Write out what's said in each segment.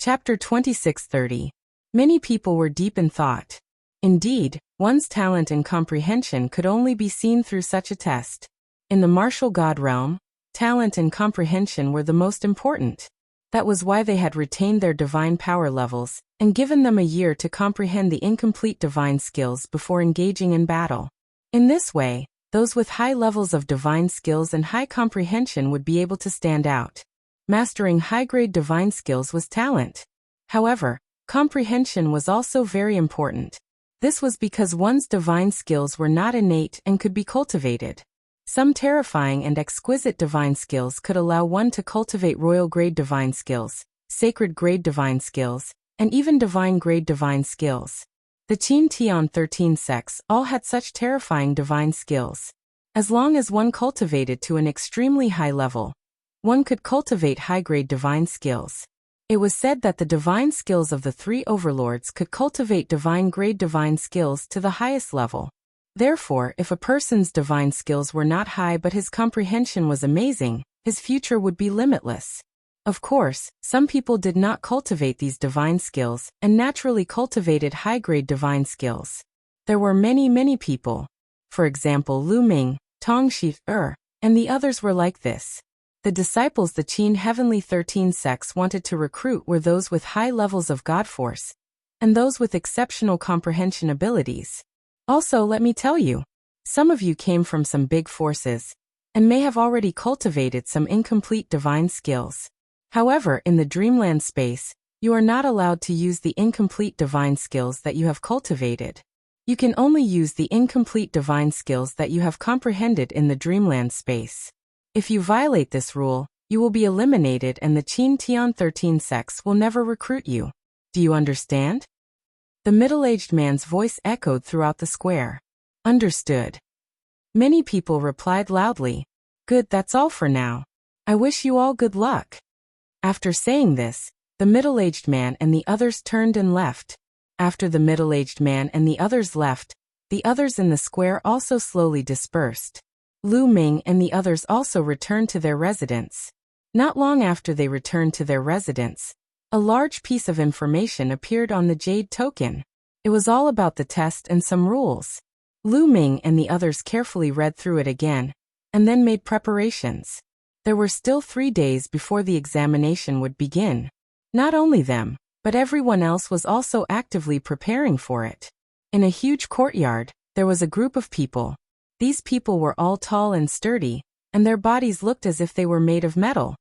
Chapter 26:30. Many people were deep in thought. Indeed, one's talent and comprehension could only be seen through such a test. In the martial god realm, talent and comprehension were the most important. That was why they had retained their divine power levels, and given them a year to comprehend the incomplete divine skills before engaging in battle. In this way, those with high levels of divine skills and high comprehension would be able to stand out. Mastering high-grade divine skills was talent. However, comprehension was also very important. This was because one's divine skills were not innate and could be cultivated. Some terrifying and exquisite divine skills could allow one to cultivate royal-grade divine skills, sacred-grade divine skills, and even divine-grade divine skills. The Qin Tian 13 sects all had such terrifying divine skills. As long as one cultivated to an extremely high level, one could cultivate high-grade divine skills. It was said that the divine skills of the three overlords could cultivate divine-grade divine skills to the highest level. Therefore, if a person's divine skills were not high but his comprehension was amazing, his future would be limitless. Of course, some people did not cultivate these divine skills and naturally cultivated high-grade divine skills. There were many people. For example, Lu Ming, Tong Shi, and the others were like this. The disciples the Qin Heavenly 13 sects wanted to recruit were those with high levels of God force, and those with exceptional comprehension abilities. Also, let me tell you, some of you came from some big forces, and may have already cultivated some incomplete divine skills. However, in the dreamland space, you are not allowed to use the incomplete divine skills that you have cultivated. You can only use the incomplete divine skills that you have comprehended in the dreamland space. If you violate this rule, you will be eliminated and the Qin Tian 13 sects will never recruit you. Do you understand? The middle-aged man's voice echoed throughout the square. Understood. Many people replied loudly. Good, that's all for now. I wish you all good luck. After saying this, the middle-aged man and the others turned and left. After the middle-aged man and the others left, the others in the square also slowly dispersed. Lu Ming and the others also returned to their residence. Not long after they returned to their residence, a large piece of information appeared on the jade token. It was all about the test and some rules. Lu Ming and the others carefully read through it again, and then made preparations. There were still 3 days before the examination would begin. Not only them, but everyone else was also actively preparing for it. In a huge courtyard, there was a group of people. These people were all tall and sturdy, and their bodies looked as if they were made of metal.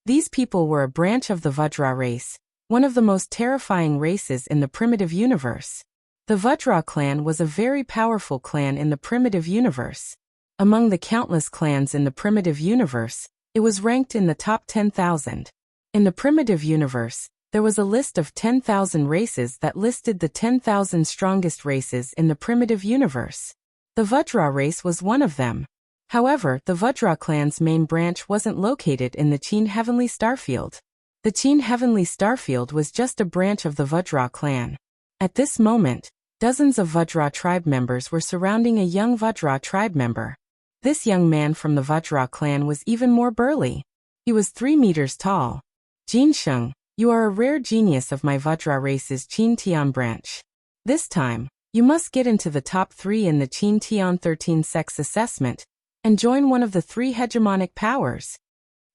These people were a branch of the Vajra race, one of the most terrifying races in the primitive universe. The Vajra clan was a very powerful clan in the primitive universe. Among the countless clans in the primitive universe, it was ranked in the top 10,000. In the primitive universe, there was a list of 10,000 races that listed the 10,000 strongest races in the primitive universe. The Vajra race was one of them. However, the Vajra clan's main branch wasn't located in the Qin Heavenly Starfield. The Qin Heavenly Starfield was just a branch of the Vajra clan. At this moment, dozens of Vajra tribe members were surrounding a young Vajra tribe member. This young man from the Vajra clan was even more burly. He was 3 meters tall. Jin Sheng, you are a rare genius of my Vajra race's Qin Tian branch. This time, you must get into the top 3 in the Qin Tian 13 sects assessment, and join one of the 3 hegemonic powers.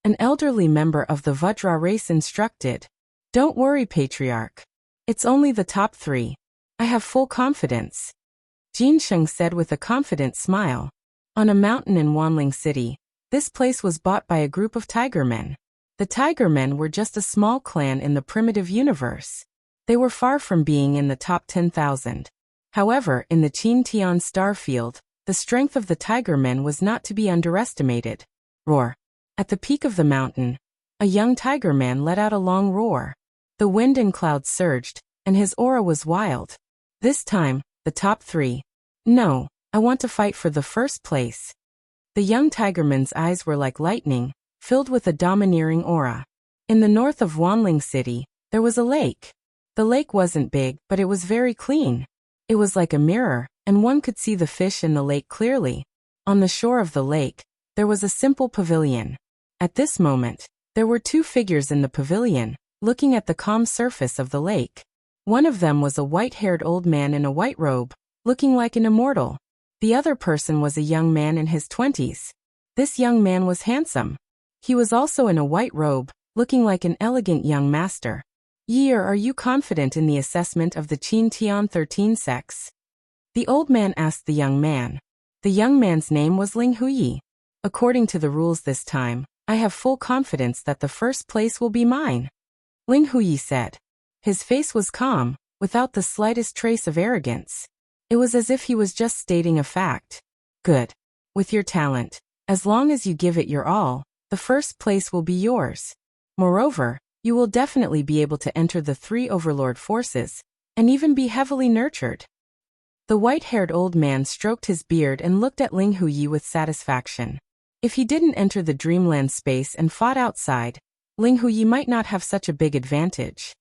An elderly member of the Vajra race instructed. Don't worry, Patriarch. It's only the top 3. I have full confidence. Jin Sheng said with a confident smile. On a mountain in Wanling City, this place was bought by a group of Tigermen. The Tigermen were just a small clan in the primitive universe. They were far from being in the top 10,000. However, in the Qin Tian Starfield, the strength of the Tigermen was not to be underestimated. Roar. At the peak of the mountain, a young Tigerman let out a long roar. The wind and clouds surged, and his aura was wild. This time, the top 3. No. I want to fight for the first place. The young Tigerman's eyes were like lightning, filled with a domineering aura. In the north of Wanling City, there was a lake. The lake wasn't big, but it was very clean. It was like a mirror, and one could see the fish in the lake clearly. On the shore of the lake, there was a simple pavilion. At this moment, there were 2 figures in the pavilion, looking at the calm surface of the lake. One of them was a white-haired old man in a white robe, looking like an immortal. The other person was a young man in his 20s. This young man was handsome. He was also in a white robe, looking like an elegant young master. Are you confident in the assessment of the Qin Tian 13 sex? The old man asked the young man. The young man's name was Ling Huyi. According to the rules this time, I have full confidence that the first place will be mine. Ling Huyi said. His face was calm, without the slightest trace of arrogance. It was as if he was just stating a fact. Good. With your talent, as long as you give it your all, the first place will be yours. Moreover, you will definitely be able to enter the 3 overlord forces, and even be heavily nurtured. The white-haired old man stroked his beard and looked at Ling Huyi with satisfaction. If he didn't enter the dreamland space and fought outside, Ling Huyi might not have such a big advantage.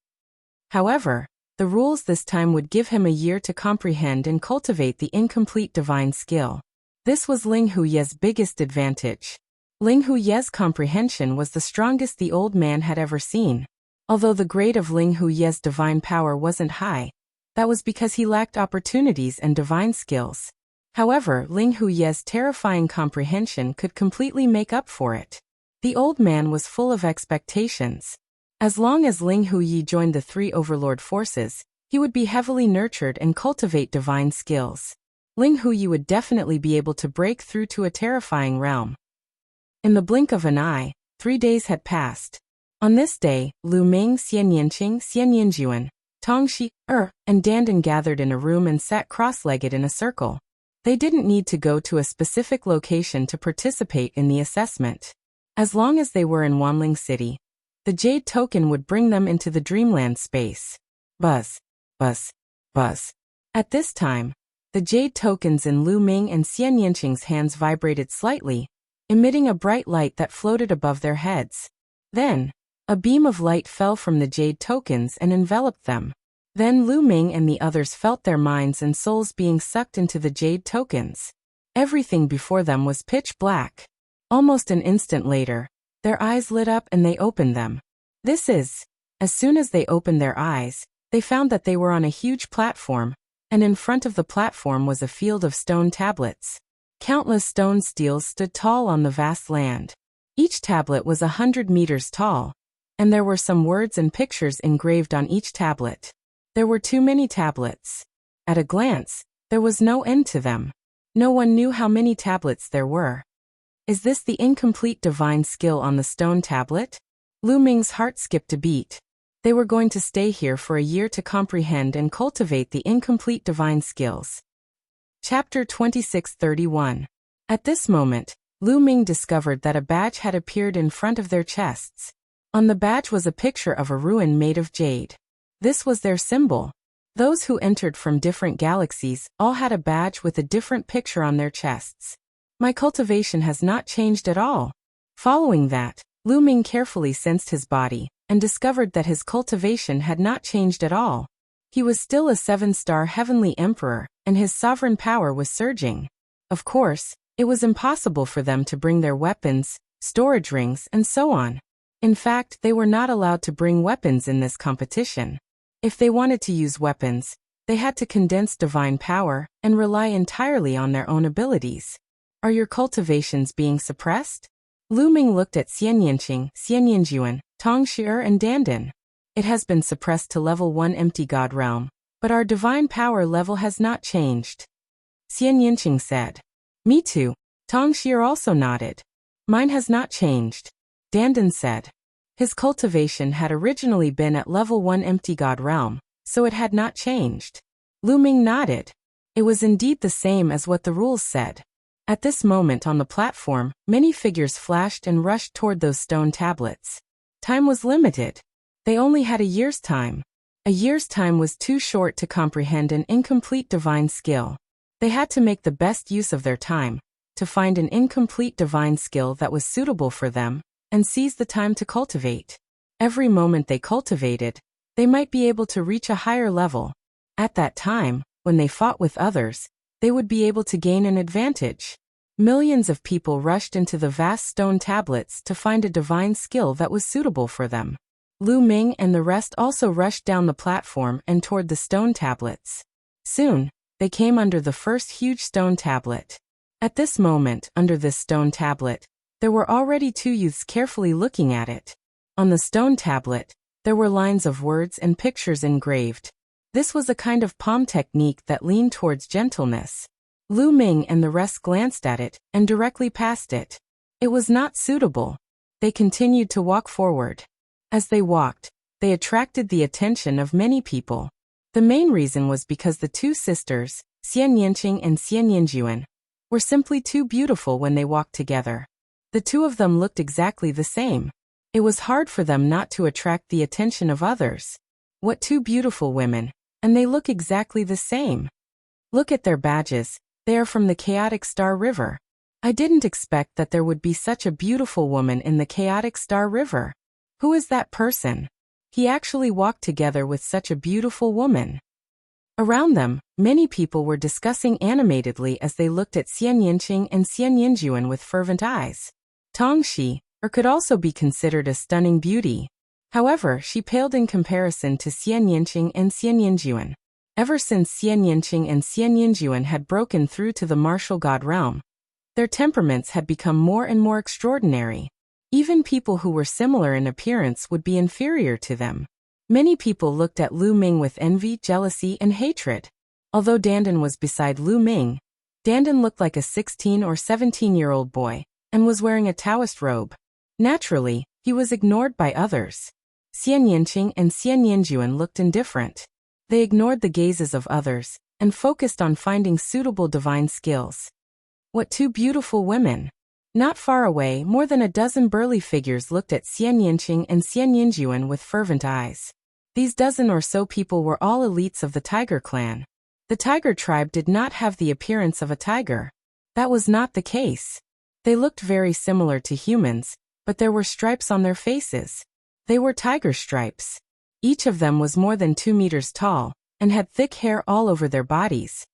However, the rules this time would give him a year to comprehend and cultivate the incomplete divine skill. This was Ling Huyi's biggest advantage. Ling Huyi's comprehension was the strongest the old man had ever seen. Although the grade of Ling Huyi's divine power wasn't high, that was because he lacked opportunities and divine skills. However, Ling Huyi's terrifying comprehension could completely make up for it. The old man was full of expectations. As long as Ling Huyi joined the 3 overlord forces, he would be heavily nurtured and cultivate divine skills. Ling Huyi would definitely be able to break through to a terrifying realm. In the blink of an eye, 3 days had passed. On this day, Lu Ming, Xian Yanqing, Xian Yanjuan, Tong Shi, and Dandan gathered in a room and sat cross-legged in a circle. They didn't need to go to a specific location to participate in the assessment. As long as they were in Wanling City, the Jade Token would bring them into the dreamland space. Buzz, buzz, buzz. At this time, the Jade Tokens in Lu Ming and Xian Yanqing's hands vibrated slightly, emitting a bright light that floated above their heads. Then, a beam of light fell from the Jade Tokens and enveloped them. Then Lu Ming and the others felt their minds and souls being sucked into the Jade Tokens. Everything before them was pitch black. Almost an instant later, their eyes lit up and they opened them. As soon as they opened their eyes, they found that they were on a huge platform, and in front of the platform was a field of stone tablets. Countless stone steels stood tall on the vast land. Each tablet was 100 meters tall, and there were some words and pictures engraved on each tablet. There were too many tablets. At a glance, there was no end to them. No one knew how many tablets there were. Is this the incomplete divine skill on the stone tablet? Lu Ming's heart skipped a beat. They were going to stay here for a year to comprehend and cultivate the incomplete divine skills. Chapter 2631. At this moment, Lu Ming discovered that a badge had appeared in front of their chests. On the badge was a picture of a ruin made of jade. This was their symbol. Those who entered from different galaxies all had a badge with a different picture on their chests. My cultivation has not changed at all. Following that, Lu Ming carefully sensed his body and discovered that his cultivation had not changed at all. He was still a 7-star heavenly emperor, and his sovereign power was surging. Of course, it was impossible for them to bring their weapons, storage rings, and so on. In fact, they were not allowed to bring weapons in this competition. If they wanted to use weapons, they had to condense divine power and rely entirely on their own abilities. Are your cultivations being suppressed? Lu Ming looked at Xian Yanqing, Xian Yanjuan, Tong Shi and Dandan. It has been suppressed to level 1 empty god realm, but our divine power level has not changed. Xian Yanqing said. Me too. Tong Shi also nodded. Mine has not changed. Dandan said. His cultivation had originally been at level 1 empty god realm, so it had not changed. Lu Ming nodded. It was indeed the same as what the rules said. At this moment on the platform, many figures flashed and rushed toward those stone tablets. Time was limited. They only had a year's time. A year's time was too short to comprehend an incomplete divine skill. They had to make the best use of their time, to find an incomplete divine skill that was suitable for them, and seize the time to cultivate. Every moment they cultivated, they might be able to reach a higher level. At that time, when they fought with others, they would be able to gain an advantage. Millions of people rushed into the vast stone tablets to find a divine skill that was suitable for them. Lu Ming and the rest also rushed down the platform and toward the stone tablets. Soon, they came under the first huge stone tablet. At this moment, under this stone tablet, there were already 2 youths carefully looking at it. On the stone tablet, there were lines of words and pictures engraved. This was a kind of palm technique that leaned towards gentleness. Lu Ming and the rest glanced at it and directly passed it. It was not suitable. They continued to walk forward. As they walked, they attracted the attention of many people. The main reason was because the 2 sisters, Xian Yanqing and Xian Yanjuan, were simply too beautiful when they walked together. The 2 of them looked exactly the same. It was hard for them not to attract the attention of others. What 2 beautiful women, and they look exactly the same. Look at their badges, they are from the chaotic Star River. I didn't expect that there would be such a beautiful woman in the chaotic Star River. Who is that person? He actually walked together with such a beautiful woman. Around them, many people were discussing animatedly as they looked at Xian Yanqing and Xian Yanjuan with fervent eyes. Tongxi, could also be considered a stunning beauty. However, she paled in comparison to Xian Yanqing and Xian Yanjuan. Ever since Xian Yanqing and Xian Yanjuan had broken through to the martial god realm, their temperaments had become more and more extraordinary. Even people who were similar in appearance would be inferior to them. Many people looked at Lu Ming with envy, jealousy, and hatred. Although Dandan was beside Lu Ming, Dandan looked like a 16 or 17-year-old boy, and was wearing a Taoist robe. Naturally, he was ignored by others. Xian Yanqing and Xian Yanjuan looked indifferent. They ignored the gazes of others, and focused on finding suitable divine skills. What 2 beautiful women! Not far away, more than a dozen burly figures looked at Xian Yanqing and Xian Yanjuan with fervent eyes. These dozen or so people were all elites of the Tiger clan. The Tiger tribe did not have the appearance of a tiger. That was not the case. They looked very similar to humans, but there were stripes on their faces. They were tiger stripes. Each of them was more than 2 meters tall, and had thick hair all over their bodies.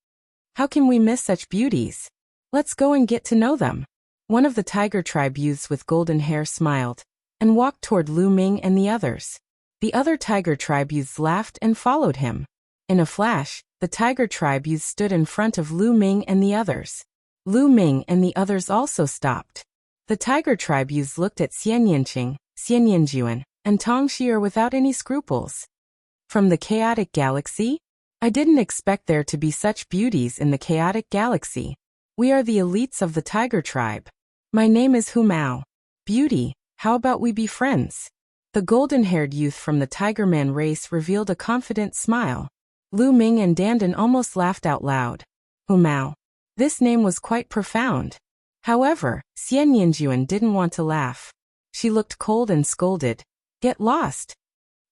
How can we miss such beauties? Let's go and get to know them. One of the Tiger tribe youths with golden hair smiled, and walked toward Lu Ming and the others. The other Tiger tribe youths laughed and followed him. In a flash, the Tiger tribe youths stood in front of Lu Ming and the others. Lu Ming and the others also stopped. The Tiger tribe youths looked at Xian Yanqing, Xian Yanjuan, and Tongxi without any scruples. From the chaotic galaxy? I didn't expect there to be such beauties in the chaotic galaxy. We are the elites of the Tiger tribe. My name is Hu Mao. Beauty, how about we be friends? The golden-haired youth from the Tiger Man race revealed a confident smile. Lu Ming and Dandan almost laughed out loud. Hu Mao. This name was quite profound. However, Xian Yanjuan didn't want to laugh. She looked cold and scolded. Get lost.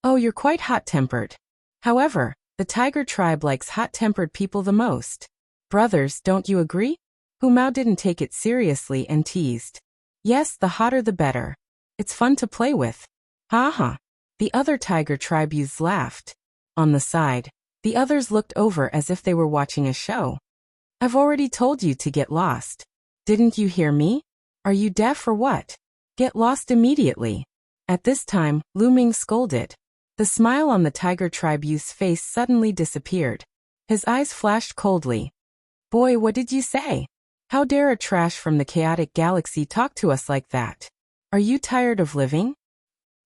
Oh, you're quite hot-tempered. However, the Tiger tribe likes hot-tempered people the most. Brothers, don't you agree? Hu Mao didn't take it seriously and teased. Yes, the hotter the better. It's fun to play with. Ha ha. The other Tiger tribe youths laughed. On the side, the others looked over as if they were watching a show. I've already told you to get lost. Didn't you hear me? Are you deaf or what? Get lost immediately. At this time, Lu Ming scolded. The smile on the Tiger tribe youth's face suddenly disappeared. His eyes flashed coldly. Boy, what did you say? How dare a trash from the chaotic galaxy talk to us like that? Are you tired of living?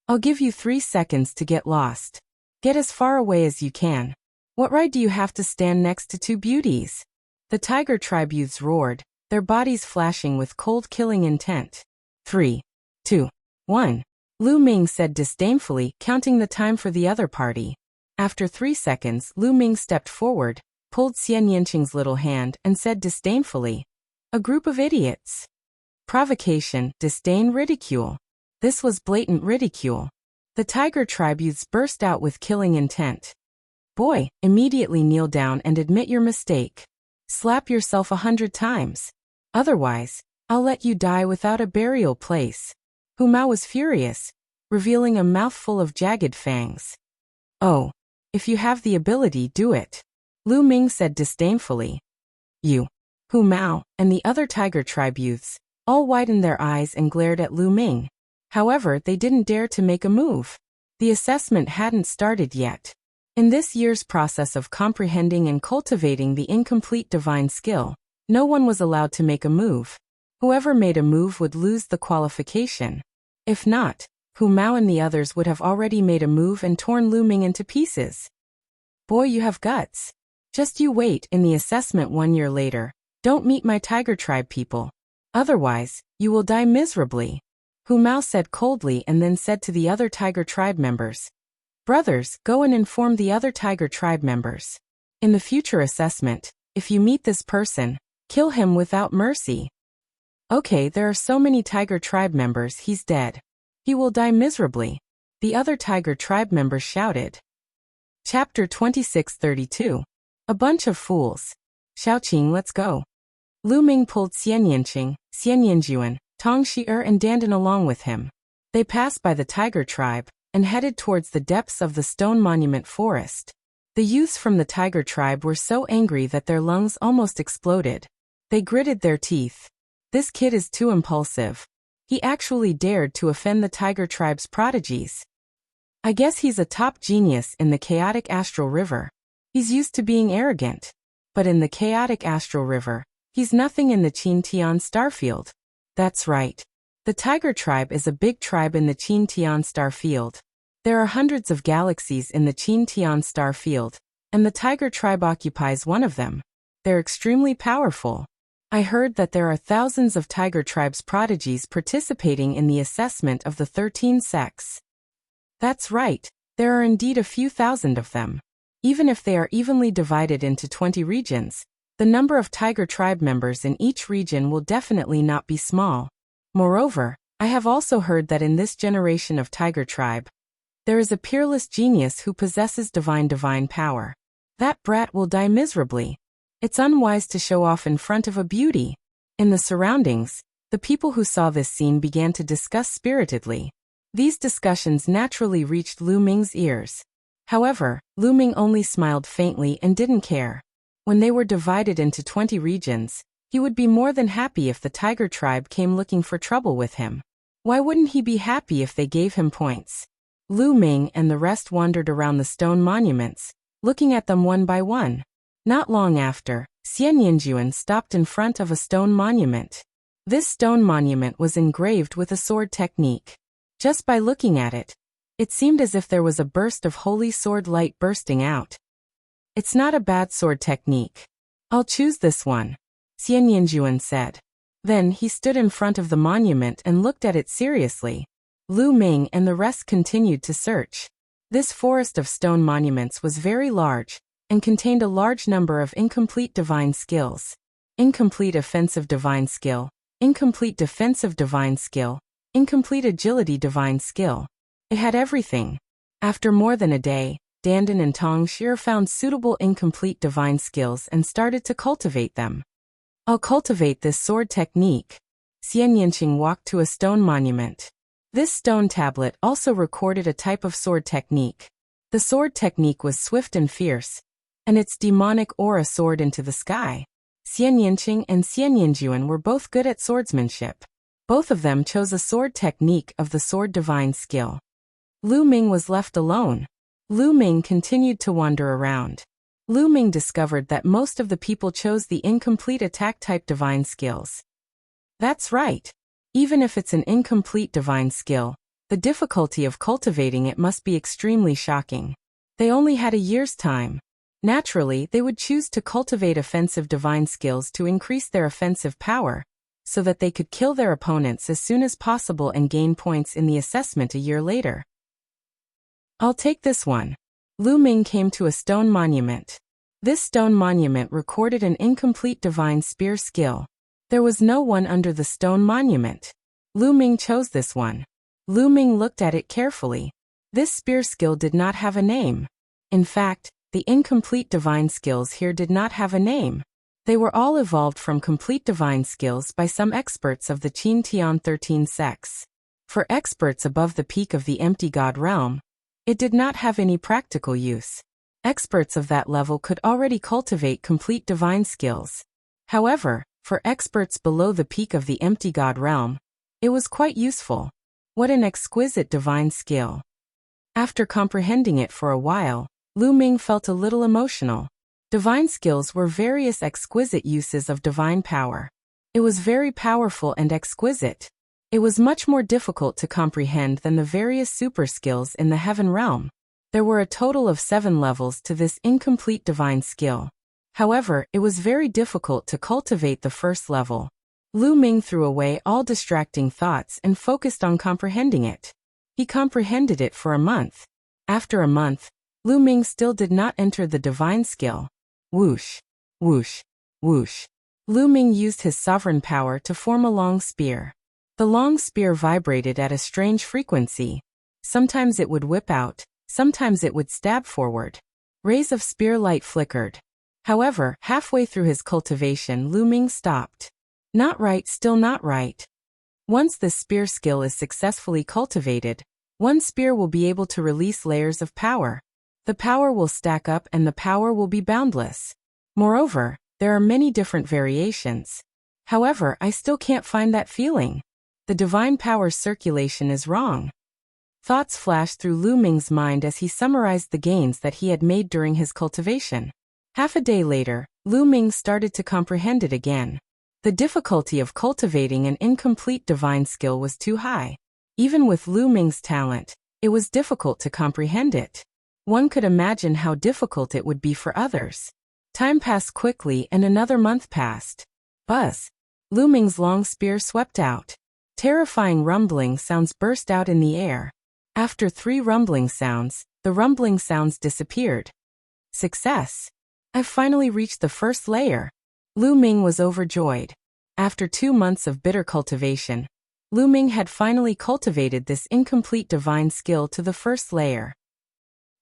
I'll give you 3 seconds to get lost. Get as far away as you can. What right do you have to stand next to 2 beauties? The Tiger tribe youths roared, their bodies flashing with cold killing intent. 3, 2, 1. Lu Ming said disdainfully, counting the time for the other party. After 3 seconds, Lu Ming stepped forward, pulled Xian Yanqing's little hand, and said disdainfully, a group of idiots. Provocation, disdain, ridicule. This was blatant ridicule. The Tiger tribe youths burst out with killing intent. Boy, immediately kneel down and admit your mistake. Slap yourself 100 times. Otherwise, I'll let you die without a burial place. Hu Mao was furious, revealing a mouthful of jagged fangs. Oh, if you have the ability, do it. Lu Ming said disdainfully. You, Hu Mao, and the other Tiger tribe youths, all widened their eyes and glared at Lu Ming. However, they didn't dare to make a move. The assessment hadn't started yet. In this year's process of comprehending and cultivating the incomplete divine skill, no one was allowed to make a move. Whoever made a move would lose the qualification. If not, Hu Mao and the others would have already made a move and torn Lu Ming into pieces. Boy, you have guts. Just you wait in the assessment 1 year later. Don't meet my Tiger Tribe people. Otherwise, you will die miserably. Hu Mao said coldly and then said to the other Tiger Tribe members, "Brothers, go and inform the other Tiger Tribe members. In the future assessment, if you meet this person, kill him without mercy." Okay, there are so many Tiger Tribe members, he's dead. He will die miserably. The other Tiger Tribe members shouted. Chapter 2632. A bunch of fools. Xiaoqing, let's go. Lu Ming pulled Xian Yanjuan, Tong Shi'er and Dandan along with him. They passed by the Tiger Tribe and headed towards the depths of the stone monument forest. The youths from the Tiger Tribe were so angry that their lungs almost exploded. They gritted their teeth. This kid is too impulsive. He actually dared to offend the Tiger Tribe's prodigies. I guess he's a top genius in the chaotic astral river. He's used to being arrogant. But in the chaotic astral river, he's nothing in the Qin Tian starfield. That's right. The Tiger Tribe is a big tribe in the Qin Tian star field. There are hundreds of galaxies in the Qin Tian star field, and the Tiger Tribe occupies one of them. They're extremely powerful. I heard that there are thousands of Tiger Tribe's prodigies participating in the assessment of the 13 sects. That's right, there are indeed a few thousand of them. Even if they are evenly divided into 20 regions, the number of Tiger Tribe members in each region will definitely not be small. Moreover, I have also heard that in this generation of Tiger Tribe, there is a peerless genius who possesses divine power. That brat will die miserably. It's unwise to show off in front of a beauty. In the surroundings, the people who saw this scene began to discuss spiritedly. These discussions naturally reached Lu Ming's ears. However, Lu Ming only smiled faintly and didn't care. When they were divided into 20 regions, he would be more than happy if the Tiger Tribe came looking for trouble with him. Why wouldn't he be happy if they gave him points? Lu Ming and the rest wandered around the stone monuments, looking at them one by one. Not long after, Xian Yanjuan stopped in front of a stone monument. This stone monument was engraved with a sword technique. Just by looking at it, it seemed as if there was a burst of holy sword light bursting out. It's not a bad sword technique. I'll choose this one, Xian Yanjuan said. Then he stood in front of the monument and looked at it seriously. Lu Ming and the rest continued to search. This forest of stone monuments was very large and contained a large number of incomplete divine skills. Incomplete offensive divine skill, incomplete defensive divine skill, incomplete agility divine skill. It had everything. After more than a day, Dandan and Tong Shi'er found suitable incomplete divine skills and started to cultivate them. I'll cultivate this sword technique. Xian Yanqing walked to a stone monument. This stone tablet also recorded a type of sword technique. The sword technique was swift and fierce, and its demonic aura soared into the sky. Xian Yanqing and Xian Yanjuan were both good at swordsmanship. Both of them chose a sword technique of the sword divine skill. Lu Ming was left alone. Lu Ming continued to wander around. Lu Ming discovered that most of the people chose the incomplete attack type divine skills. That's right. Even if it's an incomplete divine skill, the difficulty of cultivating it must be extremely shocking. They only had a year's time. Naturally, they would choose to cultivate offensive divine skills to increase their offensive power, so that they could kill their opponents as soon as possible and gain points in the assessment a year later. I'll take this one. Lu Ming came to a stone monument. This stone monument recorded an incomplete divine spear skill. There was no one under the stone monument. Lu Ming chose this one. Lu Ming looked at it carefully. This spear skill did not have a name. In fact, the incomplete divine skills here did not have a name. They were all evolved from complete divine skills by some experts of the Qin Tian 13 sects. For experts above the peak of the empty god realm, it did not have any practical use. Experts of that level could already cultivate complete divine skills. However, for experts below the peak of the empty god realm, it was quite useful. What an exquisite divine skill. After comprehending it for a while, Lu Ming felt a little emotional. Divine skills were various exquisite uses of divine power. It was very powerful and exquisite. It was much more difficult to comprehend than the various super skills in the heaven realm. There were a total of 7 levels to this incomplete divine skill. However, it was very difficult to cultivate the first level. Lu Ming threw away all distracting thoughts and focused on comprehending it. He comprehended it for a month. After a month, Lu Ming still did not enter the divine skill. Whoosh, whoosh, whoosh. Lu Ming used his sovereign power to form a long spear. The long spear vibrated at a strange frequency. Sometimes it would whip out, sometimes it would stab forward. Rays of spear light flickered. However, halfway through his cultivation, Lu Ming stopped. Not right, still not right. Once this spear skill is successfully cultivated, one spear will be able to release layers of power. The power will stack up and the power will be boundless. Moreover, there are many different variations. However, I still can't find that feeling. The divine power circulation is wrong. Thoughts flashed through Lu Ming's mind as he summarized the gains that he had made during his cultivation. Half a day later, Lu Ming started to comprehend it again. The difficulty of cultivating an incomplete divine skill was too high. Even with Lu Ming's talent, it was difficult to comprehend it. One could imagine how difficult it would be for others. Time passed quickly and another month passed. Buzz! Lu Ming's long spear swept out. Terrifying rumbling sounds burst out in the air. After 3 rumbling sounds, the rumbling sounds disappeared. Success! I've finally reached the first layer. Lu Ming was overjoyed. After 2 months of bitter cultivation, Lu Ming had finally cultivated this incomplete divine skill to the first layer.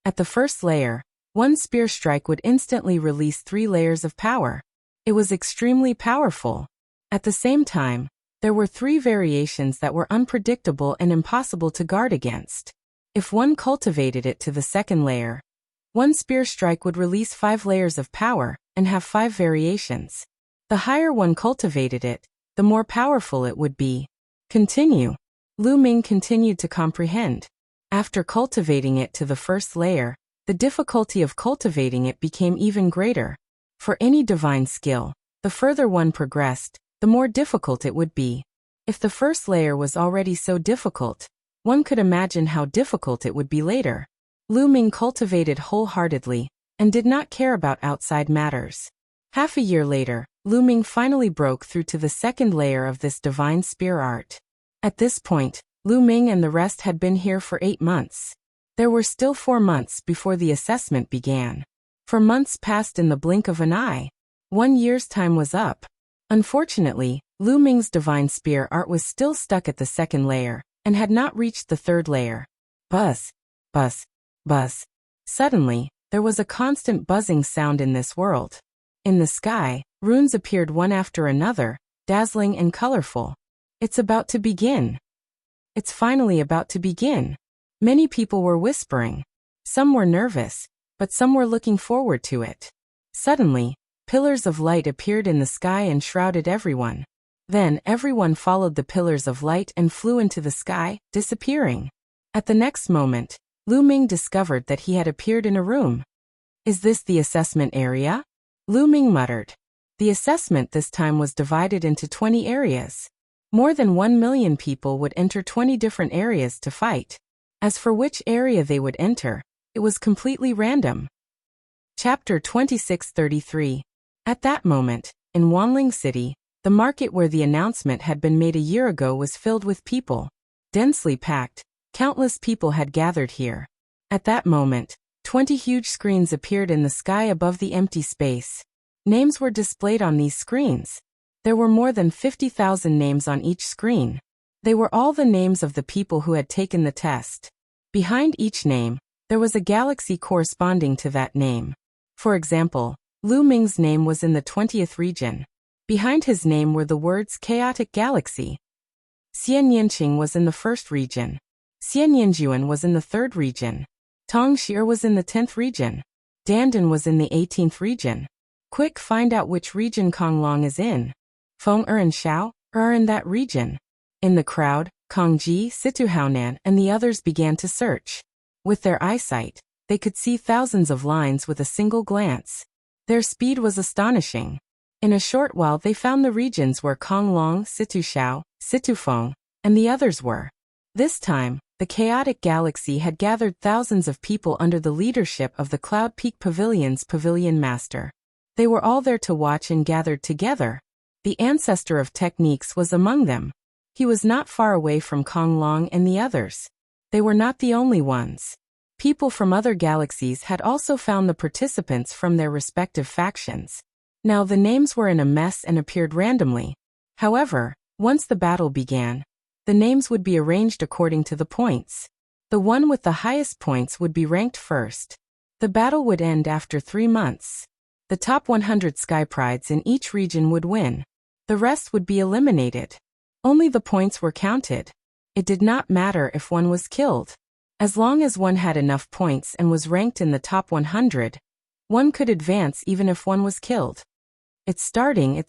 At the first layer, one spear strike would instantly release 3 layers of power. It was extremely powerful. At the same time, there were 3 variations that were unpredictable and impossible to guard against. If one cultivated it to the second layer, one spear strike would release 5 layers of power and have 5 variations. The higher one cultivated it, the more powerful it would be. Continue. Lu Ming continued to comprehend. After cultivating it to the first layer, the difficulty of cultivating it became even greater. For any divine skill, the further one progressed, the more difficult it would be. If the first layer was already so difficult, one could imagine how difficult it would be later. Lu Ming cultivated wholeheartedly and did not care about outside matters. Half a year later, Lu Ming finally broke through to the second layer of this divine spear art. At this point, Lu Ming and the rest had been here for 8 months. There were still 4 months before the assessment began. For months passed in the blink of an eye. 1 year's time was up. Unfortunately, Lu Ming's divine spear art was still stuck at the second layer and had not reached the third layer. Buzz, buzz, buzz. Suddenly, there was a constant buzzing sound in this world. In the sky, runes appeared one after another, dazzling and colorful. It's about to begin. It's finally about to begin. Many people were whispering. Some were nervous, but some were looking forward to it. Suddenly, pillars of light appeared in the sky and shrouded everyone. Then everyone followed the pillars of light and flew into the sky, disappearing. At the next moment, Lu Ming discovered that he had appeared in a room. Is this the assessment area? Lu Ming muttered. The assessment this time was divided into 20 areas. More than 1 million people would enter 20 different areas to fight. As for which area they would enter, it was completely random. Chapter 2633. At that moment, in Wanling City, the market where the announcement had been made a year ago was filled with people. Densely packed, countless people had gathered here. At that moment, 20 huge screens appeared in the sky above the empty space. Names were displayed on these screens. There were more than 50,000 names on each screen. They were all the names of the people who had taken the test. Behind each name, there was a galaxy corresponding to that name. For example, Lu Ming's name was in the 20th region. Behind his name were the words Chaotic Galaxy. Xian Yinqing was in the 1st region. Xian Yinjuan was in the 3rd region. Tong Xir was in the 10th region. Dandan was in the 18th region. Quick, find out which region Kong Long is in. Feng and Xiao are in that region. In the crowd, Kong Ji, Situhaonan, and the others began to search. With their eyesight, they could see thousands of lines with a single glance. Their speed was astonishing. In a short while they found the regions where Konglong, Situshao, Situfeng, and the others were. This time, the chaotic galaxy had gathered thousands of people under the leadership of the Cloud Peak Pavilion's Pavilion Master. They were all there to watch and gathered together. The ancestor of techniques was among them. He was not far away from Konglong and the others. They were not the only ones. People from other galaxies had also found the participants from their respective factions. Now the names were in a mess and appeared randomly. However, once the battle began, the names would be arranged according to the points. The one with the highest points would be ranked first. The battle would end after 3 months. The top 100 Sky Prides in each region would win. The rest would be eliminated. Only the points were counted. It did not matter if one was killed. As long as one had enough points and was ranked in the top 100, one could advance even if one was killed. It's starting.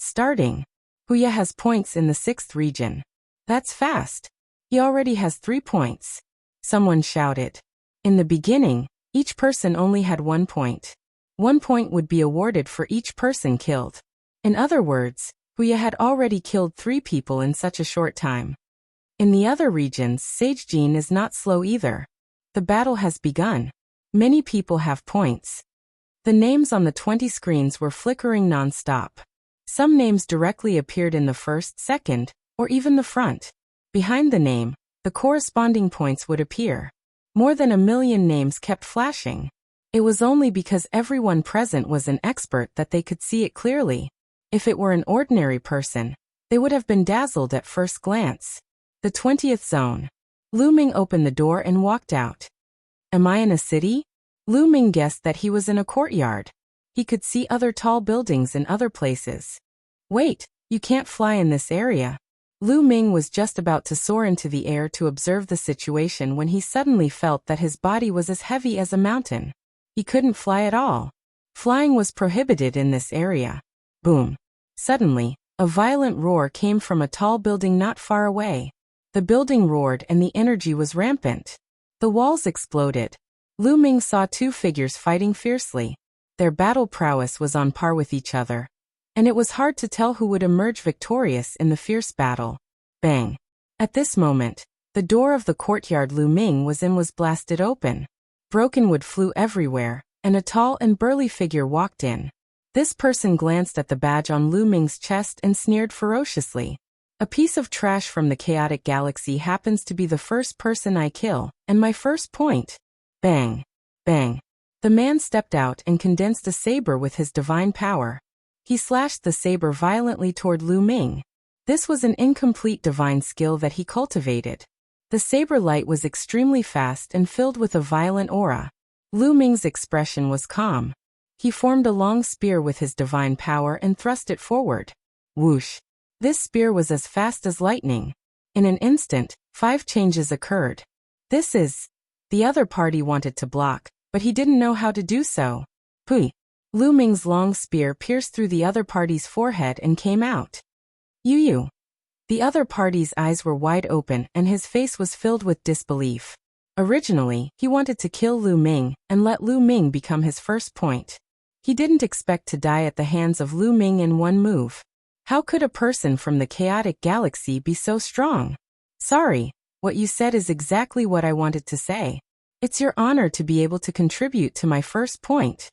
Huya has points in the 6th region. That's fast. He already has 3 points. Someone shouted. In the beginning, each person only had 1 point. 1 point would be awarded for each person killed. In other words, Huya had already killed 3 people in such a short time. In the other regions, Sage Jean is not slow either. The battle has begun. Many people have points. The names on the 20 screens were flickering non-stop. Some names directly appeared in the first, second, or even the front. Behind the name, the corresponding points would appear. More than 1 million names kept flashing. It was only because everyone present was an expert that they could see it clearly. If it were an ordinary person, they would have been dazzled at first glance. The 20th zone. Lu Ming opened the door and walked out. Am I in a city? Lu Ming guessed that he was in a courtyard. He could see other tall buildings in other places. Wait, you can't fly in this area. Lu Ming was just about to soar into the air to observe the situation when he suddenly felt that his body was as heavy as a mountain. He couldn't fly at all. Flying was prohibited in this area. Boom. Suddenly, a violent roar came from a tall building not far away. The building roared and the energy was rampant. The walls exploded. Lu Ming saw 2 figures fighting fiercely. Their battle prowess was on par with each other, and it was hard to tell who would emerge victorious in the fierce battle. Bang! At this moment, the door of the courtyard Lu Ming was in was blasted open. Broken wood flew everywhere, and a tall and burly figure walked in. This person glanced at the badge on Lu Ming's chest and sneered ferociously. A piece of trash from the chaotic galaxy happens to be the first person I kill, and my first point. Bang! Bang! The man stepped out and condensed a saber with his divine power. He slashed the saber violently toward Lu Ming. This was an incomplete divine skill that he cultivated. The saber light was extremely fast and filled with a violent aura. Lu Ming's expression was calm. He formed a long spear with his divine power and thrust it forward. Whoosh! This spear was as fast as lightning. In an instant, 5 changes occurred. The other party wanted to block, but he didn't know how to do so. Pui! Lu Ming's long spear pierced through the other party's forehead and came out. Yu. The other party's eyes were wide open and his face was filled with disbelief. Originally, he wanted to kill Lu Ming and let Lu Ming become his first point. He didn't expect to die at the hands of Lu Ming in one move. How could a person from the chaotic galaxy be so strong? Sorry, what you said is exactly what I wanted to say. It's your honor to be able to contribute to my first point.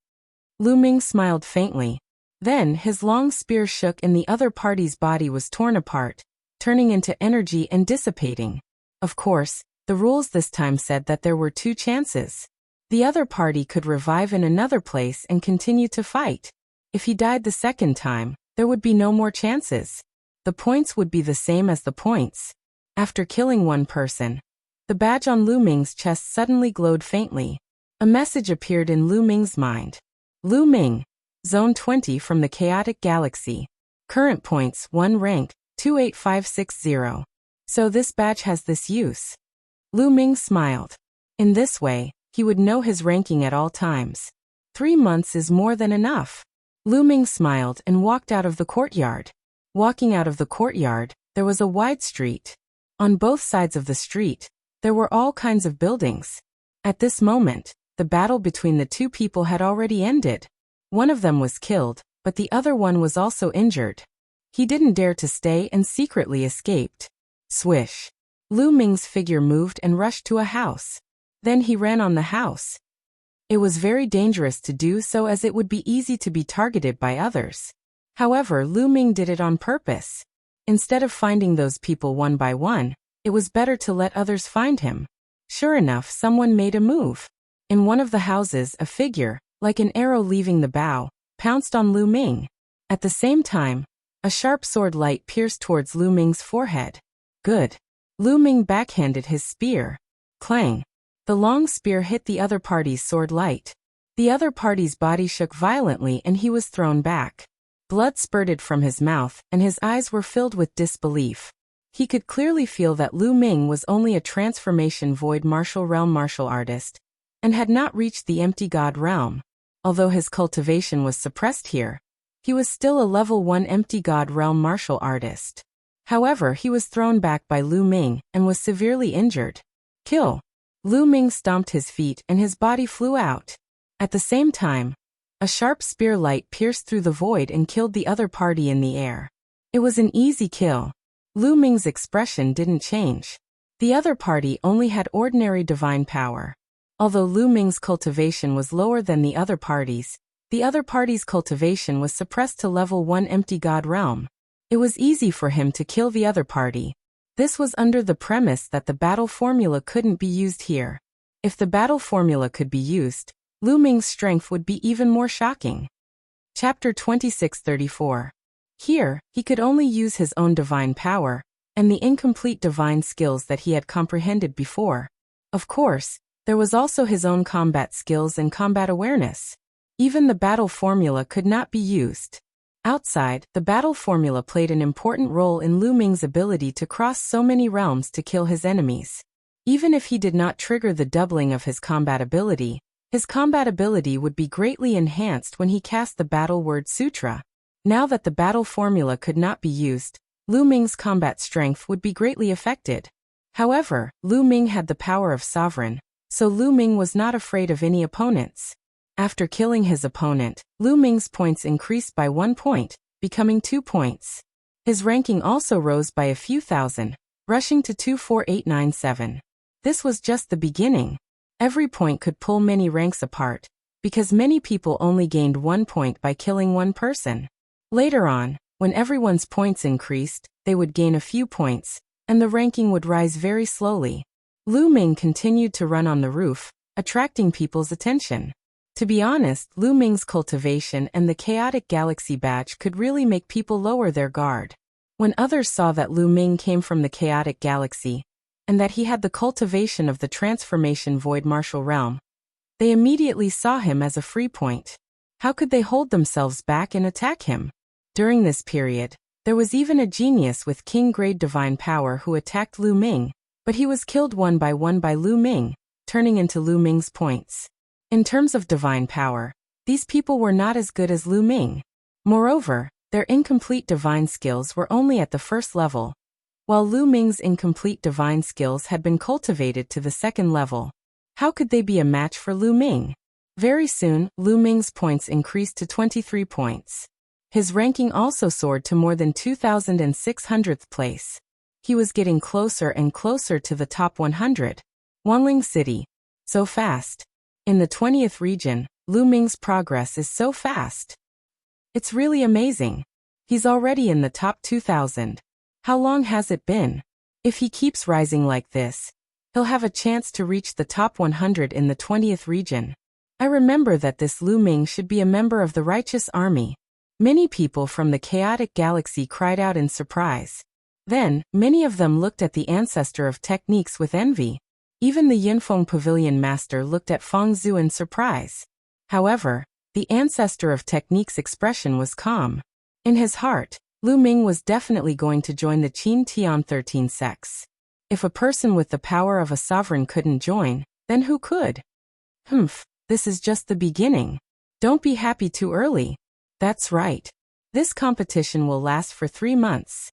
Lu Ming smiled faintly. Then his long spear shook and the other party's body was torn apart, turning into energy and dissipating. Of course, the rules this time said that there were 2 chances. The other party could revive in another place and continue to fight. If he died the second time, there would be no more chances. The points would be the same as the points. After killing one person, the badge on Lu Ming's chest suddenly glowed faintly. A message appeared in Lu Ming's mind. Lu Ming, Zone 20 from the chaotic galaxy. Current points 1 rank, 28560. So this badge has this use. Lu Ming smiled. In this way, he would know his ranking at all times. 3 months is more than enough. Lu Ming smiled and walked out of the courtyard. Walking out of the courtyard, there was a wide street. On both sides of the street, there were all kinds of buildings. At this moment, the battle between the two people had already ended. One of them was killed, but the other one was also injured. He didn't dare to stay and secretly escaped. Swish. Lu Ming's figure moved and rushed to a house. Then he ran on the house. It was very dangerous to do so as it would be easy to be targeted by others. However, Lu Ming did it on purpose. Instead of finding those people one by one, it was better to let others find him. Sure enough, someone made a move. In one of the houses, a figure, like an arrow leaving the bow, pounced on Lu Ming. At the same time, a sharp sword light pierced towards Lu Ming's forehead. Good. Lu Ming backhanded his spear. Clang. The long spear hit the other party's sword light. The other party's body shook violently and he was thrown back. Blood spurted from his mouth and his eyes were filled with disbelief. He could clearly feel that Lu Ming was only a transformation void martial realm martial artist and had not reached the empty god realm. Although his cultivation was suppressed here, he was still a level 1 empty god realm martial artist. However, he was thrown back by Lu Ming and was severely injured. Kill. Lu Ming stomped his feet and his body flew out. At the same time, a sharp spear light pierced through the void and killed the other party in the air. It was an easy kill. Lu Ming's expression didn't change. The other party only had ordinary divine power. Although Lu Ming's cultivation was lower than the other party's cultivation was suppressed to level 1 empty god realm. It was easy for him to kill the other party. This was under the premise that the battle formula couldn't be used here. If the battle formula could be used, Lu Ming's strength would be even more shocking. Chapter 2634. Here, he could only use his own divine power, and the incomplete divine skills that he had comprehended before. Of course, there was also his own combat skills and combat awareness. Even the battle formula could not be used. Outside, the battle formula played an important role in Lu Ming's ability to cross so many realms to kill his enemies. Even if he did not trigger the doubling of his combat ability would be greatly enhanced when he cast the Battle Word Sutra. Now that the battle formula could not be used, Lu Ming's combat strength would be greatly affected. However, Lu Ming had the power of sovereign, so Lu Ming was not afraid of any opponents. After killing his opponent, Lu Ming's points increased by 1 point, becoming 2 points. His ranking also rose by a few thousand, rushing to 24897. This was just the beginning. Every point could pull many ranks apart, because many people only gained 1 point by killing one person. Later on, when everyone's points increased, they would gain a few points, and the ranking would rise very slowly. Lu Ming continued to run on the roof, attracting people's attention. To be honest, Lu Ming's cultivation and the Chaotic Galaxy badge could really make people lower their guard. When others saw that Lu Ming came from the Chaotic Galaxy, and that he had the cultivation of the Transformation Void Martial Realm, they immediately saw him as a free point. How could they hold themselves back and attack him? During this period, there was even a genius with king-grade divine power who attacked Lu Ming, but he was killed one by Lu Ming, turning into Lu Ming's points. In terms of divine power, these people were not as good as Lu Ming. Moreover, their incomplete divine skills were only at the first level, while Lu Ming's incomplete divine skills had been cultivated to the second level. How could they be a match for Lu Ming? Very soon, Lu Ming's points increased to 23 points. His ranking also soared to more than 2,600th place. He was getting closer and closer to the top 100. Wanling City. So fast. In the 20th region, Lu Ming's progress is so fast. It's really amazing. He's already in the top 2,000. How long has it been? If he keeps rising like this, he'll have a chance to reach the top 100 in the 20th region. I remember that this Lu Ming should be a member of the Righteous Army. Many people from the Chaotic Galaxy cried out in surprise. Then, many of them looked at the ancestor of techniques with envy. Even the Yinfeng Pavilion Master looked at Feng Zhu in surprise. However, the ancestor of technique's expression was calm. In his heart, Lu Ming was definitely going to join the Qin Tian 13 sects. If a person with the power of a sovereign couldn't join, then who could? This is just the beginning. Don't be happy too early. That's right. This competition will last for 3 months.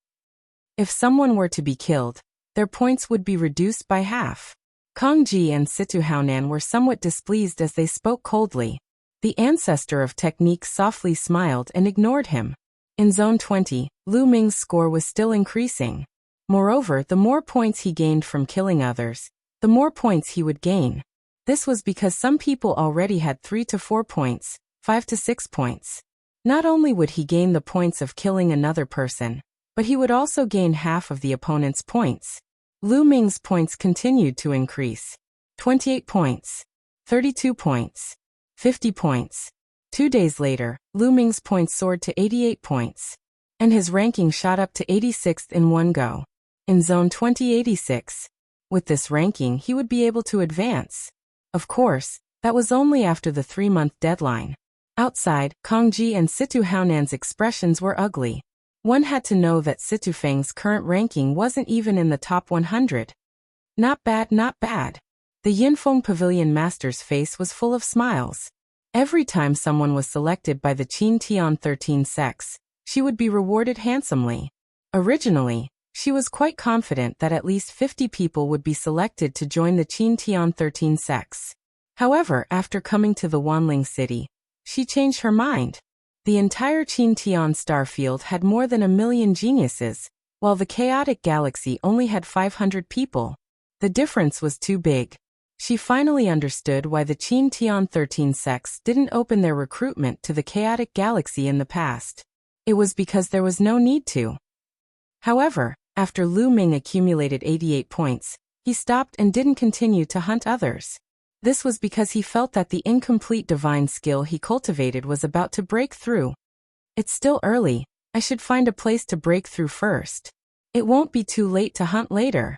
If someone were to be killed, their points would be reduced by half. Kongji and Situhaonan were somewhat displeased as they spoke coldly. The ancestor of technique softly smiled and ignored him. In Zone 20, Lu Ming's score was still increasing. Moreover, the more points he gained from killing others, the more points he would gain. This was because some people already had 3 to 4 points, 5 to 6 points. Not only would he gain the points of killing another person, but he would also gain half of the opponent's points. Lu Ming's points continued to increase. 28 points. 32 points. 50 points. 2 days later, Lu Ming's points soared to 88 points. And his ranking shot up to 86th in one go. In Zone 2086. With this ranking, he would be able to advance. Of course, that was only after the 3-month deadline. Outside, Kongji and Situhaonan's expressions were ugly. One had to know that Situfeng's current ranking wasn't even in the top 100. Not bad, not bad. The Yinfeng Pavilion Master's face was full of smiles. Every time someone was selected by the Qin Tian 13 sects, she would be rewarded handsomely. Originally, she was quite confident that at least 50 people would be selected to join the Qin Tian 13 sects. However, after coming to the Wanling city, she changed her mind. The entire Qin Tian star field had more than 1 million geniuses, while the chaotic galaxy only had 500 people. The difference was too big. She finally understood why the Qin Tian 13 sects didn't open their recruitment to the chaotic galaxy in the past. It was because there was no need to. However, after Lu Ming accumulated 88 points, he stopped and didn't continue to hunt others. This was because he felt that the incomplete divine skill he cultivated was about to break through. It's still early, I should find a place to break through first. It won't be too late to hunt later.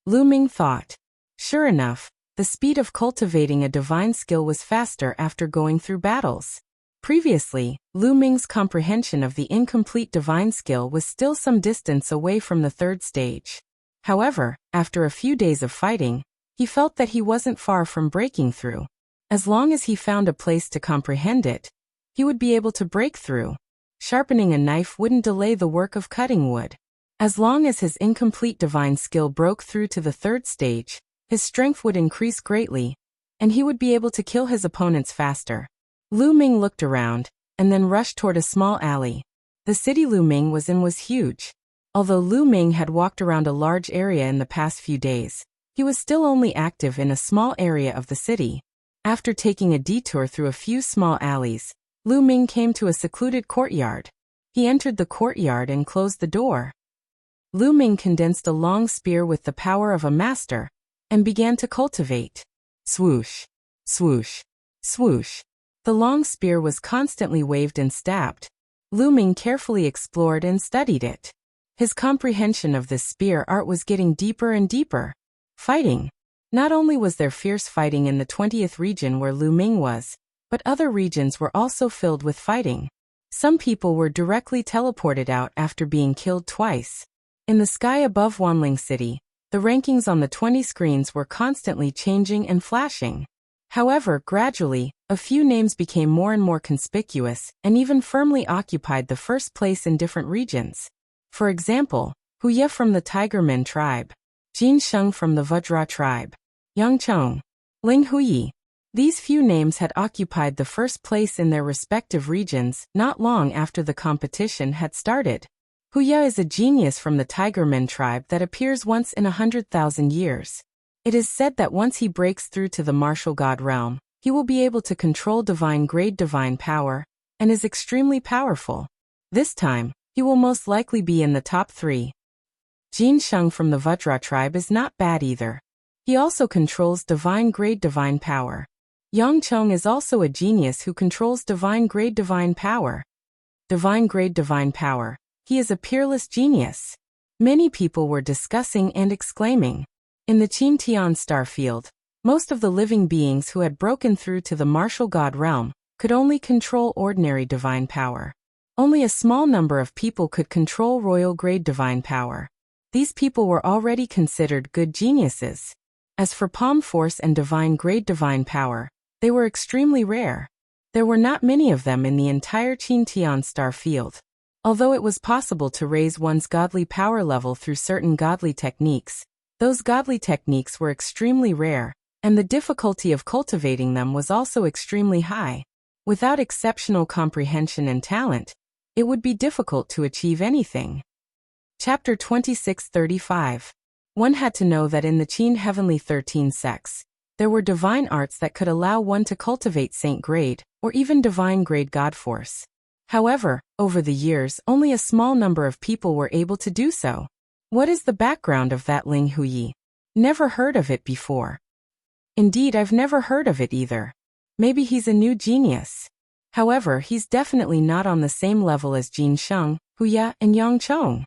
Lu Ming thought. Sure enough, the speed of cultivating a divine skill was faster after going through battles. Previously, Lu Ming's comprehension of the incomplete divine skill was still some distance away from the 3rd stage. However, after a few days of fighting, he felt that he wasn't far from breaking through. As long as he found a place to comprehend it, he would be able to break through. Sharpening a knife wouldn't delay the work of cutting wood. As long as his incomplete divine skill broke through to the 3rd stage, his strength would increase greatly, and he would be able to kill his opponents faster. Lu Ming looked around, and then rushed toward a small alley. The city Lu Ming was in was huge. Although Lu Ming had walked around a large area in the past few days, he was still only active in a small area of the city. After taking a detour through a few small alleys, Lu Ming came to a secluded courtyard. He entered the courtyard and closed the door. Lu Ming condensed a long spear with the power of a master, and began to cultivate. Swoosh, swoosh, swoosh. The long spear was constantly waved and stabbed. Lu Ming carefully explored and studied it. His comprehension of this spear art was getting deeper and deeper. Fighting. Not only was there fierce fighting in the 20th region where Lu Ming was, but other regions were also filled with fighting. Some people were directly teleported out after being killed twice. In the sky above Wanling City, the rankings on the 20 screens were constantly changing and flashing. However, gradually, a few names became more and more conspicuous and even firmly occupied the first place in different regions. For example, Huye from the Tigermen tribe, Jin Sheng from the Vajra tribe, Yang Chong, Ling Huyi. These few names had occupied the first place in their respective regions not long after the competition had started. Huye is a genius from the Tigermen tribe that appears once in 100,000 years. It is said that once he breaks through to the martial god realm, he will be able to control divine grade divine power, and is extremely powerful. This time, he will most likely be in the top 3. Jin Sheng from the Vajra tribe is not bad either. He also controls divine grade divine power. Yang Chong is also a genius who controls divine grade divine power. Divine grade divine power. He is a peerless genius. Many people were discussing and exclaiming. In the Qin Tian star field, most of the living beings who had broken through to the martial god realm could only control ordinary divine power. Only a small number of people could control royal grade divine power. These people were already considered good geniuses. As for palm force and divine grade divine power, they were extremely rare. There were not many of them in the entire Qin Tian star field. Although it was possible to raise one's godly power level through certain godly techniques, Those godly techniques were extremely rare, and the difficulty of cultivating them was also extremely high. Without exceptional comprehension and talent, it would be difficult to achieve anything. Chapter 26:35. One had to know that in the Qin Heavenly 13 sects, there were divine arts that could allow one to cultivate saint grade, or even divine grade god force. However, over the years, only a small number of people were able to do so. What is the background of that Ling Huyi? Never heard of it before. Indeed, I've never heard of it either. Maybe he's a new genius. However, he's definitely not on the same level as Jin Sheng, Huya, and Yang Chong.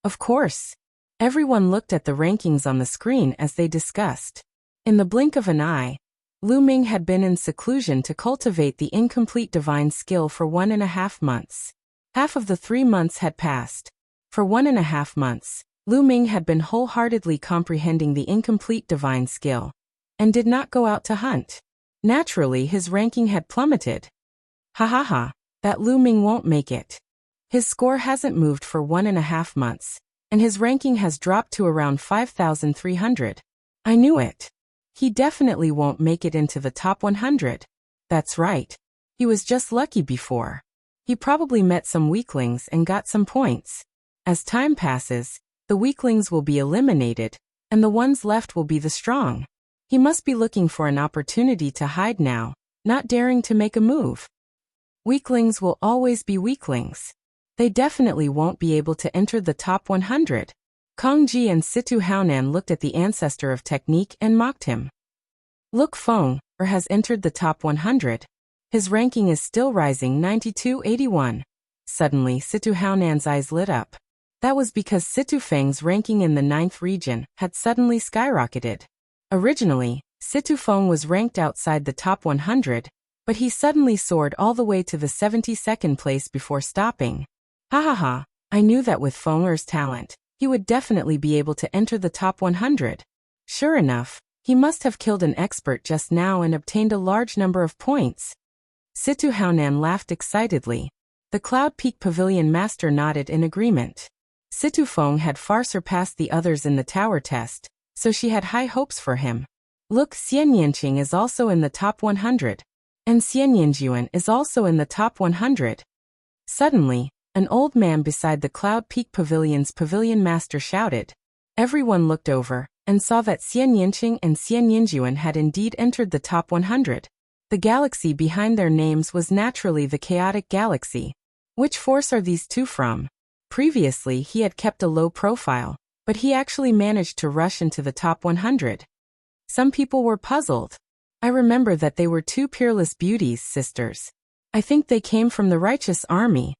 Of course. Everyone looked at the rankings on the screen as they discussed. In the blink of an eye, Lu Ming had been in seclusion to cultivate the incomplete divine skill for 1.5 months. Half of the 3 months had passed. For 1.5 months, Lu Ming had been wholeheartedly comprehending the incomplete divine skill, and did not go out to hunt. Naturally, his ranking had plummeted. Ha ha ha, that Lu Ming won't make it. His score hasn't moved for 1.5 months, and his ranking has dropped to around 5,300. I knew it. He definitely won't make it into the top 100. That's right. He was just lucky before. He probably met some weaklings and got some points. As time passes, the weaklings will be eliminated, and the ones left will be the strong. He must be looking for an opportunity to hide now, not daring to make a move. Weaklings will always be weaklings. They definitely won't be able to enter the top 100. Kong Ji and Situ Haonan looked at the ancestor of technique and mocked him. Look, Feng has entered the top 100. His ranking is still rising, 9281. Suddenly, Situ Haonan's eyes lit up. That was because Situ Feng's ranking in the 9th region had suddenly skyrocketed. Originally, Situ Feng was ranked outside the top 100, but he suddenly soared all the way to the 72nd place before stopping. Ha ha ha, I knew that with Feng's talent, he would definitely be able to enter the top 100. Sure enough, he must have killed an expert just now and obtained a large number of points. Situ Haonan laughed excitedly. The Cloud Peak Pavilion master nodded in agreement. Situ Feng had far surpassed the others in the tower test, so she had high hopes for him. Look, Xian Yanqing is also in the top 100. And Xian Yanjuan is also in the top 100. Suddenly, an old man beside the Cloud Peak Pavilion's pavilion master shouted. Everyone looked over, and saw that Xian Yanqing and Xian Yanjuan had indeed entered the top 100. The galaxy behind their names was naturally the Chaotic Galaxy. Which force are these two from? Previously, he had kept a low profile, but he actually managed to rush into the top 100. Some people were puzzled. I remember that they were two peerless beauties, sisters. I think they came from the righteous army.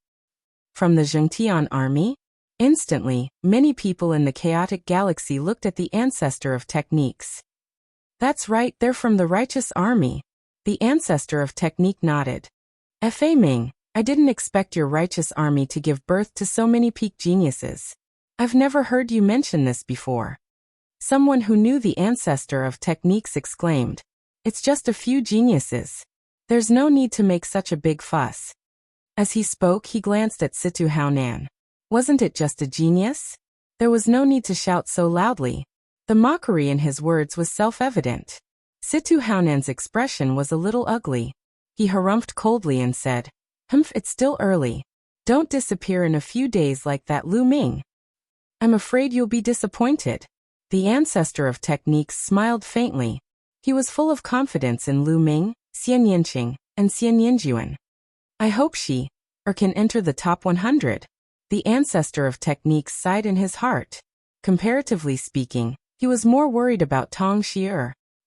From the Zhengtian army? Instantly, many people in the Chaotic Galaxy looked at the ancestor of techniques. That's right, they're from the righteous army. The ancestor of technique nodded. Fa Ming, I didn't expect your righteous army to give birth to so many peak geniuses. I've never heard you mention this before. Someone who knew the ancestor of techniques exclaimed. It's just a few geniuses. There's no need to make such a big fuss. As he spoke, he glanced at Situ Haonan. Wasn't it just a genius? There was no need to shout so loudly. The mockery in his words was self-evident. Situ Haonan's expression was a little ugly. He harumphed coldly and said, it's still early. Don't disappear in a few days like that Lu Ming. I'm afraid you'll be disappointed. The ancestor of techniques smiled faintly. He was full of confidence in Lu Ming, Xian Yanqing, and Xian Yanjuan. I hope she can enter the top 100. The ancestor of techniques sighed in his heart. Comparatively speaking, he was more worried about Tong Shi.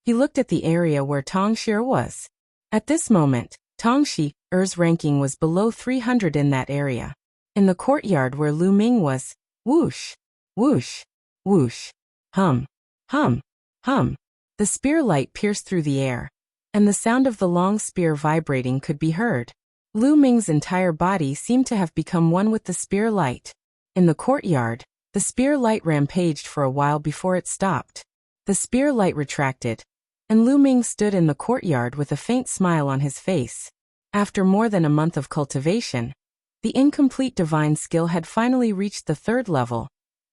He looked at the area where Tong Shi was. At this moment, Tong Shi's ranking was below 300 in that area. In the courtyard where Lu Ming was, whoosh, whoosh, whoosh, hum, hum, hum. The spear light pierced through the air, and the sound of the long spear vibrating could be heard. Lu Ming's entire body seemed to have become one with the spear light. In the courtyard, the spear light rampaged for a while before it stopped. The spear light retracted, and Lu Ming stood in the courtyard with a faint smile on his face. After more than a month of cultivation, the incomplete divine skill had finally reached the 3rd level,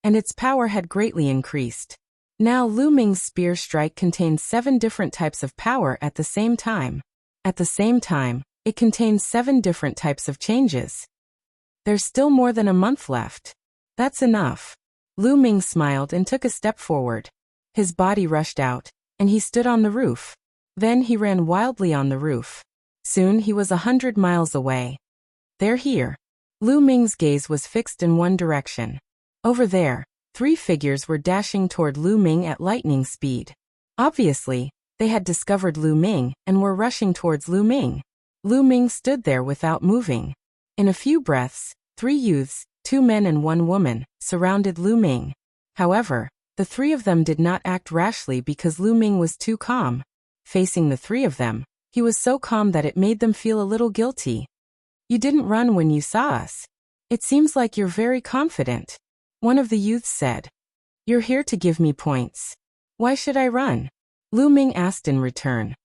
and its power had greatly increased. Now Lu Ming's spear strike contains 7 different types of power at the same time. At the same time, it contains 7 different types of changes. There's still more than a month left. That's enough. Lu Ming smiled and took a step forward. His body rushed out, and he stood on the roof. Then he ran wildly on the roof. Soon he was 100 miles away. They're here. Lu Ming's gaze was fixed in one direction. Over there, 3 figures were dashing toward Lu Ming at lightning speed. Obviously, they had discovered Lu Ming and were rushing towards Lu Ming. Lu Ming stood there without moving. In a few breaths, 3 youths, 2 men and 1 woman, surrounded Lu Ming. However, the 3 of them did not act rashly because Lu Ming was too calm. Facing the 3 of them, he was so calm that it made them feel a little guilty. You didn't run when you saw us. It seems like you're very confident. One of the youths said. You're here to give me points. Why should I run? Lu Ming asked in return.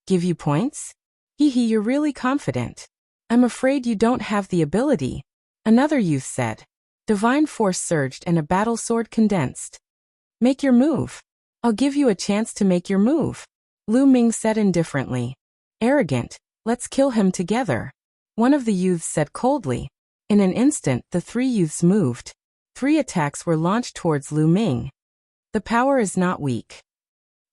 Give you points? Hee, you're really confident. I'm afraid you don't have the ability. Another youth said. Divine force surged and a battle sword condensed. Make your move. I'll give you a chance to make your move. Lu Ming said indifferently. Arrogant, let's kill him together. One of the youths said coldly. In an instant, the 3 youths moved. 3 attacks were launched towards Lu Ming. The power is not weak.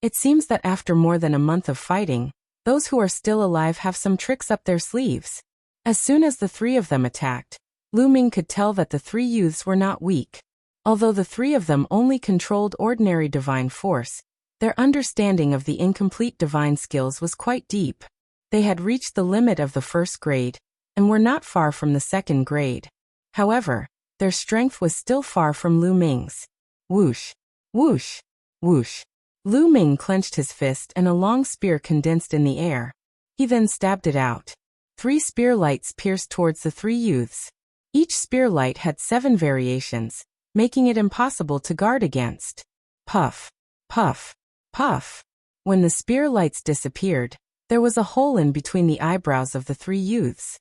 It seems that after more than a month of fighting, those who are still alive have some tricks up their sleeves. As soon as the 3 of them attacked, Lu Ming could tell that the 3 youths were not weak. Although the 3 of them only controlled ordinary divine force, their understanding of the incomplete divine skills was quite deep. They had reached the limit of the 1st grade, and were not far from the 2nd grade. However, their strength was still far from Lu Ming's. Whoosh, whoosh, whoosh. Lu Ming clenched his fist and a long spear condensed in the air. He then stabbed it out. 3 spear lights pierced towards the 3 youths. Each spear light had 7 variations, making it impossible to guard against. Puff, puff, puff. When the spear lights disappeared, there was a hole in between the eyebrows of the 3 youths.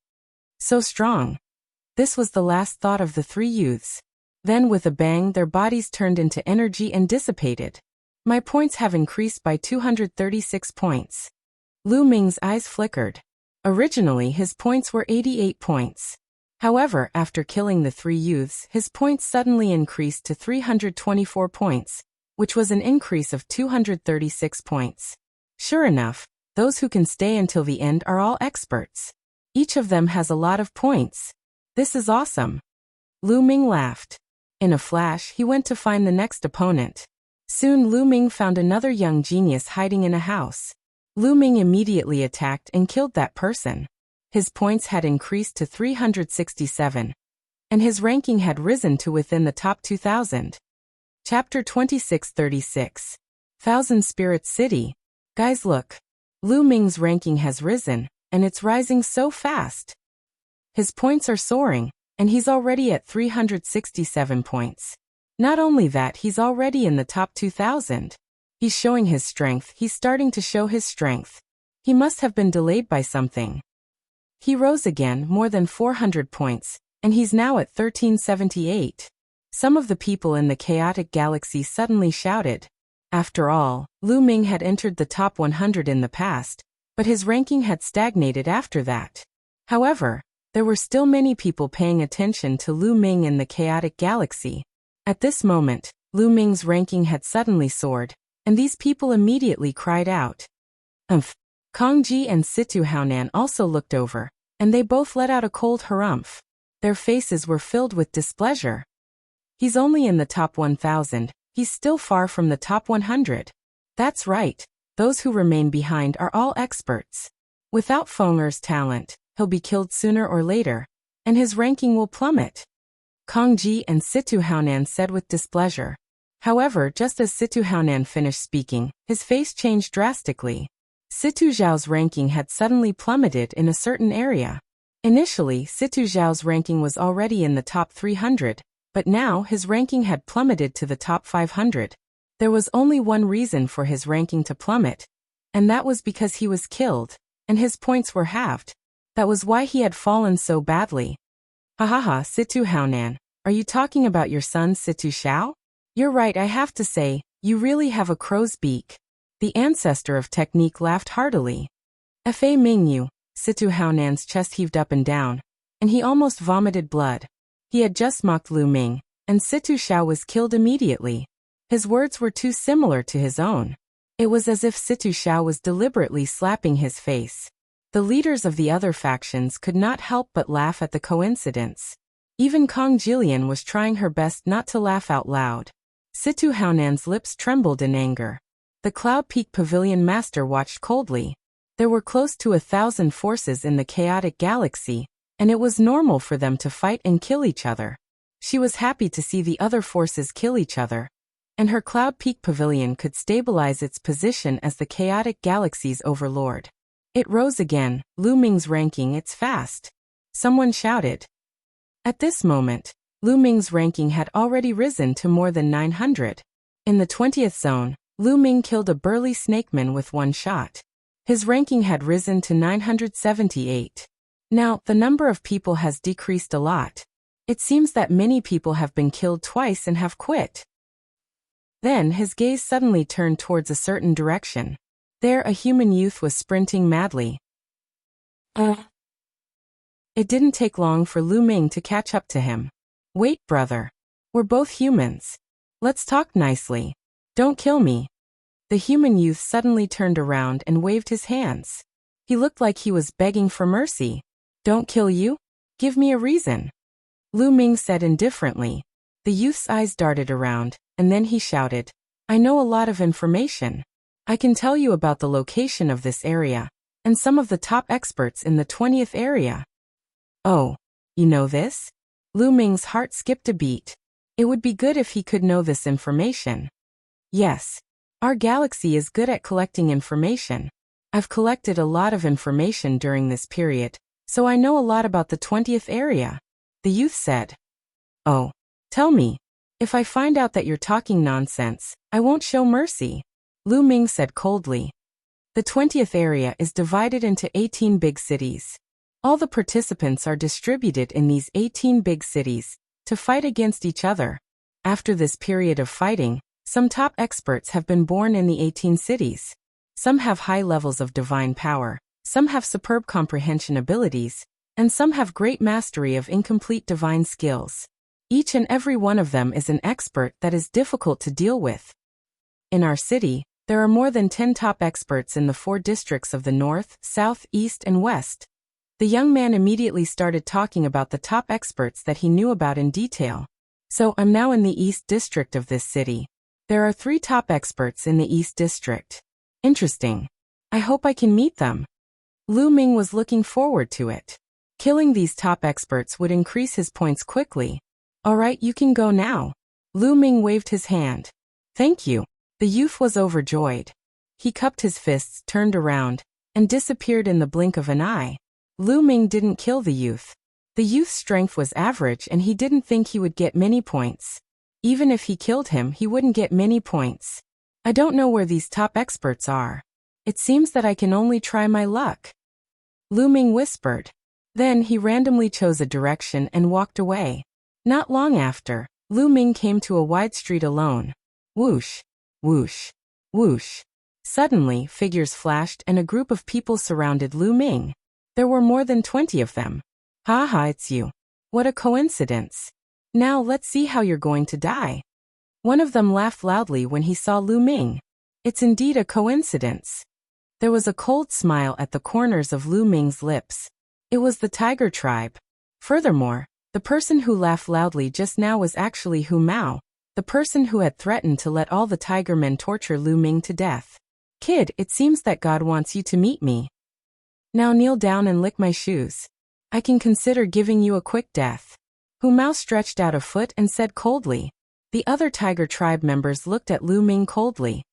So strong. This was the last thought of the 3 youths. Then with a bang their bodies turned into energy and dissipated. My points have increased by 236 points. Lu Ming's eyes flickered. Originally his points were 88 points. However, after killing the 3 youths, his points suddenly increased to 324 points, which was an increase of 236 points. Sure enough, those who can stay until the end are all experts. Each of them has a lot of points. This is awesome. Lu Ming laughed. In a flash, he went to find the next opponent. Soon Lu Ming found another young genius hiding in a house. Lu Ming immediately attacked and killed that person. His points had increased to 367, and his ranking had risen to within the top 2,000. Chapter 2636. Thousand Spirits City. Guys look. Lu Ming's ranking has risen, and it's rising so fast. His points are soaring, and he's already at 367 points. Not only that, he's already in the top 2,000. He's showing his strength, he's starting to show his strength. He must have been delayed by something. He rose again, more than 400 points, and he's now at 1378. Some of the people in the chaotic galaxy suddenly shouted. After all, Lu Ming had entered the top 100 in the past, but his ranking had stagnated after that. However, there were still many people paying attention to Lu Ming in the chaotic galaxy. At this moment, Lu Ming's ranking had suddenly soared, and these people immediately cried out. Kong Ji and Situ Haonan also looked over, and they both let out a cold harumph. Their faces were filled with displeasure. He's only in the top 1,000, he's still far from the top 100. That's right, those who remain behind are all experts. Without Fenger's talent, he'll be killed sooner or later, and his ranking will plummet. Kong Ji and Situ Haonan said with displeasure. However, just as Situ Haonan finished speaking, his face changed drastically. Situ Zhao's ranking had suddenly plummeted in a certain area. Initially, Situ Zhao's ranking was already in the top 300, but now his ranking had plummeted to the top 500. There was only one reason for his ranking to plummet, and that was because he was killed, and his points were halved. That was why he had fallen so badly. Hahaha, Situ Haonan, are you talking about your son Situ Zhao? You're right, I have to say, You really have a crow's beak. The ancestor of technique laughed heartily. Fa Mingyu, Situ Haonan's chest heaved up and down, and he almost vomited blood. He had just mocked Lu Ming, and Situ Xiao was killed immediately. His words were too similar to his own. It was as if Situ Xiao was deliberately slapping his face. The leaders of the other factions could not help but laugh at the coincidence. Even Kong Jilian was trying her best not to laugh out loud. Situ Haonan's lips trembled in anger. The Cloud Peak Pavilion Master watched coldly. There were close to 1,000 forces in the chaotic galaxy, and it was normal for them to fight and kill each other. She was happy to see the other forces kill each other, and her Cloud Peak Pavilion could stabilize its position as the chaotic galaxy's overlord. It rose again, Lu Ming's ranking its fast. Someone shouted. At this moment, Lu Ming's ranking had already risen to more than 900. In the 20th zone, Lu Ming killed a burly snakeman with one shot. His ranking had risen to 978. Now, the number of people has decreased a lot. It seems that many people have been killed twice and have quit. Then his gaze suddenly turned towards a certain direction. There a human youth was sprinting madly. It didn't take long for Lu Ming to catch up to him. Wait, brother. We're both humans. Let's talk nicely. Don't kill me. The human youth suddenly turned around and waved his hands. He looked like he was begging for mercy. Don't kill you? Give me a reason. Lu Ming said indifferently. The youth's eyes darted around, and then he shouted, I know a lot of information. I can tell you about the location of this area, and some of the top experts in the 20th area. Oh, you know this? Lu Ming's heart skipped a beat. It would be good if he could know this information. Yes. Our galaxy is good at collecting information. I've collected a lot of information during this period, so I know a lot about the 20th area. The youth said. Oh. Tell me. If I find out that you're talking nonsense, I won't show mercy. Lu Ming said coldly. The 20th area is divided into 18 big cities. All the participants are distributed in these 18 big cities to fight against each other. After this period of fighting, some top experts have been born in the 18 cities. Some have high levels of divine power, some have superb comprehension abilities, and some have great mastery of incomplete divine skills. Each and every one of them is an expert that is difficult to deal with. In our city, there are more than 10 top experts in the 4 districts of the north, south, east, and west. The young man immediately started talking about the top experts that he knew about in detail. So I'm now in the east district of this city. There are 3 top experts in the east district. Interesting. I hope I can meet them. Lu Ming was looking forward to it. Killing these top experts would increase his points quickly. Alright, you can go now. Lu Ming waved his hand. Thank you. The youth was overjoyed. He cupped his fists, turned around, and disappeared in the blink of an eye. Lu Ming didn't kill the youth. The youth's strength was average and he didn't think he would get many points. Even if he killed him, he wouldn't get many points. I don't know where these top experts are. It seems that I can only try my luck. Lu Ming whispered. Then he randomly chose a direction and walked away. Not long after, Lu Ming came to a wide street alone. Whoosh, whoosh, whoosh. Suddenly, figures flashed and a group of people surrounded Lu Ming. There were more than 20 of them. Ha ha, it's you. What a coincidence. Now let's see how you're going to die. One of them laughed loudly when he saw Lu Ming. It's indeed a coincidence. There was a cold smile at the corners of Lu Ming's lips. It was the Tiger Tribe. Furthermore, the person who laughed loudly just now was actually Hu Mao, the person who had threatened to let all the tiger men torture Lu Ming to death. Kid, it seems that God wants you to meet me. Now kneel down and lick my shoes. I can consider giving you a quick death. Hu Mao stretched out a foot and said coldly. The other Tiger Tribe members looked at Lu Ming coldly.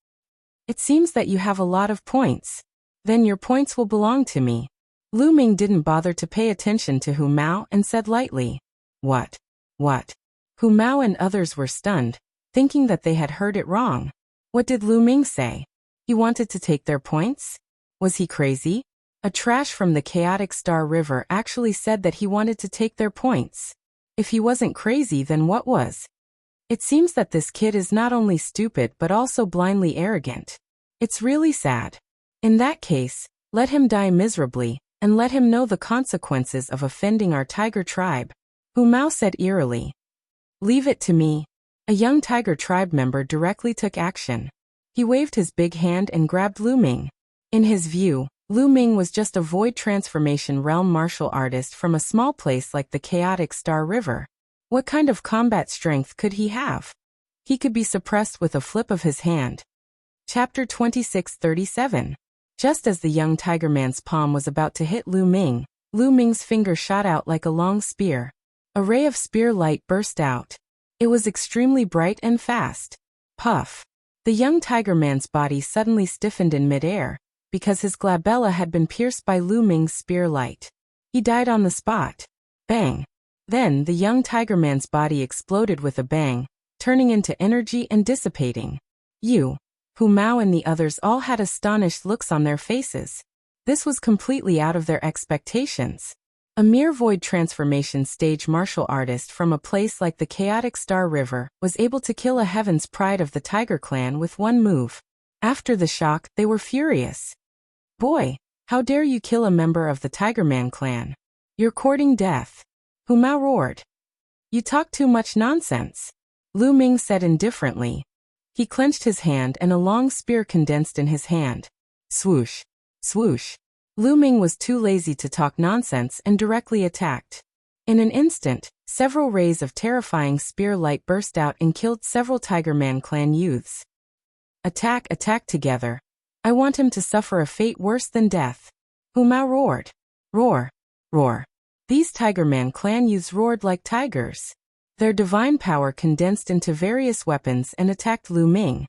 It seems that you have a lot of points. Then your points will belong to me. Lu Ming didn't bother to pay attention to Hu Mao and said lightly. What? What? Hu Mao and others were stunned, thinking that they had heard it wrong. What did Lu Ming say? He wanted to take their points? Was he crazy? A trash from the chaotic Star River actually said that he wanted to take their points. If he wasn't crazy, then what was? It seems that this kid is not only stupid but also blindly arrogant. It's really sad. In that case, let him die miserably, and let him know the consequences of offending our tiger tribe, Hu Mao said eerily. Leave it to me. A young tiger tribe member directly took action. He waved his big hand and grabbed Lu Ming. In his view, Lu Ming was just a void transformation realm martial artist from a small place like the chaotic Star River. What kind of combat strength could he have? He could be suppressed with a flip of his hand. Chapter 2637. Just as the young tiger man's palm was about to hit Lu Ming's finger shot out like a long spear. A ray of spear light burst out. It was extremely bright and fast. Puff. The young tiger man's body suddenly stiffened in midair, because his glabella had been pierced by Lu Ming's spear light. He died on the spot. Bang. Then the young tiger man's body exploded with a bang, turning into energy and dissipating. Hu Mao and the others all had astonished looks on their faces. This was completely out of their expectations. A mere void transformation stage martial artist from a place like the chaotic Star River was able to kill a heaven's pride of the Tiger Clan with one move. After the shock, they were furious. Boy, how dare you kill a member of the Tigerman clan? You're courting death. Hu Mao roared. You talk too much nonsense. Lu Ming said indifferently. He clenched his hand and a long spear condensed in his hand. Swoosh. Swoosh. Lu Ming was too lazy to talk nonsense and directly attacked. In an instant, several rays of terrifying spear light burst out and killed several Tigerman clan youths. Attack, attack together. I want him to suffer a fate worse than death. Hu Mao roared. Roar. Roar. These Tigerman clan youths roared like tigers. Their divine power condensed into various weapons and attacked Lu Ming.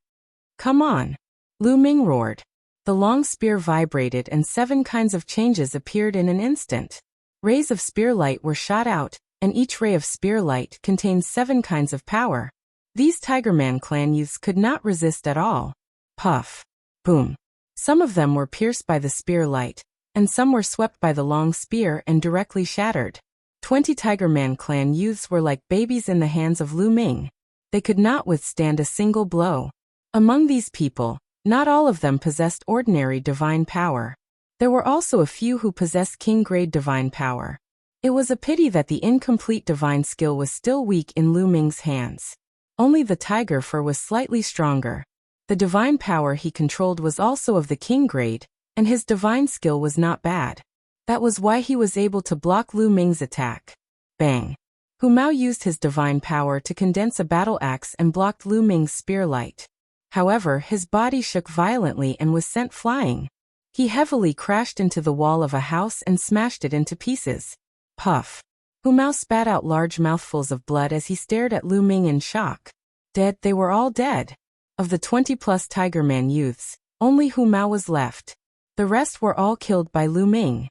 Come on. Lu Ming roared. The long spear vibrated and 7 kinds of changes appeared in an instant. Rays of spear light were shot out, and each ray of spear light contained 7 kinds of power. These Tigerman clan youths could not resist at all. Puff. Boom. Some of them were pierced by the spear light, and some were swept by the long spear and directly shattered. 20 Tigerman clan youths were like babies in the hands of Lu Ming. They could not withstand a single blow. Among these people, not all of them possessed ordinary divine power. There were also a few who possessed king-grade divine power. It was a pity that the incomplete divine skill was still weak in Lu Ming's hands. Only the tiger fur was slightly stronger. The divine power he controlled was also of the king grade, and his divine skill was not bad. That was why he was able to block Lu Ming's attack. Bang. Hu Mao used his divine power to condense a battle axe and blocked Lu Ming's spear light. However, his body shook violently and was sent flying. He heavily crashed into the wall of a house and smashed it into pieces. Puff. Hu Mao spat out large mouthfuls of blood as he stared at Lu Ming in shock. Dead, they were all dead. Of the 20-plus Tigerman youths, only Hu Mao was left. The rest were all killed by Lu Ming.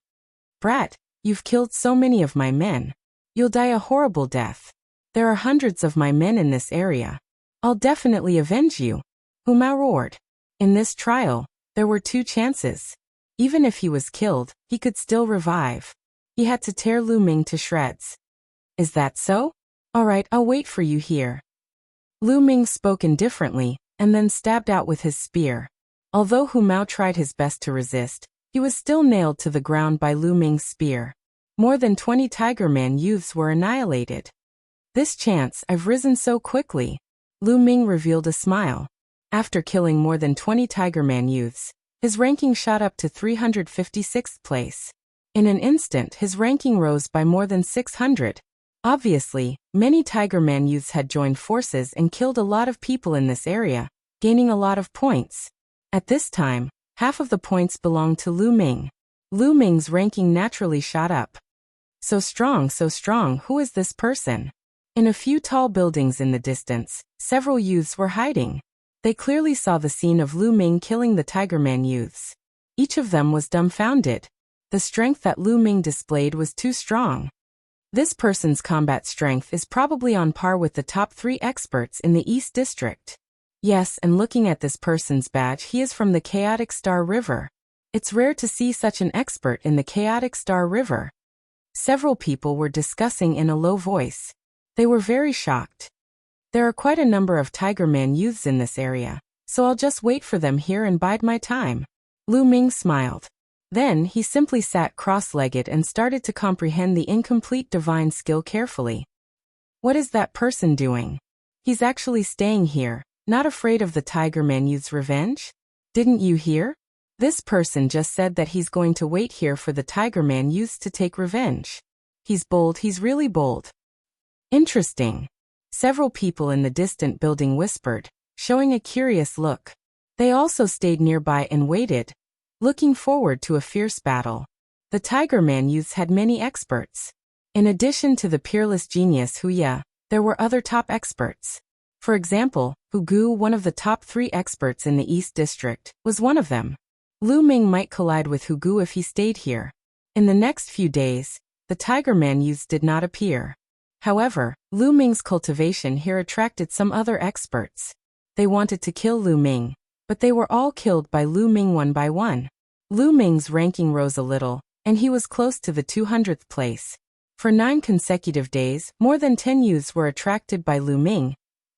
Brat, you've killed so many of my men. You'll die a horrible death. There are hundreds of my men in this area. I'll definitely avenge you. Hu Mao roared. In this trial, there were 2 chances. Even if he was killed, he could still revive. He had to tear Lu Ming to shreds. Is that so? All right, I'll wait for you here. Lu Ming spoke indifferently, and then stabbed out with his spear. Although Hu Mao tried his best to resist, he was still nailed to the ground by Lu Ming's spear. More than 20 Tigerman youths were annihilated. This chance, I've risen so quickly. Lu Ming revealed a smile. After killing more than 20 Tigerman youths, his ranking shot up to 356th place. In an instant, his ranking rose by more than 600. Obviously, many Tigerman youths had joined forces and killed a lot of people in this area, gaining a lot of points. At this time, half of the points belonged to Lu Ming. Lu Ming's ranking naturally shot up. So strong, who is this person? In a few tall buildings in the distance, several youths were hiding. They clearly saw the scene of Lu Ming killing the Tigerman youths. Each of them was dumbfounded. The strength that Lu Ming displayed was too strong. This person's combat strength is probably on par with the top 3 experts in the East District. Yes, and looking at this person's badge, he is from the chaotic Star River. It's rare to see such an expert in the chaotic Star River. Several people were discussing in a low voice. They were very shocked. There are quite a number of Tiger Man youths in this area, so I'll just wait for them here and bide my time. Lu Ming smiled. Then he simply sat cross-legged and started to comprehend the incomplete divine skill carefully. What is that person doing? He's actually staying here, not afraid of the Tiger Man youth's revenge? Didn't you hear? This person just said that he's going to wait here for the Tiger Man youths to take revenge. He's bold, he's really bold. Interesting. Several people in the distant building whispered, showing a curious look. They also stayed nearby and waited, looking forward to a fierce battle. The Tiger Man youths had many experts. In addition to the peerless genius Huya, there were other top experts. For example, Hu Gu, one of the top 3 experts in the East District, was one of them. Lu Ming might collide with Hu Gu if he stayed here. In the next few days, the Tiger Man youths did not appear. However, Lu Ming's cultivation here attracted some other experts. They wanted to kill Lu Ming, but they were all killed by Lu Ming one by one. Lu Ming's ranking rose a little, and he was close to the 200th place. For 9 consecutive days, more than 10 youths were attracted by Lu Ming,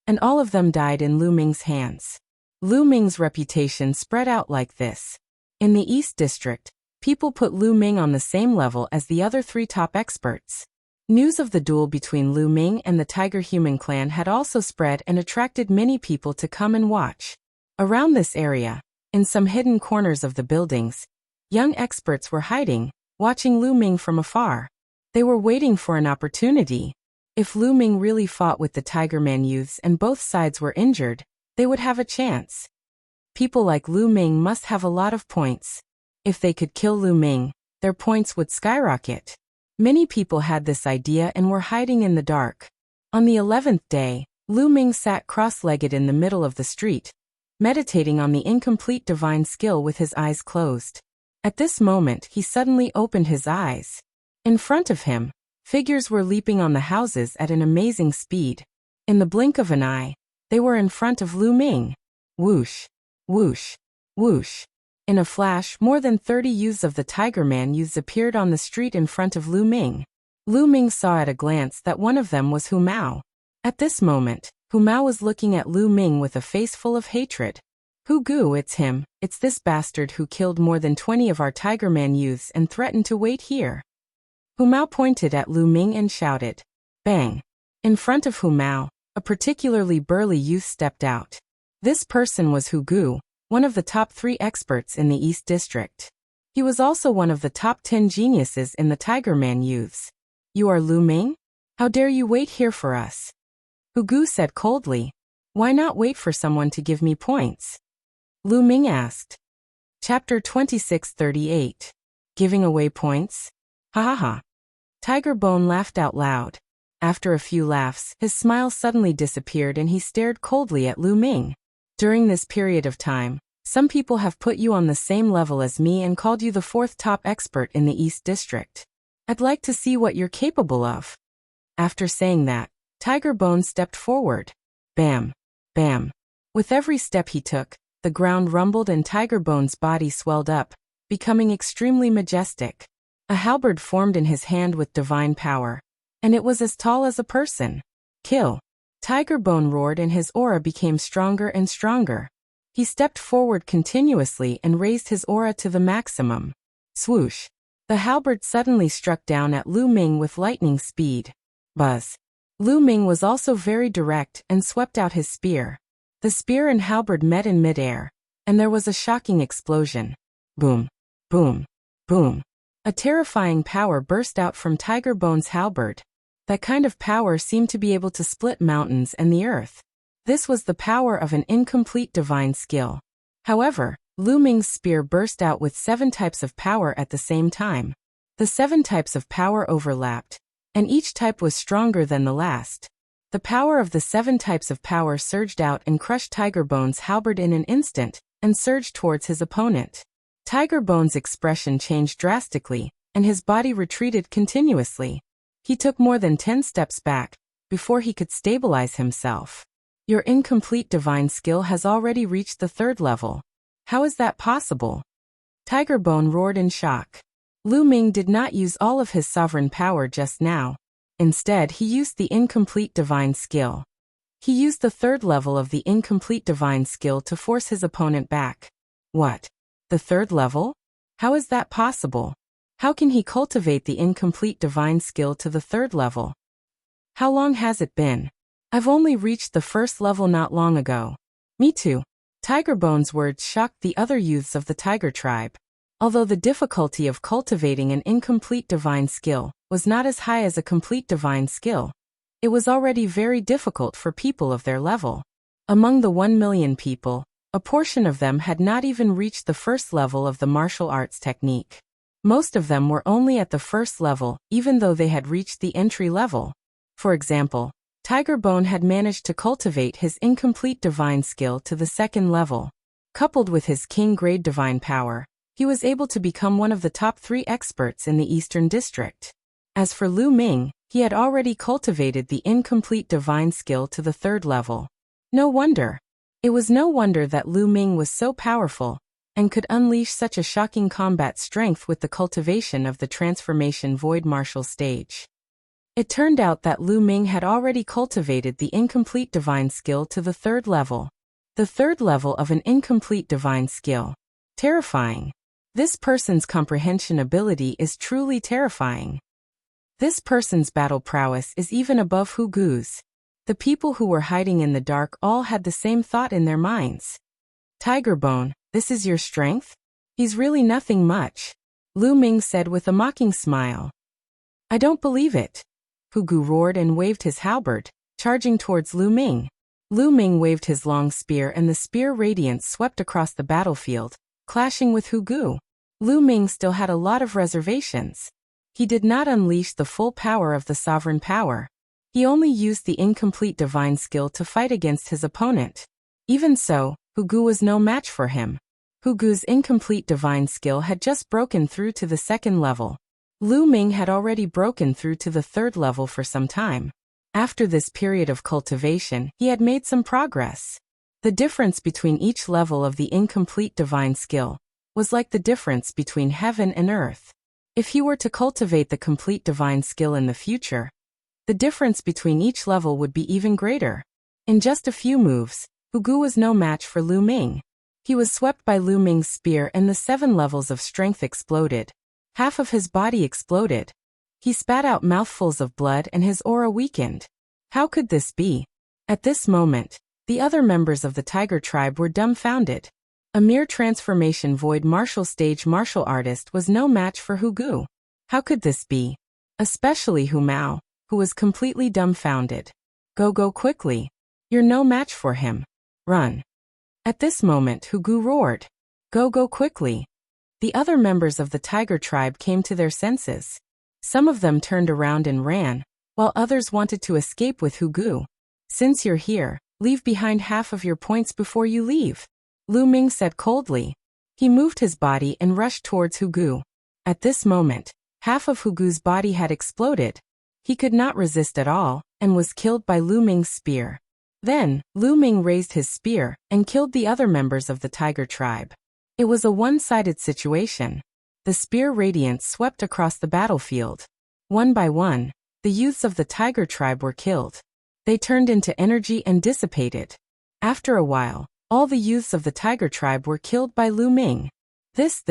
and all of them died in Lu Ming's hands. Lu Ming's reputation spread out like this. In the East District, people put Lu Ming on the same level as the other 3 top experts. News of the duel between Lu Ming and the Tiger Human clan had also spread and attracted many people to come and watch. Around this area, in some hidden corners of the buildings, young experts were hiding, watching Lu Ming from afar. They were waiting for an opportunity. If Lu Ming really fought with the Tiger Man youths and both sides were injured, they would have a chance. People like Lu Ming must have a lot of points. If they could kill Lu Ming, their points would skyrocket. Many people had this idea and were hiding in the dark. On the 11th day, Lu Ming sat cross-legged in the middle of the street, meditating on the incomplete divine skill with his eyes closed. At this moment, he suddenly opened his eyes. In front of him, figures were leaping on the houses at an amazing speed. In the blink of an eye, they were in front of Lu Ming. Whoosh, whoosh, whoosh. In a flash, more than 30 youths of the Tiger Man youths appeared on the street in front of Lu Ming. Lu Ming saw at a glance that one of them was Hu Mao. At this moment, Hu Mao was looking at Lu Ming with a face full of hatred. Hu Gu, it's him, it's this bastard who killed more than 20 of our Tiger Man youths and threatened to wait here. Hu Mao pointed at Lu Ming and shouted. Bang! In front of Hu Mao, a particularly burly youth stepped out. This person was Hu Gu, one of the top 3 experts in the East District. He was also one of the top 10 geniuses in the Tiger Man youths. You are Lu Ming? How dare you wait here for us? Hu Gu said coldly. Why not wait for someone to give me points? Lu Ming asked. Chapter 2638. Giving away points? Ha ha ha. Tiger Bone laughed out loud. After a few laughs, his smile suddenly disappeared and he stared coldly at Lu Ming. During this period of time, some people have put you on the same level as me and called you the 4th top expert in the East District. I'd like to see what you're capable of. After saying that, Tiger Bone stepped forward. Bam! Bam! With every step he took, the ground rumbled and Tiger Bone's body swelled up, becoming extremely majestic. A halberd formed in his hand with divine power, and it was as tall as a person. Kill! Tiger Bone roared and his aura became stronger and stronger. He stepped forward continuously and raised his aura to the maximum. Swoosh! The halberd suddenly struck down at Lu Ming with lightning speed. Buzz! Lu Ming was also very direct and swept out his spear. The spear and halberd met in midair, and there was a shocking explosion. Boom! Boom! Boom! A terrifying power burst out from Tiger Bone's halberd. That kind of power seemed to be able to split mountains and the earth. This was the power of an incomplete divine skill. However, Lu Ming's spear burst out with 7 types of power at the same time. The 7 types of power overlapped, and each type was stronger than the last. The power of the 7 types of power surged out and crushed Tiger Bone's halberd in an instant, and surged towards his opponent. Tiger Bone's expression changed drastically, and his body retreated continuously. He took more than 10 steps back, before he could stabilize himself. Your incomplete divine skill has already reached the 3rd level. How is that possible? Tiger Bone roared in shock. Lu Ming did not use all of his sovereign power just now. Instead, he used the incomplete divine skill. He used the third level of the incomplete divine skill to force his opponent back. What? The third level? How is that possible? How can he cultivate the incomplete divine skill to the third level? How long has it been? I've only reached the first level not long ago. Me too. Tiger Bone's words shocked the other youths of the Tiger tribe. Although the difficulty of cultivating an incomplete divine skill was not as high as a complete divine skill, it was already very difficult for people of their level. Among the 1 million people, a portion of them had not even reached the first level of the martial arts technique. Most of them were only at the first level, even though they had reached the entry level. For example, Tiger Bone had managed to cultivate his incomplete divine skill to the second level. Coupled with his king-grade divine power, he was able to become one of the top 3 experts in the Eastern District. As for Lu Ming, he had already cultivated the incomplete divine skill to the third level. No wonder. It was no wonder that Lu Ming was so powerful and could unleash such a shocking combat strength with the cultivation of the transformation void martial stage. It turned out that Lu Ming had already cultivated the incomplete divine skill to the third level. The third level of an incomplete divine skill. Terrifying. This person's comprehension ability is truly terrifying. This person's battle prowess is even above Hu Gu's. The people who were hiding in the dark all had the same thought in their minds. Tiger Bone, this is your strength? He's really nothing much, Lu Ming said with a mocking smile. I don't believe it. Hu Gu roared and waved his halberd, charging towards Lu Ming. Lu Ming waved his long spear and the spear radiance swept across the battlefield, clashing with Hu Gu. Lu Ming still had a lot of reservations. He did not unleash the full power of the sovereign power. He only used the incomplete divine skill to fight against his opponent. Even so, Hu Gu was no match for him. Hu Gu's incomplete divine skill had just broken through to the second level. Lu Ming had already broken through to the third level for some time. After this period of cultivation, he had made some progress. The difference between each level of the incomplete divine skill was like the difference between heaven and earth. If he were to cultivate the complete divine skill in the future, the difference between each level would be even greater. In just a few moves, Hu Gu was no match for Lu Ming. He was swept by Lu Ming's spear and the 7 levels of strength exploded. Half of his body exploded. He spat out mouthfuls of blood and his aura weakened. How could this be? At this moment, the other members of the Tiger tribe were dumbfounded. A mere transformation void martial stage martial artist was no match for Hu Gu. How could this be? Especially Hu Mao, who was completely dumbfounded. Go quickly. You're no match for him. Run. At this moment Hu Gu roared. Go quickly. The other members of the Tiger tribe came to their senses. Some of them turned around and ran, while others wanted to escape with Hu Gu. Since you're here, leave behind half of your points before you leave, Lu Ming said coldly. He moved his body and rushed towards Hu Gu. At this moment, half of Hu Gu's body had exploded. He could not resist at all, and was killed by Lu Ming's spear. Then, Lu Ming raised his spear, and killed the other members of the Tiger tribe. It was a one-sided situation. The spear radiance swept across the battlefield. One by one, the youths of the Tiger tribe were killed. They turned into energy and dissipated. After a while, all the youths of the Tiger tribe were killed by Lu Ming. This.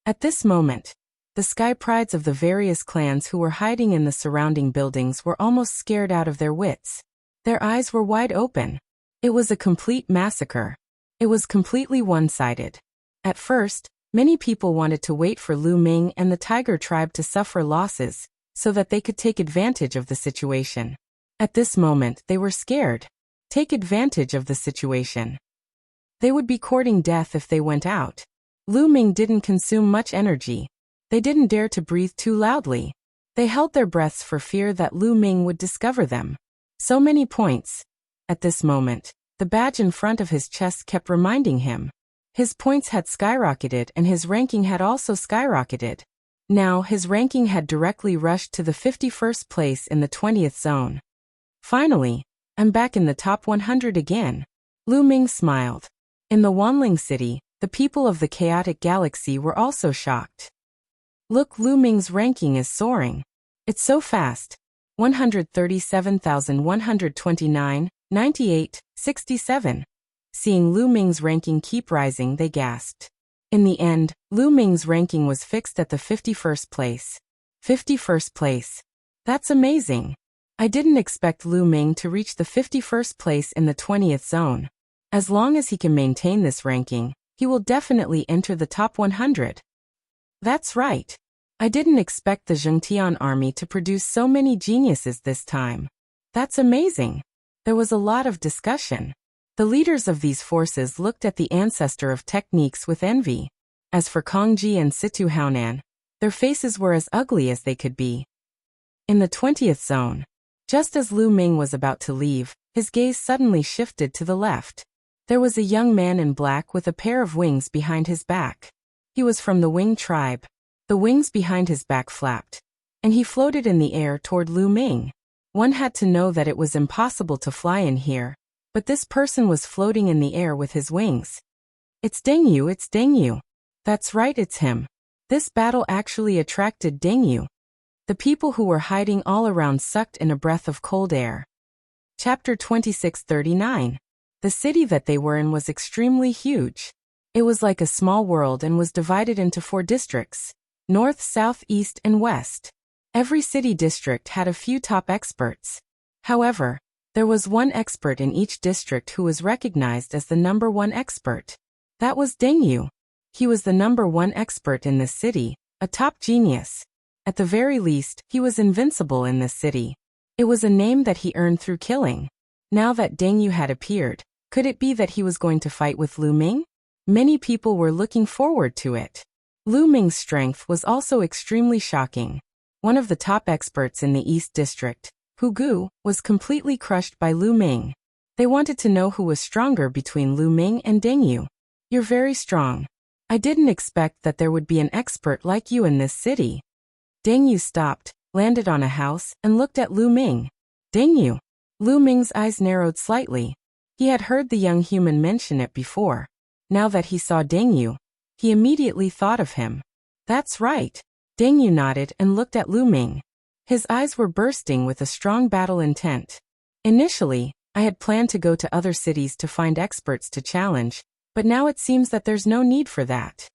At this moment, the sky prides of the various clans who were hiding in the surrounding buildings were almost scared out of their wits. Their eyes were wide open. It was a complete massacre. It was completely one-sided. At first, many people wanted to wait for Lu Ming and the Tiger tribe to suffer losses, so that they could take advantage of the situation. At this moment, they were scared. Take advantage of the situation. They would be courting death if they went out. Lu Ming didn't consume much energy. They didn't dare to breathe too loudly. They held their breaths for fear that Lu Ming would discover them. So many points. At this moment, the badge in front of his chest kept reminding him. His points had skyrocketed and his ranking had also skyrocketed. Now his ranking had directly rushed to the 51st place in the 20th zone. Finally, I'm back in the top 100 again. Lu Ming smiled. In the Wanling city, the people of the chaotic galaxy were also shocked. Look, Lu Ming's ranking is soaring. It's so fast. 137,129, 98, 67. Seeing Lu Ming's ranking keep rising, they gasped. In the end, Lu Ming's ranking was fixed at the 51st place. 51st place. That's amazing. I didn't expect Lu Ming to reach the 51st place in the 20th zone. As long as he can maintain this ranking, he will definitely enter the top 100. That's right. I didn't expect the Zhengtian army to produce so many geniuses this time. That's amazing. There was a lot of discussion. The leaders of these forces looked at the ancestor of techniques with envy. As for Kongji and Situ Haonan, their faces were as ugly as they could be. In the 20th zone, just as Lu Ming was about to leave, his gaze suddenly shifted to the left. There was a young man in black with a pair of wings behind his back. He was from the Wing tribe. The wings behind his back flapped, and he floated in the air toward Lu Ming. One had to know that it was impossible to fly in here, but this person was floating in the air with his wings. It's Deng Yu, it's Deng Yu. That's right, it's him. This battle actually attracted Deng Yu. The people who were hiding all around sucked in a breath of cold air. Chapter 2639. The city that they were in was extremely huge. It was like a small world and was divided into 4 districts: north, south, east, and west. Every city district had a few top experts. However, there was one expert in each district who was recognized as the #1 expert. That was Deng Yu. He was the #1 expert in this city, a top genius. At the very least, he was invincible in this city. It was a name that he earned through killing. Now that Deng Yu had appeared, could it be that he was going to fight with Lu Ming? Many people were looking forward to it. Lu Ming's strength was also extremely shocking. One of the top experts in the East District, Hu Gu, was completely crushed by Lu Ming. They wanted to know who was stronger between Lu Ming and Deng Yu. You're very strong. I didn't expect that there would be an expert like you in this city. Deng Yu stopped, landed on a house, and looked at Lu Ming. Deng Yu. Lu Ming's eyes narrowed slightly. He had heard the young human mention it before. Now that he saw Deng Yu, he immediately thought of him. That's right. Deng Yu nodded and looked at Lu Ming. His eyes were bursting with a strong battle intent. Initially, I had planned to go to other cities to find experts to challenge, but now it seems that there's no need for that.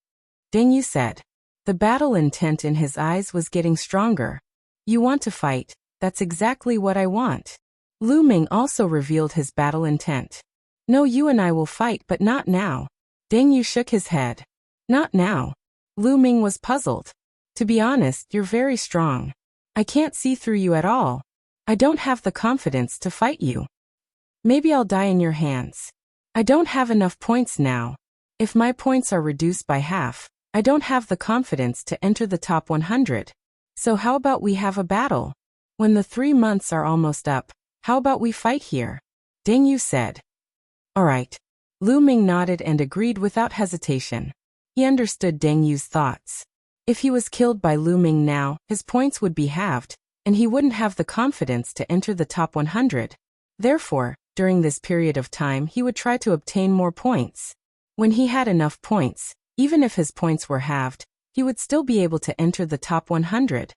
Deng Yu said. The battle intent in his eyes was getting stronger. You want to fight? That's exactly what I want. Lu Ming also revealed his battle intent. No, you and I will fight, but not now. Deng Yu shook his head. Not now. Lu Ming was puzzled. To be honest, you're very strong. I can't see through you at all. I don't have the confidence to fight you. Maybe I'll die in your hands. I don't have enough points now. If my points are reduced by half, I don't have the confidence to enter the top 100. So how about we have a battle? When the 3 months are almost up, how about we fight here? Deng Yu said. All right. Lu Ming nodded and agreed without hesitation. He understood Deng Yu's thoughts. If he was killed by Lu Ming now, his points would be halved, and he wouldn't have the confidence to enter the top 100. Therefore, during this period of time he would try to obtain more points. When he had enough points, even if his points were halved, he would still be able to enter the top 100.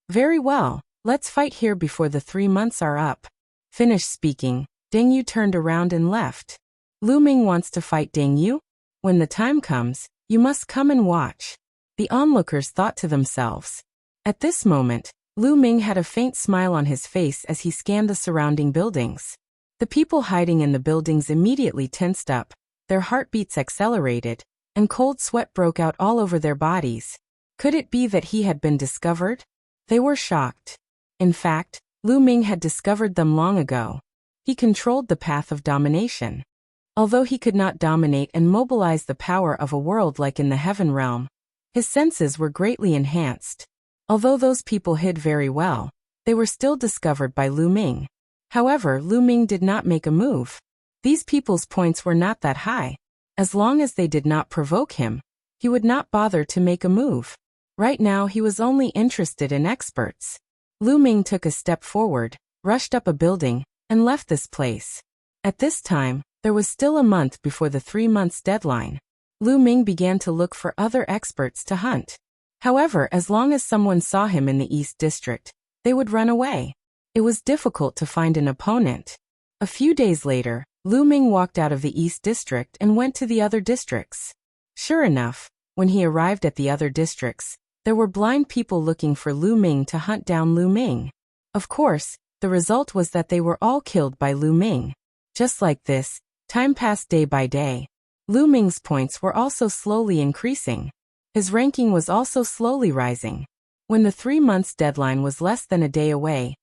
Very well, let's fight here before the 3 months are up. Finished speaking, Deng Yu turned around and left. Lu Ming wants to fight Deng Yu? When the time comes, you must come and watch. The onlookers thought to themselves. At this moment, Lu Ming had a faint smile on his face as he scanned the surrounding buildings. The people hiding in the buildings immediately tensed up, their heartbeats accelerated, and cold sweat broke out all over their bodies. Could it be that he had been discovered? They were shocked. In fact, Lu Ming had discovered them long ago. He controlled the path of domination. Although he could not dominate and mobilize the power of a world like in the Heaven Realm, his senses were greatly enhanced. Although those people hid very well, they were still discovered by Lu Ming. However, Lu Ming did not make a move. These people's points were not that high. As long as they did not provoke him, he would not bother to make a move. Right now he was only interested in experts. Lu Ming took a step forward, rushed up a building, and left this place. At this time, there was still a month before the 3 months deadline. Lu Ming began to look for other experts to hunt. However, as long as someone saw him in the East District, they would run away. It was difficult to find an opponent. A few days later, Lu Ming walked out of the East District and went to the other districts. Sure enough, when he arrived at the other districts, there were blind people looking for Lu Ming to hunt down Lu Ming. Of course, the result was that they were all killed by Lu Ming. Just like this, time passed day by day. Lu Ming's points were also slowly increasing. His ranking was also slowly rising. When the 3 months deadline was less than a day away,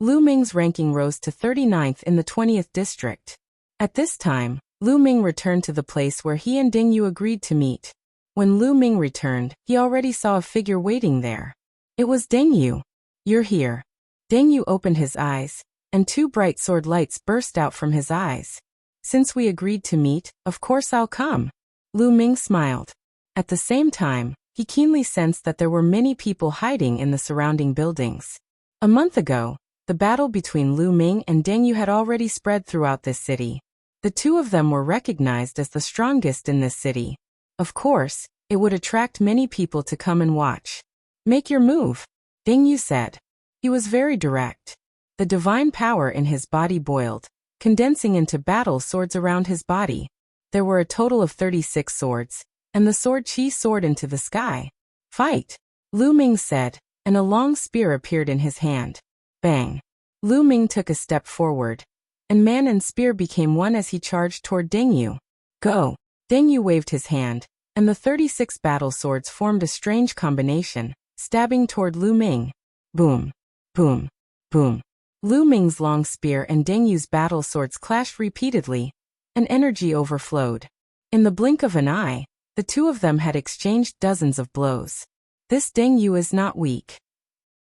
Lu Ming's ranking rose to 39th in the 20th district. At this time, Lu Ming returned to the place where he and Ding Yu agreed to meet. When Lu Ming returned, he already saw a figure waiting there. It was Ding Yu. "You're here." Ding Yu opened his eyes, and 2 bright sword lights burst out from his eyes. "Since we agreed to meet, of course I'll come." Lu Ming smiled. At the same time, he keenly sensed that there were many people hiding in the surrounding buildings. A month ago, the battle between Lu Ming and Ding Yu had already spread throughout this city. The 2 of them were recognized as the strongest in this city. Of course, it would attract many people to come and watch. "Make your move," Ding Yu said. He was very direct. The divine power in his body boiled, condensing into battle swords around his body. There were a total of 36 swords, and the sword Qi soared into the sky. "Fight," Lu Ming said, and a long spear appeared in his hand. Bang! Lu Ming took a step forward, and man and spear became one as he charged toward Ding Yu. "Go!" Ding Yu waved his hand, and the 36 battle swords formed a strange combination, stabbing toward Lu Ming. Boom! Boom! Boom! Lu Ming's long spear and Ding Yu's battle swords clashed repeatedly, and energy overflowed. In the blink of an eye, the 2 of them had exchanged dozens of blows. "This Ding Yu is not weak,"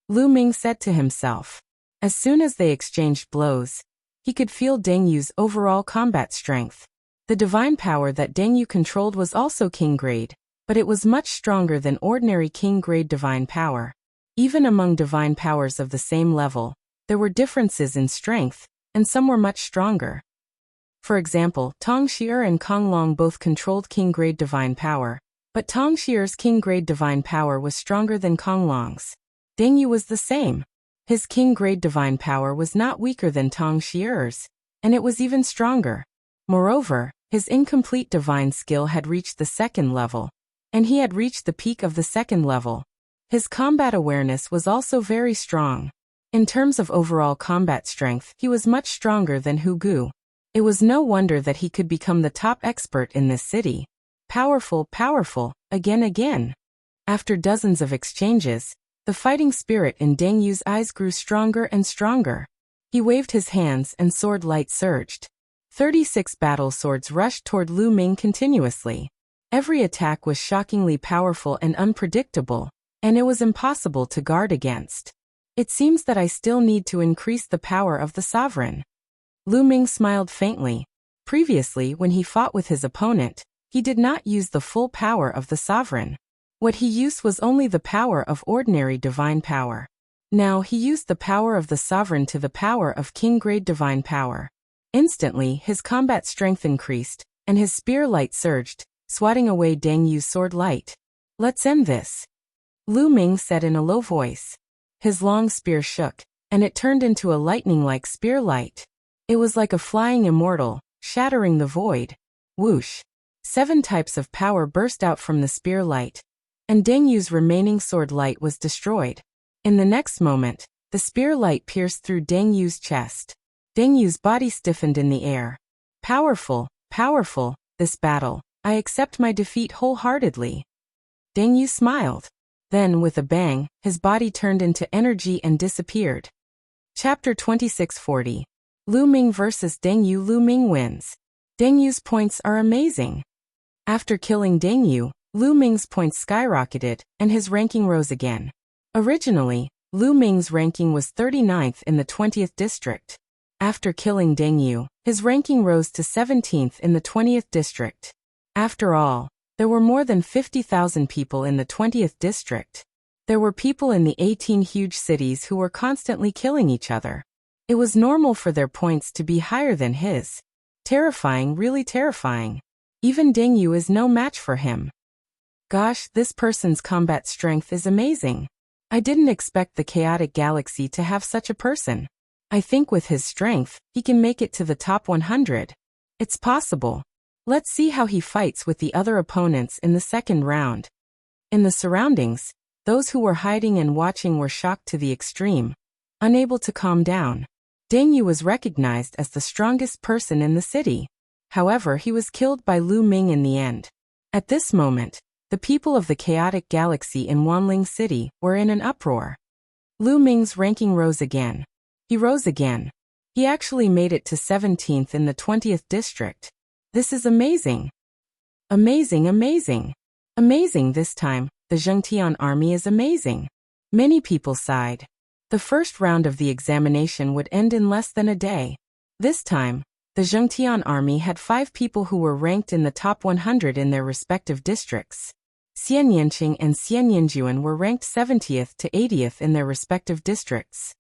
Lu Ming said to himself. As soon as they exchanged blows, he could feel Ding Yu's overall combat strength. The divine power that Ding Yu controlled was also king grade, but it was much stronger than ordinary king grade divine power. Even among divine powers of the same level, there were differences in strength, and some were much stronger. For example, Tong Xi'er and Kong Long both controlled king grade divine power, but Tong Xi'er's king grade divine power was stronger than Kong Long's. Ding Yu was the same. His king grade divine power was not weaker than Tong Xi'er's, and it was even stronger. Moreover, his incomplete divine skill had reached the 2nd level, and he had reached the peak of the 2nd level. His combat awareness was also very strong. In terms of overall combat strength, he was much stronger than Hu Gu. It was no wonder that he could become the top expert in this city. Powerful, powerful, again. After dozens of exchanges, the fighting spirit in Ding Yu's eyes grew stronger and stronger. He waved his hands and sword light surged. 36 battle swords rushed toward Lu Ming continuously. Every attack was shockingly powerful and unpredictable, and it was impossible to guard against. "It seems that I still need to increase the power of the sovereign." Lu Ming smiled faintly. Previously, when he fought with his opponent, he did not use the full power of the sovereign. What he used was only the power of ordinary divine power. Now he used the power of the sovereign to the power of king-grade divine power. Instantly, his combat strength increased, and his spear light surged, swatting away Ding Yu's sword light. "Let's end this," Lu Ming said in a low voice. His long spear shook, and it turned into a lightning-like spear light. It was like a flying immortal, shattering the void. Whoosh! 7 types of power burst out from the spear light, and Ding Yu's remaining sword light was destroyed. In the next moment, the spear light pierced through Ding Yu's chest. Ding Yu's body stiffened in the air. Powerful, this battle. I accept my defeat wholeheartedly." Ding Yu smiled. Then, with a bang, his body turned into energy and disappeared. Chapter 2640. Lu Ming vs. Ding Yu. Lu Ming wins. Ding Yu's points are amazing. After killing Ding Yu, Lu Ming's points skyrocketed, and his ranking rose again. Originally, Lu Ming's ranking was 39th in the 20th district. After killing Ding Yu, his ranking rose to 17th in the 20th district. After all, there were more than 50,000 people in the 20th district. There were people in the 18 huge cities who were constantly killing each other. It was normal for their points to be higher than his. Terrifying, really terrifying. Even Ding Yu is no match for him. Gosh, this person's combat strength is amazing. I didn't expect the chaotic galaxy to have such a person. I think with his strength, he can make it to the top 100. It's possible. Let's see how he fights with the other opponents in the second round. In the surroundings, those who were hiding and watching were shocked to the extreme, unable to calm down. Deng Yu was recognized as the strongest person in the city. However, he was killed by Lu Ming in the end. At this moment, the people of the chaotic galaxy in Wanling City were in an uproar. Lu Ming's ranking rose again. He rose again. He actually made it to 17th in the 20th district. This is amazing. Amazing, amazing. Amazing this time, the Zhengtian army is amazing. Many people sighed. The first round of the examination would end in less than a day. This time, the Zhengtian army had 5 people who were ranked in the top 100 in their respective districts. Xian Yanqing and Xian Yanjuan were ranked 70th to 80th in their respective districts.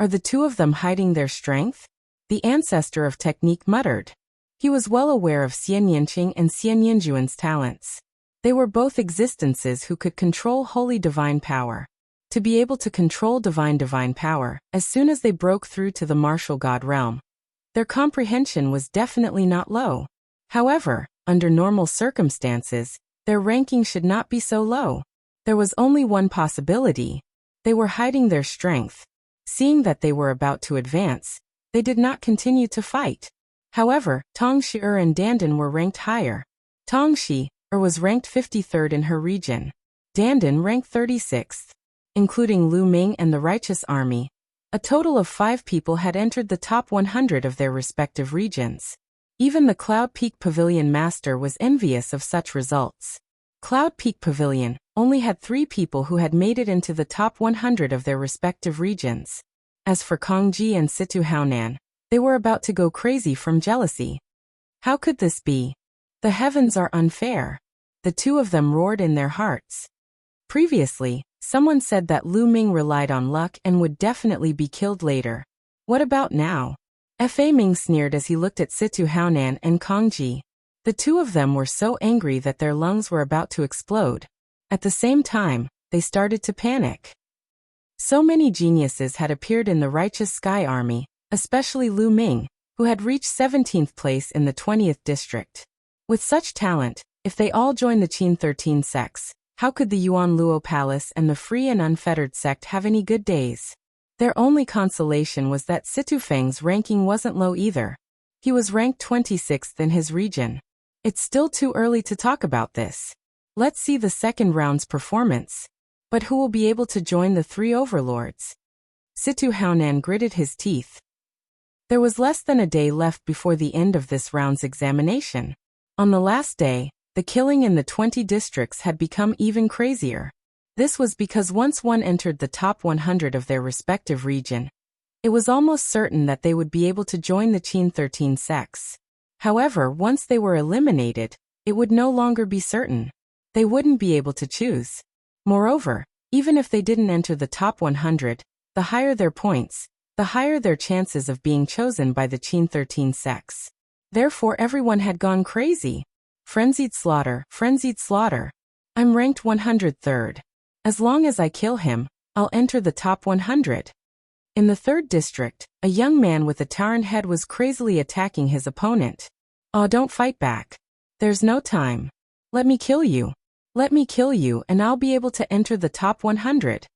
Are the two of them hiding their strength? The ancestor of technique muttered. He was well aware of Xian Yanqing and Xian Yanjuan's talents. They were both existences who could control holy divine power. To be able to control divine power, as soon as they broke through to the martial god realm, their comprehension was definitely not low. However, under normal circumstances, their ranking should not be so low. There was only one possibility. They were hiding their strength. Seeing that they were about to advance, they did not continue to fight. However, Tong Shi-er and Dandan were ranked higher. Tong Shi-er was ranked 53rd in her region. Dandan ranked 36th. Including Lu Ming and the Righteous Army, a total of 5 people had entered the top 100 of their respective regions. Even the Cloud Peak Pavilion Master was envious of such results. Cloud Peak Pavilion only had 3 people who had made it into the top 100 of their respective regions. As for Kongji and Situ Haonan, they were about to go crazy from jealousy. How could this be? The heavens are unfair. The two of them roared in their hearts. Previously, someone said that Lu Ming relied on luck and would definitely be killed later. What about now? Fa Ming sneered as he looked at Situ Haonan and Kongji. The two of them were so angry that their lungs were about to explode. At the same time, they started to panic. So many geniuses had appeared in the Righteous Sky Army, especially Lu Ming, who had reached 17th place in the 20th district. With such talent, if they all joined the Qin 13 sects, how could the Yuan Luo Palace and the Free and Unfettered sect have any good days? Their only consolation was that Situ Feng's ranking wasn't low either. He was ranked 26th in his region. It's still too early to talk about this. Let's see the second round's performance. But who will be able to join the 3 overlords? Situ Haonan gritted his teeth. There was less than a day left before the end of this round's examination. On the last day, the killing in the 20 districts had become even crazier. This was because once one entered the top 100 of their respective region, it was almost certain that they would be able to join the Qin 13 sects. However, once they were eliminated, it would no longer be certain. They wouldn't be able to choose. Moreover, even if they didn't enter the top 100, the higher their points, the higher their chances of being chosen by the Qin 13 sects. Therefore everyone had gone crazy. Frenzied slaughter, frenzied slaughter. I'm ranked 103rd. As long as I kill him, I'll enter the top 100. In the 3rd district, a young man with a Taran head was crazily attacking his opponent. Oh, don't fight back. There's no time. Let me kill you. Let me kill you and I'll be able to enter the top 100.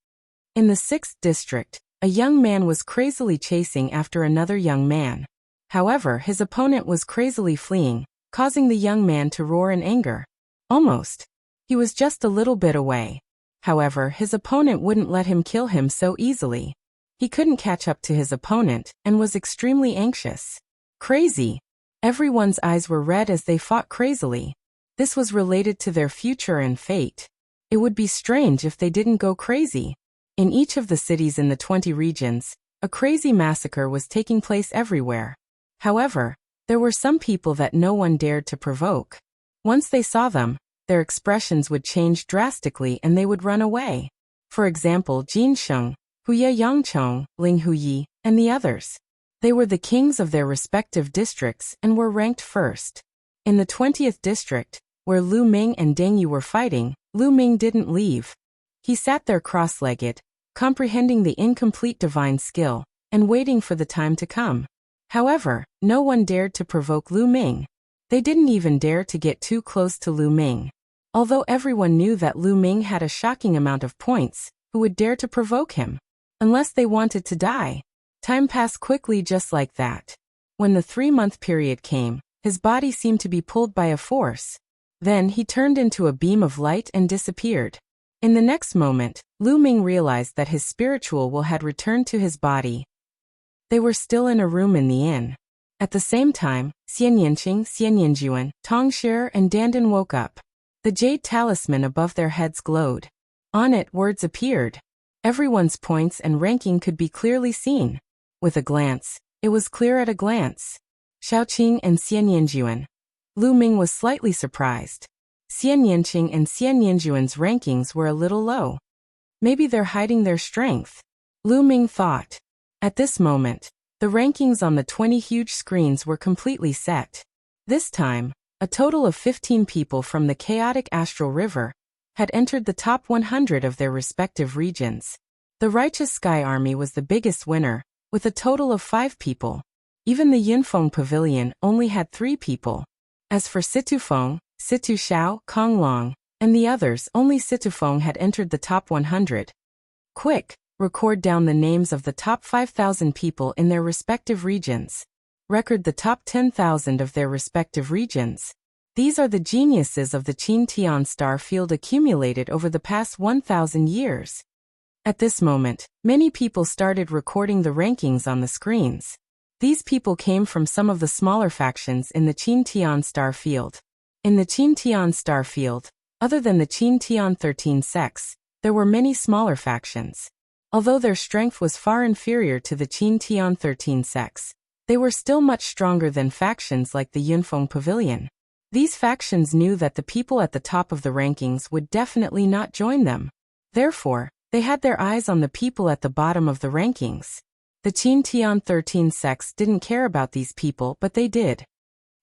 In the 6th district, a young man was crazily chasing after another young man. However, his opponent was crazily fleeing, causing the young man to roar in anger. Almost. He was just a little bit away. However, his opponent wouldn't let him kill him so easily. He couldn't catch up to his opponent and was extremely anxious. Crazy. Everyone's eyes were red as they fought crazily. This was related to their future and fate. It would be strange if they didn't go crazy. In each of the cities in the 20 regions, a crazy massacre was taking place everywhere. However, there were some people that no one dared to provoke. Once they saw them, their expressions would change drastically and they would run away. For example, Jin Sheng, Huye Yangchong, Ling Huyi, and the others. They were the kings of their respective districts and were ranked first. In the 20th district, where Lu Ming and Deng Yu were fighting, Lu Ming didn't leave. He sat there cross-legged, comprehending the incomplete divine skill, and waiting for the time to come. However, no one dared to provoke Lu Ming. They didn't even dare to get too close to Lu Ming. Although everyone knew that Lu Ming had a shocking amount of points, who would dare to provoke him? Unless they wanted to die. Time passed quickly just like that. When the 3-month period came, his body seemed to be pulled by a force. Then he turned into a beam of light and disappeared. In the next moment, Lu Ming realized that his spiritual will had returned to his body. They were still in a room in the inn. At the same time, Xian Yinqing, Xian Yinjuan, Tong Shi, and Dandan woke up. The jade talisman above their heads glowed. On it, words appeared. Everyone's points and ranking could be clearly seen. With a glance, it was clear at a glance. Xiaoqing and Xian Yinjuan. Lu Ming was slightly surprised. Xian Yinqing and Xian Yinjuan's rankings were a little low. Maybe they're hiding their strength, Lu Ming thought. At this moment, the rankings on the 20 huge screens were completely set. This time, a total of 15 people from the chaotic astral river had entered the top 100 of their respective regions. The Righteous Sky Army was the biggest winner, with a total of 5 people. Even the Yunfeng Pavilion only had 3 people. As for Situfeng, Situ Xiao, Kong Long, and the others, only Situfeng had entered the top 100. Quick! Record down the names of the top 5,000 people in their respective regions. Record the top 10,000 of their respective regions. These are the geniuses of the Qin Tian star field accumulated over the past 1,000 years. At this moment, many people started recording the rankings on the screens. These people came from some of the smaller factions in the Qin Tian star field. In the Qin Tian star field, other than the Qin Tian 13 sects, there were many smaller factions. Although their strength was far inferior to the Qin Tian 13 sects, they were still much stronger than factions like the Yunfeng Pavilion. These factions knew that the people at the top of the rankings would definitely not join them. Therefore, they had their eyes on the people at the bottom of the rankings. The Qin Tian 13 sects didn't care about these people, but they did.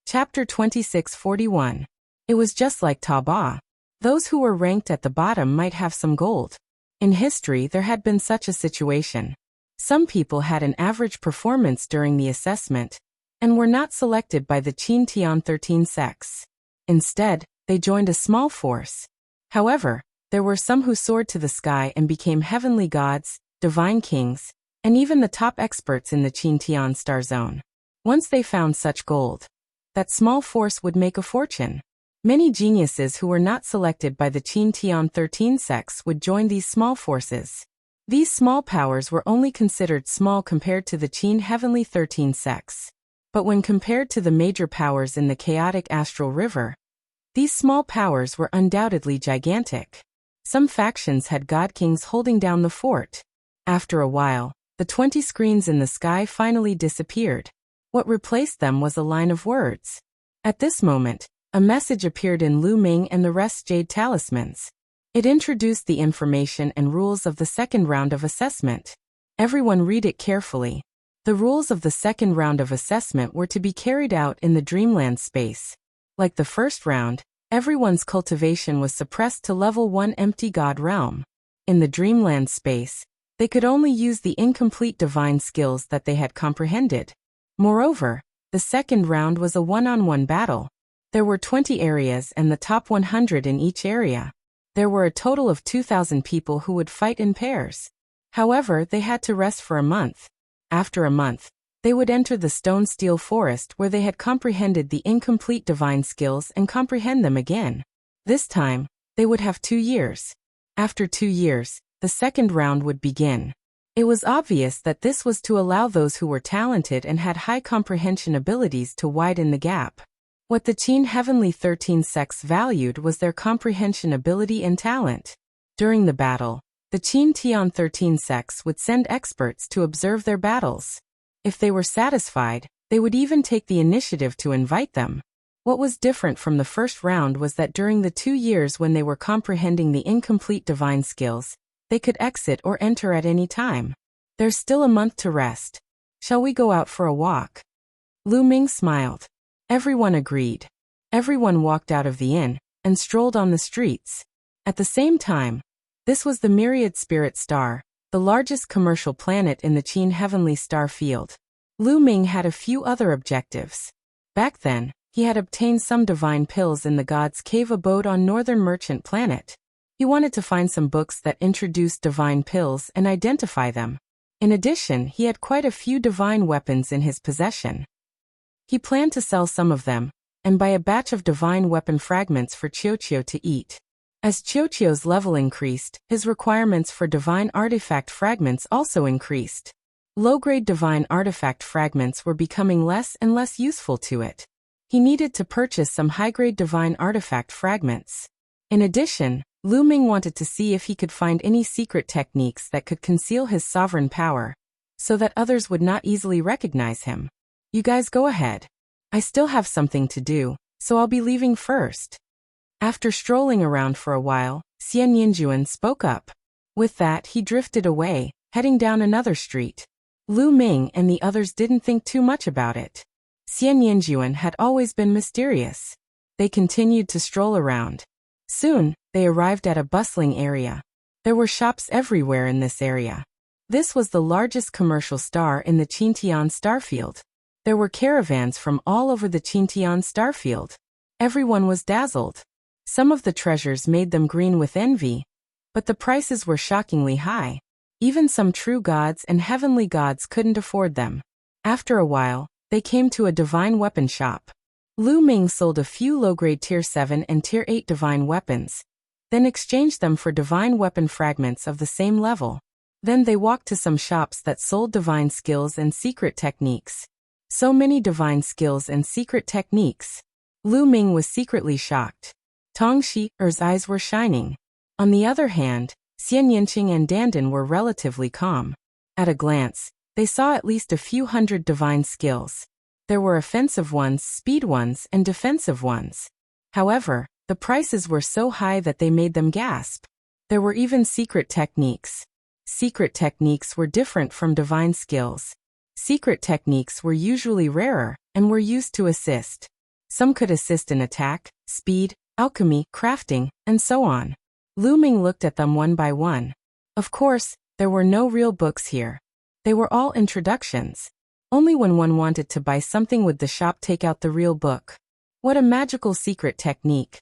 Chapter 2641. It was just like Taba. Those who were ranked at the bottom might have some gold. In history, there had been such a situation. Some people had an average performance during the assessment and were not selected by the Qin Tian 13 sects. Instead, they joined a small force. However, there were some who soared to the sky and became heavenly gods, divine kings, and even the top experts in the Qin Tian star zone. Once they found such gold, that small force would make a fortune. Many geniuses who were not selected by the Qin Tian 13 sects would join these small forces. These small powers were only considered small compared to the Qin Heavenly 13 sects. But when compared to the major powers in the chaotic astral river, these small powers were undoubtedly gigantic. Some factions had god kings holding down the fort. After a while, the 20 screens in the sky finally disappeared. What replaced them was a line of words. At this moment, a message appeared in Lu Ming and the rest's jade talismans. It introduced the information and rules of the second round of assessment. Everyone read it carefully. The rules of the second round of assessment were to be carried out in the dreamland space. Like the first round, everyone's cultivation was suppressed to level 1 empty god realm. In the dreamland space, they could only use the incomplete divine skills that they had comprehended. Moreover, the second round was a one-on-one battle. There were 20 areas and the top 100 in each area. There were a total of 2,000 people who would fight in pairs. However, they had to rest for a month. After a month, they would enter the stone-steel forest where they had comprehended the incomplete divine skills and comprehend them again. This time, they would have 2 years. After 2 years, the second round would begin. It was obvious that this was to allow those who were talented and had high comprehension abilities to widen the gap. What the Qin Heavenly 13 sects valued was their comprehension ability and talent. During the battle, the Qin Tian 13 sects would send experts to observe their battles. If they were satisfied, they would even take the initiative to invite them. What was different from the first round was that during the 2 years when they were comprehending the incomplete divine skills, they could exit or enter at any time. There's still a month to rest. Shall we go out for a walk? Lu Ming smiled. Everyone agreed. Everyone walked out of the inn and strolled on the streets. At the same time, this was the myriad spirit star, the largest commercial planet in the Qin heavenly star field. Lu Ming had a few other objectives. Back then, he had obtained some divine pills in the God's Cave abode on Northern Merchant Planet. He wanted to find some books that introduced divine pills and identify them. In addition, he had quite a few divine weapons in his possession. He planned to sell some of them, and buy a batch of divine weapon fragments for Qiuqiu to eat. As Qiuqiu's level increased, his requirements for divine artifact fragments also increased. Low-grade divine artifact fragments were becoming less and less useful to it. He needed to purchase some high-grade divine artifact fragments. In addition, Lu Ming wanted to see if he could find any secret techniques that could conceal his sovereign power, so that others would not easily recognize him. You guys go ahead. I still have something to do, so I'll be leaving first. After strolling around for a while, Xian Yinjuan spoke up. With that, he drifted away, heading down another street. Lu Ming and the others didn't think too much about it. Xian Yinjuan had always been mysterious. They continued to stroll around. Soon, they arrived at a bustling area. There were shops everywhere in this area. This was the largest commercial star in the Qintian starfield. There were caravans from all over the Qintian starfield. Everyone was dazzled. Some of the treasures made them green with envy, but the prices were shockingly high. Even some true gods and heavenly gods couldn't afford them. After a while, they came to a divine weapon shop. Lu Ming sold a few low-grade Tier 7 and Tier 8 divine weapons, then exchanged them for divine weapon fragments of the same level. Then they walked to some shops that sold divine skills and secret techniques. So many divine skills and secret techniques. Lu Ming was secretly shocked. Tong Shi's eyes were shining. On the other hand, Xian Yinqing and Dandan were relatively calm. At a glance, they saw at least a few hundred divine skills. There were offensive ones, speed ones, and defensive ones. However, the prices were so high that they made them gasp. There were even secret techniques. Secret techniques were different from divine skills. Secret techniques were usually rarer, and were used to assist. Some could assist in attack, speed, alchemy, crafting, and so on. Lu Ming looked at them one by one. Of course, there were no real books here. They were all introductions. Only when one wanted to buy something would the shop take out the real book. What a magical secret technique.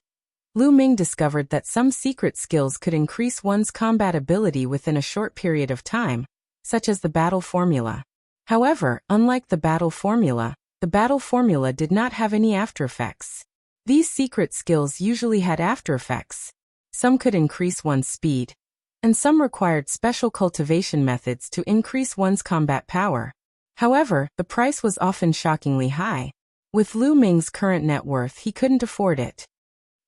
Lu Ming discovered that some secret skills could increase one's combat ability within a short period of time, such as the battle formula. However, unlike the battle formula did not have any aftereffects. These secret skills usually had aftereffects. Some could increase one's speed, and some required special cultivation methods to increase one's combat power. However, the price was often shockingly high. With Lu Ming's current net worth, he couldn't afford it.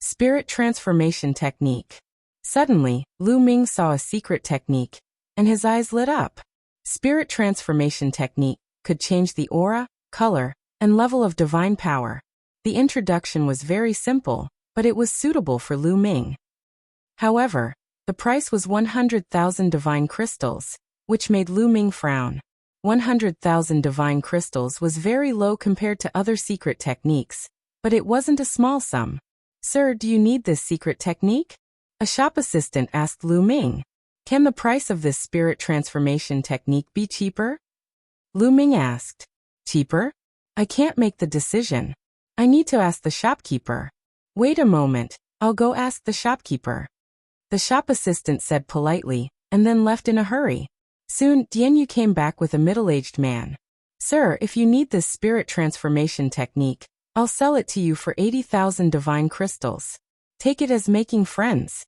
Spirit transformation technique. Suddenly, Lu Ming saw a secret technique, and his eyes lit up. Spirit transformation technique could change the aura, color, and level of divine power. The introduction was very simple, but it was suitable for Lu Ming. However, the price was 100,000 divine crystals, which made Lu Ming frown. 100,000 divine crystals was very low compared to other secret techniques, but it wasn't a small sum. Sir, do you need this secret technique? A shop assistant asked Lu Ming. Can the price of this spirit transformation technique be cheaper? Lu Ming asked. Cheaper? I can't make the decision. I need to ask the shopkeeper. Wait a moment, I'll go ask the shopkeeper. The shop assistant said politely, and then left in a hurry. Soon, Dianyu came back with a middle-aged man. Sir, if you need this spirit transformation technique, I'll sell it to you for 80,000 divine crystals. Take it as making friends.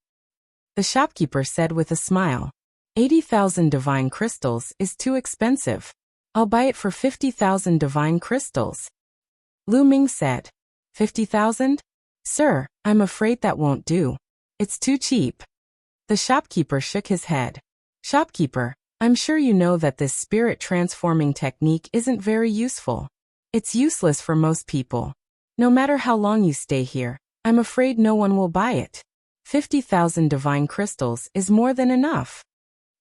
The shopkeeper said with a smile. 80,000 divine crystals is too expensive. I'll buy it for 50,000 divine crystals. Lu Ming said. 50,000? Sir, I'm afraid that won't do. It's too cheap. The shopkeeper shook his head. Shopkeeper, I'm sure you know that this spirit transforming technique isn't very useful. It's useless for most people. No matter how long you stay here, I'm afraid no one will buy it. 50,000 divine crystals is more than enough.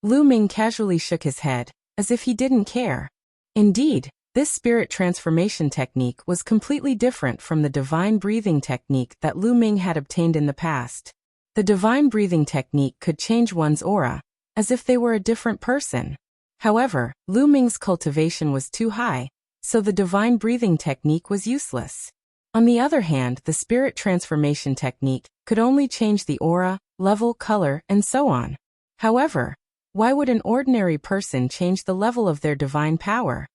Lu Ming casually shook his head, as if he didn't care. Indeed, this spirit transformation technique was completely different from the divine breathing technique that Lu Ming had obtained in the past. The divine breathing technique could change one's aura, as if they were a different person. However, Lu Ming's cultivation was too high, so the divine breathing technique was useless. On the other hand, the spirit transformation technique could only change the aura, level, color, and so on. However, why would an ordinary person change the level of their divine power?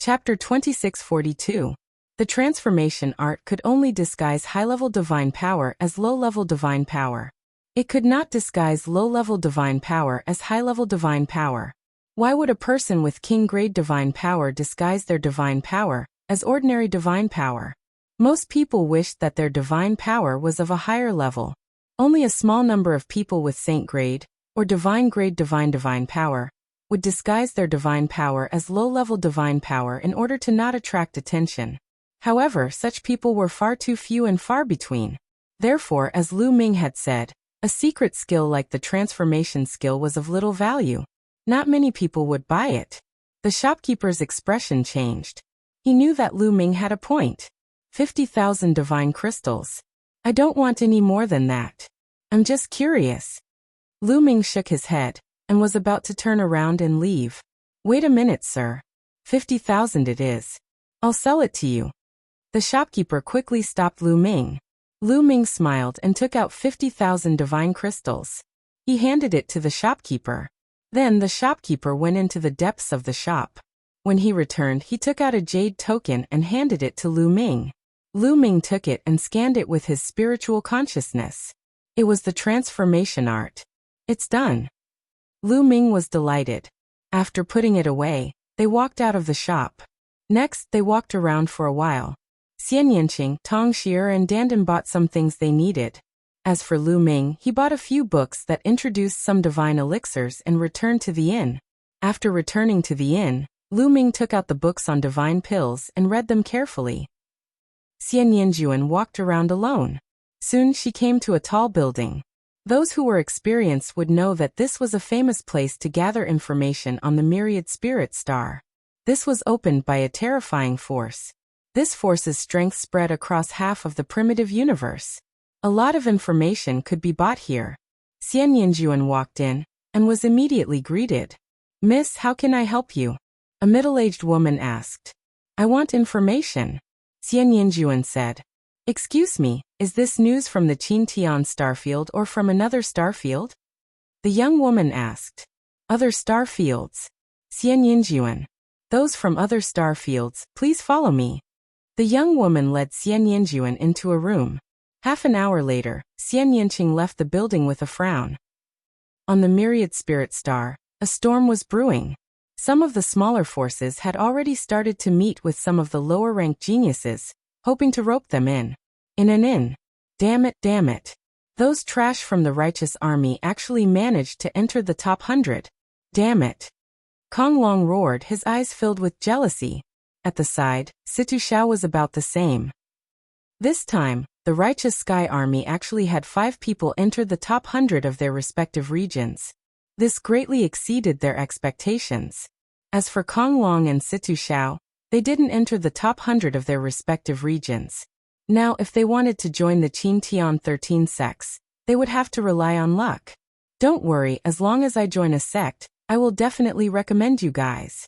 Chapter 2642. The transformation art could only disguise high-level divine power as low-level divine power. It could not disguise low-level divine power as high-level divine power. Why would a person with king-grade divine power disguise their divine power as ordinary divine power? Most people wished that their divine power was of a higher level. Only a small number of people with saint-grade or divine-grade divine power would disguise their divine power as low-level divine power in order to not attract attention. However, such people were far too few and far between. Therefore, as Lu Ming had said, a secret skill like the transformation skill was of little value. Not many people would buy it. The shopkeeper's expression changed. He knew that Lu Ming had a point. 50,000 divine crystals. I don't want any more than that. I'm just curious. Lu Ming shook his head and was about to turn around and leave. Wait a minute, sir. 50,000 it is. I'll sell it to you. The shopkeeper quickly stopped Lu Ming. Lu Ming smiled and took out 50,000 divine crystals. He handed it to the shopkeeper. Then the shopkeeper went into the depths of the shop. When he returned, he took out a jade token and handed it to Lu Ming. Lu Ming took it and scanned it with his spiritual consciousness. It was the transformation art. It's done. Lu Ming was delighted. After putting it away, they walked out of the shop. Next, they walked around for a while. Xian Yanqing, Tong Xier and Dandan bought some things they needed. As for Lu Ming, he bought a few books that introduced some divine elixirs and returned to the inn. After returning to the inn, Lu Ming took out the books on divine pills and read them carefully. Xian Yanjuan walked around alone. Soon she came to a tall building. Those who were experienced would know that this was a famous place to gather information on the myriad spirit star. This was opened by a terrifying force. This force's strength spread across half of the primitive universe. A lot of information could be bought here. Xian Yanjuan walked in and was immediately greeted. Miss, how can I help you? A middle-aged woman asked. I want information. Xian Yanjuan said. Excuse me, is this news from the Qin Tian starfield or from another starfield? The young woman asked. Other starfields. Xian Yanjuan. Those from other starfields, please follow me. The young woman led Xian Yanjuan into a room. Half an hour later, Xian Yanqing left the building with a frown. On the myriad spirit star, a storm was brewing. Some of the smaller forces had already started to meet with some of the lower-ranked geniuses, hoping to rope them in. In an inn. Damn it. Those trash from the righteous army actually managed to enter the top 100. Damn it. Kong Long roared, his eyes filled with jealousy. At the side, Situ Xiao was about the same. This time, the righteous sky army actually had 5 people enter the top 100 of their respective regions. This greatly exceeded their expectations. As for Kong Long and Situ Xiao, they didn't enter the top 100 of their respective regions. Now, if they wanted to join the Qin Tian 13 sects, they would have to rely on luck. Don't worry, as long as I join a sect, I will definitely recommend you guys.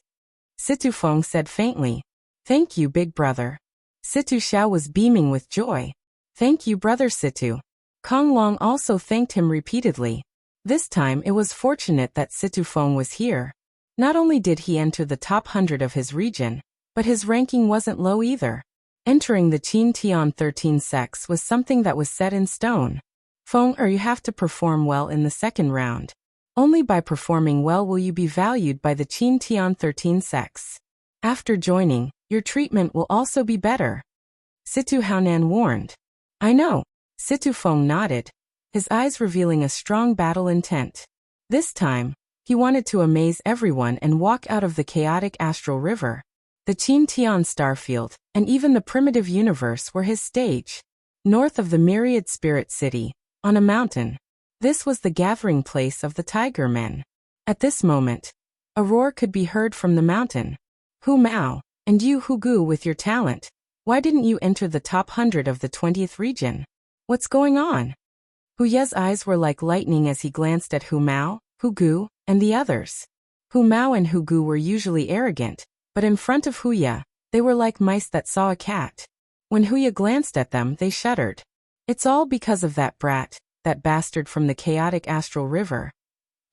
Situ Feng said faintly. Thank you, big brother. Situ Xiao was beaming with joy. Thank you, brother Situ. Kong Long also thanked him repeatedly. This time it was fortunate that Situ Feng was here. Not only did he enter the top 100 of his region, but his ranking wasn't low either. Entering the Qin Tian 13 sects was something that was set in stone. Feng, you have to perform well in the second round. Only by performing well will you be valued by the Qin Tian 13 sects. After joining, your treatment will also be better. Situ Haonan warned. I know. Situ Feng nodded, his eyes revealing a strong battle intent. This time, he wanted to amaze everyone and walk out of the chaotic astral river. The Qin Tian starfield, and even the primitive universe were his stage. North of the myriad spirit city, on a mountain. This was the gathering place of the Tiger Men. At this moment, a roar could be heard from the mountain. Hu Mao, and you Hu Gu with your talent, why didn't you enter the top 100 of the 20th region? What's going on? Hu Ye's eyes were like lightning as he glanced at Hu Mao, Hu Gu, and the others. Hu Mao and Hu Gu were usually arrogant, but in front of Huya, they were like mice that saw a cat. When Huya glanced at them, they shuddered. It's all because of that brat, that bastard from the chaotic astral river.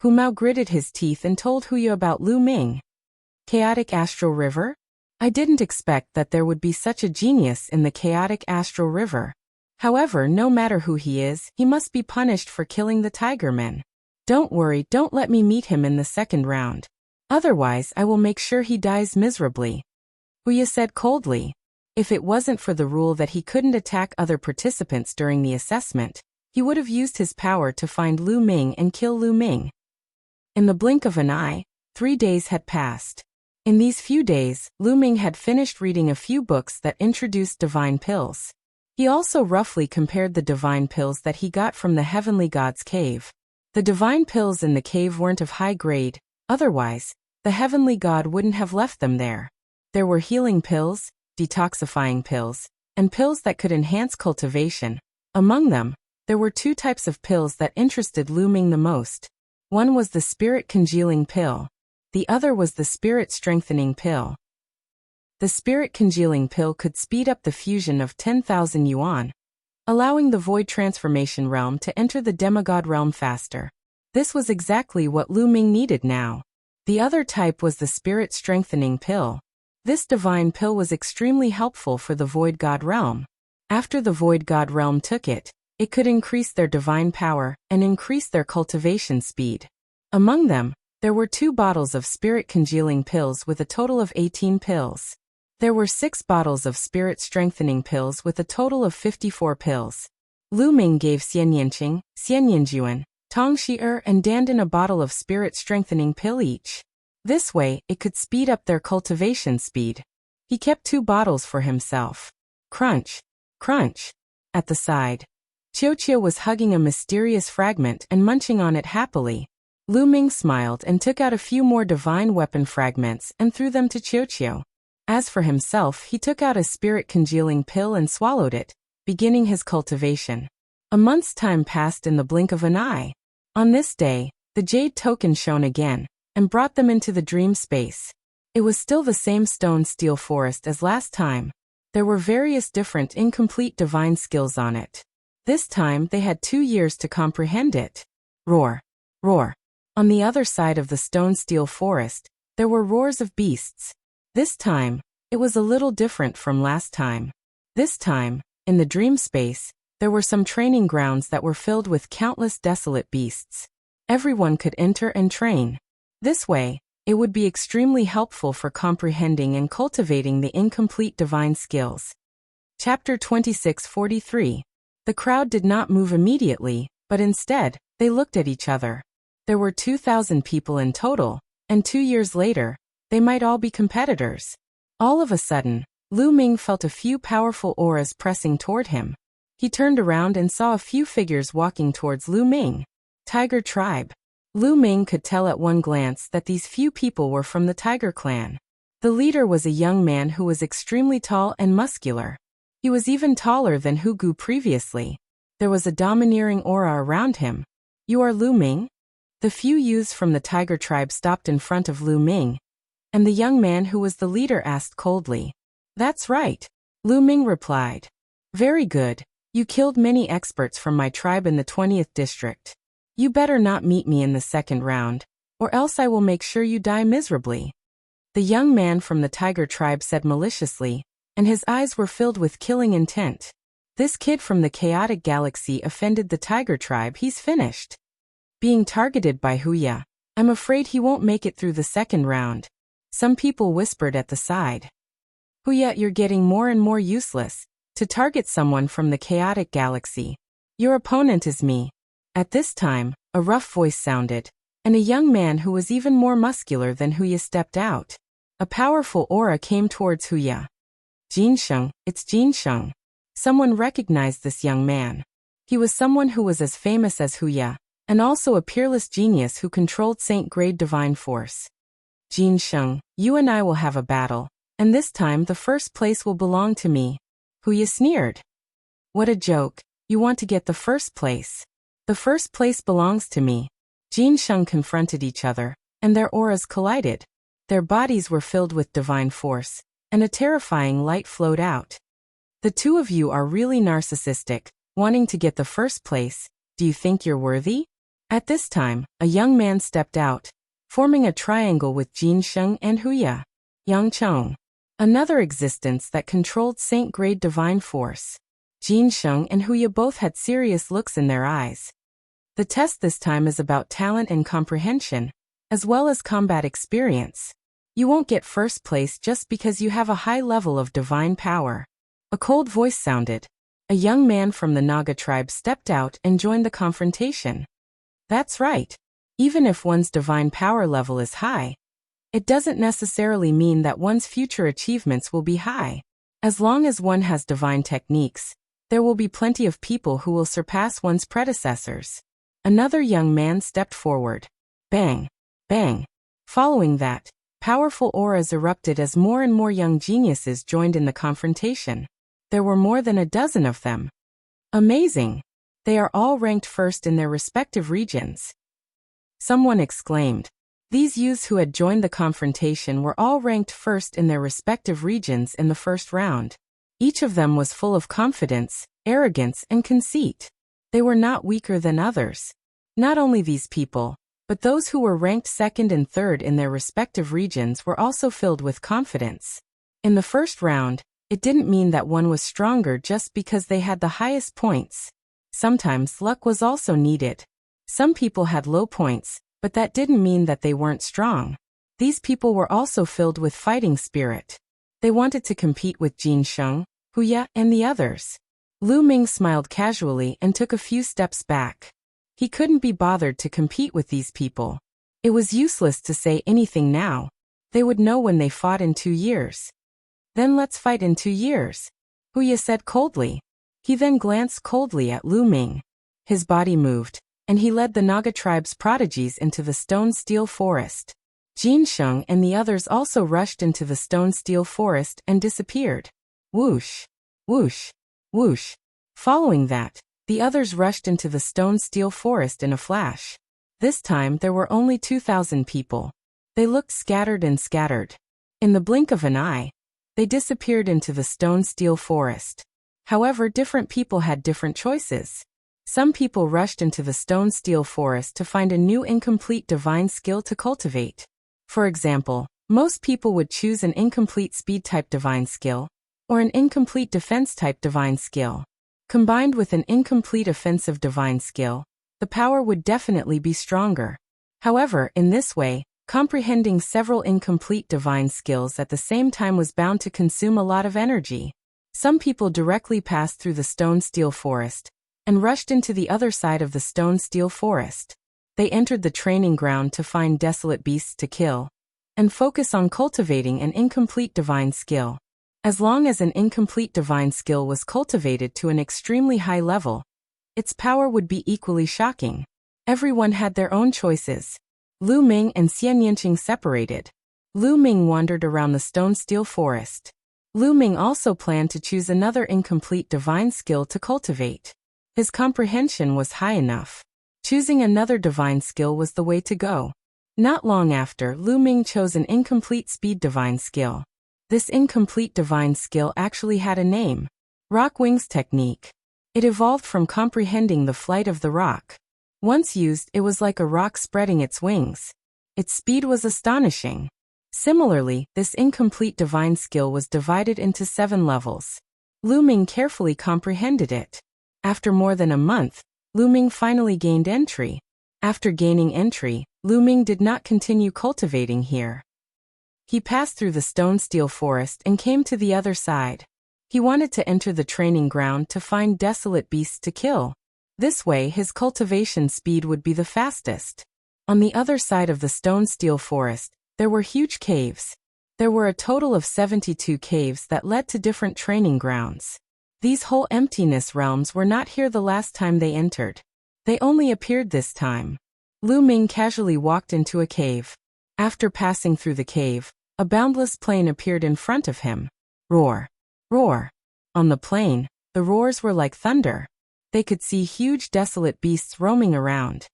Hu Mao gritted his teeth and told Huya about Lu Ming. Chaotic astral river? I didn't expect that there would be such a genius in the chaotic astral river. However, no matter who he is, he must be punished for killing the tiger men. Don't worry, don't let me meet him in the second round. Otherwise, I will make sure he dies miserably. Huya said coldly. If it wasn't for the rule that he couldn't attack other participants during the assessment, he would have used his power to find Lu Ming and kill Lu Ming. In the blink of an eye, 3 days had passed. In these few days, Lu Ming had finished reading a few books that introduced divine pills. He also roughly compared the divine pills that he got from the heavenly god's cave. The divine pills in the cave weren't of high grade, otherwise, the heavenly god wouldn't have left them there. There were healing pills, detoxifying pills, and pills that could enhance cultivation. Among them, there were 2 types of pills that interested Lu Ming the most. One was the spirit congealing pill. The other was the spirit strengthening pill. The spirit congealing pill could speed up the fusion of 10,000 yuan, allowing the void transformation realm to enter the demigod realm faster. This was exactly what Lu Ming needed now. The other type was the spirit strengthening pill. This divine pill was extremely helpful for the void god realm. After the void god realm took it, it could increase their divine power and increase their cultivation speed. Among them, there were 2 bottles of spirit congealing pills with a total of 18 pills. There were 6 bottles of spirit strengthening pills with a total of 54 pills. Lu Ming gave Xian Yanqing, Xian Yanjuan, Tong Shi'er and Dandan a bottle of spirit strengthening pill each. This way, it could speed up their cultivation speed. He kept 2 bottles for himself. Crunch, crunch. At the side, Qiu was hugging a mysterious fragment and munching on it happily. Lu Ming smiled and took out a few more divine weapon fragments and threw them to Qiu. As for himself, he took out a spirit congealing pill and swallowed it, beginning his cultivation. A month's time passed in the blink of an eye. On this day, the jade token shone again, and brought them into the dream space. It was still the same stone steel forest as last time. There were various different incomplete divine skills on it. This time they had 2 years to comprehend it. Roar, roar. On the other side of the stone steel forest, there were roars of beasts. This time, it was a little different from last time. This time, in the dream space, there were some training grounds that were filled with countless desolate beasts. Everyone could enter and train. This way, it would be extremely helpful for comprehending and cultivating the incomplete divine skills. Chapter 2643. The crowd did not move immediately, but instead, they looked at each other. There were 2,000 people in total, and 2 years later, they might all be competitors. All of a sudden, Lu Ming felt a few powerful auras pressing toward him. He turned around and saw a few figures walking towards Lu Ming. Tiger tribe. Lu Ming could tell at one glance that these few people were from the Tiger clan. The leader was a young man who was extremely tall and muscular. He was even taller than Hu Gu previously. There was a domineering aura around him. You are Lu Ming? The few youths from the Tiger tribe stopped in front of Lu Ming, and the young man who was the leader asked coldly. That's right, Lu Ming replied. Very good. You killed many experts from my tribe in the 20th district. You better not meet me in the second round, or else I will make sure you die miserably. The young man from the Tiger tribe said maliciously, and his eyes were filled with killing intent. This kid from the chaotic galaxy offended the Tiger tribe, he's finished. Being targeted by Huya, I'm afraid he won't make it through the second round. Some people whispered at the side. Huya, you're getting more and more useless. To target someone from the chaotic galaxy. Your opponent is me. At this time, a rough voice sounded, and a young man who was even more muscular than Huya stepped out. A powerful aura came towards Huya. Jin Sheng, it's Jin Sheng. Someone recognized this young man. He was someone who was as famous as Huya, and also a peerless genius who controlled Saint-grade divine force. Jin Sheng, you and I will have a battle, and this time the first place will belong to me. Huya sneered. What a joke, you want to get the first place. The first place belongs to me. Jin Sheng confronted each other, and their auras collided. Their bodies were filled with divine force, and a terrifying light flowed out. The two of you are really narcissistic, wanting to get the first place. Do you think you're worthy? At this time, a young man stepped out, forming a triangle with Jin Sheng and Huya. Yang Chong. Another existence that controlled saint-grade divine force. Jin Sheng and Huya both had serious looks in their eyes. The test this time is about talent and comprehension, as well as combat experience. You won't get first place just because you have a high level of divine power. A cold voice sounded. A young man from the Naga tribe stepped out and joined the confrontation. That's right. Even if one's divine power level is high, it doesn't necessarily mean that one's future achievements will be high. As long as one has divine techniques, there will be plenty of people who will surpass one's predecessors. Another young man stepped forward. Bang! Bang! Following that, powerful auras erupted as more and more young geniuses joined in the confrontation. There were more than a dozen of them. Amazing! They are all ranked first in their respective regions. Someone exclaimed. These youths who had joined the confrontation were all ranked first in their respective regions in the first round. Each of them was full of confidence, arrogance, and conceit. They were not weaker than others. Not only these people, but those who were ranked second and third in their respective regions were also filled with confidence. In the first round, it didn't mean that one was stronger just because they had the highest points. Sometimes luck was also needed. Some people had low points, but that didn't mean that they weren't strong. These people were also filled with fighting spirit. They wanted to compete with Jin Sheng, Huya, and the others. Lu Ming smiled casually and took a few steps back. He couldn't be bothered to compete with these people. It was useless to say anything now. They would know when they fought in 2 years. Then let's fight in 2 years, Huya said coldly. He then glanced coldly at Lu Ming. His body moved, and he led the Naga tribe's prodigies into the stone-steel forest. Jin Sheng and the others also rushed into the stone-steel forest and disappeared. Whoosh! Whoosh! Whoosh! Following that, the others rushed into the stone-steel forest in a flash. This time there were only 2,000 people. They looked scattered and scattered. In the blink of an eye, they disappeared into the stone-steel forest. However, different people had different choices. Some people rushed into the stone-steel forest to find a new incomplete divine skill to cultivate. For example, most people would choose an incomplete speed-type divine skill, or an incomplete defense-type divine skill. Combined with an incomplete offensive divine skill, the power would definitely be stronger. However, in this way, comprehending several incomplete divine skills at the same time was bound to consume a lot of energy. Some people directly passed through the stone-steel forest and rushed into the other side of the stone-steel forest. They entered the training ground to find desolate beasts to kill and focus on cultivating an incomplete divine skill. As long as an incomplete divine skill was cultivated to an extremely high level, its power would be equally shocking. Everyone had their own choices. Lu Ming and Xian Yanqing separated. Lu Ming wandered around the stone-steel forest. Lu Ming also planned to choose another incomplete divine skill to cultivate. His comprehension was high enough. Choosing another divine skill was the way to go. Not long after, Lu Ming chose an incomplete speed divine skill. This incomplete divine skill actually had a name. Rock Wings Technique. It evolved from comprehending the flight of the rock. Once used, it was like a rock spreading its wings. Its speed was astonishing. Similarly, this incomplete divine skill was divided into 7 levels. Lu Ming carefully comprehended it. After more than a month, Lu Ming finally gained entry. After gaining entry, Lu Ming did not continue cultivating here. He passed through the stone-steel forest and came to the other side. He wanted to enter the training ground to find desolate beasts to kill. This way his cultivation speed would be the fastest. On the other side of the stone-steel forest, there were huge caves. There were a total of 72 caves that led to different training grounds. These whole emptiness realms were not here the last time they entered. They only appeared this time. Lu Ming casually walked into a cave. After passing through the cave, a boundless plain appeared in front of him. Roar! Roar! On the plain, the roars were like thunder. They could see huge desolate beasts roaming around.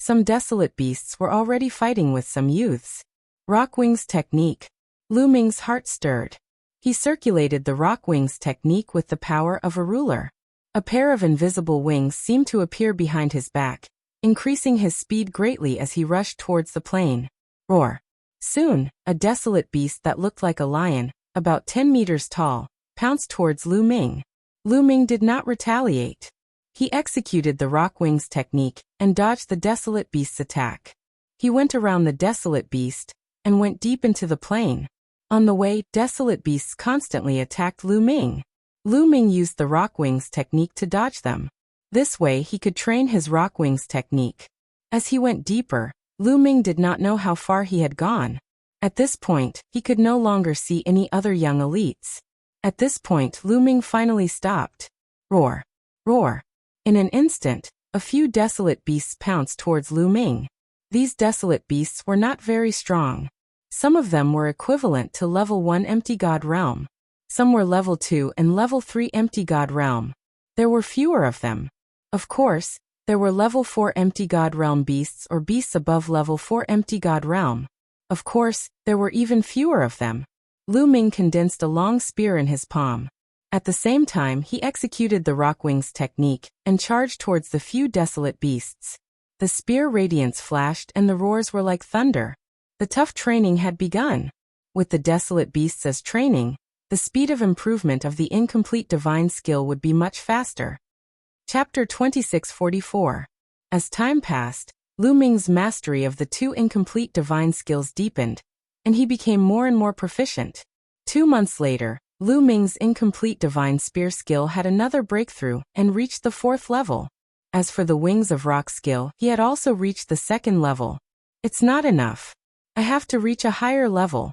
Some desolate beasts were already fighting with some youths. Rockwing's technique. Lu Ming's heart stirred. He circulated the Rockwing's technique with the power of a ruler. A pair of invisible wings seemed to appear behind his back, increasing his speed greatly as he rushed towards the plane. Roar! Soon, a desolate beast that looked like a lion, about 10 meters tall, pounced towards Lu Ming. Lu Ming did not retaliate. He executed the Rockwing's technique and dodged the desolate beast's attack. He went around the desolate beast and went deep into the plane. On the way, desolate beasts constantly attacked Lu Ming. Lu Ming used the Rockwing's technique to dodge them. This way he could train his Rockwing's technique. As he went deeper, Lu Ming did not know how far he had gone. At this point, he could no longer see any other young elites. At this point, Lu Ming finally stopped. Roar! Roar! In an instant, a few desolate beasts pounced towards Lu Ming. These desolate beasts were not very strong. Some of them were equivalent to level 1 Empty God Realm. Some were level 2 and level 3 Empty God Realm. There were fewer of them. Of course, there were level 4 Empty God Realm beasts or beasts above level 4 Empty God Realm. Of course, there were even fewer of them. Lu Ming condensed a long spear in his palm. At the same time, he executed the Rockwing's technique and charged towards the few desolate beasts. The spear radiance flashed and the roars were like thunder. The tough training had begun. With the desolate beasts as training, the speed of improvement of the incomplete divine skill would be much faster. Chapter 2644. As time passed, Lu Ming's mastery of the 2 incomplete divine skills deepened, and he became more and more proficient. 2 months later, Lu Ming's incomplete divine spear skill had another breakthrough and reached the 4th level. As for the Wings of Rock skill, he had also reached the 2nd level. It's not enough. I have to reach a higher level.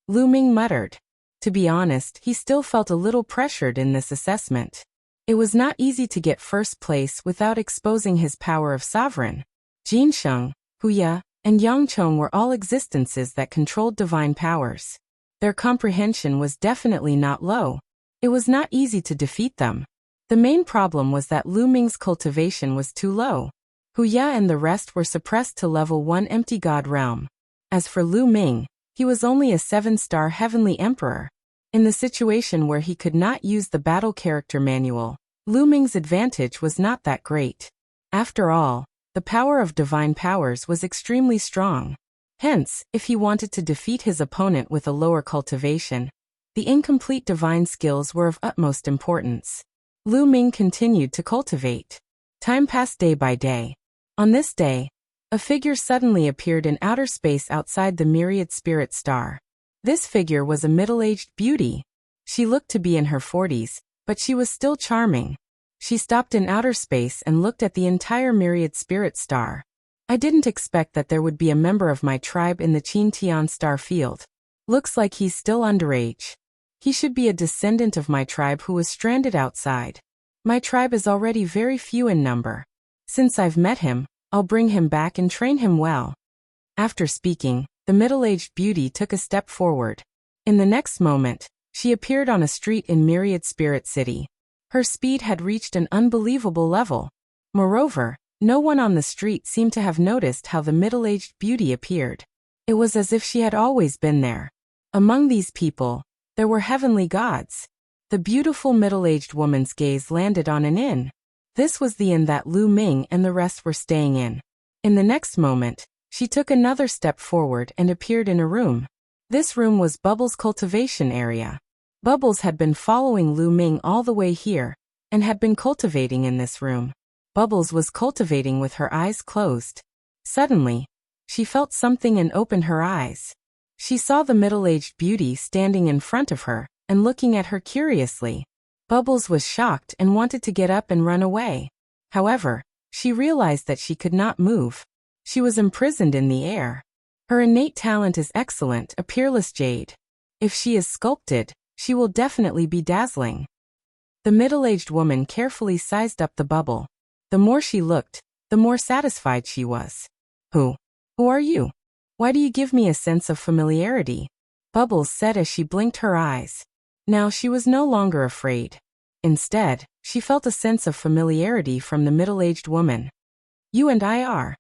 Lu Ming muttered. To be honest, he still felt a little pressured in this assessment. It was not easy to get first place without exposing his power of sovereign. Jinsheng, Huya, and Yangchong were all existences that controlled divine powers. Their comprehension was definitely not low. It was not easy to defeat them. The main problem was that Lu Ming's cultivation was too low. Huya and the rest were suppressed to level 1 Empty God Realm. As for Lu Ming, he was only a 7-star Heavenly Emperor. In the situation where he could not use the battle character manual, Lu Ming's advantage was not that great. After all, the power of divine powers was extremely strong. Hence, if he wanted to defeat his opponent with a lower cultivation, the incomplete divine skills were of utmost importance. Lu Ming continued to cultivate. Time passed day by day. On this day, a figure suddenly appeared in outer space outside the myriad spirit star. This figure was a middle-aged beauty. She looked to be in her 40s, but she was still charming. She stopped in outer space and looked at the entire myriad spirit star. I didn't expect that there would be a member of my tribe in the Qintian star field. Looks like he's still underage. He should be a descendant of my tribe who was stranded outside. My tribe is already very few in number. Since I've met him, I'll bring him back and train him well. After speaking, the middle-aged beauty took a step forward. In the next moment, she appeared on a street in Myriad Spirit City. Her speed had reached an unbelievable level. Moreover, no one on the street seemed to have noticed how the middle-aged beauty appeared. It was as if she had always been there. Among these people, there were heavenly gods. The beautiful middle-aged woman's gaze landed on an inn. This was the inn that Lu Ming and the rest were staying in. In the next moment, she took another step forward and appeared in a room. This room was Bubbles' cultivation area. Bubbles had been following Lu Ming all the way here, and had been cultivating in this room. Bubbles was cultivating with her eyes closed. Suddenly, she felt something and opened her eyes. She saw the middle-aged beauty standing in front of her, and looking at her curiously. Bubbles was shocked and wanted to get up and run away. However, she realized that she could not move. She was imprisoned in the air. Her innate talent is excellent, a peerless jade. If she is sculpted, she will definitely be dazzling. The middle-aged woman carefully sized up the bubble. The more she looked, the more satisfied she was. Who are you? Why do you give me a sense of familiarity? Bubbles said as she blinked her eyes. Now she was no longer afraid. Instead, she felt a sense of familiarity from the middle-aged woman. You and I are.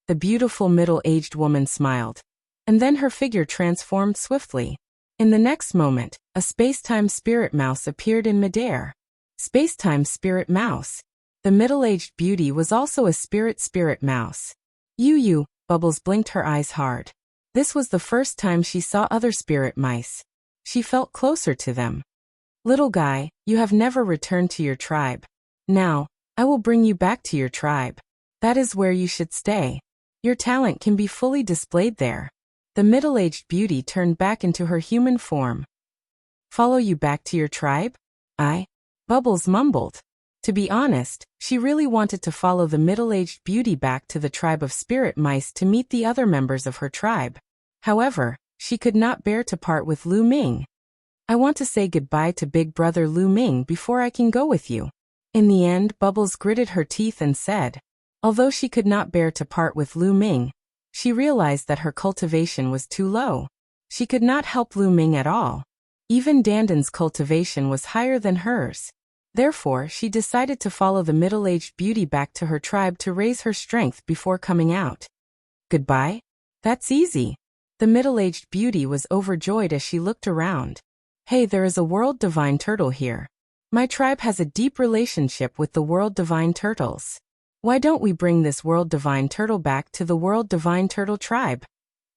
The beautiful middle-aged woman smiled. And then her figure transformed swiftly. In the next moment, a space-time spirit mouse appeared in midair. Space-time spirit mouse. The middle-aged beauty was also a spirit mouse. You, Bubbles blinked her eyes hard. This was the first time she saw other spirit mice. She felt closer to them. Little guy, you have never returned to your tribe. Now, I will bring you back to your tribe. That is where you should stay. Your talent can be fully displayed there. The middle-aged beauty turned back into her human form. Follow you back to your tribe? Bubbles mumbled. To be honest, she really wanted to follow the middle-aged beauty back to the tribe of spirit mice to meet the other members of her tribe. However, she could not bear to part with Lu Ming. I want to say goodbye to big brother Lu Ming before I can go with you. In the end, Bubbles gritted her teeth and said. Although she could not bear to part with Lu Ming, she realized that her cultivation was too low. She could not help Lu Ming at all. Even Dandan's cultivation was higher than hers. Therefore, she decided to follow the middle-aged beauty back to her tribe to raise her strength before coming out. Goodbye? That's easy. The middle-aged beauty was overjoyed as she looked around. Hey, there is a world divine turtle here. My tribe has a deep relationship with the world divine turtles. Why don't we bring this world divine turtle back to the world divine turtle tribe?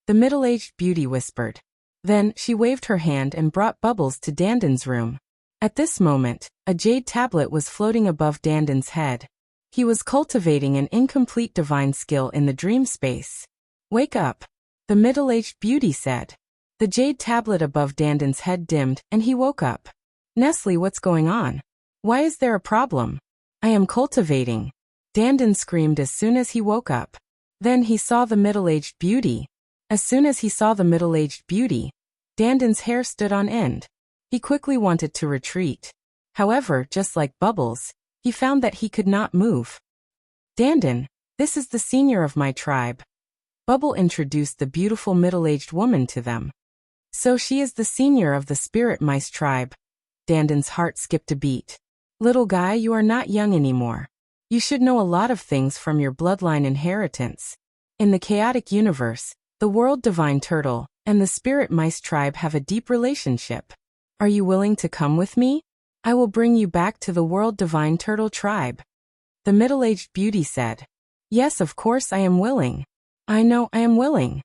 The middle-aged beauty whispered. Then, she waved her hand and brought Bubbles to Dandan's room. At this moment, a jade tablet was floating above Dandan's head. He was cultivating an incomplete divine skill in the dream space. Wake up, the middle-aged beauty said. The jade tablet above Dandan's head dimmed, and he woke up. Nestle, what's going on? Why is there a problem? I am cultivating. Dandan screamed as soon as he woke up. Then he saw the middle-aged beauty. As soon as he saw the middle-aged beauty, Dandan's hair stood on end. He quickly wanted to retreat. However, just like Bubbles, he found that he could not move. Dandan, this is the senior of my tribe. Bubble introduced the beautiful middle-aged woman to them. So she is the senior of the spirit mice tribe. Dandan's heart skipped a beat. Little guy, you are not young anymore. You should know a lot of things from your bloodline inheritance. In the chaotic universe, the world divine turtle and the spirit mice tribe have a deep relationship. Are you willing to come with me? I will bring you back to the world divine turtle tribe. The middle-aged beauty said. Yes, of course I am willing. I know I am willing.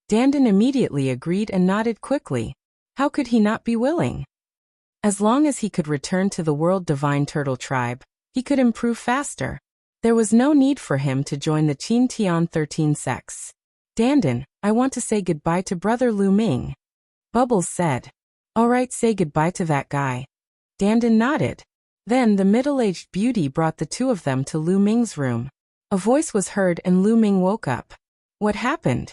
Dandan immediately agreed and nodded quickly. How could he not be willing? As long as he could return to the world divine turtle tribe, he could improve faster. There was no need for him to join the Qin Tian 13 sects. Dandan, I want to say goodbye to brother Lu Ming. Bubbles said. Alright, say goodbye to that guy. Dandan nodded. Then the middle-aged beauty brought the two of them to Lu Ming's room. A voice was heard and Lu Ming woke up. What happened?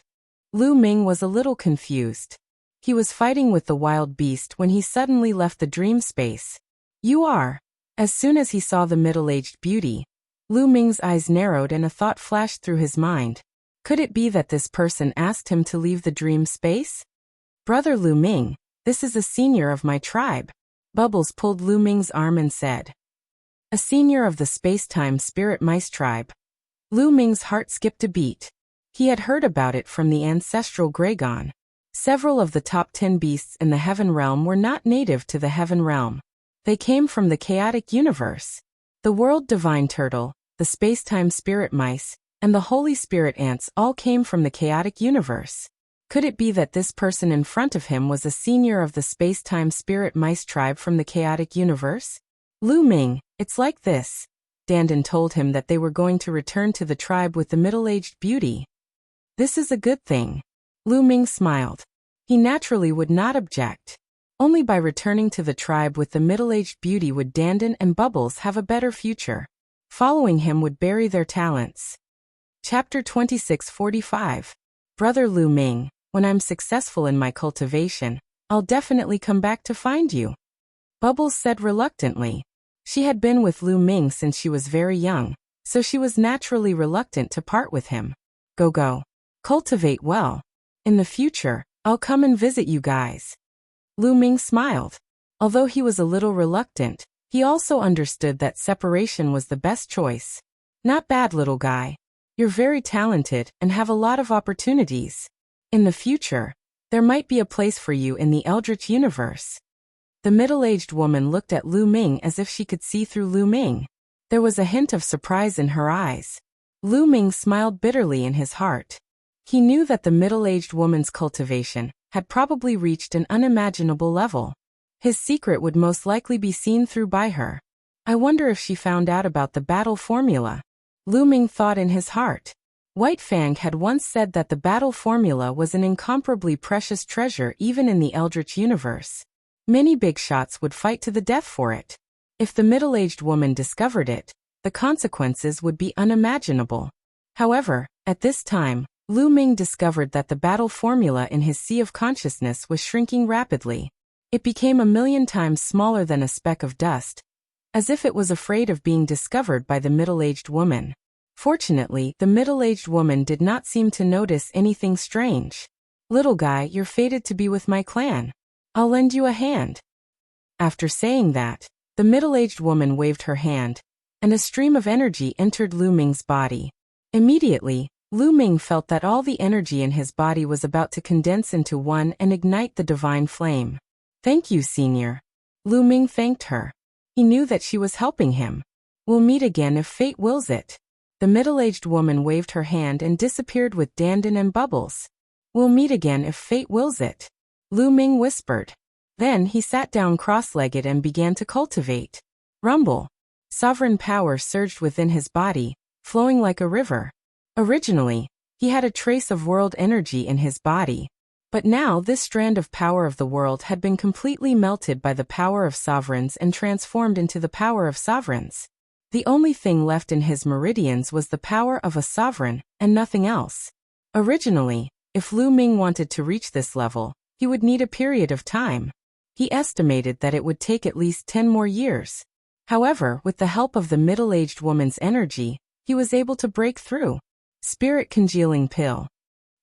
Lu Ming was a little confused. He was fighting with the wild beast when he suddenly left the dream space. You are. As soon as he saw the middle-aged beauty, Lu Ming's eyes narrowed and a thought flashed through his mind. Could it be that this person asked him to leave the dream space? Brother Lu Ming, this is a senior of my tribe. Bubbles pulled Lu Ming's arm and said. A senior of the space-time spirit mice tribe. Lu Ming's heart skipped a beat. He had heard about it from the ancestral Gragon. Several of the top 10 beasts in the Heaven Realm were not native to the Heaven Realm. They came from the chaotic universe. The world divine turtle, the space-time spirit mice, and the holy spirit ants all came from the chaotic universe. Could it be that this person in front of him was a senior of the space-time spirit mice tribe from the chaotic universe? Lu Ming, it's like this. Dandan told him that they were going to return to the tribe with the middle-aged beauty. This is a good thing. Lu Ming smiled. He naturally would not object. Only by returning to the tribe with the middle-aged beauty would Dandan and Bubbles have a better future. Following him would bury their talents. Chapter 2645. Brother Lu Ming, when I'm successful in my cultivation, I'll definitely come back to find you. Bubbles said reluctantly. She had been with Lu Ming since she was very young, so she was naturally reluctant to part with him. Go. Cultivate well. In the future, I'll come and visit you guys. Lu Ming smiled. Although he was a little reluctant, he also understood that separation was the best choice. Not bad, little guy. You're very talented and have a lot of opportunities. In the future, there might be a place for you in the Eldritch universe. The middle-aged woman looked at Lu Ming as if she could see through Lu Ming. There was a hint of surprise in her eyes. Lu Ming smiled bitterly in his heart. He knew that the middle-aged woman's cultivation had probably reached an unimaginable level. His secret would most likely be seen through by her. I wonder if she found out about the battle formula. Lu Ming thought in his heart. White Fang had once said that the battle formula was an incomparably precious treasure even in the Eldritch universe. Many big shots would fight to the death for it. If the middle-aged woman discovered it, the consequences would be unimaginable. However, at this time, Lu Ming discovered that the battle formula in his sea of consciousness was shrinking rapidly. It became 1,000,000 times smaller than a speck of dust, as if it was afraid of being discovered by the middle-aged woman. Fortunately, the middle-aged woman did not seem to notice anything strange. Little guy, you're fated to be with my clan. I'll lend you a hand. After saying that, the middle-aged woman waved her hand, and a stream of energy entered Lu Ming's body. Immediately, Lu Ming felt that all the energy in his body was about to condense into one and ignite the divine flame. Thank you, Senior. Lu Ming thanked her. He knew that she was helping him. We'll meet again if fate wills it. The middle-aged woman waved her hand and disappeared with Dandan and Bubbles. We'll meet again if fate wills it, Lu Ming whispered. Then he sat down cross-legged and began to cultivate. Rumble. Sovereign power surged within his body, flowing like a river. Originally, he had a trace of world energy in his body, but now this strand of power of the world had been completely melted by the power of sovereigns and transformed into the power of sovereigns. The only thing left in his meridians was the power of a sovereign, and nothing else. Originally, if Lu Ming wanted to reach this level, he would need a period of time. He estimated that it would take at least 10 more years. However, with the help of the middle-aged woman's energy, he was able to break through. Spirit congealing pill.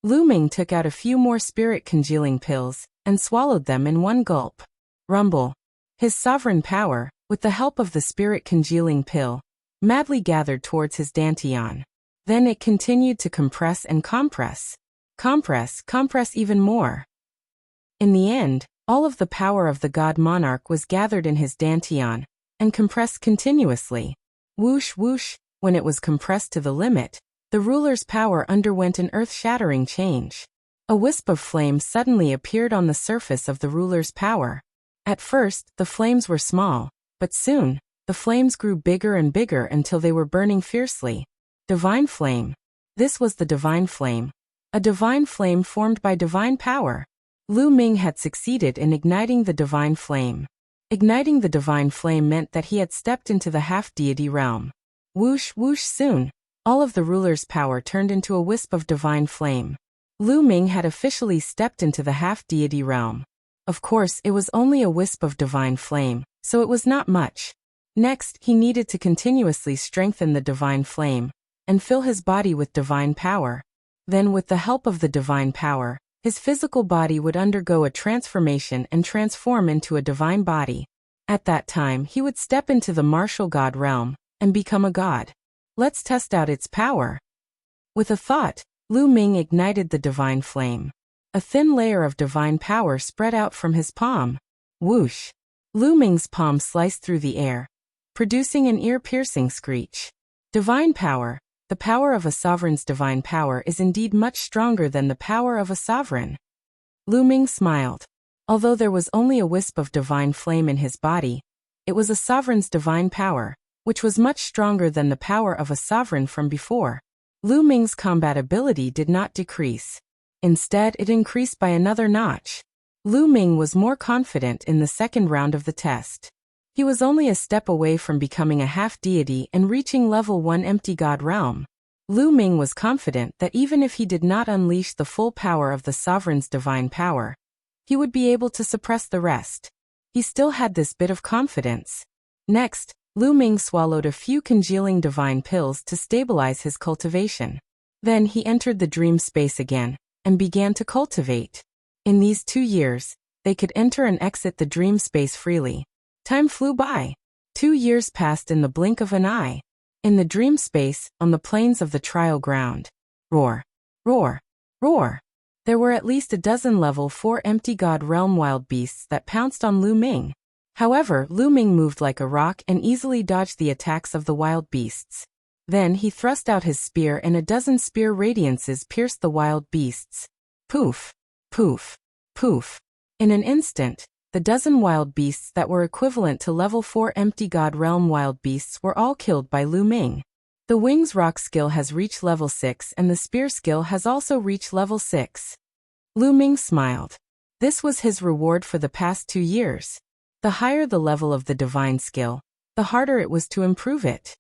Lu Ming took out a few more spirit congealing pills and swallowed them in one gulp. Rumble. His sovereign power, with the help of the spirit congealing pill, madly gathered towards his dantian. Then it continued to compress and compress. Compress even more. In the end, all of the power of the god monarch was gathered in his dantian and compressed continuously. Whoosh whoosh, when it was compressed to the limit, the ruler's power underwent an earth-shattering change. A wisp of flame suddenly appeared on the surface of the ruler's power. At first, the flames were small, but soon, the flames grew bigger and bigger until they were burning fiercely. Divine flame. This was the divine flame. A divine flame formed by divine power. Lu Ming had succeeded in igniting the divine flame. Igniting the divine flame meant that he had stepped into the half-deity realm. Whoosh whoosh soon, all of the ruler's power turned into a wisp of divine flame. Lu Ming had officially stepped into the half-deity realm. Of course, it was only a wisp of divine flame, so it was not much. Next, he needed to continuously strengthen the divine flame and fill his body with divine power. Then, with the help of the divine power, his physical body would undergo a transformation and transform into a divine body. At that time, he would step into the martial god realm and become a god. Let's test out its power. With a thought, Lu Ming ignited the divine flame. A thin layer of divine power spread out from his palm. Whoosh! Lu Ming's palm sliced through the air, producing an ear-piercing screech. Divine power. The power of a sovereign's divine power is indeed much stronger than the power of a sovereign. Lu Ming smiled. Although there was only a wisp of divine flame in his body, it was a sovereign's divine power, which was much stronger than the power of a sovereign from before. Lu Ming's combat ability did not decrease. Instead, it increased by another notch. Lu Ming was more confident in the second round of the test. He was only a step away from becoming a half-deity and reaching level 1 empty god realm. Lu Ming was confident that even if he did not unleash the full power of the sovereign's divine power, he would be able to suppress the rest. He still had this bit of confidence. Next, Lu Ming swallowed a few congealing divine pills to stabilize his cultivation. Then he entered the dream space again and began to cultivate. In these 2 years, they could enter and exit the dream space freely. Time flew by. 2 years passed in the blink of an eye. In the dream space, on the plains of the trial ground. Roar. Roar. Roar. There were at least a dozen level 4 empty god realm wild beasts that pounced on Lu Ming. However, Lu Ming moved like a rock and easily dodged the attacks of the wild beasts. Then he thrust out his spear and a dozen spear radiances pierced the wild beasts. Poof. Poof. Poof. In an instant, the dozen wild beasts that were equivalent to level 4 empty god realm wild beasts were all killed by Lu Ming. The wings rock skill has reached level 6 and the spear skill has also reached level 6. Lu Ming smiled. This was his reward for the past 2 years. The higher the level of the divine skill, the harder it was to improve it.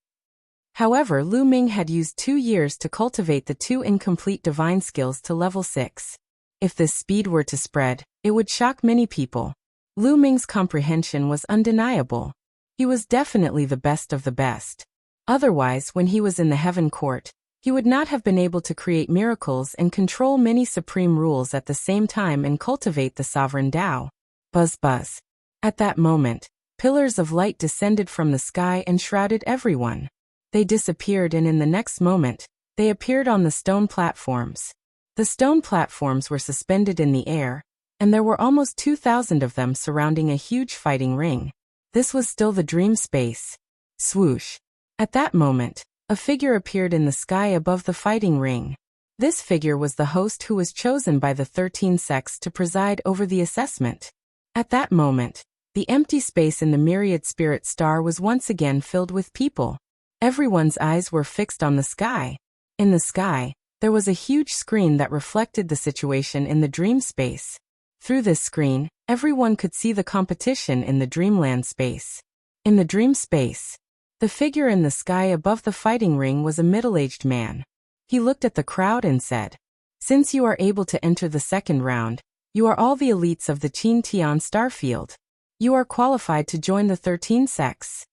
However, Lu Ming had used 2 years to cultivate the 2 incomplete divine skills to level 6. If this speed were to spread, it would shock many people. Lu Ming's comprehension was undeniable. He was definitely the best of the best. Otherwise, when he was in the Heaven Court, he would not have been able to create miracles and control many supreme rules at the same time and cultivate the sovereign Tao. Buzz buzz. At that moment, pillars of light descended from the sky and shrouded everyone. They disappeared and in the next moment, they appeared on the stone platforms. The stone platforms were suspended in the air, and there were almost 2,000 of them surrounding a huge fighting ring. This was still the dream space. Swoosh. At that moment, a figure appeared in the sky above the fighting ring. This figure was the host who was chosen by the 13 sects to preside over the assessment. At that moment, the empty space in the myriad spirit star was once again filled with people. Everyone's eyes were fixed on the sky. In the sky, there was a huge screen that reflected the situation in the dream space. Through this screen, everyone could see the competition in the dreamland space. In the dream space, the figure in the sky above the fighting ring was a middle-aged man. He looked at the crowd and said, "Since you are able to enter the second round, you are all the elites of the Qin Tian Starfield. You are qualified to join the 13 sects.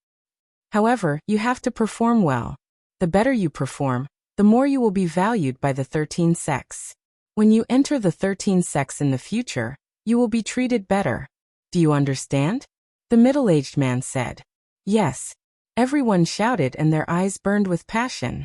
However, you have to perform well. The better you perform, the more you will be valued by the 13 sects. When you enter the 13 sects in the future, you will be treated better. Do you understand?" The middle-aged man said. Yes. Everyone shouted and their eyes burned with passion.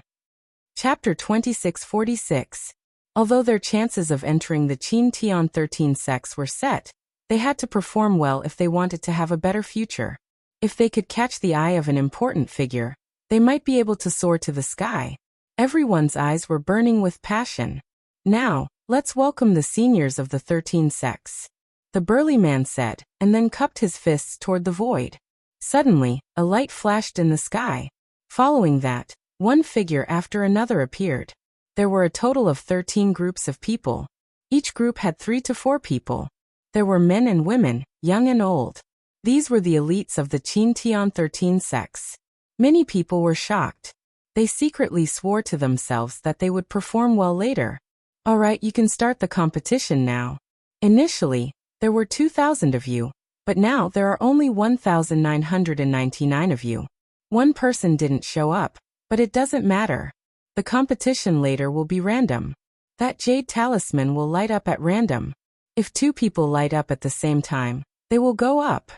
Chapter 2646. Although their chances of entering the Qin Tian 13 sects were set, they had to perform well if they wanted to have a better future. If they could catch the eye of an important figure, they might be able to soar to the sky. Everyone's eyes were burning with passion. Now, let's welcome the seniors of the 13 sects. The burly man said, and then cupped his fists toward the void. Suddenly, a light flashed in the sky. Following that, one figure after another appeared. There were a total of 13 groups of people. Each group had 3 to 4 people. There were men and women, young and old. These were the elites of the Qin Tian 13 sects. Many people were shocked. They secretly swore to themselves that they would perform well later. Alright, you can start the competition now. Initially, there were 2,000 of you, but now there are only 1,999 of you. One person didn't show up, but it doesn't matter. The competition later will be random. That jade talisman will light up at random. If 2 people light up at the same time, they will go up.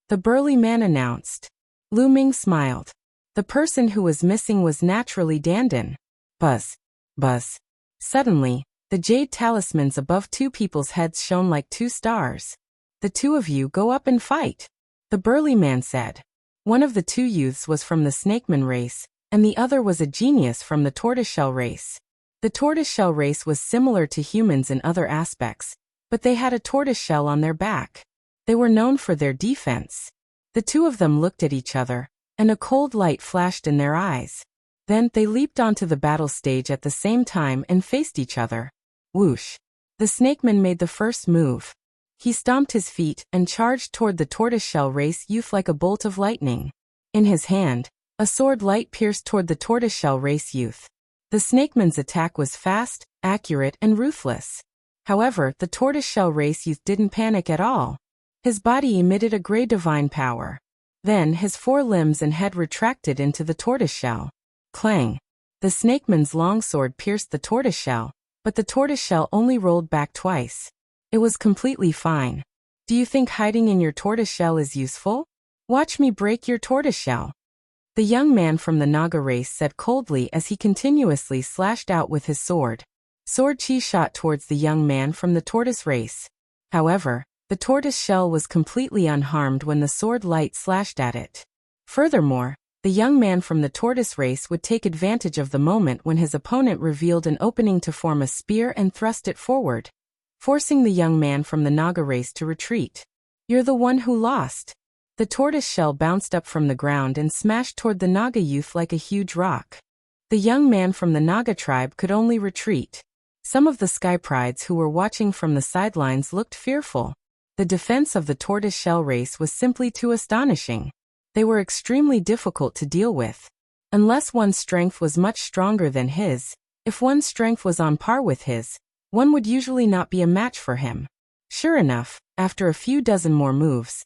The burly man announced. Lu Ming smiled. The person who was missing was naturally Dandan. Buzz. Buzz. Suddenly, the jade talismans above 2 people's heads shone like 2 stars. The 2 of you go up and fight, the burly man said. One of the 2 youths was from the snakeman race, and the other was a genius from the tortoiseshell race. The tortoiseshell race was similar to humans in other aspects, but they had a tortoiseshell on their back. They were known for their defense. The 2 of them looked at each other, and a cold light flashed in their eyes. Then they leaped onto the battle stage at the same time and faced each other. Whoosh! The snakeman made the first move. He stomped his feet and charged toward the tortoiseshell race youth like a bolt of lightning. In his hand, a sword light pierced toward the tortoiseshell race youth. The snakeman's attack was fast, accurate, and ruthless. However, the tortoiseshell race youth didn't panic at all. His body emitted a gray divine power. Then his 4 limbs and head retracted into the tortoiseshell. Clang! The snakeman's longsword pierced the tortoiseshell, but the tortoiseshell only rolled back twice. It was completely fine. Do you think hiding in your tortoiseshell is useful? Watch me break your tortoiseshell. The young man from the Naga race said coldly as he continuously slashed out with his sword. Sword Chi shot towards the young man from the tortoise race. However, the tortoise shell was completely unharmed when the sword light slashed at it. Furthermore, the young man from the tortoise race would take advantage of the moment when his opponent revealed an opening to form a spear and thrust it forward, forcing the young man from the Naga race to retreat. "You're the one who lost." The tortoise shell bounced up from the ground and smashed toward the Naga youth like a huge rock. The young man from the Naga tribe could only retreat. Some of the Sky Prides who were watching from the sidelines looked fearful. The defense of the tortoise shell race was simply too astonishing. They were extremely difficult to deal with. Unless one's strength was much stronger than his, if one's strength was on par with his, one would usually not be a match for him. Sure enough, after a few dozen more moves,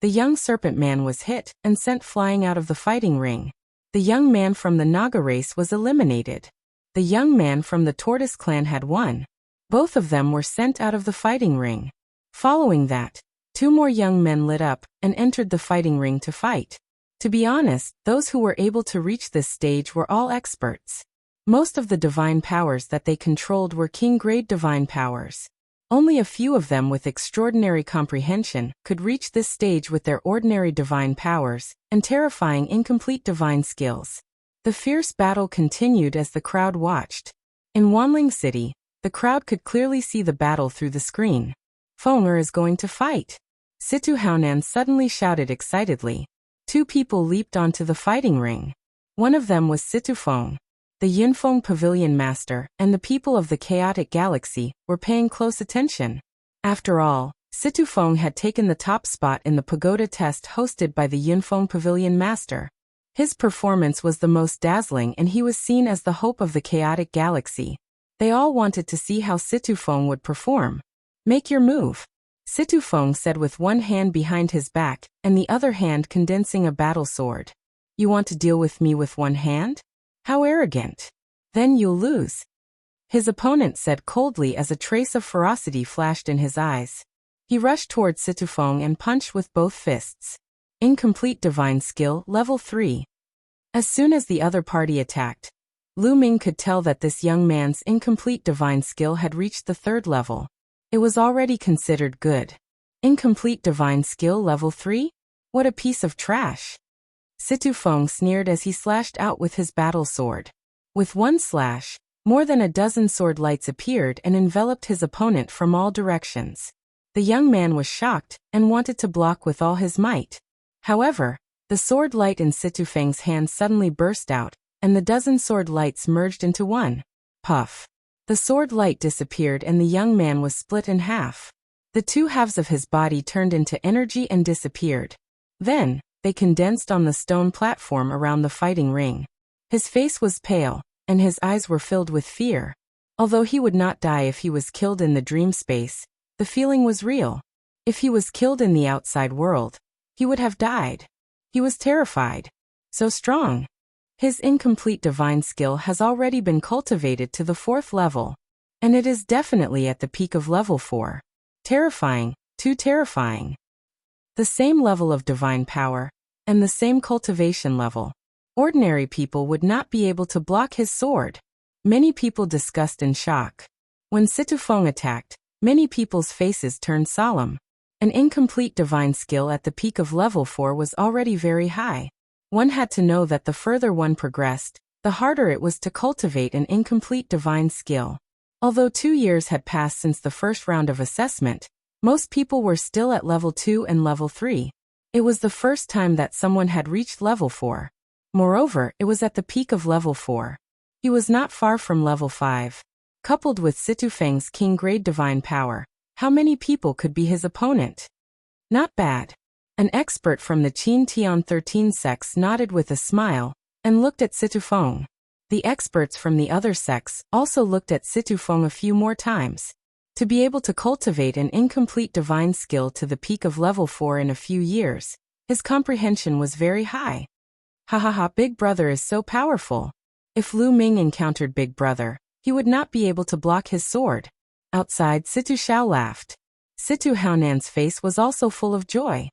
the young serpent man was hit and sent flying out of the fighting ring. The young man from the Naga race was eliminated. The young man from the tortoise clan had won. Both of them were sent out of the fighting ring. Following that, 2 more young men lit up and entered the fighting ring to fight. To be honest, those who were able to reach this stage were all experts. Most of the divine powers that they controlled were king-grade divine powers. Only a few of them with extraordinary comprehension could reach this stage with their ordinary divine powers and terrifying incomplete divine skills. The fierce battle continued as the crowd watched. In Wanling City, the crowd could clearly see the battle through the screen. "Fenger is going to fight!" Situ Haonan suddenly shouted excitedly. 2 people leaped onto the fighting ring. One of them was Situ Feng. The Yunfeng Pavilion Master and the people of the Chaotic Galaxy were paying close attention. After all, Situ Feng had taken the top spot in the pagoda test hosted by the Yunfeng Pavilion Master. His performance was the most dazzling and he was seen as the hope of the Chaotic Galaxy. They all wanted to see how Situ Feng would perform. "Make your move," Situ Feng said with one hand behind his back and the other hand condensing a battle sword. "You want to deal with me with one hand? How arrogant. Then you'll lose," his opponent said coldly as a trace of ferocity flashed in his eyes. He rushed toward Situ Feng and punched with both fists. Incomplete divine skill, level 3. As soon as the other party attacked, Lu Ming could tell that this young man's incomplete divine skill had reached the 3rd level. It was already considered good. Incomplete divine skill, level 3? What a piece of trash. Situ Feng sneered as he slashed out with his battle sword. With one slash, more than a dozen sword lights appeared and enveloped his opponent from all directions. The young man was shocked and wanted to block with all his might. However, the sword light in Situ Feng's hand suddenly burst out, and the dozen sword lights merged into one. Puff. The sword light disappeared and the young man was split in half. The 2 halves of his body turned into energy and disappeared. Then, they condensed on the stone platform around the fighting ring. His face was pale, and his eyes were filled with fear. Although he would not die if he was killed in the dream space, the feeling was real. If he was killed in the outside world, he would have died. He was terrified. So strong. His incomplete divine skill has already been cultivated to the 4th level, and it is definitely at the peak of level 4. Terrifying, too terrifying. The same level of divine power, and the same cultivation level. Ordinary people would not be able to block his sword. Many people discussed in shock. When Situ Feng attacked, many people's faces turned solemn. An incomplete divine skill at the peak of level 4 was already very high. One had to know that the further one progressed, the harder it was to cultivate an incomplete divine skill. Although 2 years had passed since the first round of assessment, most people were still at level 2 and level 3. It was the first time that someone had reached level 4. Moreover, it was at the peak of level 4. He was not far from level 5. Coupled with Situ Feng's king-grade divine power, how many people could be his opponent? Not bad. An expert from the Qin Tian 13 sects nodded with a smile and looked at Situ Feng. The experts from the other sects also looked at Situ Feng a few more times. To be able to cultivate an incomplete divine skill to the peak of level 4 in a few years, his comprehension was very high. Ha ha ha, Big Brother is so powerful. If Lu Ming encountered Big Brother, he would not be able to block his sword. Outside, Situ Xiao laughed. Situ Haonan's face was also full of joy.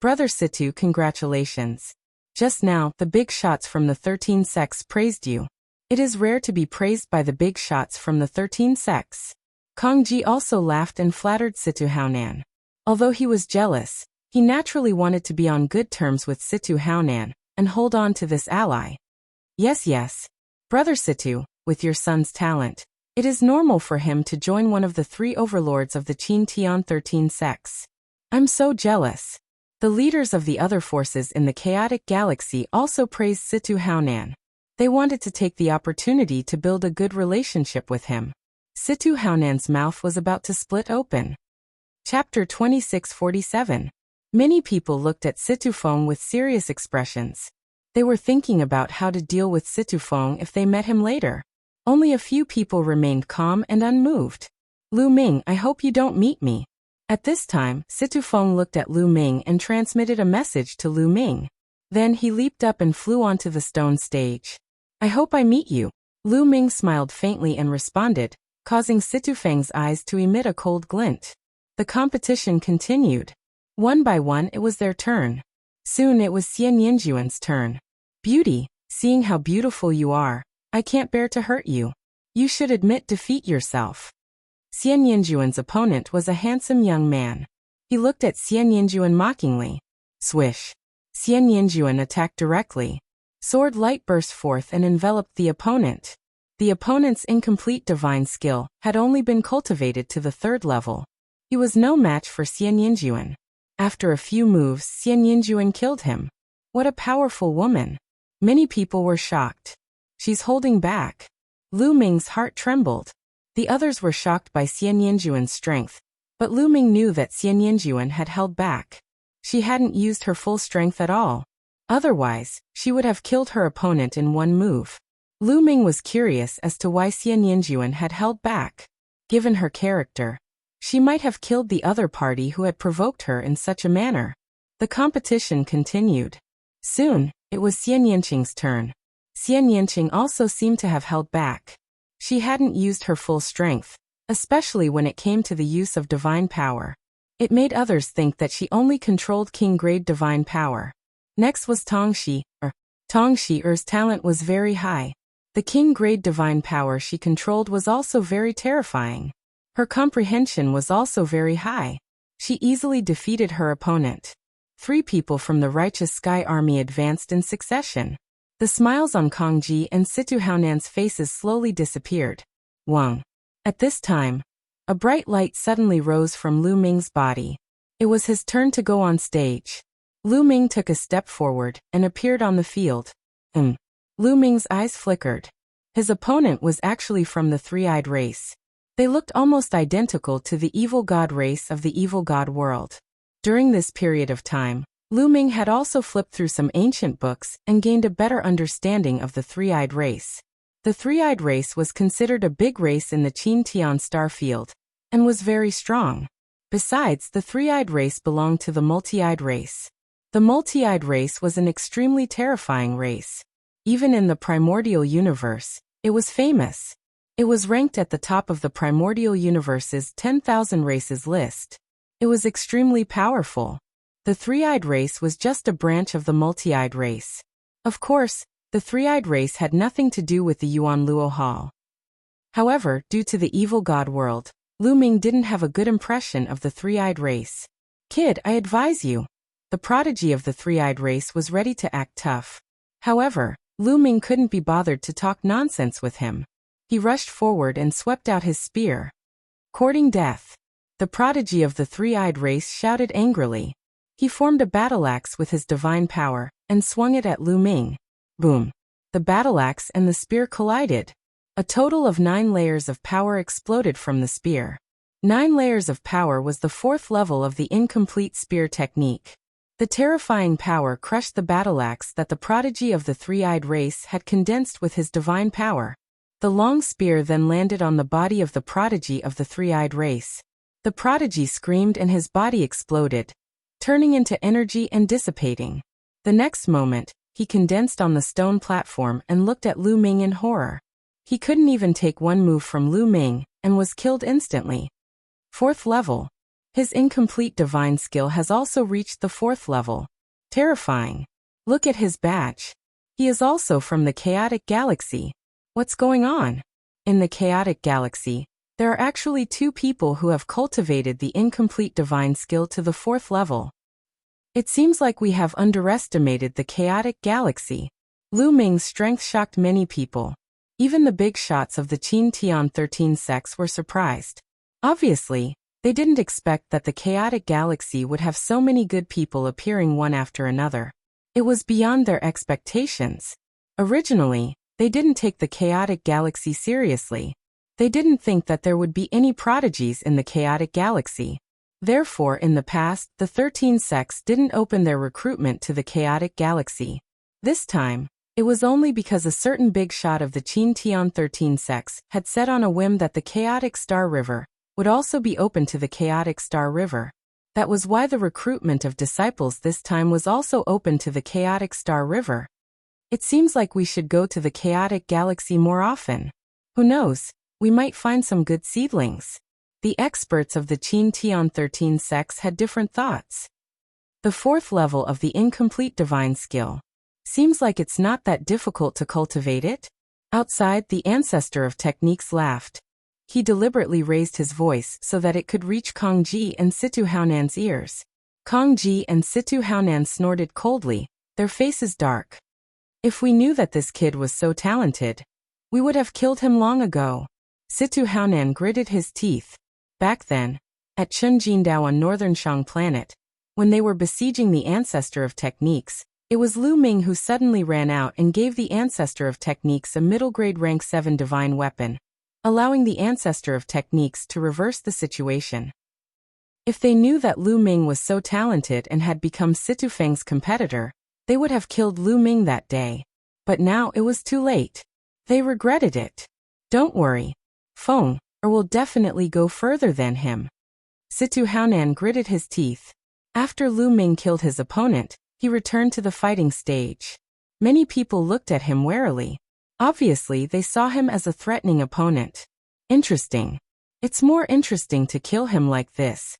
Brother Situ, congratulations. Just now, the big shots from the 13 sects praised you. It is rare to be praised by the big shots from the 13 sects. Kangji also laughed and flattered Situ Haonan. Although he was jealous, he naturally wanted to be on good terms with Situ Haonan and hold on to this ally. Yes. Brother Situ, with your son's talent, it is normal for him to join one of the 3 overlords of the Qin Tian 13 sects. I'm so jealous. The leaders of the other forces in the chaotic galaxy also praised Situ Haonan. They wanted to take the opportunity to build a good relationship with him. Situ Haonan's mouth was about to split open. Chapter 2647. Many people looked at Situ Feng with serious expressions. They were thinking about how to deal with Situ Feng if they met him later. Only a few people remained calm and unmoved. Lu Ming, I hope you don't meet me. At this time, Situ Feng looked at Lu Ming and transmitted a message to Lu Ming. Then he leaped up and flew onto the stone stage. I hope I meet you. Lu Ming smiled faintly and responded, causing Situ Feng's eyes to emit a cold glint. The competition continued. One by one it was their turn. Soon it was Xian Yinjuan's turn. Beauty, seeing how beautiful you are, I can't bear to hurt you. You should admit defeat yourself. Xian Yinjuan's opponent was a handsome young man. He looked at Xian Yinjuan mockingly. Swish. Xian Yinjuan attacked directly. Sword light burst forth and enveloped the opponent. The opponent's incomplete divine skill had only been cultivated to the 3rd level. He was no match for Xian Yinjuan. After a few moves, Xian Yinjuan killed him. What a powerful woman. Many people were shocked. She's holding back. Lu Ming's heart trembled. The others were shocked by Xian Yinjuan's strength, but Lu Ming knew that Xian Yinjuan had held back. She hadn't used her full strength at all. Otherwise, she would have killed her opponent in one move. Lu Ming was curious as to why Xian Yinjuan had held back. Given her character, she might have killed the other party who had provoked her in such a manner. The competition continued. Soon, it was Xian Yinqing's turn. Xian Yinqing also seemed to have held back. She hadn't used her full strength, especially when it came to the use of divine power. It made others think that she only controlled king-grade divine power. Next was Tong Shi-er. Tong Shi-er's talent was very high. The king-grade divine power she controlled was also very terrifying. Her comprehension was also very high. She easily defeated her opponent. 3 people from the Righteous Sky Army advanced in succession. The smiles on Kangji and Situ Haonan's faces slowly disappeared. Wang. At this time, a bright light suddenly rose from Lu Ming's body. It was his turn to go on stage. Lu Ming took a step forward and appeared on the field. Lu Ming's eyes flickered. His opponent was actually from the 3-eyed race. They looked almost identical to the evil god race of the evil god world. During this period of time, Lu Ming had also flipped through some ancient books and gained a better understanding of the 3-eyed race. The 3-eyed race was considered a big race in the Qin Tian star field, and was very strong. Besides, the 3-eyed race belonged to the multi-eyed race. The multi-eyed race was an extremely terrifying race. Even in the primordial universe, it was famous. It was ranked at the top of the primordial universe's 10,000 races list. It was extremely powerful. The 3-eyed race was just a branch of the multi-eyed race. Of course, the 3-eyed race had nothing to do with the Yuan Luo Hall. However, due to the evil god world, Lu Ming didn't have a good impression of the 3-eyed race. Kid, I advise you. The prodigy of the 3-eyed race was ready to act tough. However, Lu Ming couldn't be bothered to talk nonsense with him. He rushed forward and swept out his spear. Courting death. The prodigy of the 3-eyed race shouted angrily. He formed a battle axe with his divine power and swung it at Lu Ming. Boom. The battle axe and the spear collided. A total of 9 layers of power exploded from the spear. 9 layers of power was the 4th level of the incomplete spear technique. The terrifying power crushed the battle axe that the prodigy of the 3-eyed race had condensed with his divine power. The long spear then landed on the body of the prodigy of the 3-eyed race. The prodigy screamed and his body exploded, turning into energy and dissipating. The next moment, he condensed on the stone platform and looked at Lu Ming in horror. He couldn't even take one move from Lu Ming and was killed instantly. 4th level. His incomplete divine skill has also reached the 4th level. Terrifying. Look at his badge. He is also from the chaotic galaxy. What's going on? In the chaotic galaxy, there are actually 2 people who have cultivated the incomplete divine skill to the 4th level. It seems like we have underestimated the chaotic galaxy. Lu Ming's strength shocked many people. Even the big shots of the Qin Tian 13 sects were surprised. Obviously, they didn't expect that the chaotic galaxy would have so many good people appearing one after another. It was beyond their expectations. Originally, they didn't take the chaotic galaxy seriously. They didn't think that there would be any prodigies in the chaotic galaxy. Therefore, in the past, the 13 sects didn't open their recruitment to the chaotic galaxy. This time, it was only because a certain big shot of the Qin Tian 13 sects had said on a whim that the chaotic Star River would also be open to the chaotic Star River. That was why the recruitment of disciples this time was also open to the chaotic Star River. It seems like we should go to the chaotic galaxy more often. Who knows, we might find some good seedlings. The experts of the Qin Tian 13 sects had different thoughts. The 4th level of the incomplete divine skill. Seems like it's not that difficult to cultivate it. Outside, the ancestor of techniques laughed. He deliberately raised his voice so that it could reach Kong Ji and Situ Haonan's ears. Kong Ji and Situ Haonan snorted coldly, their faces dark. If we knew that this kid was so talented, we would have killed him long ago. Situ Haonan gritted his teeth. Back then, at Chunjindao on northern Shang planet, when they were besieging the ancestor of techniques, it was Lu Ming who suddenly ran out and gave the ancestor of techniques a middle-grade rank 7 divine weapon, allowing the ancestor of techniques to reverse the situation. If they knew that Lu Ming was so talented and had become Situ Feng's competitor, they would have killed Lu Ming that day. But now it was too late. They regretted it. Don't worry, Feng, or will definitely go further than him. Situ Haonan gritted his teeth. After Lu Ming killed his opponent, he returned to the fighting stage. Many people looked at him warily. Obviously, they saw him as a threatening opponent. Interesting. It's more interesting to kill him like this.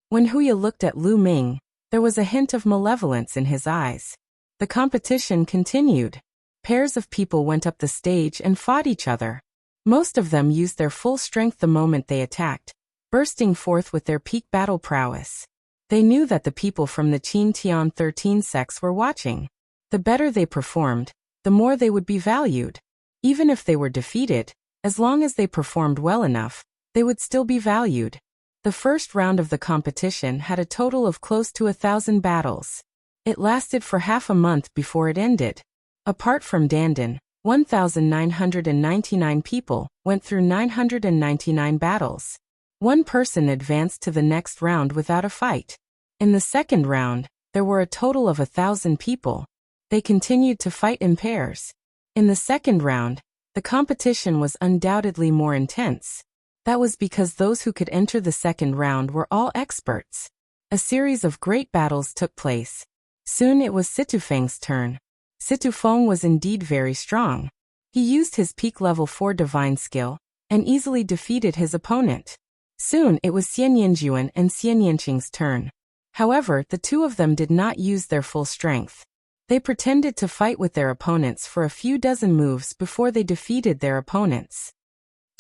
When Huya looked at Lu Ming, there was a hint of malevolence in his eyes. The competition continued. Pairs of people went up the stage and fought each other. Most of them used their full strength the moment they attacked, bursting forth with their peak battle prowess. They knew that the people from the Qin Tian 13 sects were watching. The better they performed, the more they would be valued. Even if they were defeated, as long as they performed well enough, they would still be valued. The first round of the competition had a total of close to 1,000 battles. It lasted for half a month before it ended. Apart from Dandan, 1,999 people went through 999 battles. One person advanced to the next round without a fight. In the second round, there were a total of 1,000 people. They continued to fight in pairs. In the second round, the competition was undoubtedly more intense. That was because those who could enter the second round were all experts. A series of great battles took place. Soon it was Situ Feng's turn. Situ Feng was indeed very strong. He used his peak level 4 divine skill and easily defeated his opponent. Soon it was Xian Yinjuan and Xian Yanqing's turn. However, the two of them did not use their full strength. They pretended to fight with their opponents for a few dozen moves before they defeated their opponents.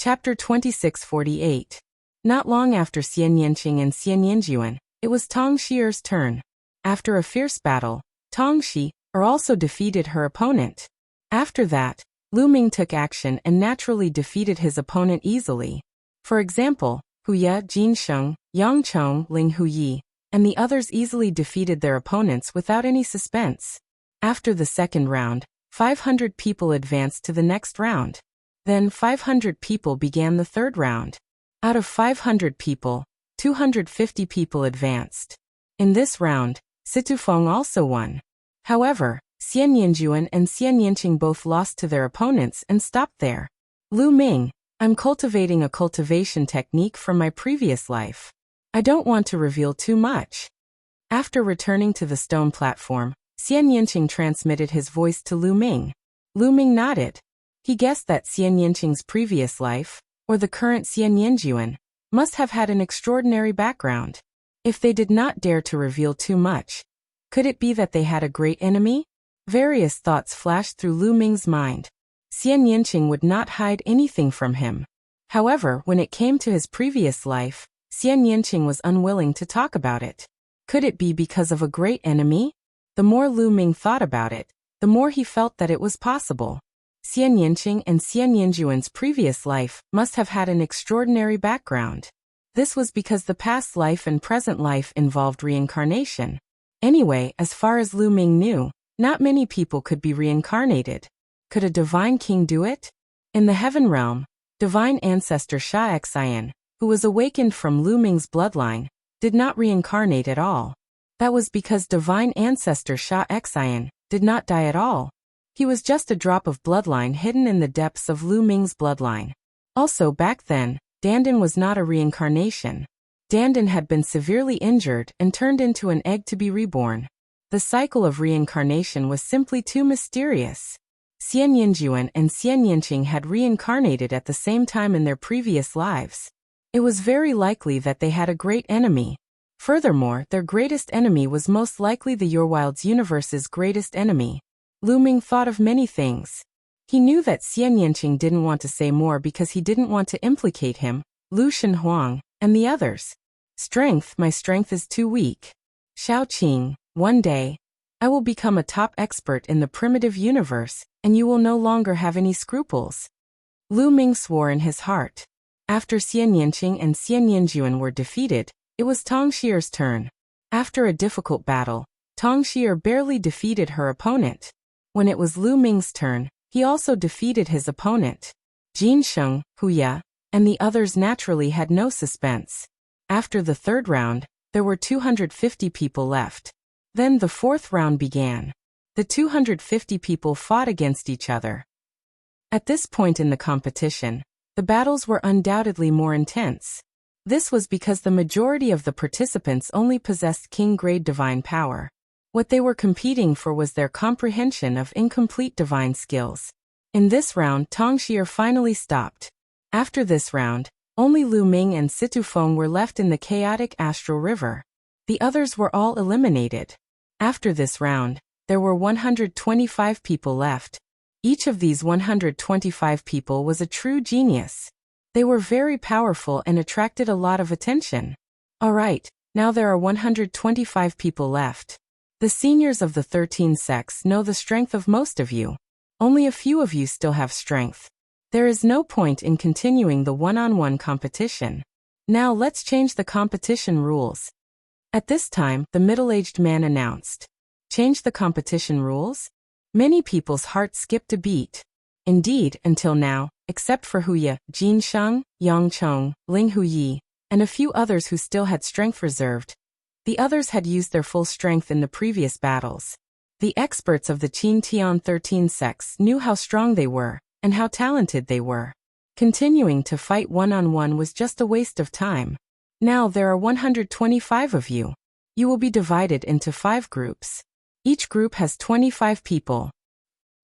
Chapter 2648. Not long after Xian Yanqing and Xian Yinjuan, it was Tong Xier's turn. After a fierce battle, Tong Xi also defeated her opponent. After that, Lu Ming took action and naturally defeated his opponent easily. For example, Huya, Jin Sheng, Yang Chong, Ling Huyi, and the others easily defeated their opponents without any suspense. After the second round, 500 people advanced to the next round. Then 500 people began the third round. Out of 500 people, 250 people advanced. In this round, Situ Feng also won. However, Xian Yinjuan and Xian Yanqing both lost to their opponents and stopped there. Lu Ming, I'm cultivating a cultivation technique from my previous life. I don't want to reveal too much. After returning to the stone platform, Xian Yanqing transmitted his voice to Lu Ming. Lu Ming nodded. He guessed that Xian Yanqing's previous life, or the current Xian Yinjuan, must have had an extraordinary background. If they did not dare to reveal too much, could it be that they had a great enemy? Various thoughts flashed through Lu Ming's mind. Xian Yinqing would not hide anything from him. However, when it came to his previous life, Xian Yinqing was unwilling to talk about it. Could it be because of a great enemy? The more Lu Ming thought about it, the more he felt that it was possible. Xian Yinqing and Xian Yinjuan's previous life must have had an extraordinary background. This was because the past life and present life involved reincarnation. Anyway, as far as Lu Ming knew, not many people could be reincarnated. Could a divine king do it? In the heaven realm, divine ancestor Sha Xian, who was awakened from Lu Ming's bloodline, did not reincarnate at all. That was because divine ancestor Sha Xian did not die at all. He was just a drop of bloodline hidden in the depths of Lu Ming's bloodline. Also back then, Dandan was not a reincarnation. Dandan had been severely injured and turned into an egg to be reborn. The cycle of reincarnation was simply too mysterious. Xian Yinjuan and Xian Yinqing had reincarnated at the same time in their previous lives. It was very likely that they had a great enemy. Furthermore, their greatest enemy was most likely the Your universe's greatest enemy. Lu Ming thought of many things. He knew that Xian Yinqing didn't want to say more because he didn't want to implicate him, Lu Shenhuang, and the others. Strength, my strength is too weak. Shao Qing, one day, I will become a top expert in the primitive universe, and you will no longer have any scruples. Lu Ming swore in his heart. After Xian Yinqing and Xian Yinjuan were defeated, it was Tong Xier's turn. After a difficult battle, Tong Xier barely defeated her opponent. When it was Lu Ming's turn, he also defeated his opponent. Jin Sheng, Hu Ya, and the others naturally had no suspense. After the third round, there were 250 people left. Then the fourth round began. The 250 people fought against each other. At this point in the competition, the battles were undoubtedly more intense. This was because the majority of the participants only possessed king-grade divine power. What they were competing for was their comprehension of incomplete divine skills. In this round, Tong Xier finally stopped. After this round, only Lu Ming and Situ Feng were left in the chaotic astral river. The others were all eliminated. After this round, there were 125 people left. Each of these 125 people was a true genius. They were very powerful and attracted a lot of attention. Alright, now there are 125 people left. The seniors of the 13 sects know the strength of most of you. Only a few of you still have strength. There is no point in continuing the one-on-one competition. Now let's change the competition rules. At this time, the middle-aged man announced. Change the competition rules? Many people's hearts skipped a beat. Indeed, until now, except for Hu Ye, Jin Sheng, Yang Chong, Ling Huyi, and a few others who still had strength reserved, the others had used their full strength in the previous battles. The experts of the Qin Tian 13 sects knew how strong they were, and how talented they were. Continuing to fight one-on-one was just a waste of time. Now there are 125 of you. You will be divided into 5 groups. Each group has 25 people.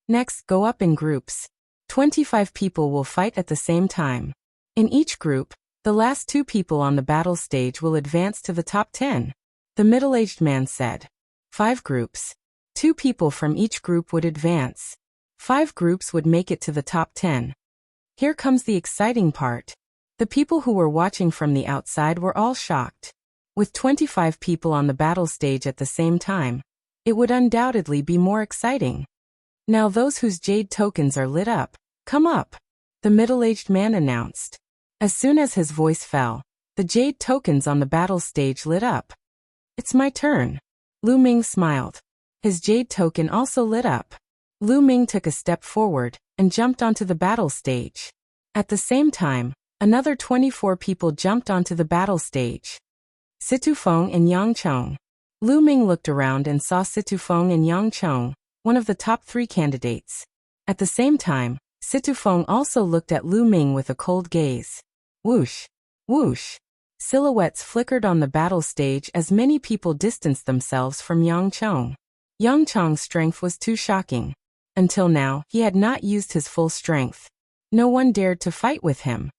Next, go up in groups. 25 people will fight at the same time. In each group, the last 2 people on the battle stage will advance to the top 10. The middle-aged man said. 5 groups. 2 people from each group would advance. 5 groups would make it to the top 10. Here comes the exciting part. The people who were watching from the outside were all shocked. With 25 people on the battle stage at the same time, it would undoubtedly be more exciting. Now those whose jade tokens are lit up, come up, the middle-aged man announced. As soon as his voice fell, the jade tokens on the battle stage lit up. It's my turn. Lu Ming smiled. His jade token also lit up. Lu Ming took a step forward and jumped onto the battle stage. At the same time, another 24 people jumped onto the battle stage. Situ Feng and Yang Chong. Lu Ming looked around and saw Situ Feng and Yang Chong, one of the top 3 candidates. At the same time, Situ Feng also looked at Lu Ming with a cold gaze. Whoosh! Whoosh! Silhouettes flickered on the battle stage as many people distanced themselves from Yang Chong. Yang Chong's strength was too shocking. Until now, he had not used his full strength. No one dared to fight with him.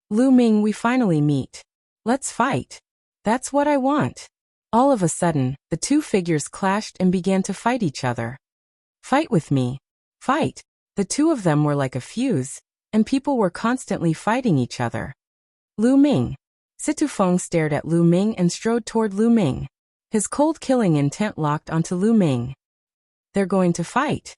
Lu Ming, we finally meet. Let's fight. That's what I want. All of a sudden, the 2 figures clashed and began to fight each other. Fight with me. Fight. The two of them were like a fuse, and people were constantly fighting each other. Lu Ming. Situfeng stared at Lu Ming and strode toward Lu Ming. His cold killing intent locked onto Lu Ming. They're going to fight.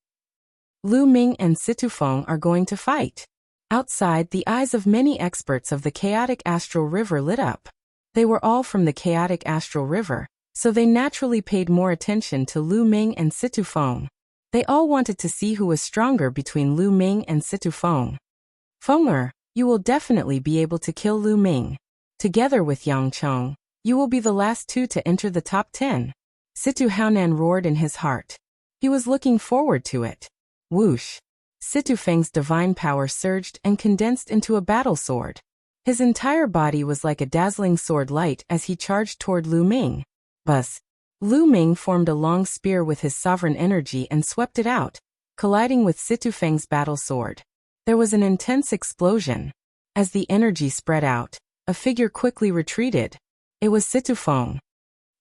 Lu Ming and Situfeng are going to fight. Outside, the eyes of many experts of the chaotic astral river lit up. They were all from the chaotic astral river, so they naturally paid more attention to Lu Ming and Situfeng. They all wanted to see who was stronger between Lu Ming and Situfeng. Fenger, you will definitely be able to kill Lu Ming. Together with Yang Chong, you will be the last two to enter the top 10. Situ Haonan roared in his heart. He was looking forward to it. Whoosh! Situ Feng's divine power surged and condensed into a battle sword. His entire body was like a dazzling sword light as he charged toward Lu Ming. Buzz! Lu Ming formed a long spear with his sovereign energy and swept it out, colliding with Situ Feng's battle sword. There was an intense explosion. As the energy spread out, a figure quickly retreated. It was Situfeng.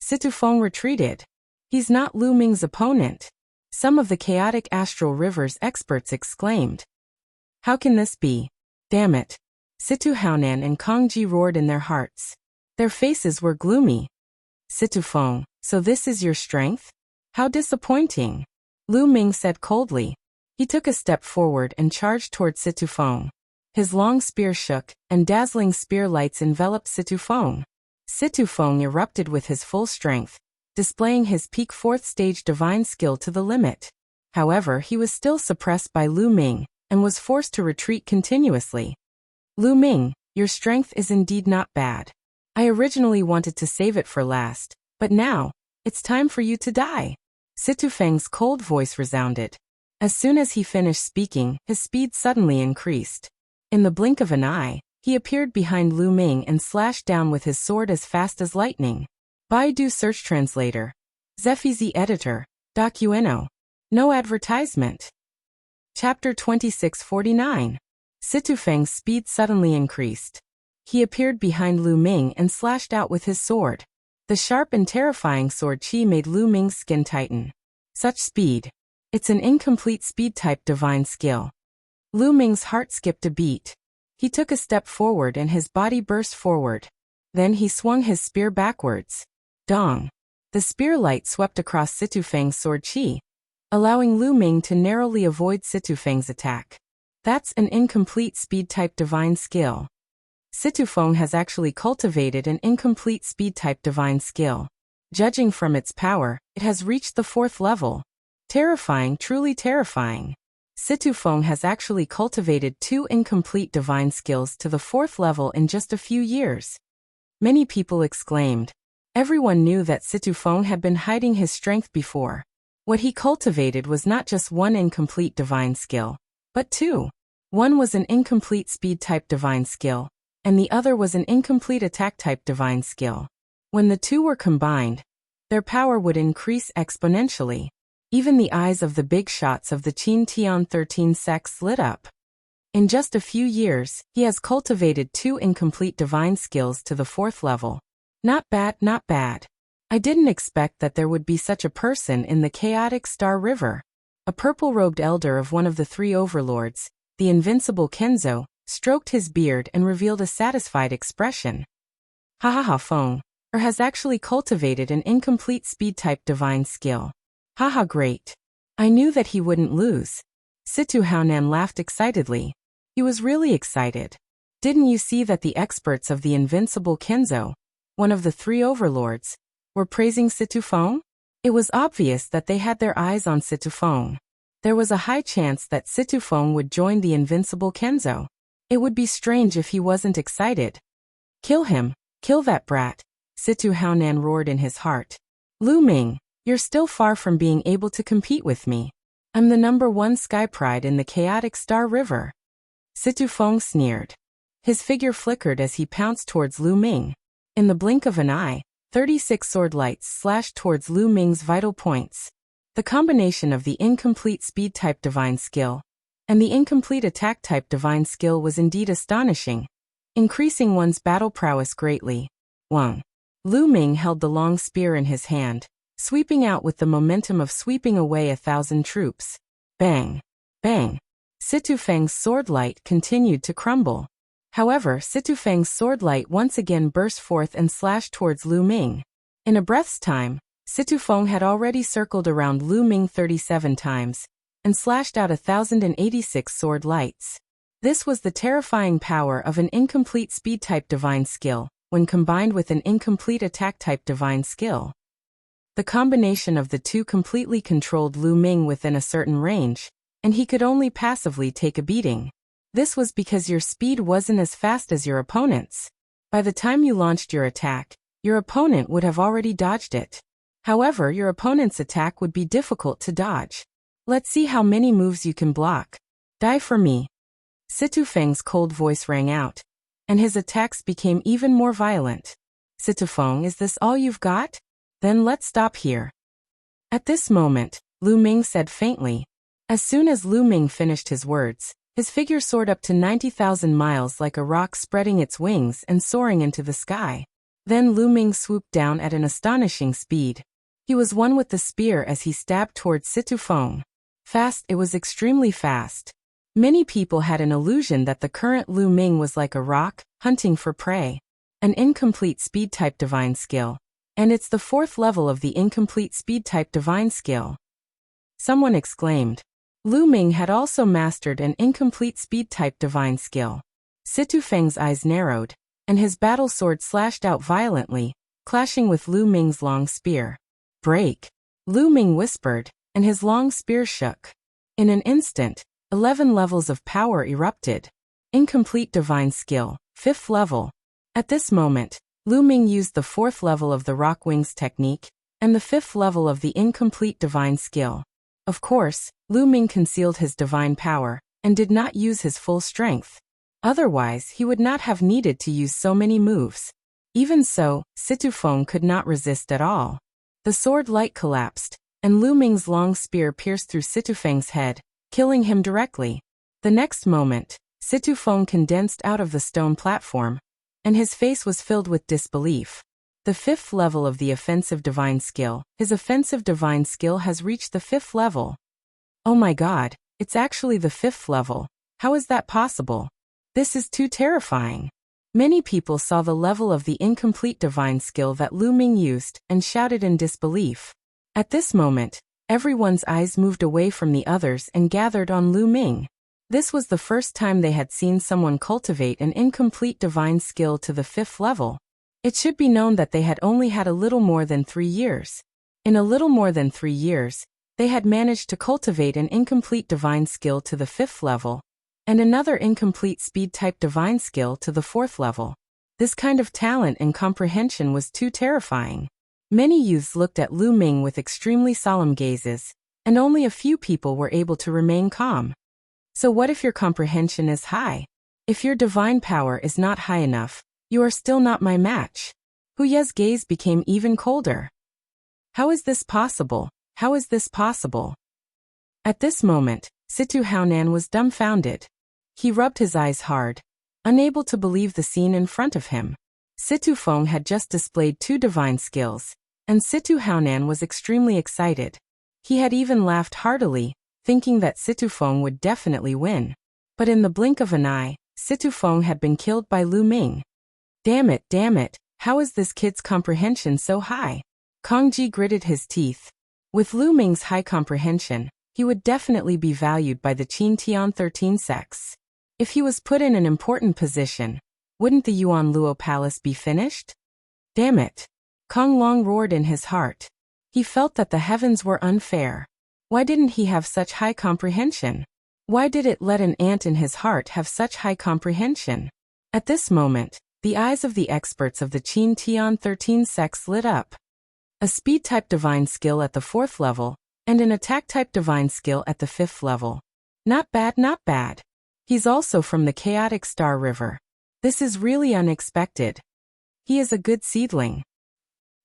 Situfeng retreated. He's not Lu Ming's opponent. Some of the chaotic astral river's experts exclaimed. How can this be? Damn it. Situ Haonan and Kongji roared in their hearts. Their faces were gloomy. Situfeng, so this is your strength? How disappointing. Lu Ming said coldly. He took a step forward and charged toward Situfeng. His long spear shook, and dazzling spear lights enveloped Situfeng. Situfeng erupted with his full strength, displaying his peak 4th stage divine skill to the limit. However, he was still suppressed by Lu Ming, and was forced to retreat continuously. Lu Ming, your strength is indeed not bad. I originally wanted to save it for last, but now, it's time for you to die. Situfeng's cold voice resounded. As soon as he finished speaking, his speed suddenly increased. In the blink of an eye, he appeared behind Lu Ming and slashed down with his sword as fast as lightning. Baidu Search Translator. Zefizi Editor. Docueno. No advertisement. Chapter 2649. Situfeng's speed suddenly increased. He appeared behind Lu Ming and slashed out with his sword. The sharp and terrifying sword chi made Lu Ming's skin tighten. Such speed. It's an incomplete speed-type divine skill. Lu Ming's heart skipped a beat. He took a step forward and his body burst forward. Then he swung his spear backwards. Dong! The spear light swept across Situfeng's sword chi, allowing Lu Ming to narrowly avoid Situfeng's attack. That's an incomplete speed-type divine skill. Situfeng has actually cultivated an incomplete speed-type divine skill. Judging from its power, it has reached the 4th level. Terrifying, truly terrifying. Situfeng has actually cultivated 2 incomplete divine skills to the 4th level in just a few years. Many people exclaimed. Everyone knew that Situfeng had been hiding his strength before. What he cultivated was not just 1 incomplete divine skill, but 2. One was an incomplete speed-type divine skill, and the other was an incomplete attack-type divine skill. When the 2 were combined, their power would increase exponentially. Even the eyes of the big shots of the Qin Tian 13 sects lit up. In just a few years, he has cultivated 2 incomplete divine skills to the 4th level. Not bad, not bad. I didn't expect that there would be such a person in the chaotic Star River. A purple-robed elder of one of the 3 overlords, the invincible Kenzo, stroked his beard and revealed a satisfied expression. Feng, has actually cultivated an incomplete speed-type divine skill. Haha, great. I knew that he wouldn't lose. Situ Haonan laughed excitedly. He was really excited. Didn't you see that the experts of the invincible Kenzo, one of the 3 overlords, were praising Situfeng? It was obvious that they had their eyes on Situfeng. There was a high chance that Situfeng would join the invincible Kenzo. It would be strange if he wasn't excited. Kill him, kill that brat, Situ Haonan roared in his heart. Lu Ming, you're still far from being able to compete with me. I'm the #1 sky pride in the chaotic Star River. Situfeng sneered. His figure flickered as he pounced towards Lu Ming. In the blink of an eye, 36 sword lights slashed towards Lu Ming's vital points. The combination of the incomplete speed-type divine skill and the incomplete attack-type divine skill was indeed astonishing, increasing one's battle prowess greatly. Wang. Lu Ming held the long spear in his hand, sweeping out with the momentum of sweeping away 1,000 troops. Bang! Bang! Situfeng's sword light continued to crumble. However, Situfeng's sword light once again burst forth and slashed towards Lu Ming. In a breath's time, Situfeng had already circled around Lu Ming 37 times, and slashed out 1,086 sword lights. This was the terrifying power of an incomplete speed-type divine skill, when combined with an incomplete attack-type divine skill. The combination of the two completely controlled Lu Ming within a certain range, and he could only passively take a beating. This was because your speed wasn't as fast as your opponent's. By the time you launched your attack, your opponent would have already dodged it. However, your opponent's attack would be difficult to dodge. Let's see how many moves you can block. Die for me. Situfeng's cold voice rang out, and his attacks became even more violent. Situfeng, is this all you've got? Then let's stop here. At this moment, Lu Ming said faintly. As soon as Lu Ming finished his words, his figure soared up to 90,000 miles like a rock, spreading its wings and soaring into the sky. Then Lu Ming swooped down at an astonishing speed. He was one with the spear as he stabbed towards Situfeng. Fast, it was extremely fast. Many people had an illusion that the current Lu Ming was like a rock, hunting for prey. An incomplete speed-type divine skill. And it's the 4th level of the incomplete speed-type divine skill. Someone exclaimed. Lu Ming had also mastered an incomplete speed-type divine skill. Situfeng's eyes narrowed, and his battle sword slashed out violently, clashing with Lu Ming's long spear. Break! Lu Ming whispered, and his long spear shook. In an instant, 11 levels of power erupted. Incomplete divine skill, 5th level. At this moment, Lu Ming used the 4th level of the Rock Wings technique, and the 5th level of the incomplete divine skill. Of course, Lu Ming concealed his divine power, and did not use his full strength. Otherwise, he would not have needed to use so many moves. Even so, Situfeng could not resist at all. The sword light collapsed, and Lu Ming's long spear pierced through Situfeng's head, killing him directly. The next moment, Situfeng condensed out of the stone platform, and his face was filled with disbelief. The 5th level of the offensive divine skill, his offensive divine skill has reached the 5th level. Oh my god, it's actually the 5th level. How is that possible? This is too terrifying. Many people saw the level of the incomplete divine skill that Lu Ming used and shouted in disbelief. At this moment, everyone's eyes moved away from the others and gathered on Lu Ming. This was the first time they had seen someone cultivate an incomplete divine skill to the 5th level. It should be known that they had only had a little more than 3 years. In a little more than 3 years, they had managed to cultivate an incomplete divine skill to the 5th level, and another incomplete speed-type divine skill to the 4th level. This kind of talent and comprehension was too terrifying. Many youths looked at Lu Ming with extremely solemn gazes, and only a few people were able to remain calm. So what if your comprehension is high? If your divine power is not high enough, you are still not my match. Huye's gaze became even colder. How is this possible? How is this possible? At this moment, Situ Haonan was dumbfounded. He rubbed his eyes hard, unable to believe the scene in front of him. Situ Feng had just displayed 2 divine skills, and Situ Haonan was extremely excited. He had even laughed heartily, thinking that Situ Feng would definitely win. But in the blink of an eye, Situ Feng had been killed by Lu Ming. Damn it, how is this kid's comprehension so high? Kong Ji gritted his teeth. With Lu Ming's high comprehension, he would definitely be valued by the Qin Tian 13 sects. If he was put in an important position, wouldn't the Yuan Luo Palace be finished? Damn it! Kong Long roared in his heart. He felt that the heavens were unfair. Why didn't he have such high comprehension? Why did it let an ant in his heart have such high comprehension? At this moment, the eyes of the experts of the Qin Tian 13 sects lit up. A speed-type divine skill at the 4th level, and an attack-type divine skill at the 5th level. Not bad, not bad. He's also from the chaotic Star River. This is really unexpected. He is a good seedling.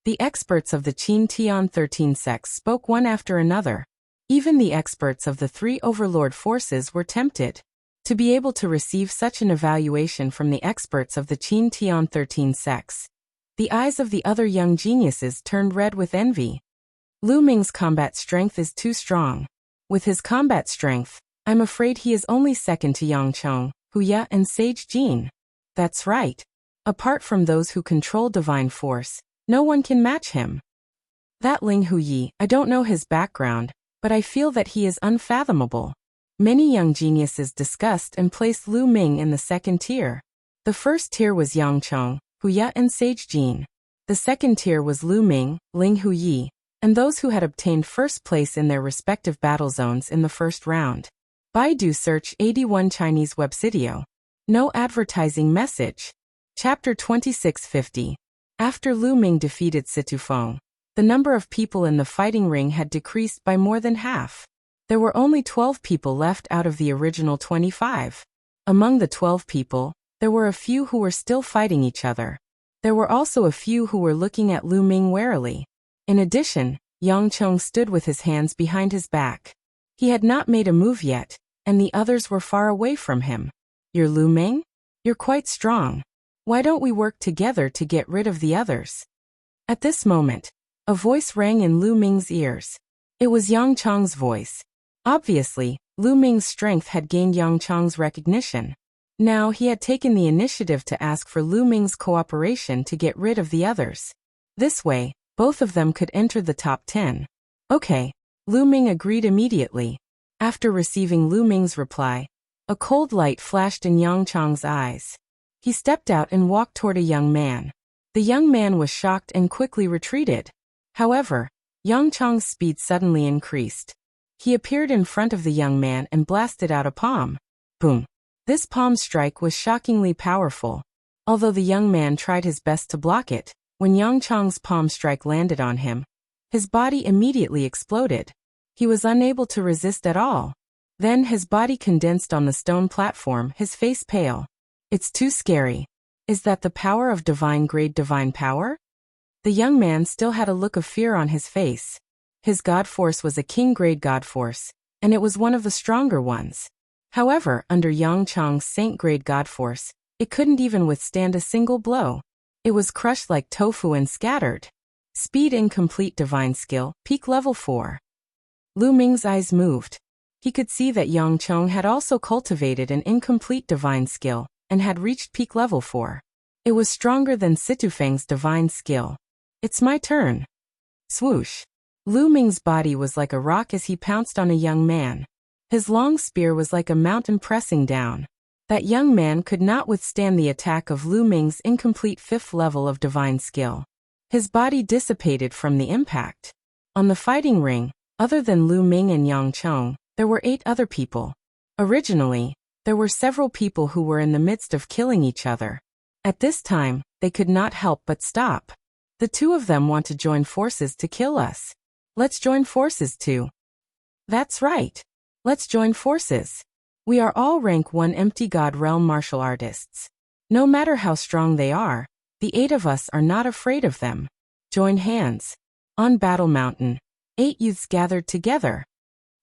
The experts of the Qin Tian 13 sects spoke one after another. Even the experts of the 3 overlord forces were tempted. To be able to receive such an evaluation from the experts of the Qin Tian 13 sects. The eyes of the other young geniuses turned red with envy. Lu Ming's combat strength is too strong. With his combat strength, I'm afraid he is only second to Yang Chong, Hu Ya and Sage Jin. That's right. Apart from those who control divine force, no one can match him. That Ling Huyi, I don't know his background, but I feel that he is unfathomable. Many young geniuses discussed and placed Lu Ming in the second tier. The first tier was Yang Chong, Hu Ya and Sage Jin. The second tier was Lu Ming, Ling Huyi, and those who had obtained first place in their respective battle zones in the first round. Baidu search 81 Chinese Websidio. No advertising message. Chapter 2650. After Lu Ming defeated Situ Feng, the number of people in the fighting ring had decreased by more than half. There were only 12 people left out of the original 25. Among the 12 people, there were a few who were still fighting each other. There were also a few who were looking at Lu Ming warily. In addition, Yang Chong stood with his hands behind his back. He had not made a move yet, and the others were far away from him. You're Lu Ming? You're quite strong. Why don't we work together to get rid of the others? At this moment, a voice rang in Lu Ming's ears. It was Yang Chong's voice. Obviously, Lu Ming's strength had gained Yang Chong's recognition. Now he had taken the initiative to ask for Lu Ming's cooperation to get rid of the others. This way, both of them could enter the top 10. Okay, Lu Ming agreed immediately. After receiving Lu Ming's reply, a cold light flashed in Yang Chong's eyes. He stepped out and walked toward a young man. The young man was shocked and quickly retreated. However, Yang Chong's speed suddenly increased. He appeared in front of the young man and blasted out a palm. Boom. This palm strike was shockingly powerful. Although the young man tried his best to block it, when Yang Chong's palm strike landed on him, his body immediately exploded. He was unable to resist at all. Then his body condensed on the stone platform, his face pale. It's too scary. Is that the power of divine grade divine power? The young man still had a look of fear on his face. His god force was a king grade god force, and it was one of the stronger ones. However, under Yang Chong's saint grade god force, it couldn't even withstand a single blow. It was crushed like tofu and scattered. Speed incomplete divine skill, peak level 4. Lu Ming's eyes moved. He could see that Yang Chong had also cultivated an incomplete divine skill, and had reached peak level 4. It was stronger than Situ Feng's divine skill. It's my turn. Swoosh. Lu Ming's body was like a rock as he pounced on a young man. His long spear was like a mountain pressing down. That young man could not withstand the attack of Lu Ming's incomplete 5th level of divine skill. His body dissipated from the impact. On the fighting ring, other than Lu Ming and Yang Chong, there were 8 other people. Originally, there were several people who were in the midst of killing each other. At this time, they could not help but stop. The 2 of them want to join forces to kill us. Let's join forces too. That's right. Let's join forces. We are all rank 1 empty god realm martial artists. No matter how strong they are, the 8 of us are not afraid of them. Join hands. On Battle Mountain, 8 youths gathered together.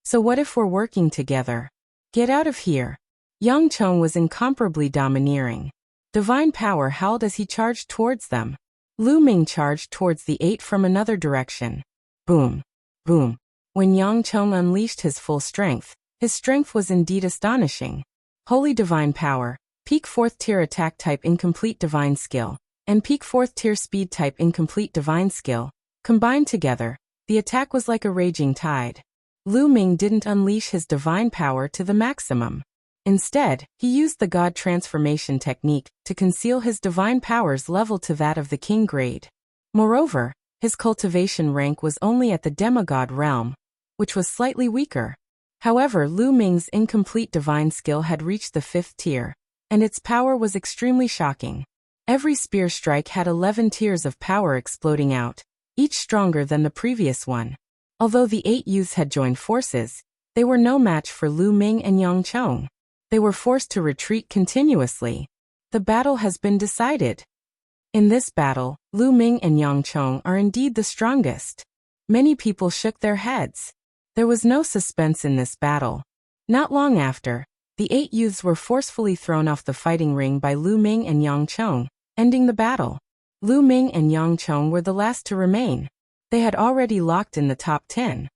So what if we're working together? Get out of here. Yang Chong was incomparably domineering. Divine power howled as he charged towards them. Lu Ming charged towards the 8 from another direction. Boom. Boom. When Yang Chong unleashed his full strength, his strength was indeed astonishing. Holy Divine Power, Peak 4th Tier Attack Type Incomplete Divine Skill, and Peak 4th Tier Speed Type Incomplete Divine Skill, combined together, the attack was like a raging tide. Lu Ming didn't unleash his divine power to the maximum. Instead, he used the God Transformation technique to conceal his divine powers level to that of the king grade. Moreover, his cultivation rank was only at the demigod realm, which was slightly weaker. However, Lu Ming's incomplete divine skill had reached the 5th tier, and its power was extremely shocking. Every spear strike had 11 tiers of power exploding out, each stronger than the previous one. Although the 8 youths had joined forces, they were no match for Lu Ming and Yang Chong. They were forced to retreat continuously. The battle has been decided. In this battle, Lu Ming and Yang Chong are indeed the strongest. Many people shook their heads. There was no suspense in this battle. Not long after, the 8 youths were forcefully thrown off the fighting ring by Lu Ming and Yang Chong, ending the battle. Lu Ming and Yang Chong were the last to remain. They had already locked in the top 10.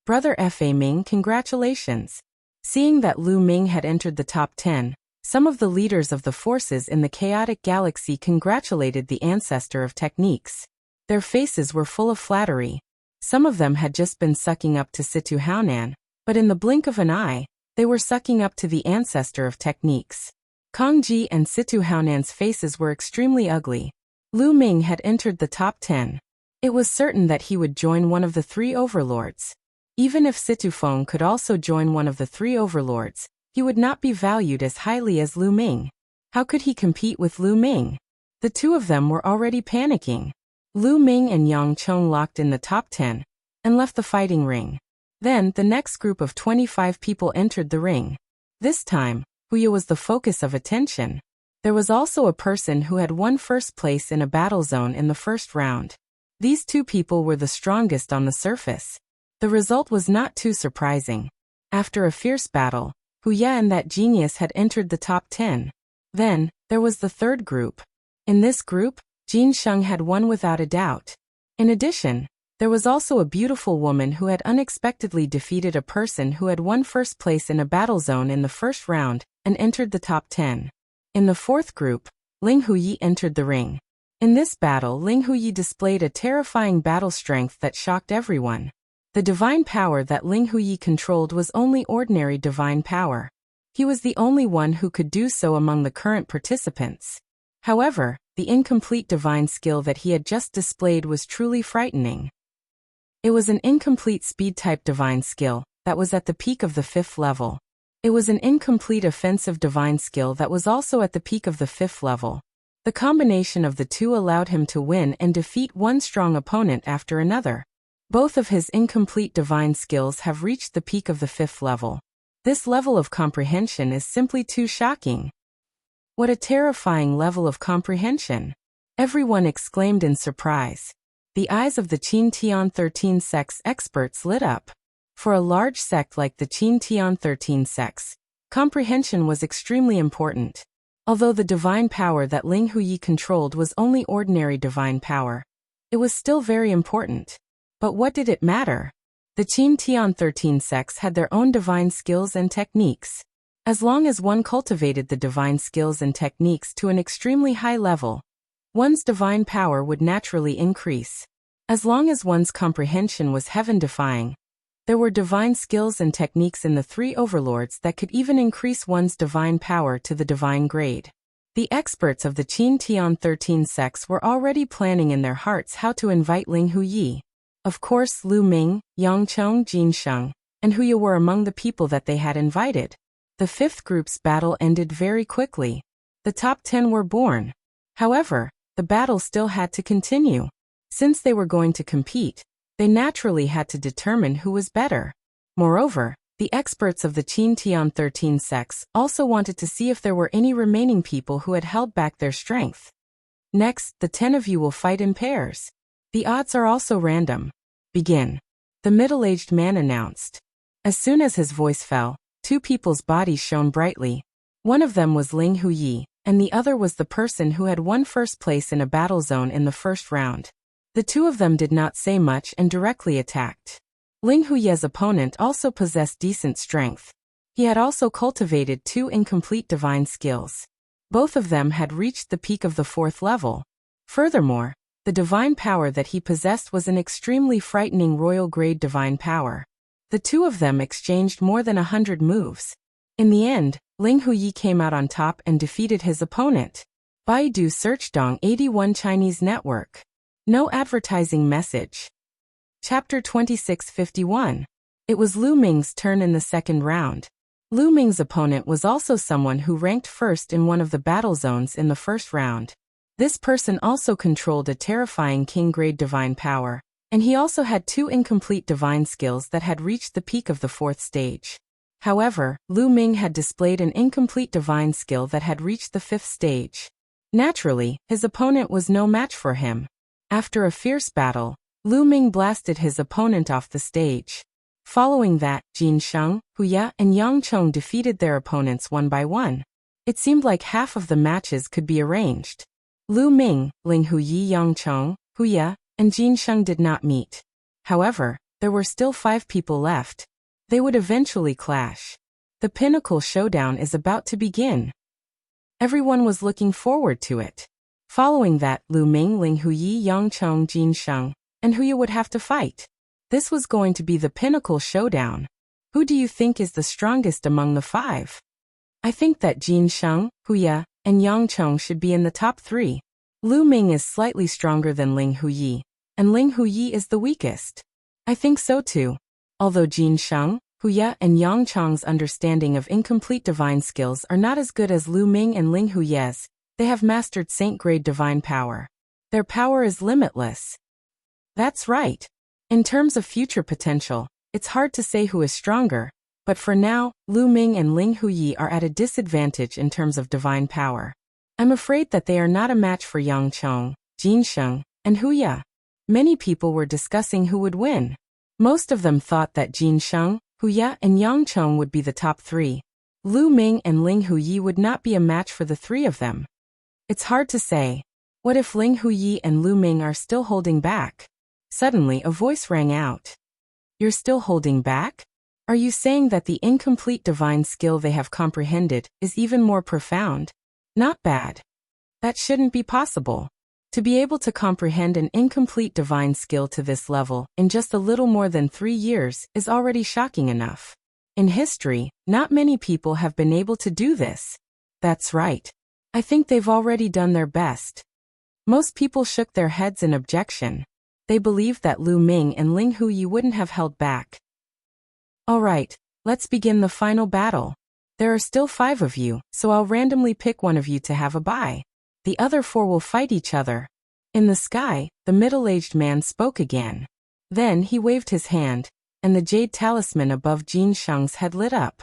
Brother Fa Ming, congratulations. Seeing that Lu Ming had entered the top 10, some of the leaders of the forces in the chaotic galaxy congratulated the ancestor of techniques. Their faces were full of flattery. Some of them had just been sucking up to Situ Haonan, but in the blink of an eye, they were sucking up to the ancestor of techniques. Kang Ji and Situ Haonan's faces were extremely ugly. Lu Ming had entered the top 10. It was certain that he would join one of the 3 overlords. Even if Situ Feng could also join one of the 3 overlords, he would not be valued as highly as Lu Ming. How could he compete with Lu Ming? The two of them were already panicking. Lu Ming and Yang Chong locked in the top 10 and left the fighting ring. Then the next group of 25 people entered the ring. This time, Huya was the focus of attention. There was also a person who had won first place in a battle zone in the first round. These 2 people were the strongest on the surface. The result was not too surprising. After a fierce battle, Huya and that genius had entered the top 10. Then, there was the third group. In this group, Jin Sheng had won without a doubt. In addition, there was also a beautiful woman who had unexpectedly defeated a person who had won first place in a battle zone in the first round and entered the top 10. In the fourth group, Ling Huyi entered the ring. In this battle, Ling Huyi displayed a terrifying battle strength that shocked everyone. The divine power that Ling Huyi controlled was only ordinary divine power. He was the only one who could do so among the current participants. However, the incomplete divine skill that he had just displayed was truly frightening. It was an incomplete speed-type divine skill that was at the peak of the 5th level. It was an incomplete offensive divine skill that was also at the peak of the 5th level. The combination of the two allowed him to win and defeat one strong opponent after another. Both of his incomplete divine skills have reached the peak of the 5th level. This level of comprehension is simply too shocking. What a terrifying level of comprehension! Everyone exclaimed in surprise. The eyes of the Qin Tian 13 sect's experts lit up. For a large sect like the Qin Tian 13 sects, comprehension was extremely important. Although the divine power that Ling Huyi controlled was only ordinary divine power, it was still very important. But what did it matter? The Qin Tian 13 sects had their own divine skills and techniques. As long as one cultivated the divine skills and techniques to an extremely high level, one's divine power would naturally increase. As long as one's comprehension was heaven-defying, there were divine skills and techniques in the 3 overlords that could even increase one's divine power to the divine grade. The experts of the Qin Tian 13 sects were already planning in their hearts how to invite Ling Huyi. Of course, Lu Ming, Yang Chong, Jin Sheng, and Huya were among the people that they had invited. The 5th group's battle ended very quickly. The top 10 were born. However, the battle still had to continue. Since they were going to compete, they naturally had to determine who was better. Moreover, the experts of the Qin Tian 13 sects also wanted to see if there were any remaining people who had held back their strength. Next, the 10 of you will fight in pairs. The odds are also random. Begin. The middle-aged man announced. As soon as his voice fell, 2 people's bodies shone brightly. One of them was Ling Huyi, and the other was the person who had won first place in a battle zone in the first round. The 2 of them did not say much and directly attacked. Ling Huyi's opponent also possessed decent strength. He had also cultivated 2 incomplete divine skills. Both of them had reached the peak of the 4th level. Furthermore, the divine power that he possessed was an extremely frightening royal-grade divine power. The 2 of them exchanged more than 100 moves. In the end, Ling Huyi came out on top and defeated his opponent. Baidu Search Dong 81 Chinese Network. No advertising message. Chapter 2651. It was Lu Ming's turn in the second round. Lu Ming's opponent was also someone who ranked first in one of the battle zones in the first round. This person also controlled a terrifying king-grade divine power, and he also had 2 incomplete divine skills that had reached the peak of the 4th stage. However, Lu Ming had displayed an incomplete divine skill that had reached the 5th stage. Naturally, his opponent was no match for him. After a fierce battle, Lu Ming blasted his opponent off the stage. Following that, Jin Sheng, Huya, and Yang Chong defeated their opponents one by one. It seemed like half of the matches could be arranged. Lu Ming, Ling Huyi, Yang Chong, Huya, and Jin Sheng did not meet. However, there were still 5 people left. They would eventually clash. The pinnacle showdown is about to begin. Everyone was looking forward to it. Following that, Lu Ming, Ling Huyi, Yang Cheng, Jin Sheng, and Huya would have to fight. This was going to be the pinnacle showdown. Who do you think is the strongest among the 5? I think that Jin Sheng, Huya, and Yang Cheng should be in the top 3. Lu Ming is slightly stronger than Ling Huyi, and Ling Huyi is the weakest. I think so too. Although Jin Sheng, Huya, and Yang Cheng's understanding of incomplete divine skills are not as good as Lu Ming and Ling Huye's, they have mastered saint-grade divine power. Their power is limitless. That's right. In terms of future potential, it's hard to say who is stronger, but for now, Lu Ming and Ling Huyi are at a disadvantage in terms of divine power. I'm afraid that they are not a match for Yang Cheng, Jin Sheng, and Huya. Many people were discussing who would win. Most of them thought that Jin Sheng, Huya, and Yang Cheng would be the top 3. Lu Ming and Ling Huyi would not be a match for the 3 of them. It's hard to say. What if Ling Huyi and Lu Ming are still holding back? Suddenly a voice rang out. You're still holding back? Are you saying that the incomplete divine skill they have comprehended is even more profound? Not bad. That shouldn't be possible. To be able to comprehend an incomplete divine skill to this level in just a little more than 3 years is already shocking enough. In history, not many people have been able to do this. That's right. I think they've already done their best. Most people shook their heads in objection. They believed that Lu Ming and Ling Huyi wouldn't have held back. Alright, let's begin the final battle. There are still 5 of you, so I'll randomly pick one of you to have a bye. The other 4 will fight each other. In the sky, the middle-aged man spoke again. Then he waved his hand, and the jade talisman above Jin Sheng's head lit up.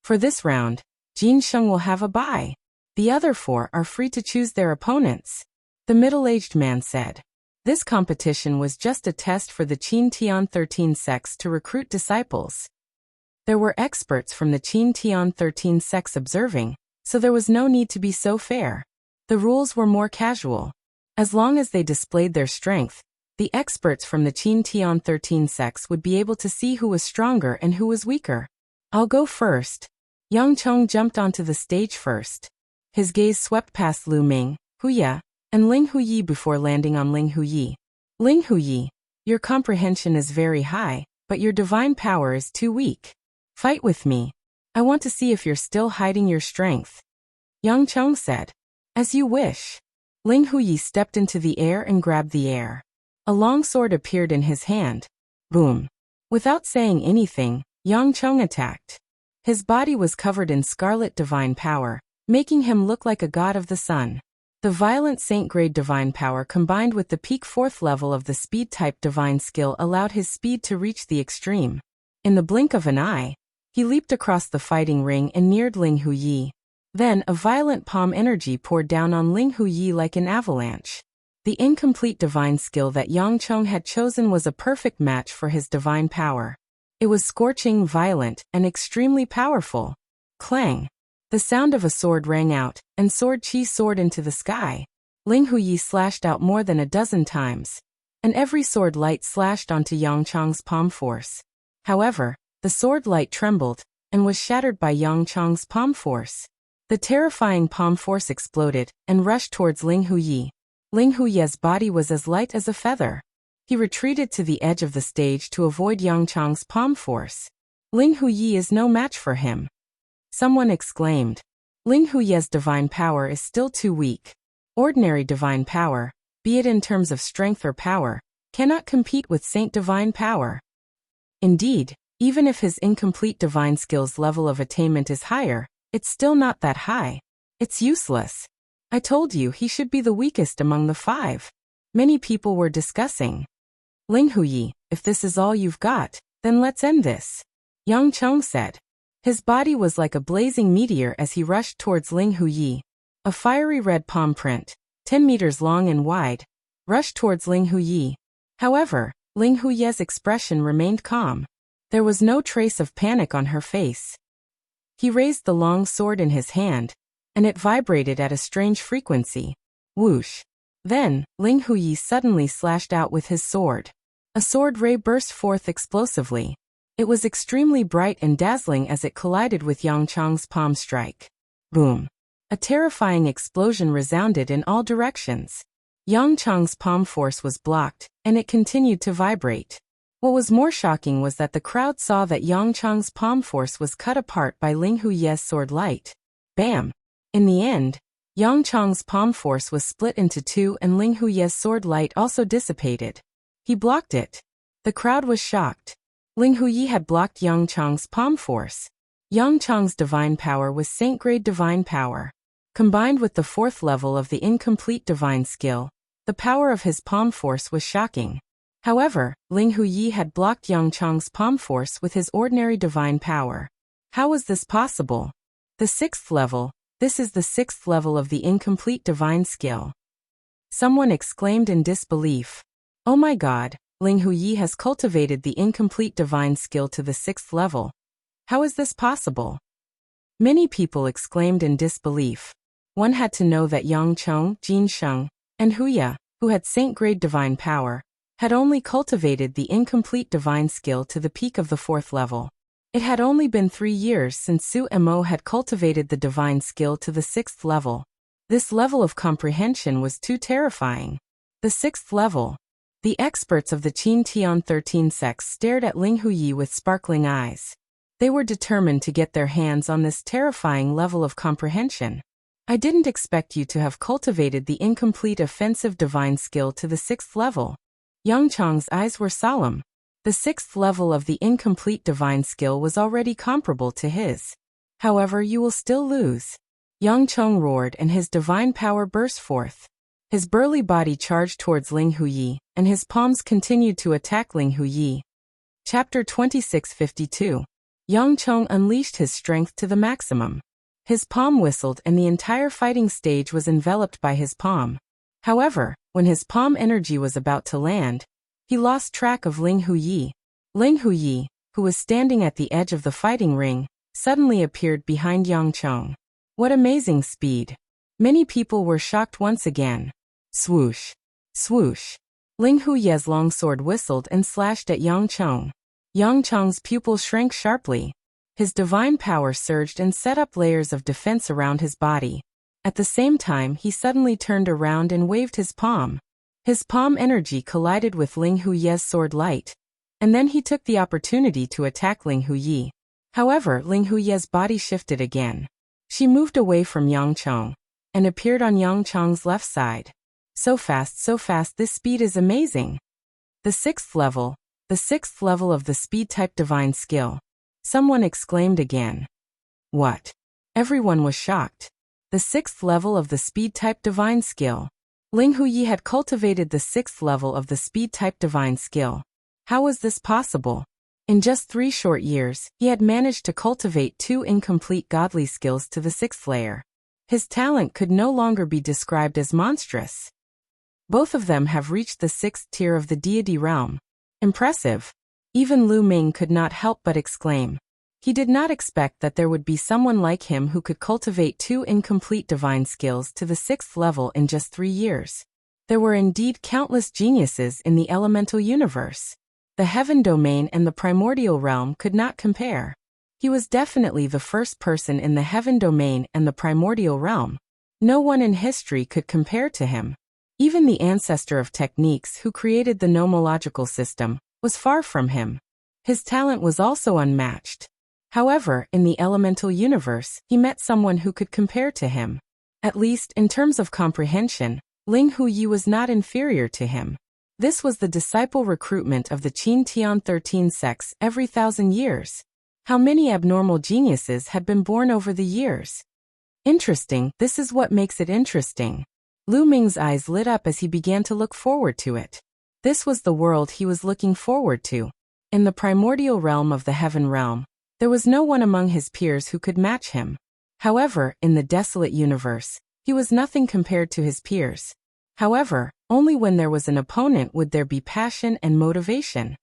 For this round, Jin Sheng will have a bye. The other 4 are free to choose their opponents. The middle-aged man said. This competition was just a test for the Qin Tian 13 sects to recruit disciples. There were experts from the Qin Tian 13 sects observing, so there was no need to be so fair. The rules were more casual. As long as they displayed their strength, the experts from the Qin Tian 13 sects would be able to see who was stronger and who was weaker. I'll go first. Yang Cheng jumped onto the stage first. His gaze swept past Lu Ming, Huya, and Ling Huyi before landing on Ling Huyi. Ling Huyi, your comprehension is very high, but your divine power is too weak. Fight with me. I want to see if you're still hiding your strength. Yang Cheng said. As you wish. Ling Huyi stepped into the air and grabbed the air. A long sword appeared in his hand. Boom. Without saying anything, Yang Cheng attacked. His body was covered in scarlet divine power, making him look like a god of the sun. The violent saint-grade divine power combined with the peak 4th level of the speed-type divine skill allowed his speed to reach the extreme. In the blink of an eye, he leaped across the fighting ring and neared Ling Huyi. Then a violent palm energy poured down on Ling Huyi like an avalanche. The incomplete divine skill that Yang Cheng had chosen was a perfect match for his divine power. It was scorching, violent, and extremely powerful. Clang! The sound of a sword rang out, and sword chi soared into the sky. Ling Huyi slashed out more than a dozen times, and every sword light slashed onto Yang Cheng's palm force. However, the sword light trembled, and was shattered by Yang Cheng's palm force. The terrifying palm force exploded, and rushed towards Ling Huyi. Ling Huyi's body was as light as a feather. He retreated to the edge of the stage to avoid Yang Cheng's palm force. Ling Huyi is no match for him. Someone exclaimed. Ling Huyi's divine power is still too weak. Ordinary divine power, be it in terms of strength or power, cannot compete with saint divine power. Indeed, even if his incomplete divine skills level of attainment is higher, it's still not that high. It's useless. I told you he should be the weakest among the 5. Many people were discussing. Ling Huyi, if this is all you've got, then let's end this. Yang Cheng said. His body was like a blazing meteor as he rushed towards Ling Huyi. A fiery red palm print, 10 meters long and wide, rushed towards Ling Huyi. However, Ling Huyi's expression remained calm. There was no trace of panic on her face. He raised the long sword in his hand, and it vibrated at a strange frequency. Whoosh! Then, Ling Huyi suddenly slashed out with his sword. A sword ray burst forth explosively. It was extremely bright and dazzling as it collided with Yang Chang's palm strike. Boom! A terrifying explosion resounded in all directions. Yang Chang's palm force was blocked, and it continued to vibrate. What was more shocking was that the crowd saw that Yang Chang's palm force was cut apart by Ling Huyi's sword light. Bam! In the end, Yang Chang's palm force was split into two and Ling Huyi's sword light also dissipated. He blocked it. The crowd was shocked. Ling Huyi had blocked Yang Chang's palm force. Yang Chang's divine power was saint-grade divine power. Combined with the fourth level of the incomplete divine skill, the power of his palm force was shocking. However, Ling Huyi had blocked Yang Chang's palm force with his ordinary divine power. How was this possible? The sixth level. This is the sixth level of the incomplete divine skill. Someone exclaimed in disbelief. Oh my God, Ling Huyi has cultivated the incomplete divine skill to the sixth level. How is this possible? Many people exclaimed in disbelief. One had to know that Yang Chong, Jin Sheng, and Huya, who had saint-grade divine power, had only cultivated the incomplete divine skill to the peak of the fourth level. It had only been 3 years since Su Mo had cultivated the divine skill to the sixth level. This level of comprehension was too terrifying. The sixth level. The experts of the Qin Tian 13 sects stared at Ling Huyi with sparkling eyes. They were determined to get their hands on this terrifying level of comprehension. I didn't expect you to have cultivated the incomplete offensive divine skill to the sixth level. Yang Chang's eyes were solemn. The sixth level of the incomplete divine skill was already comparable to his. However, you will still lose. Yang Chong roared and his divine power burst forth. His burly body charged towards Ling Huyi, and his palms continued to attack Ling Huyi. Chapter 2652. Yang Chong unleashed his strength to the maximum. His palm whistled and the entire fighting stage was enveloped by his palm. However, when his palm energy was about to land, he lost track of Ling Huyi. Ling Huyi, who was standing at the edge of the fighting ring, suddenly appeared behind Yang Chong. What amazing speed! Many people were shocked once again. Swoosh! Swoosh! Ling Huyi's long sword whistled and slashed at Yang Chong. Yang Chong's pupils shrank sharply. His divine power surged and set up layers of defense around his body. At the same time, he suddenly turned around and waved his palm. His palm energy collided with Ling Huyi's sword light, and then he took the opportunity to attack Ling Huyi. However, Ling Huyi's body shifted again. She moved away from Yang Chong and appeared on Yang Chong's left side. So fast, this speed is amazing. The sixth level of the speed-type divine skill. Someone exclaimed again. What? Everyone was shocked. The sixth level of the speed-type divine skill. Ling Huyi had cultivated the sixth level of the speed-type divine skill. How was this possible? In just 3 short years, he had managed to cultivate 2 incomplete godly skills to the 6th layer. His talent could no longer be described as monstrous. Both of them have reached the 6th tier of the deity realm. Impressive. Even Lu Ming could not help but exclaim. He did not expect that there would be someone like him who could cultivate 2 incomplete divine skills to the 6th level in just 3 years. There were indeed countless geniuses in the elemental universe. The heaven domain and the primordial realm could not compare. He was definitely the first person in the heaven domain and the primordial realm. No one in history could compare to him. Even the ancestor of techniques who created the nomological system was far from him. His talent was also unmatched. However, in the elemental universe, he met someone who could compare to him. At least, in terms of comprehension, Ling Huyi was not inferior to him. This was the disciple recruitment of the Qin Tian 13 sects every 1,000 years. How many abnormal geniuses had been born over the years? Interesting, this is what makes it interesting. Lu Ming's eyes lit up as he began to look forward to it. This was the world he was looking forward to. In the primordial realm of the heaven realm, there was no one among his peers who could match him. However, in the desolate universe, he was nothing compared to his peers. However, only when there was an opponent would there be passion and motivation.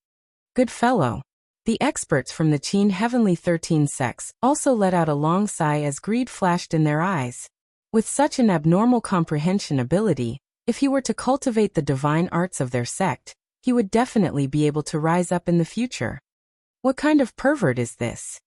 Good fellow. The experts from the Qin Heavenly 13 sects also let out a long sigh as greed flashed in their eyes. With such an abnormal comprehension ability, If he were to cultivate the divine arts of their sect, he would definitely be able to rise up in the future. What kind of pervert is this?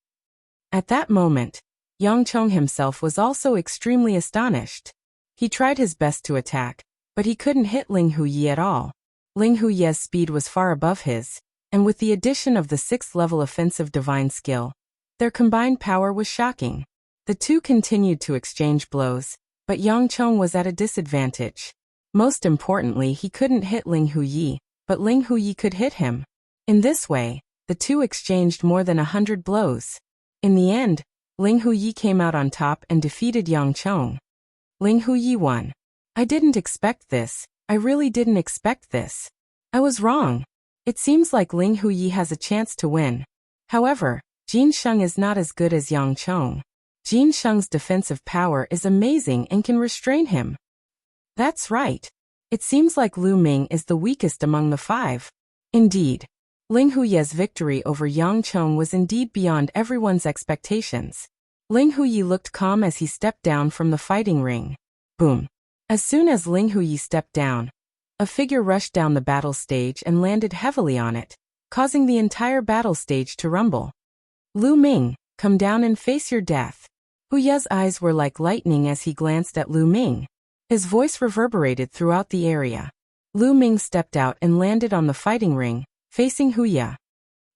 At that moment, Yang Chong himself was also extremely astonished. He tried his best to attack, but he couldn't hit Ling Huyi at all. Ling Huyi's speed was far above his, and with the addition of the 6th level offensive divine skill, their combined power was shocking. The two continued to exchange blows, but Yang Chong was at a disadvantage. Most importantly, he couldn't hit Ling Huyi, but Ling Huyi could hit him. In this way, the two exchanged more than 100 blows. In the end, Ling Huyi came out on top and defeated Yang Chong. Ling Huyi won. I didn't expect this. I really didn't expect this. I was wrong. It seems like Ling Huyi has a chance to win. However, Jin Sheng is not as good as Yang Chong. Jin Sheng's defensive power is amazing and can restrain him. That's right. It seems like Lu Ming is the weakest among the 5. Indeed. Ling Huyi's victory over Yang Chong was indeed beyond everyone's expectations. Ling Huyi looked calm as he stepped down from the fighting ring. Boom. As soon as Ling Huyi stepped down, a figure rushed down the battle stage and landed heavily on it, causing the entire battle stage to rumble. Lu Ming, come down and face your death. Huya's eyes were like lightning as he glanced at Lu Ming. His voice reverberated throughout the area. Lu Ming stepped out and landed on the fighting ring, facing Huya.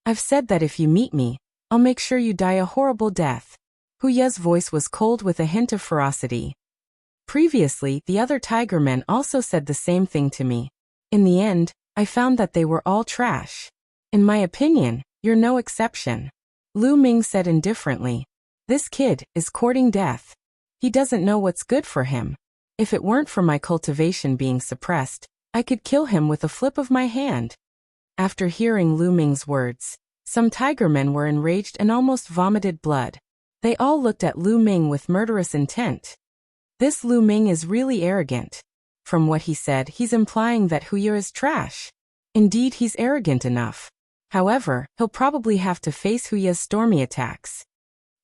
I've said that if you meet me, I'll make sure you die a horrible death. Huya's voice was cold with a hint of ferocity. Previously, the other tiger men also said the same thing to me. In the end, I found that they were all trash. In my opinion, you're no exception. Lu Ming said indifferently. This kid is courting death. He doesn't know what's good for him. If it weren't for my cultivation being suppressed, I could kill him with a flip of my hand. After hearing Lu Ming's words, some tiger men were enraged and almost vomited blood. They all looked at Lu Ming with murderous intent. This Lu Ming is really arrogant. From what he said, he's implying that Huya is trash. Indeed, he's arrogant enough. However, he'll probably have to face Huya's stormy attacks.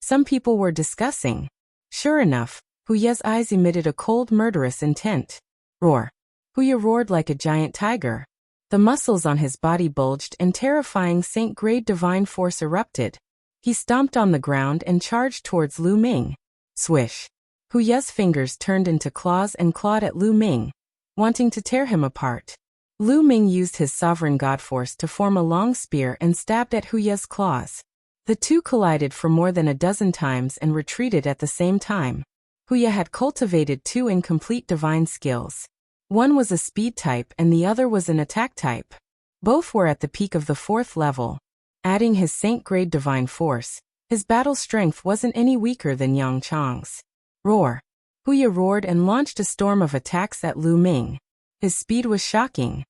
Some people were discussing. Sure enough, Huya's eyes emitted a cold, murderous intent. Roar. Huya roared like a giant tiger. The muscles on his body bulged and terrifying saint-grade divine force erupted. He stomped on the ground and charged towards Lu Ming. Swish. Huya's fingers turned into claws and clawed at Lu Ming, wanting to tear him apart. Lu Ming used his sovereign god force to form a long spear and stabbed at Huya's claws. The two collided for more than a dozen times and retreated at the same time. Huya had cultivated 2 incomplete divine skills. One was a speed type and the other was an attack type. Both were at the peak of the 4th level. Adding his saint-grade divine force, his battle strength wasn't any weaker than Yang Chong's. Roar. Huya roared and launched a storm of attacks at Lu Ming. His speed was shocking.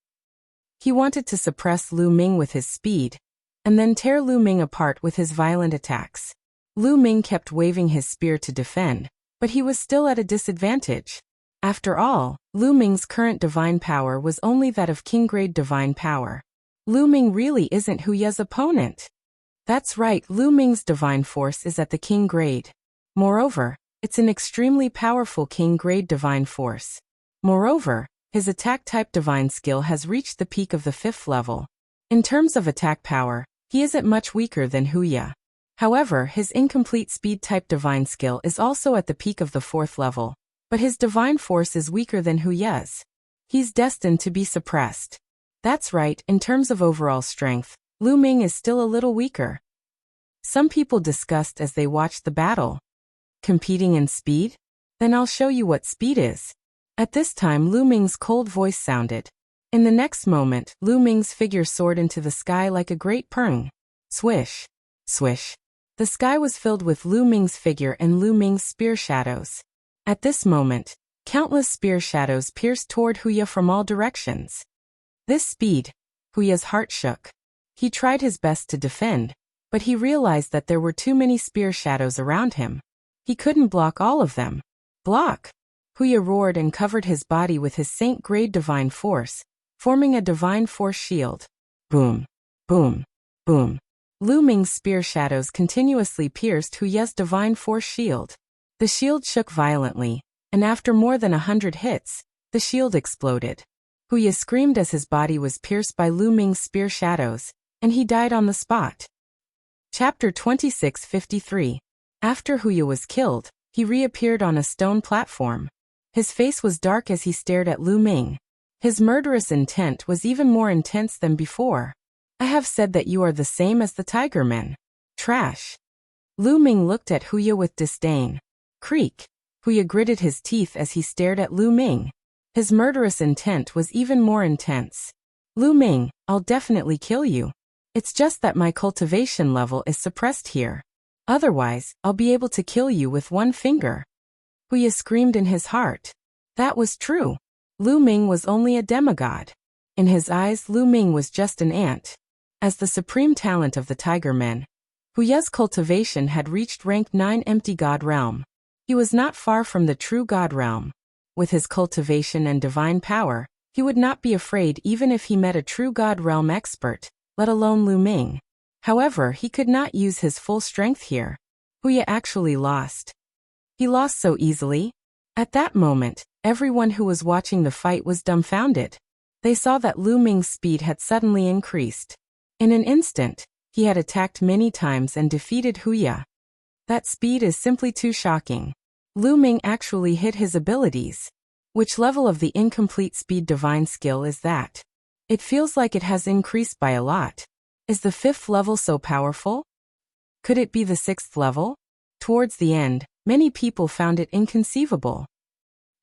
He wanted to suppress Lu Ming with his speed, and then tear Lu Ming apart with his violent attacks. Lu Ming kept waving his spear to defend, but he was still at a disadvantage. After all, Lu Ming's current divine power was only that of king-grade divine power. Lu Ming really isn't Huya's opponent. That's right, Lu Ming's divine force is at the king grade. Moreover, it's an extremely powerful king-grade divine force. Moreover, his attack-type divine skill has reached the peak of the 5th level. In terms of attack power, he isn't much weaker than Huya. However, his incomplete speed-type divine skill is also at the peak of the 4th level, but his divine force is weaker than Huya's. He's destined to be suppressed. That's right, in terms of overall strength, Lu Ming is still a little weaker. Some people discussed as they watched the battle. Competing in speed? Then I'll show you what speed is. At this time, Lu Ming's cold voice sounded. In the next moment, Lu Ming's figure soared into the sky like a great peng. Swish. Swish. The sky was filled with Lu Ming's figure and Lu Ming's spear shadows. At this moment, countless spear shadows pierced toward Huya from all directions. This speed, Huya's heart shook. He tried his best to defend, but he realized that there were too many spear shadows around him. He couldn't block all of them. Block! Huya roared and covered his body with his saint-grade divine force, forming a divine force shield. Boom! Boom! Boom! Lu Ming's spear shadows continuously pierced Huya's divine force shield. The shield shook violently, and after more than 100 hits, The shield exploded. Huya screamed as his body was pierced by Lu Ming's spear shadows, and he died on the spot. Chapter 2653. After Huya was killed, he reappeared on a stone platform. His face was dark as he stared at Lu Ming. His murderous intent was even more intense than before. I have said that you are the same as the Tiger Men. Trash. Lu Ming looked at Huya with disdain. Creak. Huya gritted his teeth as he stared at Lu Ming. His murderous intent was even more intense. Lu Ming, I'll definitely kill you. It's just that my cultivation level is suppressed here. Otherwise, I'll be able to kill you with one finger. Huya screamed in his heart. That was true. Lu Ming was only a demigod. In his eyes, Lu Ming was just an ant. As the supreme talent of the Tiger Men, Huya's cultivation had reached rank 9 empty god realm. He was not far from the true god realm. With his cultivation and divine power, he would not be afraid even if he met a true god realm expert, let alone Lu Ming. However, he could not use his full strength here. Huya actually lost. He lost so easily. At that moment, everyone who was watching the fight was dumbfounded. They saw that Lu Ming's speed had suddenly increased. In an instant, he had attacked many times and defeated Huya. That speed is simply too shocking. Lu Ming actually hid his abilities. Which level of the incomplete speed divine skill is that? It feels like it has increased by a lot. Is the 5th level so powerful? Could it be the 6th level? Towards the end, many people found it inconceivable.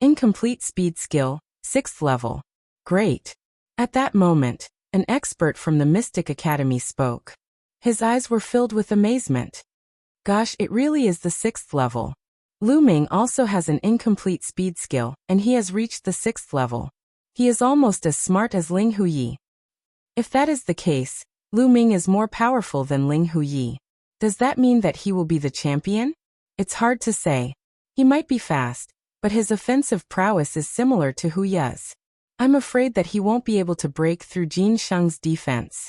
Incomplete speed skill, 6th level. Great. At that moment, an expert from the Mystic Academy spoke. His eyes were filled with amazement. Gosh, it really is the 6th level. Lu Ming also has an incomplete speed skill, and he has reached the 6th level. He is almost as smart as Ling Huyi. If that is the case, Lu Ming is more powerful than Ling Huyi. Does that mean that he will be the champion? It's hard to say. He might be fast, but his offensive prowess is similar to Huya's. I'm afraid that he won't be able to break through Jin Sheng's defense.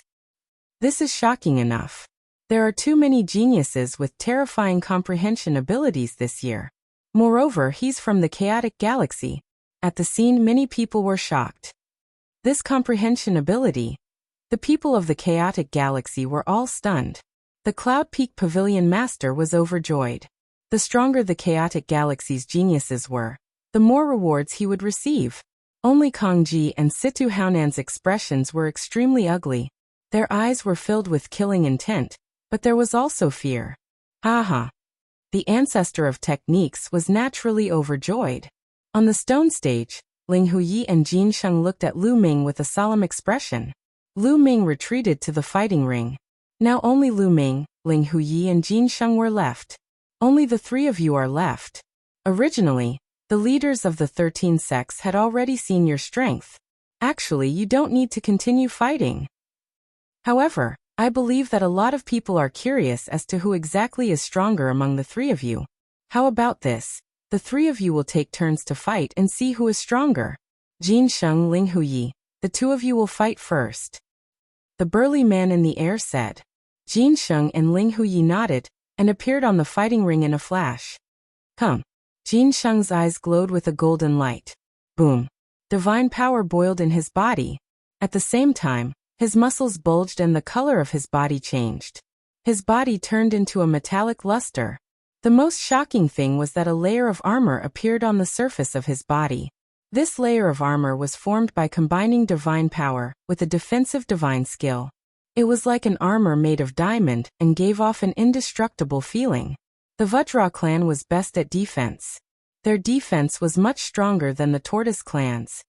This is shocking enough. There are too many geniuses with terrifying comprehension abilities this year. Moreover, he's from the chaotic galaxy. At the scene, many people were shocked. This comprehension ability. The people of the chaotic galaxy were all stunned. The Cloud Peak Pavilion Master was overjoyed. The stronger the chaotic galaxy's geniuses were, the more rewards he would receive. Only Kong Ji and Situ Haonan's expressions were extremely ugly. Their eyes were filled with killing intent, but there was also fear. Haha. The ancestor of techniques was naturally overjoyed. On the stone stage, Ling Huyi and Jin Sheng looked at Lu Ming with a solemn expression. Lu Ming retreated to the fighting ring. Now only Lu Ming, Ling Huyi and Jin Sheng were left. Only the 3 of you are left. Originally, the leaders of the 13 sects had already seen your strength. Actually, you don't need to continue fighting. However, I believe that a lot of people are curious as to who exactly is stronger among the 3 of you. How about this? The 3 of you will take turns to fight and see who is stronger. Jin Sheng, Ling Huyi, the 2 of you will fight first. The burly man in the air said. Jin Sheng and Ling Huyi nodded and appeared on the fighting ring in a flash. Come. Jin Sheng's eyes glowed with a golden light. Boom. Divine power boiled in his body. At the same time, his muscles bulged and the color of his body changed. His body turned into a metallic luster. The most shocking thing was that a layer of armor appeared on the surface of his body. This layer of armor was formed by combining divine power with a defensive divine skill. It was like an armor made of diamond and gave off an indestructible feeling. The Vajra clan was best at defense. Their defense was much stronger than the Tortoise clan's.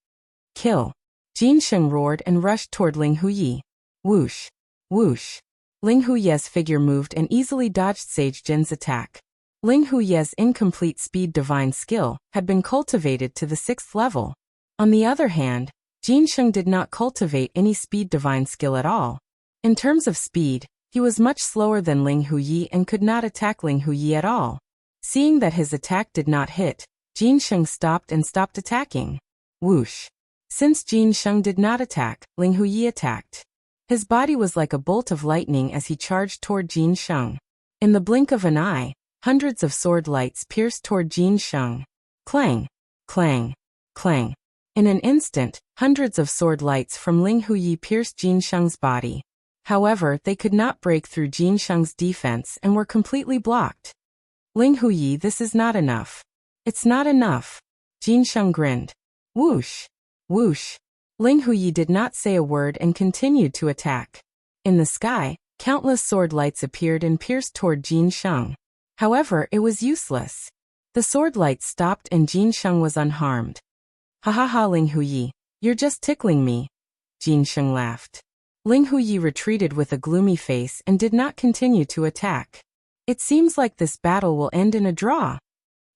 Kill. Jin Sheng roared and rushed toward Ling Huyi. Whoosh. Whoosh. Ling Huyi's figure moved and easily dodged Sage Jin's attack. Ling Huyi's incomplete speed divine skill had been cultivated to the 6th level. On the other hand, Jin Sheng did not cultivate any speed divine skill at all. In terms of speed, he was much slower than Ling Huyi and could not attack Ling Huyi at all. Seeing that his attack did not hit, Jin Sheng stopped attacking. Whoosh. Since Jin Sheng did not attack, Ling Huyi attacked. His body was like a bolt of lightning as he charged toward Jin Sheng. In the blink of an eye, hundreds of sword lights pierced toward Jin Sheng. Clang, clang, clang. In an instant, hundreds of sword lights from Ling Huyi pierced Jin Sheng's body. However, they could not break through Jin Sheng's defense and were completely blocked. Ling Huyi, this is not enough. It's not enough. Jin Sheng grinned. Whoosh! Whoosh! Ling Huyi did not say a word and continued to attack. In the sky, countless sword lights appeared and pierced toward Jin Sheng. However, it was useless. The sword lights stopped and Jin Sheng was unharmed. Ha ha ha, Ling Huyi, you're just tickling me. Jin Sheng laughed. Ling Huyi retreated with a gloomy face and did not continue to attack. It seems like this battle will end in a draw.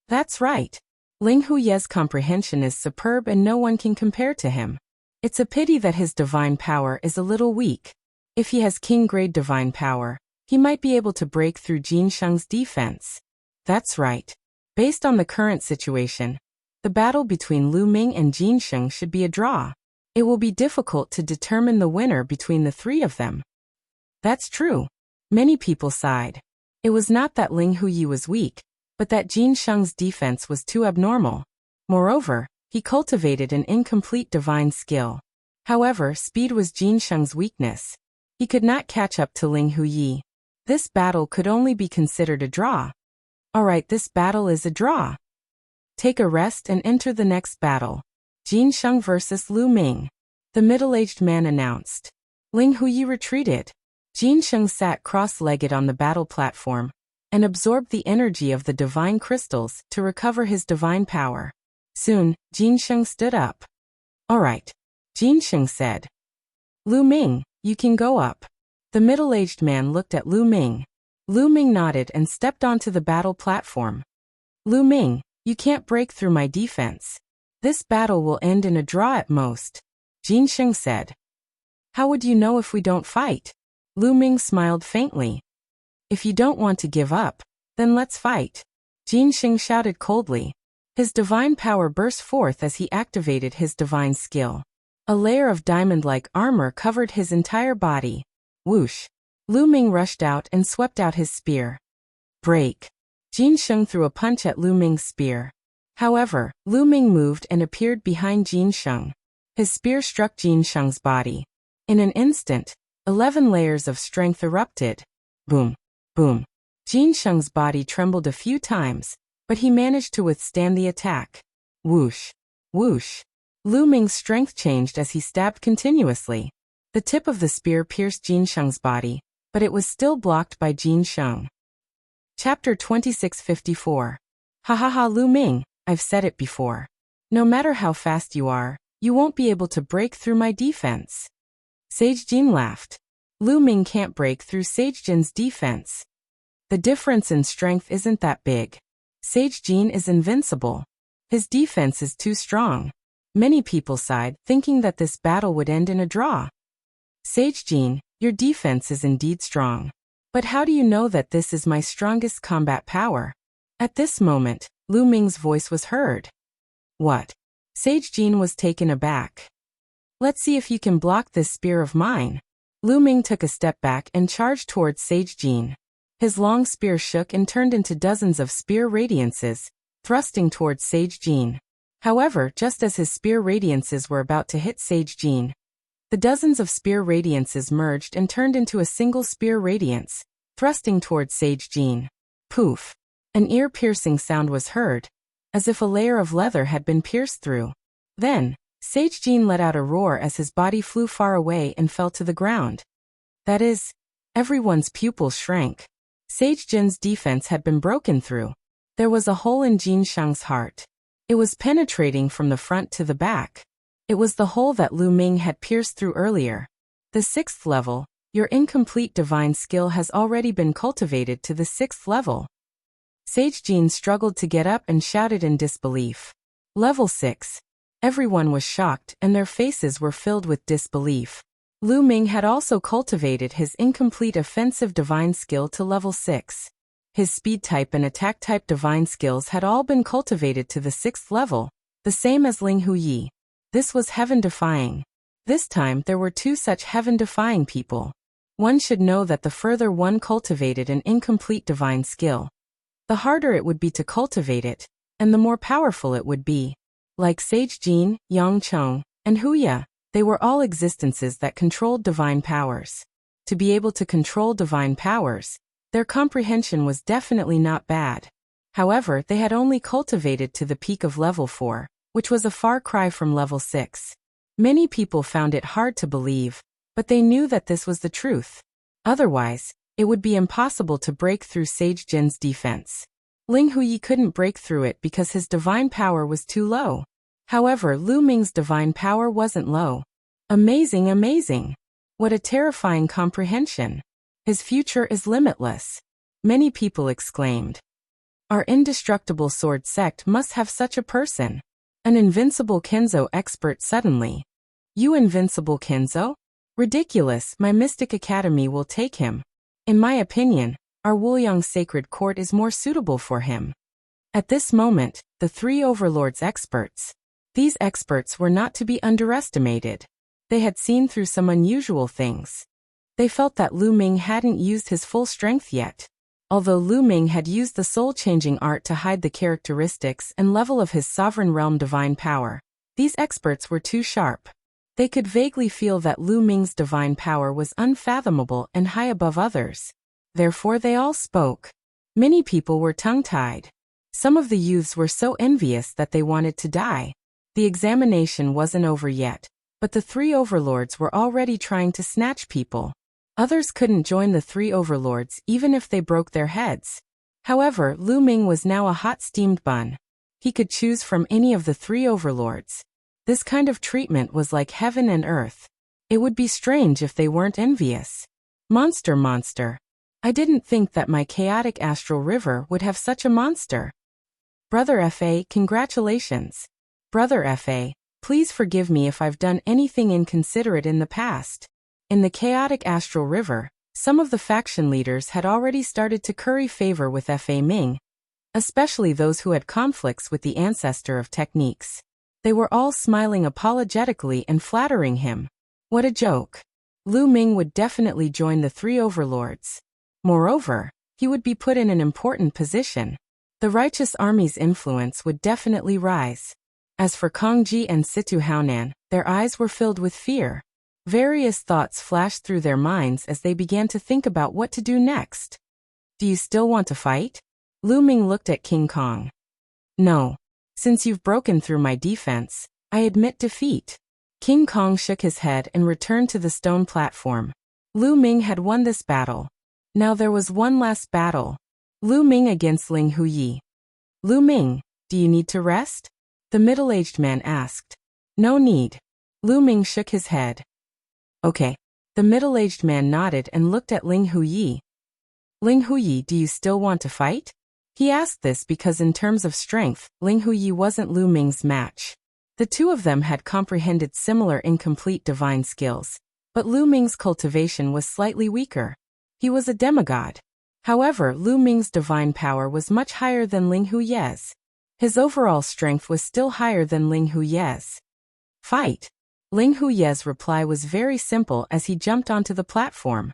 That's right. Ling Huyi's comprehension is superb and no one can compare to him. It's a pity that his divine power is a little weak. If he has king-grade divine power, he might be able to break through Jin Sheng's defense. That's right. Based on the current situation, the battle between Lu Ming and Jin Sheng should be a draw. It will be difficult to determine the winner between the three of them. That's true. Many people sighed. It was not that Ling Huyi was weak, but that Jin Sheng's defense was too abnormal. Moreover, he cultivated an incomplete divine skill. However, speed was Jin Sheng's weakness. He could not catch up to Ling Huyi. This battle could only be considered a draw. Alright, this battle is a draw. Take a rest and enter the next battle. Jin Sheng versus Lu Ming. The middle-aged man announced. Ling Huyi retreated. Jin Sheng sat cross-legged on the battle platform and absorbed the energy of the divine crystals to recover his divine power. Soon, Jin Sheng stood up. Alright. Jin Sheng said. Lu Ming, you can go up. The middle-aged man looked at Lu Ming. Lu Ming nodded and stepped onto the battle platform. Lu Ming, you can't break through my defense. This battle will end in a draw at most. Jin Sheng said. How would you know if we don't fight? Lu Ming smiled faintly. If you don't want to give up, then let's fight. Jin Sheng shouted coldly. His divine power burst forth as he activated his divine skill. A layer of diamond-like armor covered his entire body. Whoosh! Lu Ming rushed out and swept out his spear. Break! Jin Sheng threw a punch at Lu Ming's spear. However, Lu Ming moved and appeared behind Jin Sheng. His spear struck Jin Sheng's body. In an instant, 11 layers of strength erupted. Boom! Boom! Jin Sheng's body trembled a few times, but he managed to withstand the attack. Whoosh! Whoosh! Lu Ming's strength changed as he stabbed continuously. The tip of the spear pierced Jin Sheng's body, but it was still blocked by Jin Sheng. Chapter 2654. Ha ha ha, Lu Ming, I've said it before. No matter how fast you are, you won't be able to break through my defense. Sage Jin laughed. Lu Ming can't break through Sage Jin's defense. The difference in strength isn't that big. Sage Jin is invincible. His defense is too strong. Many people sighed, thinking that this battle would end in a draw. Sage Jin, your defense is indeed strong. But how do you know that this is my strongest combat power? At this moment, Lu Ming's voice was heard. What? Sage Jin was taken aback. Let's see if you can block this spear of mine. Lu Ming took a step back and charged towards Sage Jin. His long spear shook and turned into dozens of spear radiances, thrusting towards Sage Jin. However, just as his spear radiances were about to hit Sage Jin, the dozens of spear radiances merged and turned into a single spear radiance, thrusting towards Sage Jin. Poof! An ear-piercing sound was heard, as if a layer of leather had been pierced through. Then, Sage Jin let out a roar as his body flew far away and fell to the ground. That is, everyone's pupils shrank. Sage Jin's defense had been broken through. There was a hole in Jin Sheng's heart. It was penetrating from the front to the back. It was the hole that Lu Ming had pierced through earlier. The 6th level, your incomplete divine skill has already been cultivated to the 6th level. Sage Jin struggled to get up and shouted in disbelief. Level 6. Everyone was shocked and their faces were filled with disbelief. Lu Ming had also cultivated his incomplete offensive divine skill to level 6. His speed type and attack type divine skills had all been cultivated to the 6th level, the same as Ling Huyi. This was heaven-defying. This time there were two such heaven-defying people. One should know that the further one cultivated an incomplete divine skill, the harder it would be to cultivate it, and the more powerful it would be. Like Sage Jin, Yang Chong, and Huya, they were all existences that controlled divine powers. To be able to control divine powers, their comprehension was definitely not bad. However, they had only cultivated to the peak of level 4, which was a far cry from level 6. Many people found it hard to believe, but they knew that this was the truth. Otherwise, it would be impossible to break through Sage Jin's defense. Ling Huyi couldn't break through it because his divine power was too low. However, Lu Ming's divine power wasn't low. Amazing, amazing! What a terrifying comprehension! His future is limitless. Many people exclaimed. Our indestructible sword sect must have such a person. An invincible Kenzo expert suddenly. You invincible Kenzo? Ridiculous, my Mystic Academy will take him. In my opinion, our Wuliang Sacred Court is more suitable for him. At this moment, the three overlords experts. These experts were not to be underestimated. They had seen through some unusual things. They felt that Lu Ming hadn't used his full strength yet. Although Lu Ming had used the soul-changing art to hide the characteristics and level of his sovereign realm divine power, these experts were too sharp. They could vaguely feel that Lu Ming's divine power was unfathomable and high above others. Therefore they all spoke. Many people were tongue-tied. Some of the youths were so envious that they wanted to die. The examination wasn't over yet, but the three overlords were already trying to snatch people. Others couldn't join the three overlords even if they broke their heads. However, Lu Ming was now a hot steamed bun. He could choose from any of the three overlords. This kind of treatment was like heaven and earth. It would be strange if they weren't envious. Monster. I didn't think that my chaotic astral river would have such a monster. Brother Fa, congratulations. Brother Fa, please forgive me if I've done anything inconsiderate in the past. In the chaotic astral river, some of the faction leaders had already started to curry favor with Fa Ming, especially those who had conflicts with the ancestor of techniques. They were all smiling apologetically and flattering him. What a joke. Lu Ming would definitely join the three overlords. Moreover, he would be put in an important position. The righteous army's influence would definitely rise. As for Kongji and Situ Haonan, their eyes were filled with fear. Various thoughts flashed through their minds as they began to think about what to do next. Do you still want to fight? Lu Ming looked at King Kong. No. Since you've broken through my defense, I admit defeat. King Kong shook his head and returned to the stone platform. Lu Ming had won this battle. Now there was one last battle. Lu Ming against Ling Huyi. Lu Ming, do you need to rest? The middle-aged man asked. No need. Lu Ming shook his head. Okay. The middle-aged man nodded and looked at Ling Huyi. Ling Huyi, do you still want to fight? He asked this because in terms of strength, Ling Huyi wasn't Lu Ming's match. The two of them had comprehended similar incomplete divine skills, but Lu Ming's cultivation was slightly weaker. He was a demigod. However, Lu Ming's divine power was much higher than Ling Huyi's. His overall strength was still higher than Ling Huyi's. Fight! Ling Huyi's reply was very simple as he jumped onto the platform.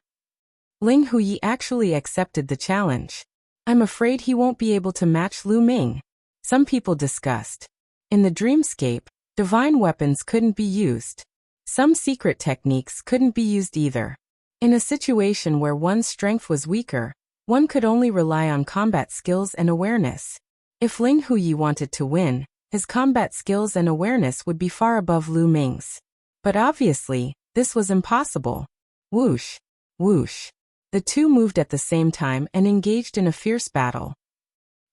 Ling Huyi actually accepted the challenge. I'm afraid he won't be able to match Lu Ming. Some people discussed. In the dreamscape, divine weapons couldn't be used. Some secret techniques couldn't be used either. In a situation where one's strength was weaker, one could only rely on combat skills and awareness. If Ling Huyi wanted to win, his combat skills and awareness would be far above Lu Ming's. But obviously, this was impossible. Whoosh! Whoosh! The two moved at the same time and engaged in a fierce battle.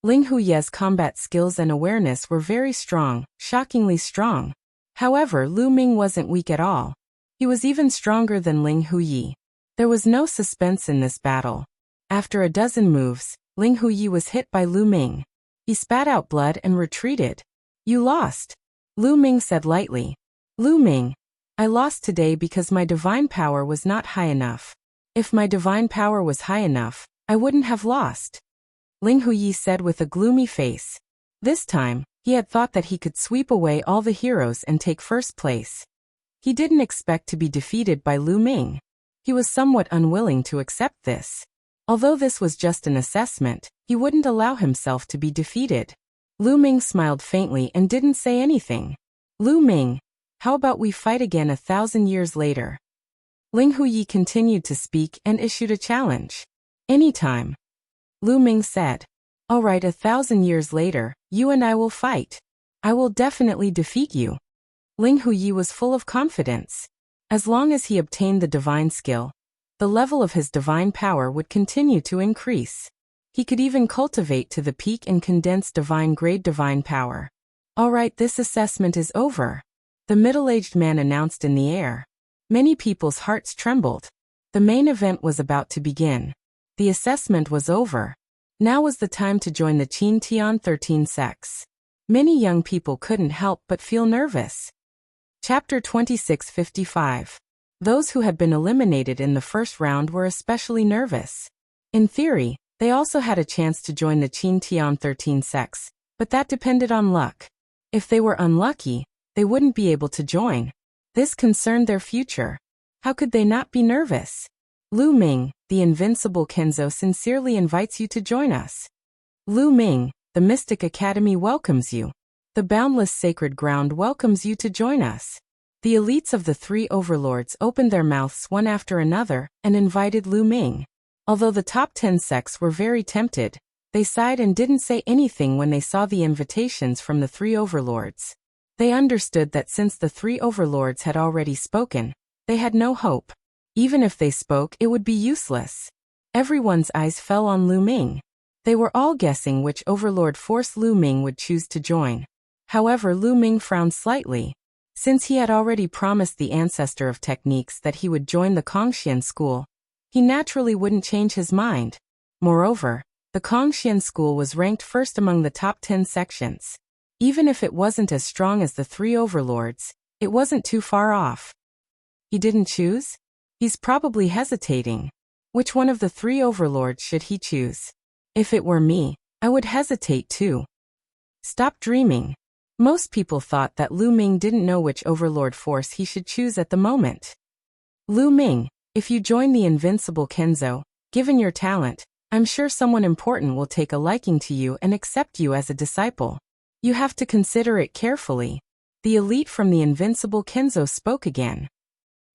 Ling Huyi's combat skills and awareness were very strong, shockingly strong. However, Lu Ming wasn't weak at all. He was even stronger than Ling Huyi. There was no suspense in this battle. After a dozen moves, Ling Huyi was hit by Lu Ming. He spat out blood and retreated. You lost. Lu Ming said lightly. Lu Ming, I lost today because my divine power was not high enough. If my divine power was high enough, I wouldn't have lost. Ling Huyi said with a gloomy face. This time, he had thought that he could sweep away all the heroes and take first place. He didn't expect to be defeated by Lu Ming. He was somewhat unwilling to accept this. Although this was just an assessment, he wouldn't allow himself to be defeated. Lu Ming smiled faintly and didn't say anything. Lu Ming, how about we fight again 1,000 years later? Ling Huyi continued to speak and issued a challenge. Anytime. Lu Ming said. All right, 1,000 years later, you and I will fight. I will definitely defeat you. Ling Huyi was full of confidence. As long as he obtained the divine skill, the level of his divine power would continue to increase. He could even cultivate to the peak and condense divine-grade divine power. All right, this assessment is over. The middle-aged man announced in the air. Many people's hearts trembled. The main event was about to begin. The assessment was over. Now was the time to join the Qin Tian 13 sects. Many young people couldn't help but feel nervous. Chapter 26:55. Those who had been eliminated in the first round were especially nervous. In theory, they also had a chance to join the Qin Tian 13 sects, but that depended on luck. If they were unlucky, they wouldn't be able to join. This concerned their future. How could they not be nervous? Lu Ming, the invincible Kenzo, sincerely invites you to join us. Lu Ming, the Mystic Academy welcomes you. The boundless sacred ground welcomes you to join us. The elites of the three overlords opened their mouths one after another and invited Lu Ming. Although the top 10 sects were very tempted, they sighed and didn't say anything when they saw the invitations from the three overlords. They understood that since the three overlords had already spoken, they had no hope. Even if they spoke, it would be useless. Everyone's eyes fell on Lu Ming. They were all guessing which overlord force Lu Ming would choose to join. However, Lu Ming frowned slightly. Since he had already promised the ancestor of techniques that he would join the Kongxian school, he naturally wouldn't change his mind. Moreover, the Kongxian school was ranked first among the top 10 sections. Even if it wasn't as strong as the three overlords, it wasn't too far off. He didn't choose? He's probably hesitating. Which one of the three overlords should he choose? If it were me, I would hesitate too. Stop dreaming. Most people thought that Lu Ming didn't know which overlord force he should choose at the moment. Lu Ming, if you join the invincible Kenzo, given your talent, I'm sure someone important will take a liking to you and accept you as a disciple. You have to consider it carefully. The elite from the invincible Kenzo spoke again.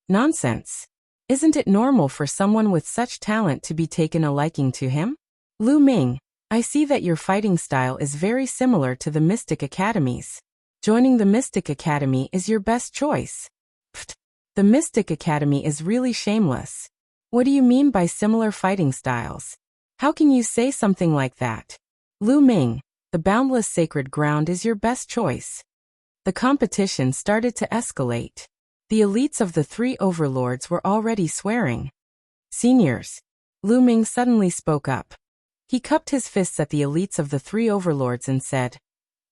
Nonsense. Isn't it normal for someone with such talent to be taken a liking to him? Lu Ming, I see that your fighting style is very similar to the Mystic Academies. Joining the Mystic Academy is your best choice. Pfft. The Mystic Academy is really shameless. What do you mean by similar fighting styles? How can you say something like that? Lu Ming, the boundless sacred ground is your best choice. The competition started to escalate. The elites of the three overlords were already swearing. Seniors. Lu Ming suddenly spoke up. He cupped his fists at the elites of the three overlords and said,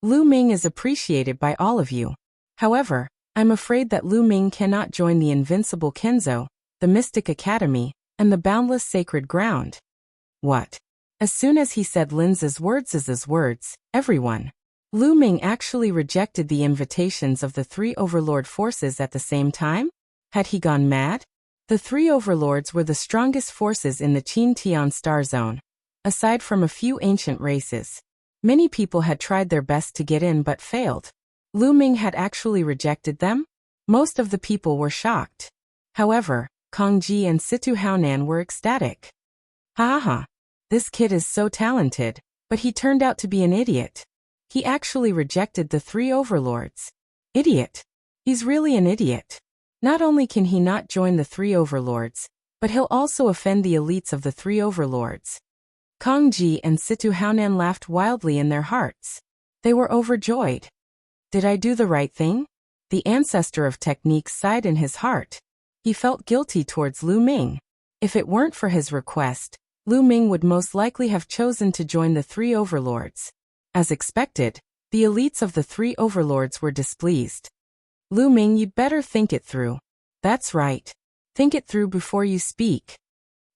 Lu Ming is appreciated by all of you. However, I'm afraid that Lu Ming cannot join the invincible Kenzo, the Mystic Academy, and the boundless sacred ground. What? As soon as he said Lin's words, everyone. Lu Ming actually rejected the invitations of the three overlord forces at the same time? Had he gone mad? The three overlords were the strongest forces in the Qin Tian star zone. Aside from a few ancient races, many people had tried their best to get in but failed. Lu Ming had actually rejected them? Most of the people were shocked. However, Kong Ji and Situ Haonan were ecstatic. Ha ha! This kid is so talented, but he turned out to be an idiot. He actually rejected the three overlords. Idiot. He's really an idiot. Not only can he not join the three overlords, but he'll also offend the elites of the three overlords. Kong Ji and Situ Haonan laughed wildly in their hearts. They were overjoyed. Did I do the right thing? The ancestor of techniques sighed in his heart. He felt guilty towards Lu Ming. If it weren't for his request, Lu Ming would most likely have chosen to join the three overlords. As expected, the elites of the three overlords were displeased. Lu Ming, you'd better think it through. That's right. Think it through before you speak.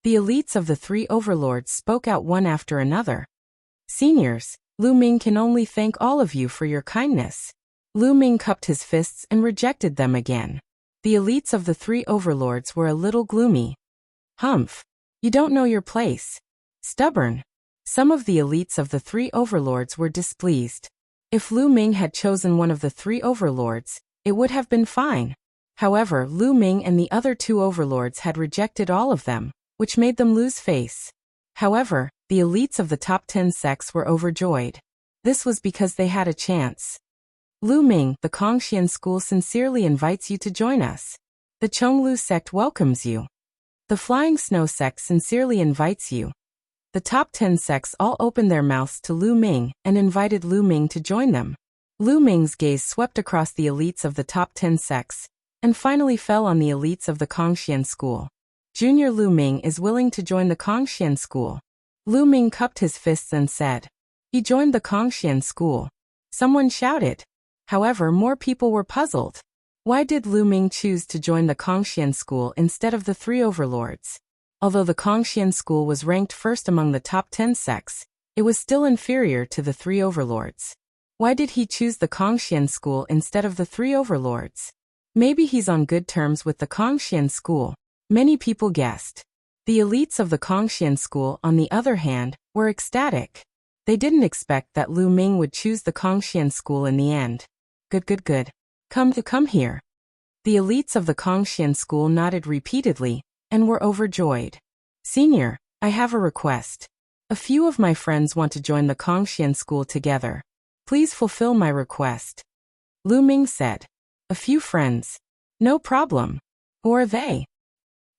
The elites of the three overlords spoke out one after another. Seniors, Lu Ming can only thank all of you for your kindness. Lu Ming cupped his fists and rejected them again. The elites of the three overlords were a little gloomy. Humph. You don't know your place. Stubborn. Some of the elites of the three overlords were displeased. If Lu Ming had chosen one of the 3 overlords, it would have been fine. However, Lu Ming and the other 2 overlords had rejected all of them, which made them lose face. However, the elites of the top 10 sects were overjoyed. This was because they had a chance. Lu Ming, the Kongxian school sincerely invites you to join us. The Chonglu sect welcomes you. The Flying Snow sect sincerely invites you. The top 10 sects all opened their mouths to Lu Ming and invited Lu Ming to join them. Lu Ming's gaze swept across the elites of the top 10 sects, and finally fell on the elites of the Kongxian school. Junior Lu Ming is willing to join the Kongxian school. Lu Ming cupped his fists and said. He joined the Kongxian school. Someone shouted. However, more people were puzzled. Why did Lu Ming choose to join the Kongxian school instead of the 3 overlords? Although the Kongxian school was ranked first among the top 10 sects, it was still inferior to the 3 overlords. Why did he choose the Kongxian school instead of the 3 overlords? Maybe he's on good terms with the Kongxian school. Many people guessed. The elites of the Kongxian school, on the other hand, were ecstatic. They didn't expect that Lu Ming would choose the Kongxian school in the end. Good. Come here. The elites of the Kongxian school nodded repeatedly, and were overjoyed. Senior, I have a request. A few of my friends want to join the Kongxian school together. Please fulfill my request. Lu Ming said. A few friends. No problem. Who are they?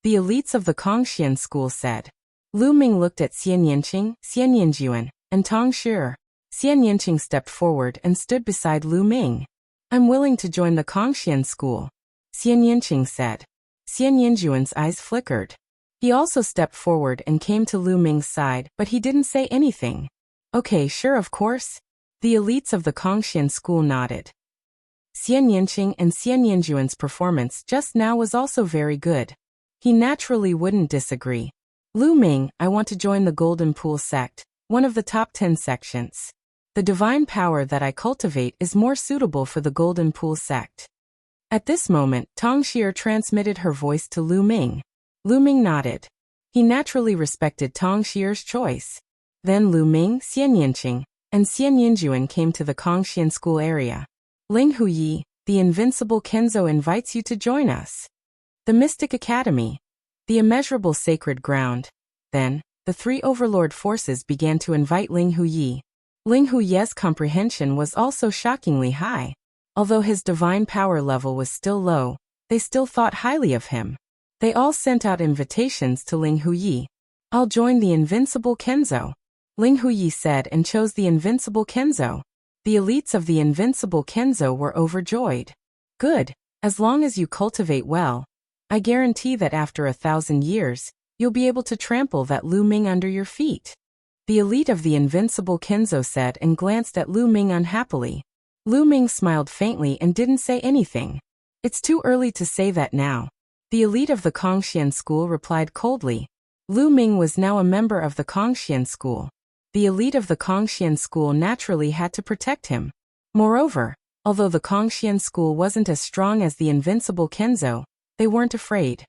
The elites of the Kongxian school said. Lu Ming looked at Xian Yanqing, Xian Yanjuan, and Tong Shi. Xian Yanqing stepped forward and stood beside Lu Ming. I'm willing to join the Kongxian school. Xian Yanqing said. Xian Yanjuan's eyes flickered. He also stepped forward and came to Lu Ming's side, but he didn't say anything. Okay, sure, of course. The elites of the Kongxian school nodded. Xian Yanqing and Xian Yanjuan's performance just now was also very good. He naturally wouldn't disagree. Lu Ming, I want to join the Golden Pool sect, one of the top 10 sections. The divine power that I cultivate is more suitable for the Golden Pool sect. At this moment, Tong Shi transmitted her voice to Lu Ming. Lu Ming nodded. He naturally respected Tong Shi's choice. Then Lu Ming, Xian Yanqing, and Xian Yanjuan came to the Kongxian school area. Ling Huyi, the invincible Kenzo invites you to join us. The Mystic Academy. The immeasurable sacred ground. Then, the 3 overlord forces began to invite Ling Huyi. Ling Huyi's comprehension was also shockingly high. Although his divine power level was still low, they still thought highly of him. They all sent out invitations to Ling Huyi. I'll join the invincible Kenzo. Ling Huyi said and chose the invincible Kenzo. The elites of the invincible Kenzo were overjoyed. Good, as long as you cultivate well. I guarantee that after 1,000 years, you'll be able to trample that Lu Ming under your feet. The elite of the invincible Kenzo said and glanced at Lu Ming unhappily. Lu Ming smiled faintly and didn't say anything. It's too early to say that now. The elite of the Kongxian school replied coldly. Lu Ming was now a member of the Kongxian school. The elite of the Kongxian school naturally had to protect him. Moreover, although the Kongxian school wasn't as strong as the invincible Kenzo, they weren't afraid.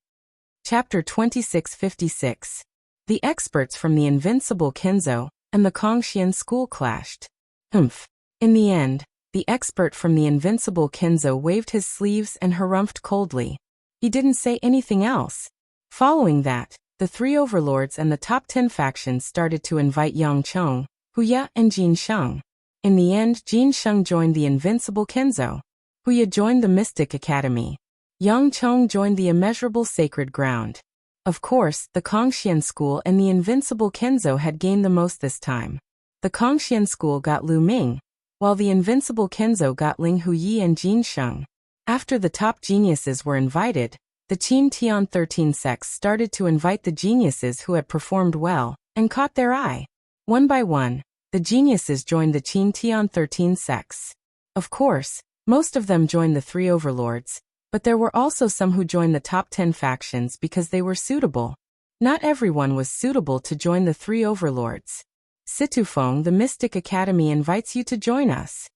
Chapter 2656. The experts from the invincible Kenzo and the Kongxian school clashed. In the end, the expert from the invincible Kenzo waved his sleeves and harumphed coldly. He didn't say anything else. Following that, the 3 overlords and the top 10 factions started to invite Yang Chong, Huya, and Jin Sheng. In the end, Jin Sheng joined the invincible Kenzo. Huya joined the Mystic Academy. Yang Chong joined the immeasurable sacred ground. Of course, the Kongxian school and the invincible Kenzo had gained the most this time. The Kongxian school got Lu Ming, while the invincible Kenzo got Ling Huyi and Jin Sheng. After the top geniuses were invited, the Qin Tian 13 sects started to invite the geniuses who had performed well and caught their eye. One by one, the geniuses joined the Qin Tian 13 sects. Of course, most of them joined the 3 overlords, but there were also some who joined the top 10 factions because they were suitable. Not everyone was suitable to join the 3 overlords. Situfeng, the Mystic Academy invites you to join us.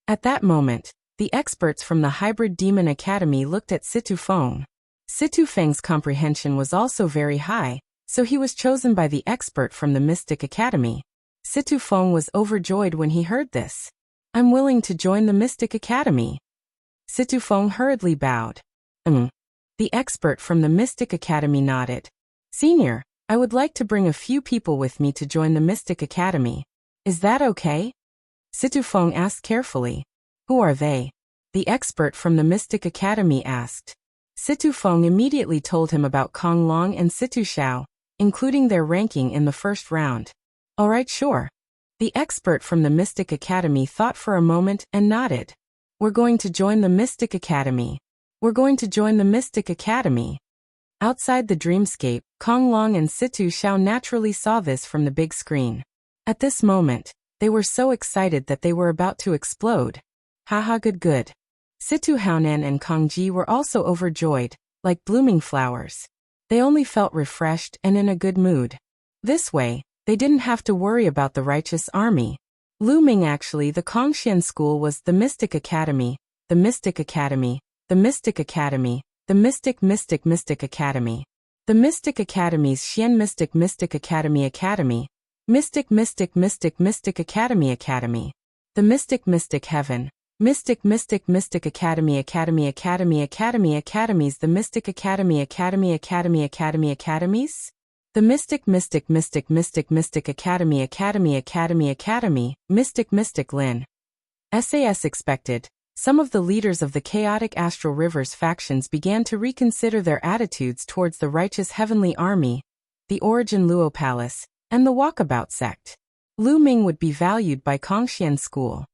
At that moment, the experts from the Hybrid Demon Academy looked at Situfeng. Situfeng's comprehension was also very high, so he was chosen by the expert from the Mystic Academy. Situfeng was overjoyed when he heard this. I'm willing to join the Mystic Academy. Situfeng hurriedly bowed. The expert from the Mystic Academy nodded. Senior, I would like to bring a few people with me to join the Mystic Academy. Is that okay? Situfeng asked carefully. Who are they? The expert from the Mystic Academy asked. Situfeng immediately told him about Kong Long and Situ Xiao, including their ranking in the first round. All right, sure. The expert from the Mystic Academy thought for a moment and nodded. We're going to join the Mystic Academy. We're going to join the Mystic Academy. Outside the dreamscape, Kong Long and Situ Xiao naturally saw this from the big screen. At this moment, they were so excited that they were about to explode. Haha, good. Situ Haonan and Kong Ji were also overjoyed, like blooming flowers. They only felt refreshed and in a good mood. This way, they didn't have to worry about the righteous army. Lu Ming actually the Kongxian school was the Mystic Academy, the Mystic Academy, the Mystic Academy, the Mystic Academy. The Mystic Academy's Xian Mystic Academy Academy, Mystic Academy Academy. The Mystic Heaven, Mystic Academy Academies. The Mystic Academy Academies. The Mystic Academy, Mystic Lin. SAS expected, some of the leaders of the chaotic Astral Rivers factions began to reconsider their attitudes towards the righteous heavenly army, the Origin Luo Palace, and the Walkabout sect. Lu Ming would be valued by Kongxian school.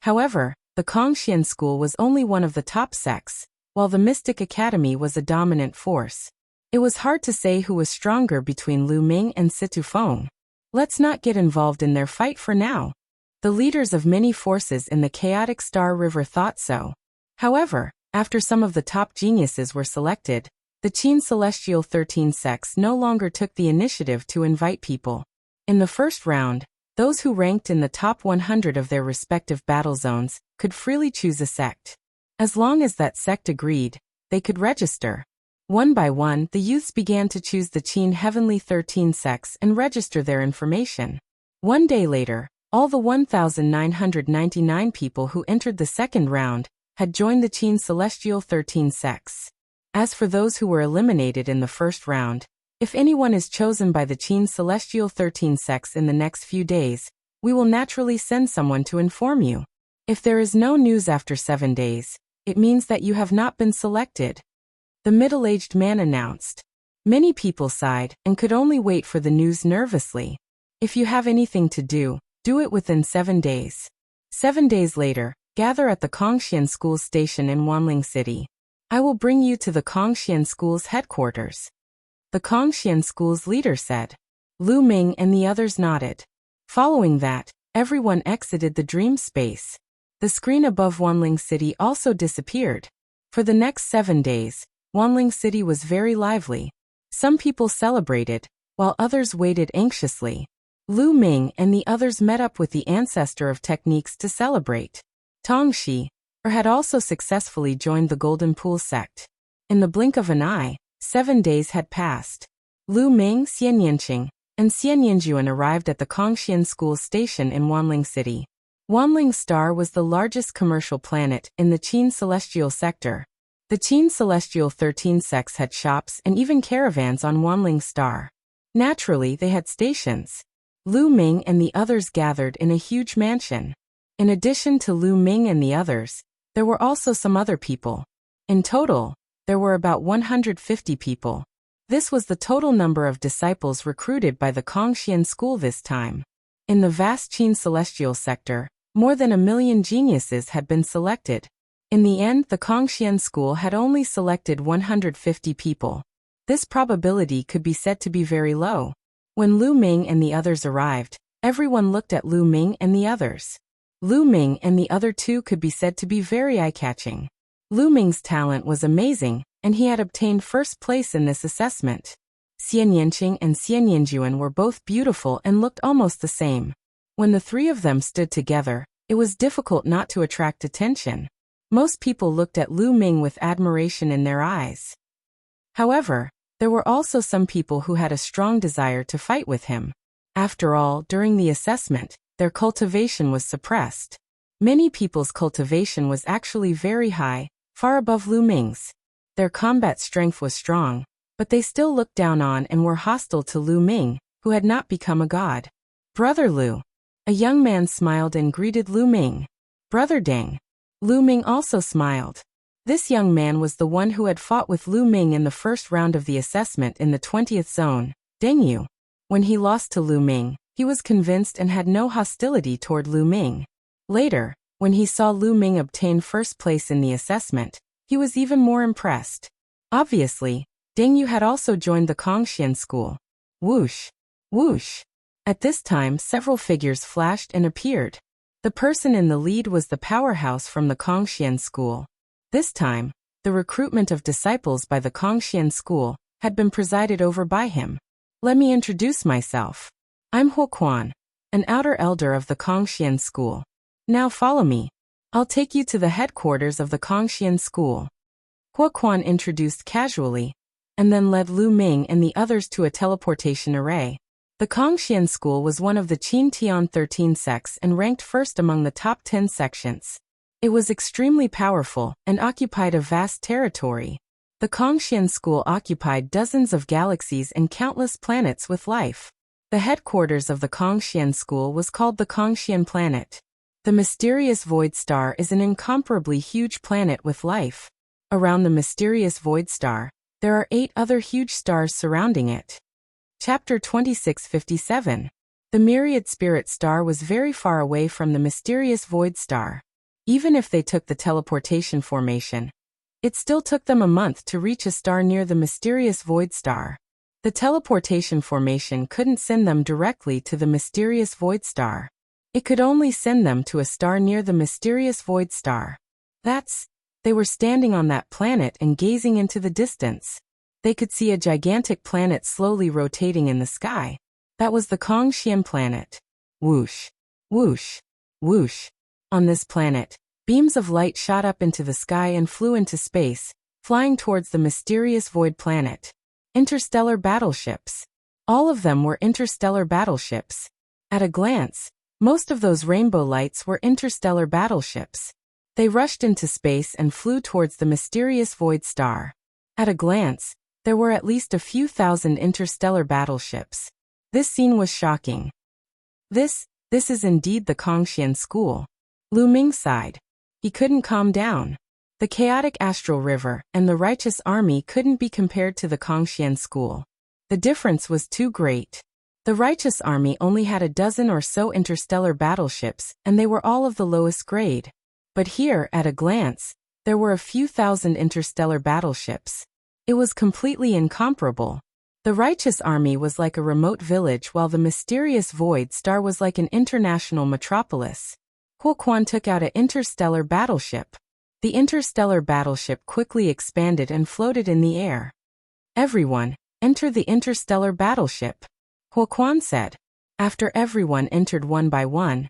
However, the Kongxian school was only one of the top sects, while the Mystic Academy was a dominant force. It was hard to say who was stronger between Lu Ming and Situfeng. Let's not get involved in their fight for now. The leaders of many forces in the chaotic Star River thought so. However, after some of the top geniuses were selected, the Qin Celestial 13 sects no longer took the initiative to invite people. In the first round, those who ranked in the top 100 of their respective battle zones could freely choose a sect. As long as that sect agreed, they could register. One by one, the youths began to choose the Qin Heavenly 13 sects and register their information. One day later, all the 1,999 people who entered the second round had joined the Qin Celestial 13 sects. As for those who were eliminated in the first round, if anyone is chosen by the Qin Celestial 13 sects in the next few days, we will naturally send someone to inform you. If there is no news after 7 days, it means that you have not been selected. The middle-aged man announced. Many people sighed and could only wait for the news nervously. If you have anything to do it within 7 days. 7 days later, gather at the Kongxian School's station in Wanling City. I will bring you to the Kongxian School's headquarters. The Kongxian School's leader said. Lu Ming and the others nodded. Following that, everyone exited the dream space. The screen above Wanling City also disappeared. For the next 7 days, Wanling City was very lively. Some people celebrated, while others waited anxiously. Lu Ming and the others met up with the ancestor of techniques to celebrate. Tong Shi had also successfully joined the Golden Pool sect. In the blink of an eye, 7 days had passed. Lu Ming, Xian Yanqing, and Xian Yanjuan arrived at the Kongxian School station in Wanling City. Wanling Star was the largest commercial planet in the Qin Celestial sector. The Qin Celestial 13 sects had shops and even caravans on Wanling Star. Naturally, they had stations. Lu Ming and the others gathered in a huge mansion. In addition to Lu Ming and the others, there were also some other people. In total, there were about 150 people. This was the total number of disciples recruited by the Kongxian school this time. In the vast Qin Celestial sector, more than 1 million geniuses had been selected. In the end, the Kongxian school had only selected 150 people. This probability could be said to be very low. When Lu Ming and the others arrived, everyone looked at Lu Ming and the others. Lu Ming and the other two could be said to be very eye-catching. Lu Ming's talent was amazing, and he had obtained first place in this assessment. Xian Yanqing and Xian Yanjuan were both beautiful and looked almost the same. When the three of them stood together, it was difficult not to attract attention. Most people looked at Lu Ming with admiration in their eyes. However, there were also some people who had a strong desire to fight with him. After all, during the assessment, their cultivation was suppressed. Many people's cultivation was actually very high, far above Lu Ming's. Their combat strength was strong, but they still looked down on and were hostile to Lu Ming, who had not become a god. Brother Lu. A young man smiled and greeted Lu Ming. Brother Deng. Lu Ming also smiled. This young man was the one who had fought with Lu Ming in the first round of the assessment in the 20th zone, Deng Yu. When he lost to Lu Ming, he was convinced and had no hostility toward Lu Ming. Later, when he saw Lu Ming obtain first place in the assessment, he was even more impressed. Obviously, Deng Yu had also joined the Kongxian school. Whoosh! Whoosh! At this time several figures flashed and appeared. The person in the lead was the powerhouse from the Kongxian school. This time, the recruitment of disciples by the Kongxian school had been presided over by him. Let me introduce myself. I'm Huoquan, an outer elder of the Kongxian school. Now follow me. I'll take you to the headquarters of the Kongxian school. Huoquan introduced casually, and then led Lu Ming and the others to a teleportation array. The Kongxian school was one of the Qin Tian 13 sects and ranked first among the top 10 sections. It was extremely powerful and occupied a vast territory. The Kongxian school occupied dozens of galaxies and countless planets with life. The headquarters of the Kongxian school was called the Kongxian planet. The mysterious void star is an incomparably huge planet with life. Around the mysterious void star, there are 8 other huge stars surrounding it. Chapter 2657. The myriad spirit star was very far away from the mysterious void star. Even if they took the teleportation formation, it still took them a month to reach a star near the mysterious void star. The teleportation formation couldn't send them directly to the mysterious void star. It could only send them to a star near the mysterious void star. They were standing on that planet and gazing into the distance. They could see a gigantic planet slowly rotating in the sky. That was the Kongxian planet. Whoosh, whoosh, whoosh. On this planet, beams of light shot up into the sky and flew into space, flying towards the mysterious void planet. Interstellar battleships. All of them were interstellar battleships. At a glance, most of those rainbow lights were interstellar battleships. They rushed into space and flew towards the mysterious void star. At a glance, there were at least a few thousand interstellar battleships. This scene was shocking. This is indeed the Kongxian school. Lu Ming sighed. He couldn't calm down. The chaotic astral river and the righteous army couldn't be compared to the Kongxian school. The difference was too great. The righteous army only had a dozen or so interstellar battleships, and they were all of the lowest grade. But here, at a glance, there were a few thousand interstellar battleships. It was completely incomparable. The righteous army was like a remote village while the mysterious void star was like an international metropolis. Huoquan took out an interstellar battleship. The interstellar battleship quickly expanded and floated in the air. Everyone, enter the interstellar battleship, Huoquan said. After everyone entered one by one,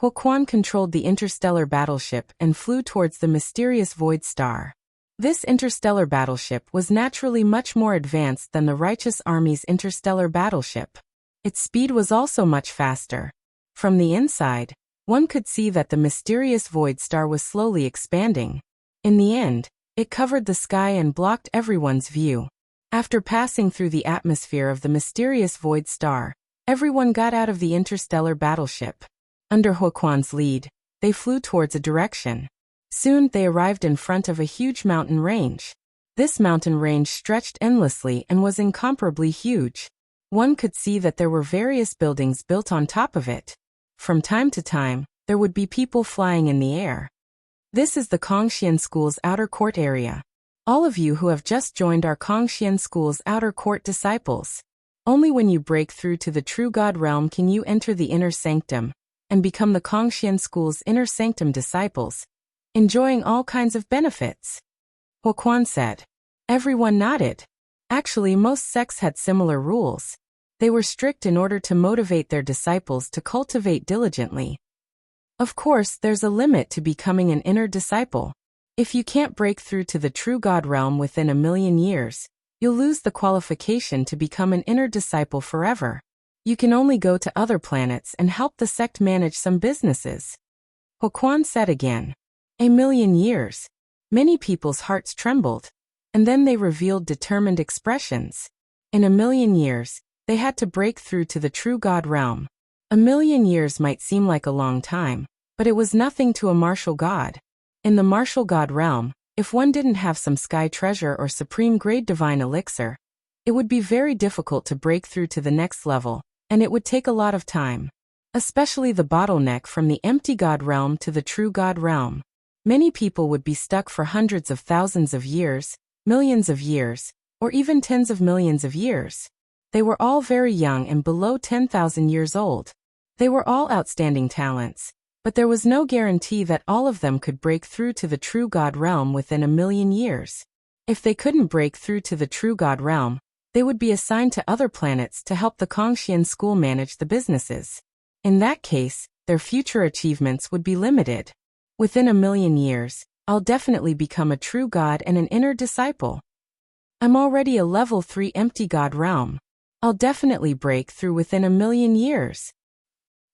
Huoquan controlled the interstellar battleship and flew towards the mysterious void star. This interstellar battleship was naturally much more advanced than the righteous army's interstellar battleship. Its speed was also much faster. From the inside, one could see that the mysterious void star was slowly expanding. In the end, it covered the sky and blocked everyone's view. After passing through the atmosphere of the mysterious void star, everyone got out of the interstellar battleship. Under Huoquan's lead, they flew towards a direction. Soon they arrived in front of a huge mountain range. This mountain range stretched endlessly and was incomparably huge. One could see that there were various buildings built on top of it. From time to time, there would be people flying in the air. This is the Kongxian School's outer court area. All of you who have just joined are Kongxian School's outer court disciples. Only when you break through to the true God realm can you enter the inner sanctum and become the Kongxian School's inner sanctum disciples, enjoying all kinds of benefits. Huoquan said. Everyone nodded. Actually, most sects had similar rules. They were strict in order to motivate their disciples to cultivate diligently. Of course, there's a limit to becoming an inner disciple. If you can't break through to the true God realm within 1,000,000 years, you'll lose the qualification to become an inner disciple forever. You can only go to other planets and help the sect manage some businesses. Huan said again. A million years. Many people's hearts trembled. And then they revealed determined expressions. In a million years, they had to break through to the true God realm. A million years might seem like a long time, but it was nothing to a martial god. In the martial god realm, if one didn't have some sky treasure or supreme grade divine elixir, it would be very difficult to break through to the next level, and it would take a lot of time. Especially the bottleneck from the empty god realm to the true god realm. Many people would be stuck for hundreds of thousands of years, millions of years, or even tens of millions of years. They were all very young and below 10,000 years old. They were all outstanding talents, but there was no guarantee that all of them could break through to the true God realm within a million years. If they couldn't break through to the true God realm, they would be assigned to other planets to help the Kongxian school manage the businesses. In that case, their future achievements would be limited. Within a million years, I'll definitely become a true God and an inner disciple. I'm already a level 3 empty God realm. I'll definitely break through within a million years.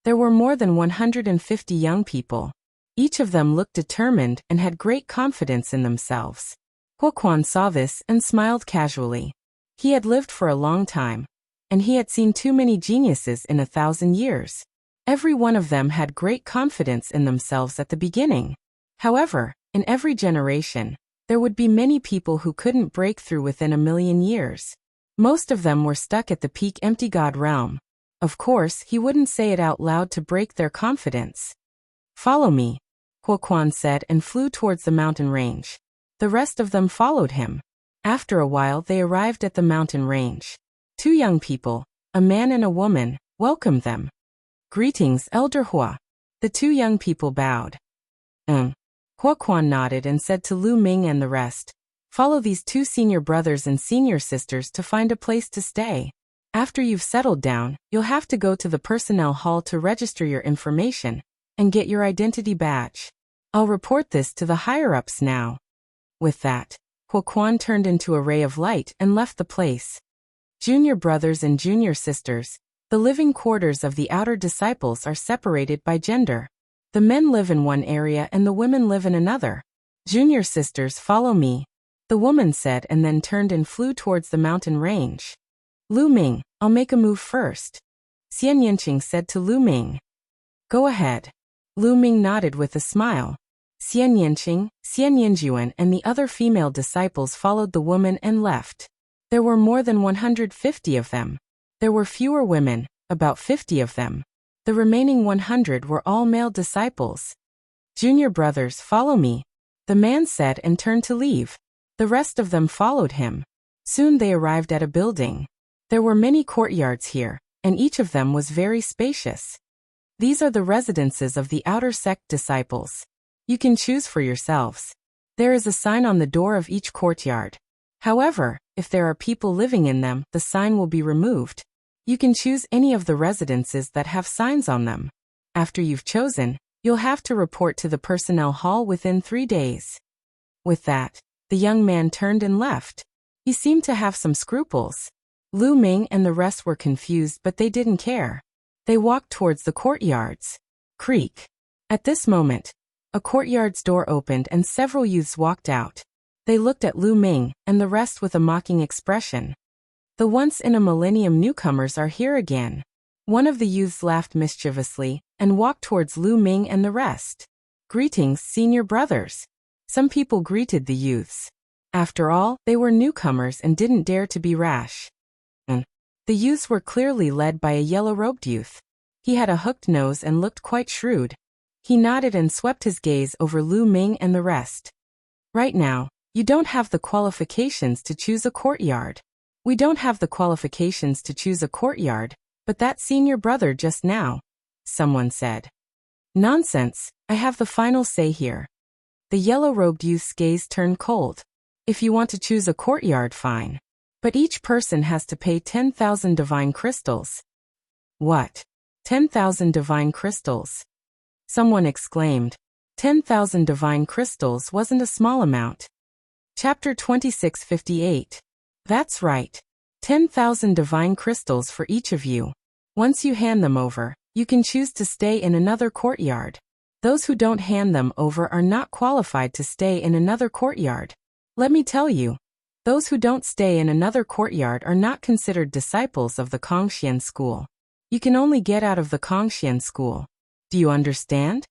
There were more than 150 young people. Each of them looked determined and had great confidence in themselves. Huan saw this and smiled casually. He had lived for a long time, and he had seen too many geniuses in 1,000 years. Every one of them had great confidence in themselves at the beginning. However, in every generation, there would be many people who couldn't break through within a million years. Most of them were stuck at the peak empty God realm. Of course, he wouldn't say it out loud to break their confidence. Follow me, Huan said and flew towards the mountain range. The rest of them followed him. After a while they arrived at the mountain range. 2 young people, a man and a woman, welcomed them. Greetings, Elder Hua. The 2 young people bowed. Huan nodded and said to Lu Ming and the rest, follow these 2 senior brothers and senior sisters to find a place to stay. After you've settled down, you'll have to go to the personnel hall to register your information and get your identity badge. I'll report this to the higher-ups now. With that, Huan turned into a ray of light and left the place. Junior brothers and junior sisters, the living quarters of the outer disciples are separated by gender. The men live in one area and the women live in another. Junior sisters, follow me, the woman said and then turned and flew towards the mountain range. Lu Ming, I'll make a move first. Xian Yanqing said to Lu Ming. Go ahead. Lu Ming nodded with a smile. Xian Yanqing, Xian Yanjuan and the other female disciples followed the woman and left. There were more than 150 of them. There were fewer women, about 50 of them. The remaining 100 were all male disciples. Junior brothers, follow me, the man said and turned to leave. The rest of them followed him. Soon they arrived at a building. There were many courtyards here, and each of them was very spacious. These are the residences of the outer sect disciples. You can choose for yourselves. There is a sign on the door of each courtyard. However, if there are people living in them, the sign will be removed. You can choose any of the residences that have signs on them. After you've chosen, you'll have to report to the personnel hall within 3 days. With that, the young man turned and left. He seemed to have some scruples. Lu Ming and the rest were confused, but they didn't care. They walked towards the courtyards. Creak. At this moment, a courtyard's door opened and several youths walked out. They looked at Lu Ming and the rest with a mocking expression. The once-in-a-millennium newcomers are here again. One of the youths laughed mischievously and walked towards Lu Ming and the rest. Greetings, senior brothers. Some people greeted the youths. After all, they were newcomers and didn't dare to be rash. The youths were clearly led by a yellow-robed youth. He had a hooked nose and looked quite shrewd. He nodded and swept his gaze over Lu Ming and the rest. Right now, you don't have the qualifications to choose a courtyard. We don't have the qualifications to choose a courtyard, but that senior brother just now, someone said. Nonsense, I have the final say here. The yellow-robed youth's gaze turned cold. If you want to choose a courtyard, fine. But each person has to pay 10,000 divine crystals. What? 10,000 divine crystals? Someone exclaimed. 10,000 divine crystals wasn't a small amount. Chapter 2658. That's right. 10,000 divine crystals for each of you. Once you hand them over, you can choose to stay in another courtyard. Those who don't hand them over are not qualified to stay in another courtyard. Let me tell you, those who don't stay in another courtyard are not considered disciples of the Kongxian school. You can only get out of the Kongxian school. Do you understand?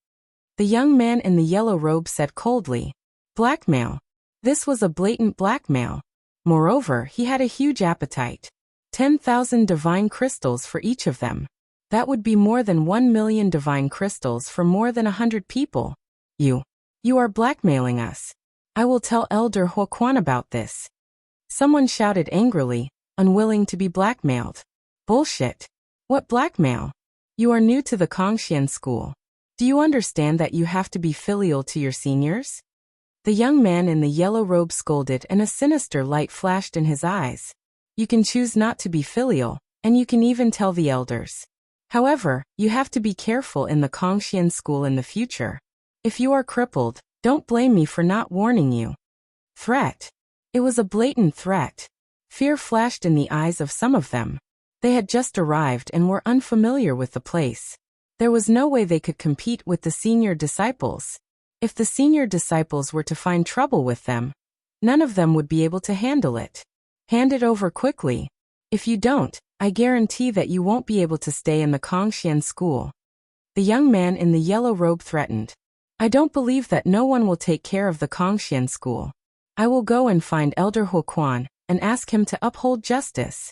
The young man in the yellow robe said coldly. Blackmail. This was a blatant blackmail. Moreover, he had a huge appetite. 10,000 divine crystals for each of them. That would be more than 1 million divine crystals for more than 100 people. You are blackmailing us. I will tell Elder Huoquan about this. Someone shouted angrily, unwilling to be blackmailed. Bullshit. What blackmail? You are new to the Kongxian school. Do you understand that you have to be filial to your seniors? The young man in the yellow robe scolded and a sinister light flashed in his eyes. You can choose not to be filial, and you can even tell the elders. However, you have to be careful in the Kongxian school in the future. If you are crippled, don't blame me for not warning you. Threat. It was a blatant threat. Fear flashed in the eyes of some of them. They had just arrived and were unfamiliar with the place. There was no way they could compete with the senior disciples. If the senior disciples were to find trouble with them, none of them would be able to handle it. Hand it over quickly. If you don't, I guarantee that you won't be able to stay in the Kongxian school. The young man in the yellow robe threatened. I don't believe that no one will take care of the Kongxian school. I will go and find Elder Huoquan and ask him to uphold justice.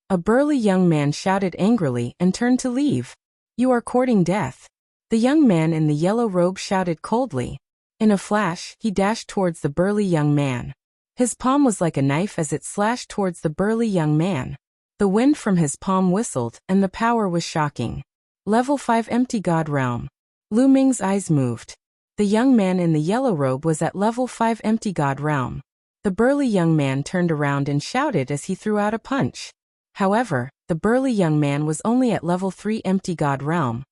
A burly young man shouted angrily and turned to leave. You are courting death. The young man in the yellow robe shouted coldly. In a flash, he dashed towards the burly young man. His palm was like a knife as it slashed towards the burly young man. The wind from his palm whistled, and the power was shocking. Level 5 Empty God Realm. Lu Ming's eyes moved. The young man in the yellow robe was at level 5 Empty God Realm. The burly young man turned around and shouted as he threw out a punch. However, the burly young man was only at level 3 Empty God Realm,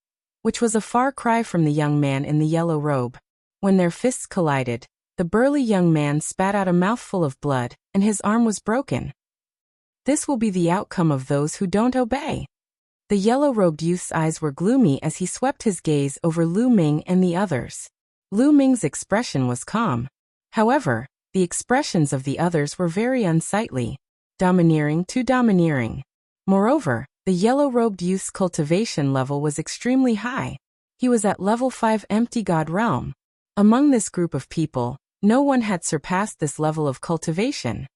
which was a far cry from the young man in the yellow robe. When their fists collided, the burly young man spat out a mouthful of blood, and his arm was broken. This will be the outcome of those who don't obey. The yellow-robed youth's eyes were gloomy as he swept his gaze over Lu Ming and the others. Lu Ming's expression was calm. However, the expressions of the others were very unsightly. Domineering to domineering. Moreover, the yellow-robed youth's cultivation level was extremely high. He was at level 5 Empty God Realm. Among this group of people, no one had surpassed this level of cultivation.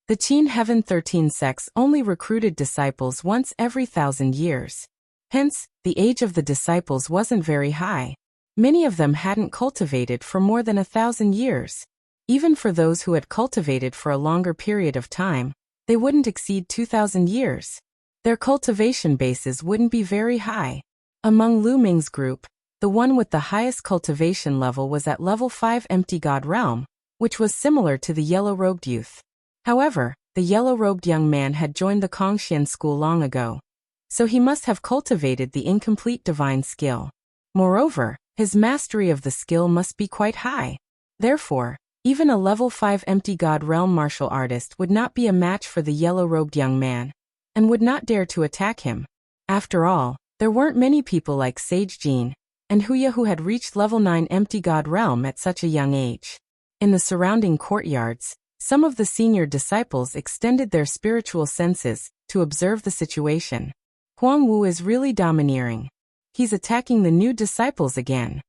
The Qin Heaven 13 sects only recruited disciples once every 1,000 years. Hence, the age of the disciples wasn't very high. Many of them hadn't cultivated for more than 1,000 years. Even for those who had cultivated for a longer period of time, they wouldn't exceed 2,000 years. Their cultivation bases wouldn't be very high. Among Lu Ming's group, the one with the highest cultivation level was at level 5 Empty God Realm, which was similar to the yellow-robed youth. However, the yellow-robed young man had joined the Kongxian school long ago, so he must have cultivated the incomplete divine skill. Moreover, his mastery of the skill must be quite high. Therefore, even a level 5 Empty God Realm martial artist would not be a match for the yellow-robed young man, and would not dare to attack him. After all, there weren't many people like Sage Jean and Huya who had reached level 9 Empty God Realm at such a young age. In the surrounding courtyards, some of the senior disciples extended their spiritual senses to observe the situation. Huang Wu is really domineering. He's attacking the new disciples again.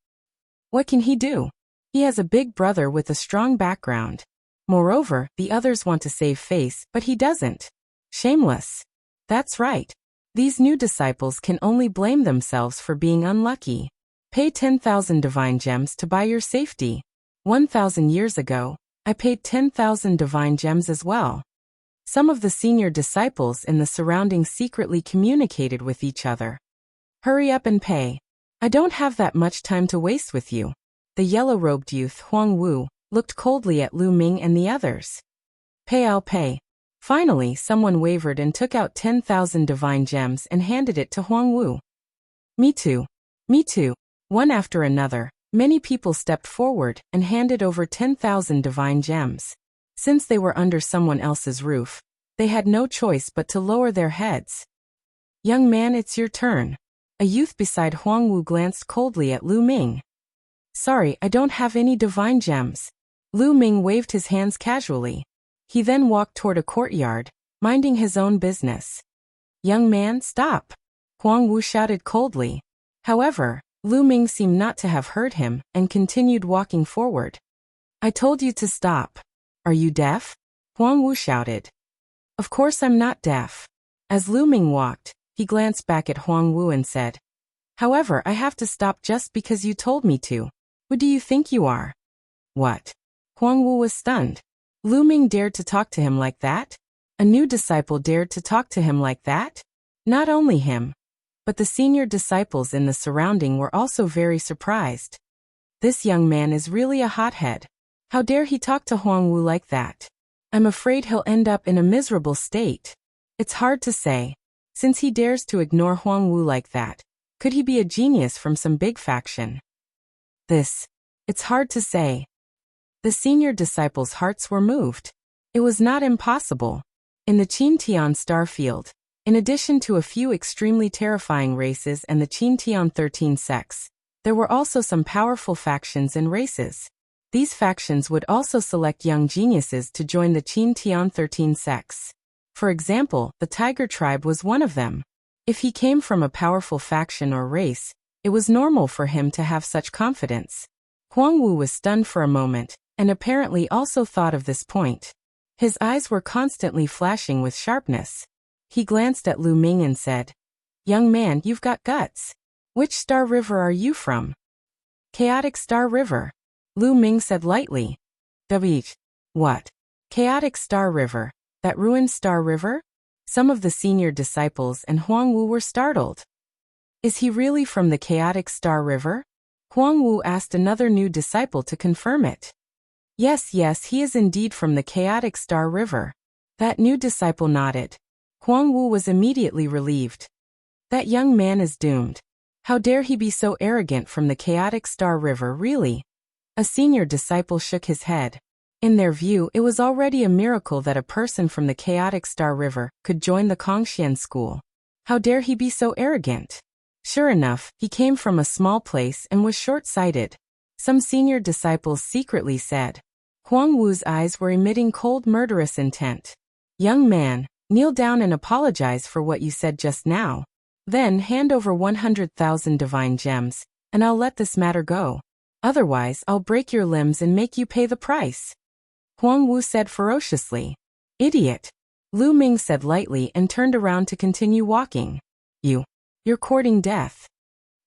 What can he do? He has a big brother with a strong background. Moreover, the others want to save face, but he doesn't. Shameless. That's right. These new disciples can only blame themselves for being unlucky. Pay 10,000 divine gems to buy your safety. 1,000 years ago, I paid 10,000 divine gems as well. Some of the senior disciples in the surroundings secretly communicated with each other. Hurry up and pay. I don't have that much time to waste with you. The yellow-robed youth Huang Wu looked coldly at Lu Ming and the others. I'll pay. Finally, someone wavered and took out 10,000 divine gems and handed it to Huang Wu. Me too. Me too. One after another, many people stepped forward and handed over 10,000 divine gems. Since they were under someone else's roof, they had no choice but to lower their heads. Young man, it's your turn. A youth beside Huang Wu glanced coldly at Lu Ming. Sorry, I don't have any divine gems. Lu Ming waved his hands casually. He then walked toward a courtyard, minding his own business. Young man, stop! Huang Wu shouted coldly. However, Lu Ming seemed not to have heard him and continued walking forward. I told you to stop. Are you deaf? Huang Wu shouted. Of course I'm not deaf. As Lu Ming walked, he glanced back at Huang Wu and said, However, I have to stop just because you told me to. Who do you think you are? What? Huang Wu was stunned. Lu Ming dared to talk to him like that? A new disciple dared to talk to him like that? Not only him, but the senior disciples in the surrounding were also very surprised. This young man is really a hothead. How dare he talk to Huang Wu like that? I'm afraid he'll end up in a miserable state. It's hard to say. Since he dares to ignore Huang Wu like that, could he be a genius from some big faction? It's hard to say. The senior disciples' hearts were moved. It was not impossible. In the Qintian star field, in addition to a few extremely terrifying races and the Qintian 13 sects, there were also some powerful factions and races. These factions would also select young geniuses to join the Qintian 13 sects. For example, the Tiger tribe was one of them. If he came from a powerful faction or race, it was normal for him to have such confidence. Huang Wu was stunned for a moment, and apparently also thought of this point. His eyes were constantly flashing with sharpness. He glanced at Lu Ming and said, Young man, you've got guts. Which star river are you from? Chaotic Star River. Lu Ming said lightly. What? Chaotic Star River, that ruined Star River? Some of the senior disciples and Huang Wu were startled. Is he really from the Chaotic Star River? Huang Wu asked another new disciple to confirm it. Yes, he is indeed from the Chaotic Star River. That new disciple nodded. Huang Wu was immediately relieved. That young man is doomed. How dare he be so arrogant from the Chaotic Star River, really? A senior disciple shook his head. In their view, it was already a miracle that a person from the Chaotic Star River could join the Kongxian school. How dare he be so arrogant? Sure enough, he came from a small place and was short-sighted. Some senior disciples secretly said. Huang Wu's eyes were emitting cold, murderous intent. Young man, kneel down and apologize for what you said just now. Then hand over 100,000 divine gems, and I'll let this matter go. Otherwise, I'll break your limbs and make you pay the price. Huang Wu said ferociously. Idiot. Lu Ming said lightly and turned around to continue walking. You're courting death.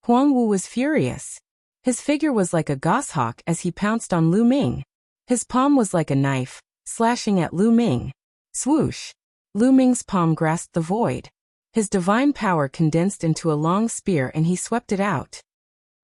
Huang Wu was furious. His figure was like a goshawk as he pounced on Lu Ming. His palm was like a knife, slashing at Lu Ming. Swoosh! Lu Ming's palm grasped the void. His divine power condensed into a long spear and he swept it out.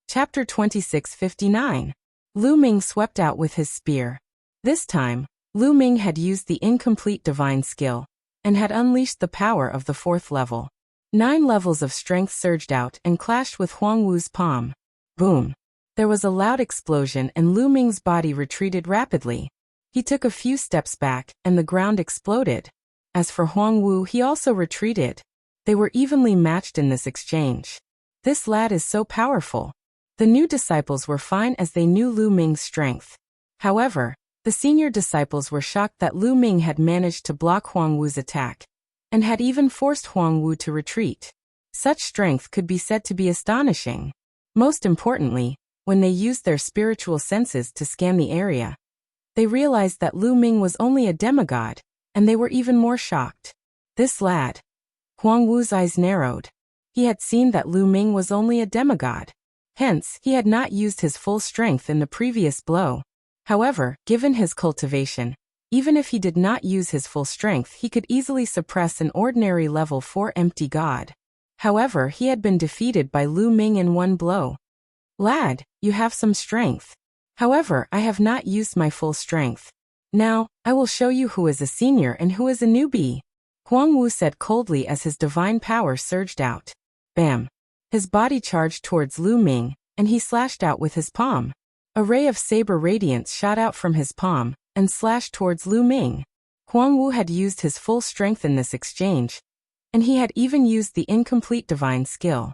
Chapter 26:59. Lu Ming swept out with his spear. This time, Lu Ming had used the incomplete divine skill and had unleashed the power of the 4th level. 9 levels of strength surged out and clashed with Huang Wu's palm. Boom! There was a loud explosion and Lu Ming's body retreated rapidly. He took a few steps back and the ground exploded. As for Huang Wu, he also retreated. They were evenly matched in this exchange. This lad is so powerful. The new disciples were fine as they knew Lu Ming's strength. However, the senior disciples were shocked that Lu Ming had managed to block Huang Wu's attack, and had even forced Huang Wu to retreat. Such strength could be said to be astonishing. Most importantly, when they used their spiritual senses to scan the area, they realized that Lu Ming was only a demigod, and they were even more shocked. This lad. Huang Wu's eyes narrowed. He had seen that Lu Ming was only a demigod. Hence, he had not used his full strength in the previous blow. However, given his cultivation, even if he did not use his full strength, he could easily suppress an ordinary level 4 empty god. However, he had been defeated by Lu Ming in one blow. Lad, you have some strength. However, I have not used my full strength. Now, I will show you who is a senior and who is a newbie. Huang Wu said coldly as his divine power surged out. Bam! His body charged towards Lu Ming, and he slashed out with his palm. A ray of saber radiance shot out from his palm, and slashed towards Lu Ming. Huang Wu had used his full strength in this exchange, and he had even used the incomplete divine skill.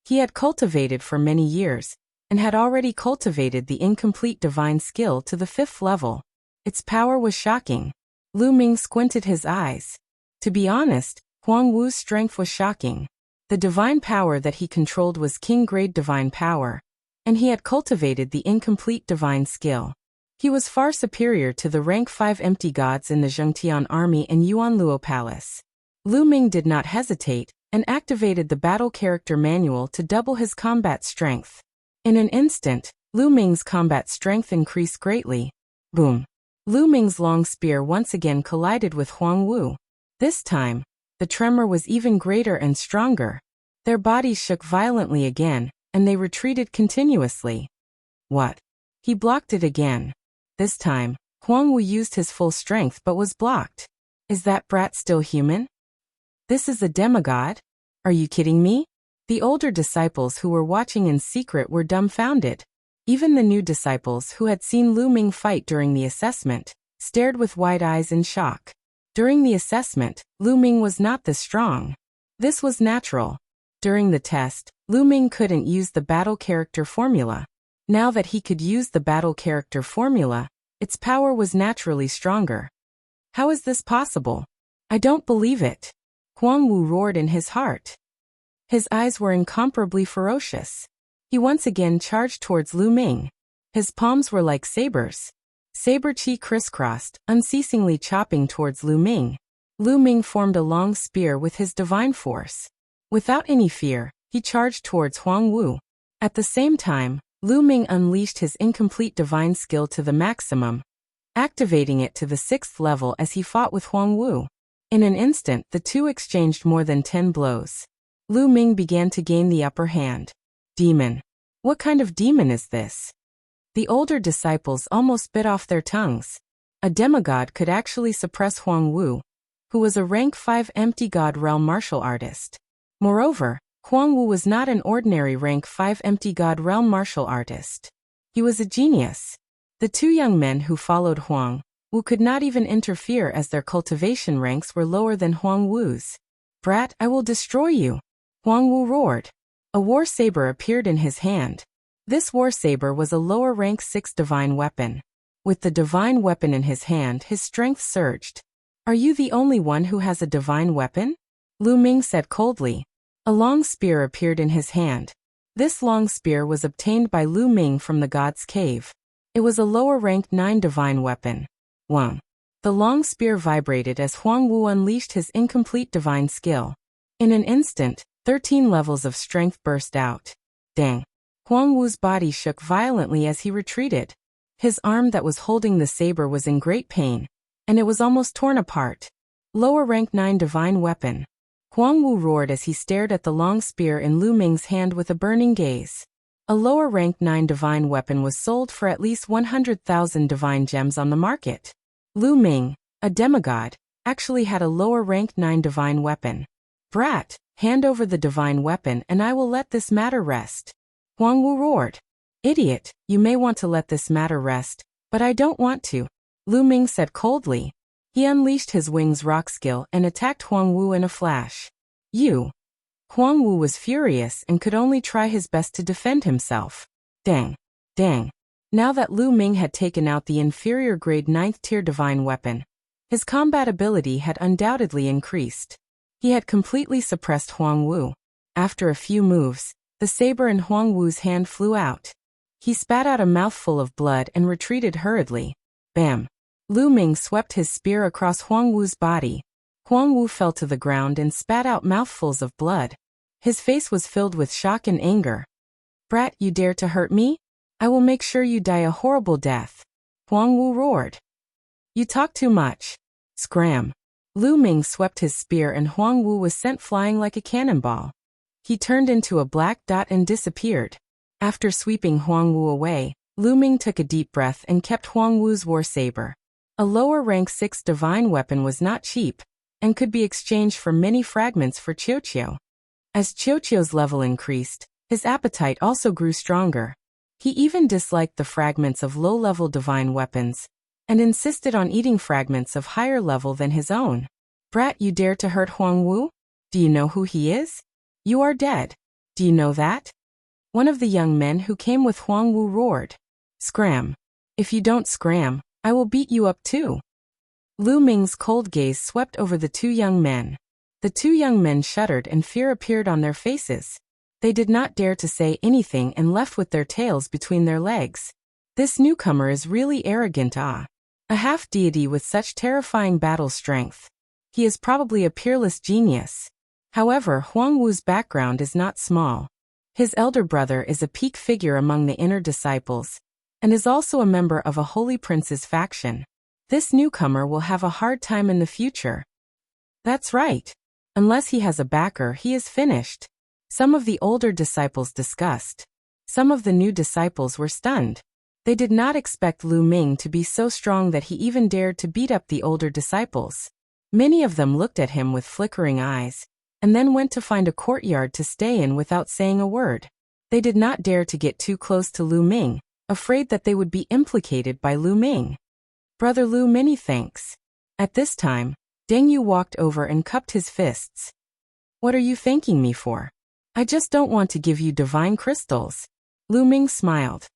he had cultivated for many years, and had already cultivated the incomplete divine skill to the 5th level. Its power was shocking. Lu Ming squinted his eyes. To be honest, Huang Wu's strength was shocking. The divine power that he controlled was king-grade divine power, and he had cultivated the incomplete divine skill. He was far superior to the rank 5 empty gods in the Zhengtian army and Yuanluo Palace. Lu Ming did not hesitate, and activated the battle character manual to double his combat strength. In an instant, Lu Ming's combat strength increased greatly. Boom! Lu Ming's long spear once again collided with Huang Wu. This time, the tremor was even greater and stronger. Their bodies shook violently again, and they retreated continuously. What? He blocked it again. This time, Huang Wu used his full strength but was blocked. Is that brat still human? This is a demigod? Are you kidding me? The older disciples who were watching in secret were dumbfounded. Even the new disciples who had seen Lu Ming fight during the assessment stared with wide eyes in shock. During the assessment, Lu Ming was not this strong. This was natural. During the test, Lu Ming couldn't use the battle character formula. Now that he could use the battle character formula, its power was naturally stronger. How is this possible? I don't believe it. Huang Wu roared in his heart. His eyes were incomparably ferocious. He once again charged towards Lu Ming. His palms were like sabers. Saber chi crisscrossed, unceasingly chopping towards Lu Ming. Lu Ming formed a long spear with his divine force. Without any fear, he charged towards Huang Wu. At the same time, Lu Ming unleashed his incomplete divine skill to the maximum, activating it to the 6th level as he fought with Huang Wu. In an instant, the two exchanged more than 10 blows. Lu Ming began to gain the upper hand. Demon. What kind of demon is this? The older disciples almost bit off their tongues. A demigod could actually suppress Huang Wu, who was a rank 5 empty god realm martial artist. Moreover, Huang Wu was not an ordinary rank 5 empty god realm martial artist. He was a genius. The two young men who followed Huang Wu could not even interfere as their cultivation ranks were lower than Huang Wu's. Brat, I will destroy you! Huang Wu roared. A war saber appeared in his hand. This war saber was a lower rank 6 divine weapon. With the divine weapon in his hand, his strength surged. Are you the only one who has a divine weapon? Lu Ming said coldly. A long spear appeared in his hand. This long spear was obtained by Lu Ming from the god's cave. It was a lower rank 9 divine weapon. Wang. The long spear vibrated as Huang Wu unleashed his incomplete divine skill. In an instant, 13 levels of strength burst out. Dang. Huang Wu's body shook violently as he retreated. His arm that was holding the saber was in great pain, and it was almost torn apart. Lower rank 9 divine weapon. Huang Wu roared as he stared at the long spear in Lu Ming's hand with a burning gaze. A lower rank 9 divine weapon was sold for at least 100,000 divine gems on the market. Lu Ming, a demigod, actually had a lower rank 9 divine weapon. Brat, hand over the divine weapon and I will let this matter rest. Huang Wu roared. Idiot, you may want to let this matter rest, but I don't want to. Lu Ming said coldly. He unleashed his wings rock skill and attacked Huang Wu in a flash. You. Huang Wu was furious and could only try his best to defend himself. Dang. Dang. Now that Lu Ming had taken out the inferior grade 9th tier divine weapon, his combat ability had undoubtedly increased. He had completely suppressed Huang Wu. After a few moves, the saber in Huang Wu's hand flew out. He spat out a mouthful of blood and retreated hurriedly. Bam! Lu Ming swept his spear across Huang Wu's body. Huang Wu fell to the ground and spat out mouthfuls of blood. His face was filled with shock and anger. Brat, you dare to hurt me? I will make sure you die a horrible death. Huang Wu roared. You talk too much. Scram. Lu Ming swept his spear and Huang Wu was sent flying like a cannonball. He turned into a black dot and disappeared. After sweeping Huang Wu away, Lu Ming took a deep breath and kept Huang Wu's war saber. A lower rank 6 divine weapon was not cheap, and could be exchanged for many fragments for Qiuqiu. As Qiuqiu's level increased, his appetite also grew stronger. He even disliked the fragments of low-level divine weapons, and insisted on eating fragments of higher level than his own. Brat, you dare to hurt Huang Wu? Do you know who he is? You are dead. Do you know that? One of the young men who came with Huang Wu roared. Scram. If you don't scram, I will beat you up too. Lu Ming's cold gaze swept over the two young men. The two young men shuddered and fear appeared on their faces. They did not dare to say anything and left with their tails between their legs. This newcomer is really arrogant. A half-deity with such terrifying battle strength. He is probably a peerless genius. However, Huang Wu's background is not small. His elder brother is a peak figure among the inner disciples, and is also a member of a holy prince's faction. This newcomer will have a hard time in the future. That's right. Unless he has a backer, he is finished. Some of the older disciples discussed. Some of the new disciples were stunned. They did not expect Lu Ming to be so strong that he even dared to beat up the older disciples. Many of them looked at him with flickering eyes, and then went to find a courtyard to stay in without saying a word. They did not dare to get too close to Lu Ming, afraid that they would be implicated by Lu Ming. Brother Lu, many thanks. At this time, Deng Yu walked over and cupped his fists. What are you thanking me for? I just don't want to give you divine crystals. Lu Ming smiled.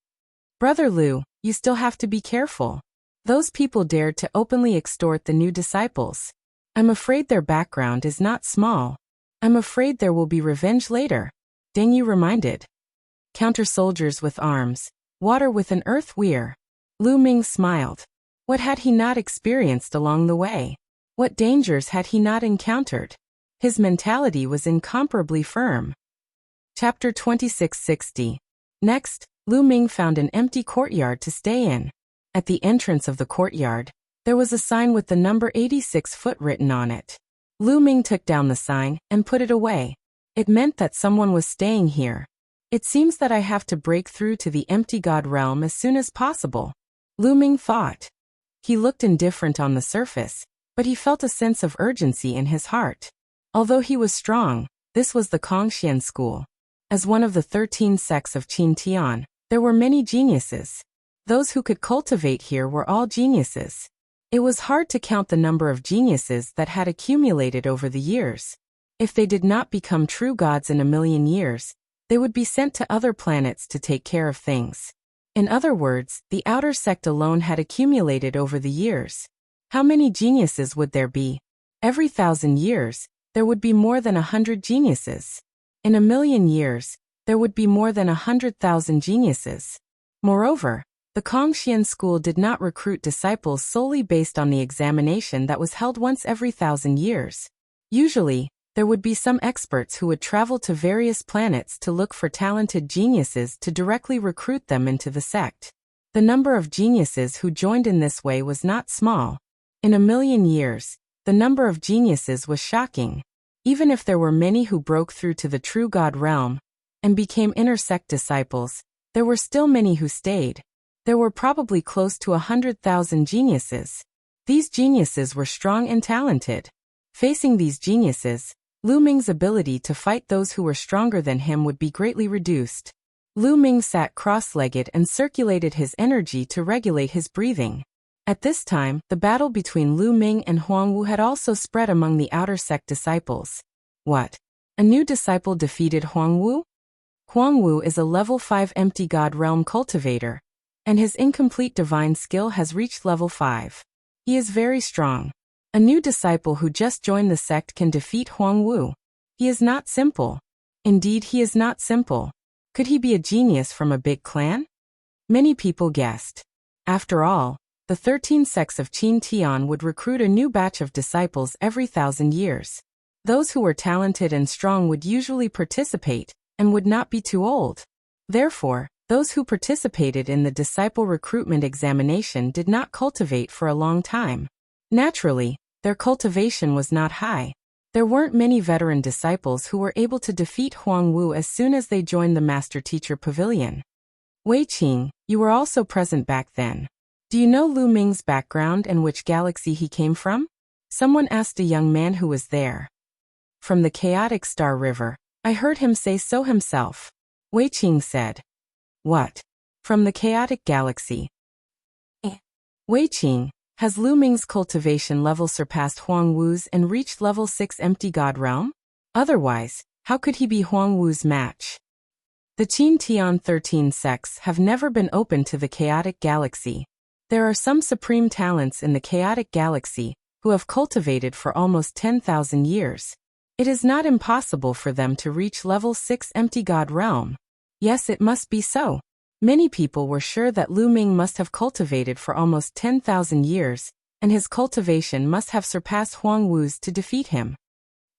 Brother Lu, you still have to be careful. Those people dared to openly extort the new disciples. I'm afraid their background is not small. I'm afraid there will be revenge later. Deng Yu reminded. Counter soldiers with arms, water with an earth weir. Lu Ming smiled. What had he not experienced along the way? What dangers had he not encountered? His mentality was incomparably firm. Chapter 2660. Next, Lu Ming found an empty courtyard to stay in. At the entrance of the courtyard, there was a sign with the number 86 foot written on it. Lu Ming took down the sign and put it away. It meant that someone was staying here. It seems that I have to break through to the empty god realm as soon as possible. Lu Ming thought. He looked indifferent on the surface, but he felt a sense of urgency in his heart. Although he was strong, this was the Kongxian school. As one of the 13 sects of Qin Tian, there were many geniuses. Those who could cultivate here were all geniuses. It was hard to count the number of geniuses that had accumulated over the years. If they did not become true gods in a million years, they would be sent to other planets to take care of things. In other words, the outer sect alone had accumulated over the years. How many geniuses would there be? Every 1,000 years, there would be more than 100 geniuses. In a million years, there would be more than 100,000 geniuses. Moreover, the Kongxian school did not recruit disciples solely based on the examination that was held once every 1,000 years. Usually, there would be some experts who would travel to various planets to look for talented geniuses to directly recruit them into the sect. The number of geniuses who joined in this way was not small. In a million years, the number of geniuses was shocking. Even if there were many who broke through to the true God realm and became inner sect disciples, there were still many who stayed. There were probably close to 100,000 geniuses. These geniuses were strong and talented. Facing these geniuses, Lu Ming's ability to fight those who were stronger than him would be greatly reduced. Lu Ming sat cross-legged and circulated his energy to regulate his breathing. At this time, the battle between Lu Ming and Huang Wu had also spread among the outer sect disciples. What? A new disciple defeated Huang Wu? Huang Wu is a level 5 empty god realm cultivator, and his incomplete divine skill has reached level 5. He is very strong. A new disciple who just joined the sect can defeat Huang Wu. He is not simple. Indeed, he is not simple. Could he be a genius from a big clan? Many people guessed. After all, the 13 sects of Qin Tian would recruit a new batch of disciples every 1,000 years. Those who were talented and strong would usually participate, and would not be too old. Therefore, those who participated in the disciple recruitment examination did not cultivate for a long time. Naturally, their cultivation was not high. There weren't many veteran disciples who were able to defeat Huang Wu as soon as they joined the master-teacher pavilion. Wei Qing, you were also present back then. Do you know Lu Ming's background and which galaxy he came from? Someone asked a young man who was there. From the chaotic Star River, I heard him say so himself. Wei Qing said. What? From the chaotic galaxy? Wei Qing, has Lu Ming's cultivation level surpassed Huang Wu's and reached level 6 empty god realm? Otherwise, How could he be Huang Wu's match? The Qin Tian 13 sects have never been open to the chaotic galaxy. There are some supreme talents in the chaotic galaxy who have cultivated for almost 10,000 years. It is not impossible for them to reach level 6 empty god realm. Yes, it must be so. Many people were sure that Lu Ming must have cultivated for almost 10,000 years, and his cultivation must have surpassed Huang Wu's to defeat him.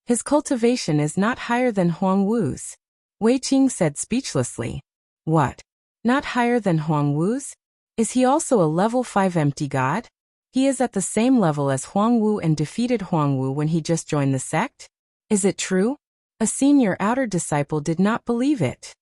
His cultivation is not higher than Huang Wu's, Wei Qing said speechlessly. What? Not higher than Huang Wu's? Is he also a level 5 empty god? He is at the same level as Huang Wu and defeated Huang Wu when he just joined the sect? Is it true? A senior outer disciple did not believe it.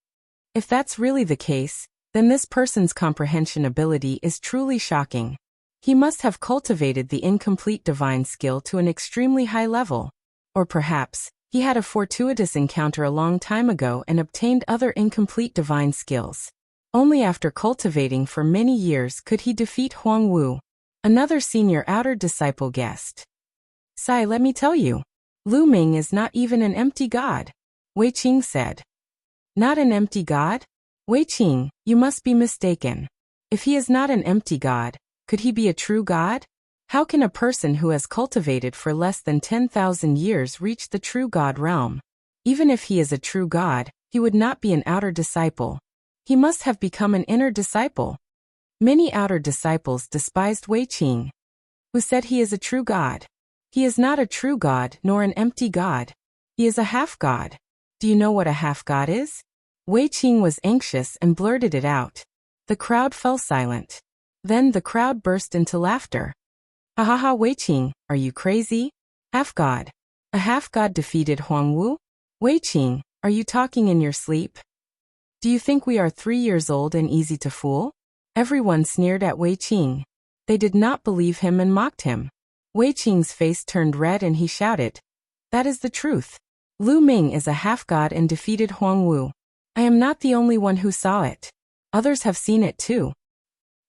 If that's really the case, then this person's comprehension ability is truly shocking. He must have cultivated the incomplete divine skill to an extremely high level. Or perhaps, he had a fortuitous encounter a long time ago and obtained other incomplete divine skills. Only after cultivating for many years could he defeat Huang Wu. Another senior outer disciple guessed. Sai, let me tell you. Lu Ming is not even an empty god, Wei Qing said. Not an empty god? Wei Qing, you must be mistaken. If he is not an empty god, could he be a true god? How can a person who has cultivated for less than 10,000 years reach the true god realm? Even if he is a true god, he would not be an outer disciple. He must have become an inner disciple. Many outer disciples despised Wei Qing, who said he is a true god. He is not a true god nor an empty god. He is a half-god. Do you know what a half-god is? Wei Qing was anxious and blurted it out. The crowd fell silent. Then the crowd burst into laughter. Ha ha ha, Wei Qing, are you crazy? Half-god. A half-god defeated Huang Wu? Wei Qing, are you talking in your sleep? Do you think we are 3 years old and easy to fool? Everyone sneered at Wei Qing. They did not believe him and mocked him. Wei Qing's face turned red and he shouted, "That is the truth. Lu Ming is a half-god and defeated Huang Wu. I am not the only one who saw it. Others have seen it too."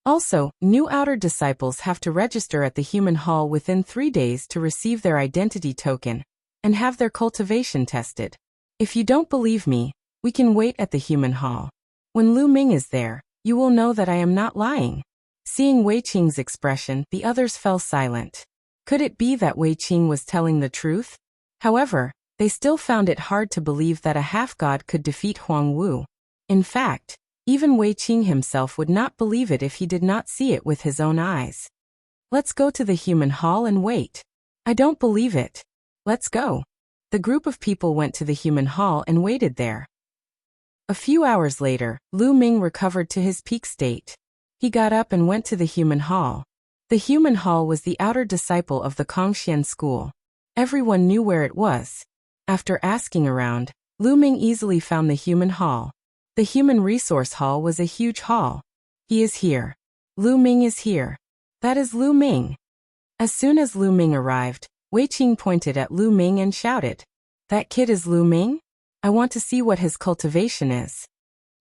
Also, new outer disciples have to register at the human hall within 3 days to receive their identity token and have their cultivation tested. If you don't believe me, we can wait at the human hall. When Lu Ming is there, you will know that I am not lying. Seeing Wei Qing's expression, the others fell silent. Could it be that Wei Qing was telling the truth? However, they still found it hard to believe that a half-god could defeat Huang Wu. In fact, even Wei Qing himself would not believe it if he did not see it with his own eyes. Let's go to the human hall and wait. I don't believe it. Let's go. The group of people went to the human hall and waited there. A few hours later, Lu Ming recovered to his peak state. He got up and went to the human hall. The human hall was the outer disciple of the Kongxian school. Everyone knew where it was. After asking around, Lu Ming easily found the human hall. The human resource hall was a huge hall. He is here. Lu Ming is here. That is Lu Ming. As soon as Lu Ming arrived, Wei Qing pointed at Lu Ming and shouted, "That kid is Lu Ming? I want to see what his cultivation is."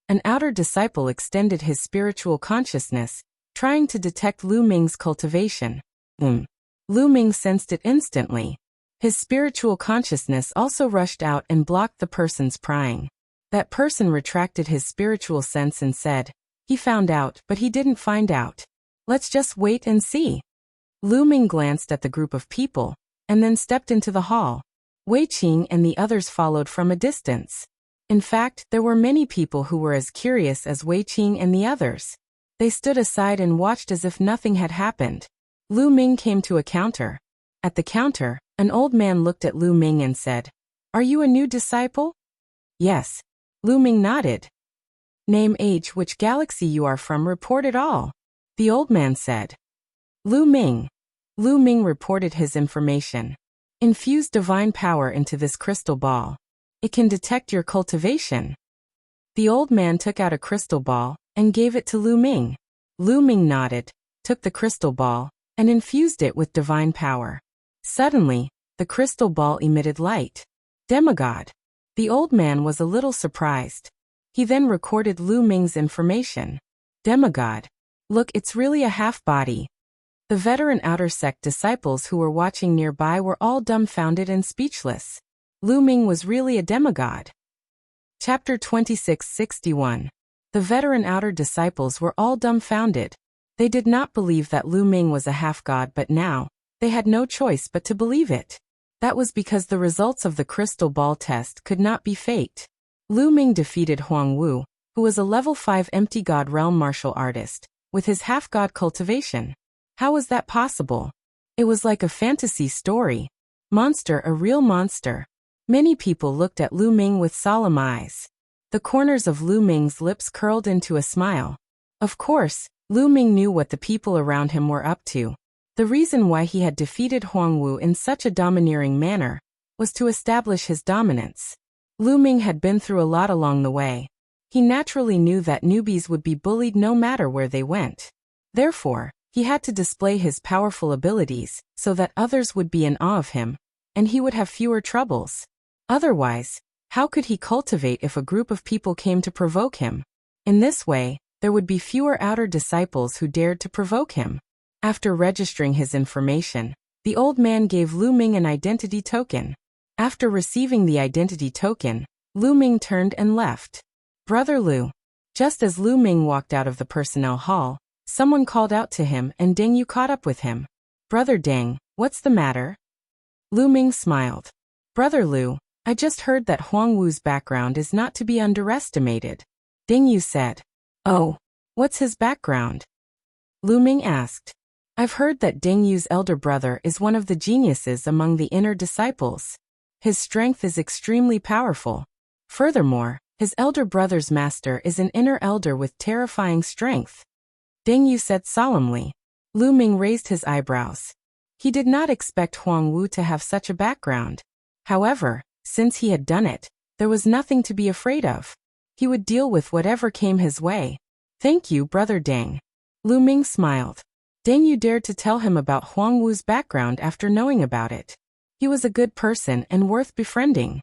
An outer disciple extended his spiritual consciousness, trying to detect Lu Ming's cultivation. Lu Ming sensed it instantly. His spiritual consciousness also rushed out and blocked the person's prying. That person retracted his spiritual sense and said, "He found out, but he didn't find out. Let's just wait and see." Lu Ming glanced at the group of people, and then stepped into the hall. Wei Qing and the others followed from a distance. In fact, there were many people who were as curious as Wei Qing and the others. They stood aside and watched as if nothing had happened. Lu Ming came to a counter. At the counter, an old man looked at Lu Ming and said, "Are you a new disciple?" "Yes." Lu Ming nodded. "Name, age, which galaxy you are from, report it all," the old man said. Lu Ming. Lu Ming reported his information. "Infuse divine power into this crystal ball. It can detect your cultivation." The old man took out a crystal ball and gave it to Lu Ming. Lu Ming nodded, took the crystal ball, and infused it with divine power. Suddenly, the crystal ball emitted light. Demigod. The old man was a little surprised. He then recorded Lu Ming's information. Demigod. Look, it's really a half-body. The veteran outer sect disciples who were watching nearby were all dumbfounded and speechless. Lu Ming was really a demigod. Chapter 2661. The veteran outer disciples were all dumbfounded. They did not believe that Lu Ming was a half-god, but now, they had no choice but to believe it. That was because the results of the crystal ball test could not be faked. Lu Ming defeated Huang Wu, who was a level 5 empty god realm martial artist, with his half-god cultivation. How was that possible? It was like a fantasy story. Monster, a real monster. Many people looked at Lu Ming with solemn eyes. The corners of Lu Ming's lips curled into a smile. Of course, Lu Ming knew what the people around him were up to. The reason why he had defeated Huang Wu in such a domineering manner was to establish his dominance. Lu Ming had been through a lot along the way. He naturally knew that newbies would be bullied no matter where they went. Therefore, he had to display his powerful abilities so that others would be in awe of him, and he would have fewer troubles. Otherwise, how could he cultivate if a group of people came to provoke him? In this way, there would be fewer outer disciples who dared to provoke him. After registering his information, the old man gave Lu Ming an identity token. After receiving the identity token, Lu Ming turned and left. Brother Lu. Just as Lu Ming walked out of the personnel hall, someone called out to him and Deng Yu caught up with him. Brother Deng, what's the matter? Lu Ming smiled. Brother Lu, I just heard that Huang Wu's background is not to be underestimated. Deng Yu said. Oh, what's his background? Lu Ming asked. I've heard that Deng Yu's elder brother is one of the geniuses among the inner disciples. His strength is extremely powerful. Furthermore, his elder brother's master is an inner elder with terrifying strength. Deng Yu said solemnly. Lu Ming raised his eyebrows. He did not expect Huang Wu to have such a background. However, since he had done it, there was nothing to be afraid of. He would deal with whatever came his way. Thank you, Brother Deng. Lu Ming smiled. Deng Yu dared to tell him about Huang Wu's background after knowing about it. He was a good person and worth befriending.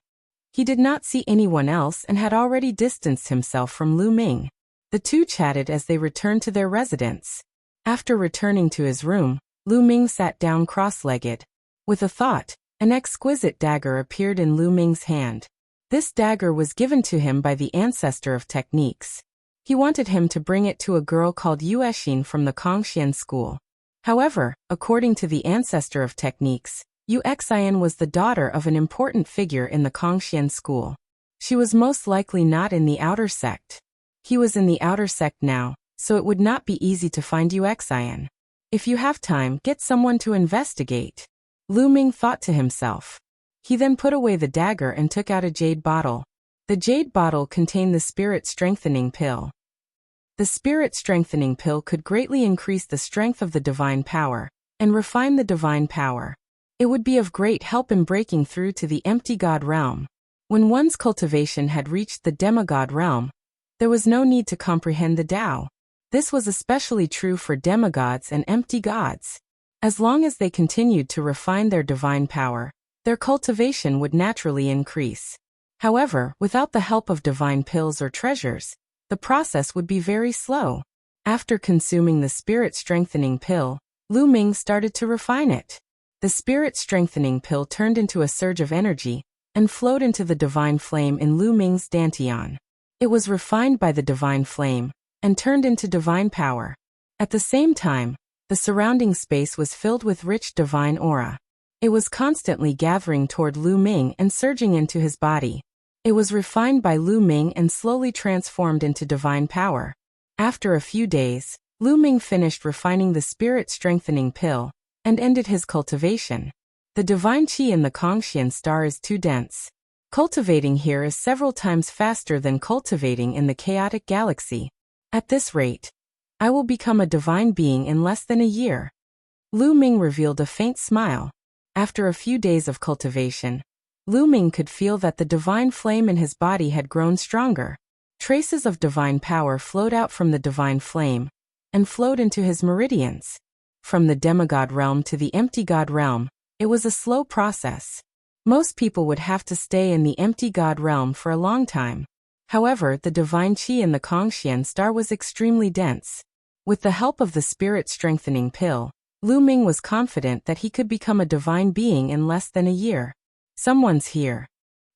He did not see anyone else and had already distanced himself from Lu Ming. The two chatted as they returned to their residence. After returning to his room, Lu Ming sat down cross-legged. With a thought, an exquisite dagger appeared in Lu Ming's hand. This dagger was given to him by the ancestor of techniques. He wanted him to bring it to a girl called Yuexin from the Kongxian school. However, according to the ancestor of techniques, Yuexin was the daughter of an important figure in the Kongxian school. She was most likely not in the outer sect. He was in the outer sect now, so it would not be easy to find Yuexin. If you have time, get someone to investigate. Lu Ming thought to himself. He then put away the dagger and took out a jade bottle. The jade bottle contained the spirit strengthening pill. The spirit strengthening pill could greatly increase the strength of the divine power and refine the divine power. It would be of great help in breaking through to the empty god realm. When one's cultivation had reached the demigod realm, there was no need to comprehend the Tao. This was especially true for demigods and empty gods. As long as they continued to refine their divine power, their cultivation would naturally increase. However, without the help of divine pills or treasures, the process would be very slow. After consuming the spirit strengthening pill, Lu Ming started to refine it. The spirit strengthening pill turned into a surge of energy and flowed into the divine flame in Lu Ming's dantian. It was refined by the divine flame and turned into divine power. At the same time, the surrounding space was filled with rich divine aura. It was constantly gathering toward Lu Ming and surging into his body. It was refined by Lu Ming and slowly transformed into divine power. After a few days, Lu Ming finished refining the spirit strengthening pill and ended his cultivation. The divine qi in the Kongxian star is too dense. Cultivating here is several times faster than cultivating in the chaotic galaxy. At this rate, I will become a divine being in less than a year. Lu Ming revealed a faint smile. After a few days of cultivation, Lu Ming could feel that the divine flame in his body had grown stronger. Traces of divine power flowed out from the divine flame and flowed into his meridians. From the demigod realm to the empty god realm, it was a slow process. Most people would have to stay in the empty god realm for a long time. However, the divine qi in the Kongxian star was extremely dense. With the help of the spirit strengthening pill, Lu Ming was confident that he could become a divine being in less than a year. Someone's here.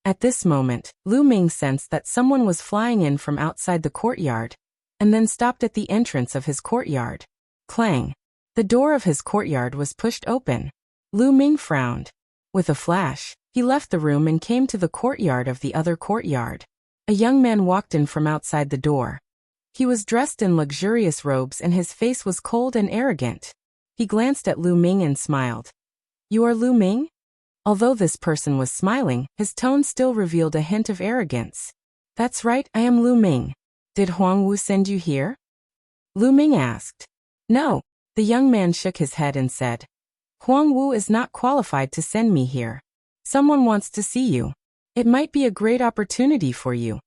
At this moment, Lu Ming sensed that someone was flying in from outside the courtyard, and then stopped at the entrance of his courtyard. Clang! The door of his courtyard was pushed open. Lu Ming frowned. With a flash, he left the room and came to the courtyard of the other courtyard. A young man walked in from outside the door. He was dressed in luxurious robes and his face was cold and arrogant. He glanced at Lu Ming and smiled. "You are Lu Ming?" Although this person was smiling, his tone still revealed a hint of arrogance. "That's right, I am Lu Ming. Did Huang Wu send you here?" Lu Ming asked. "No." The young man shook his head and said, "Huang Wu is not qualified to send me here. Someone wants to see you. It might be a great opportunity for you."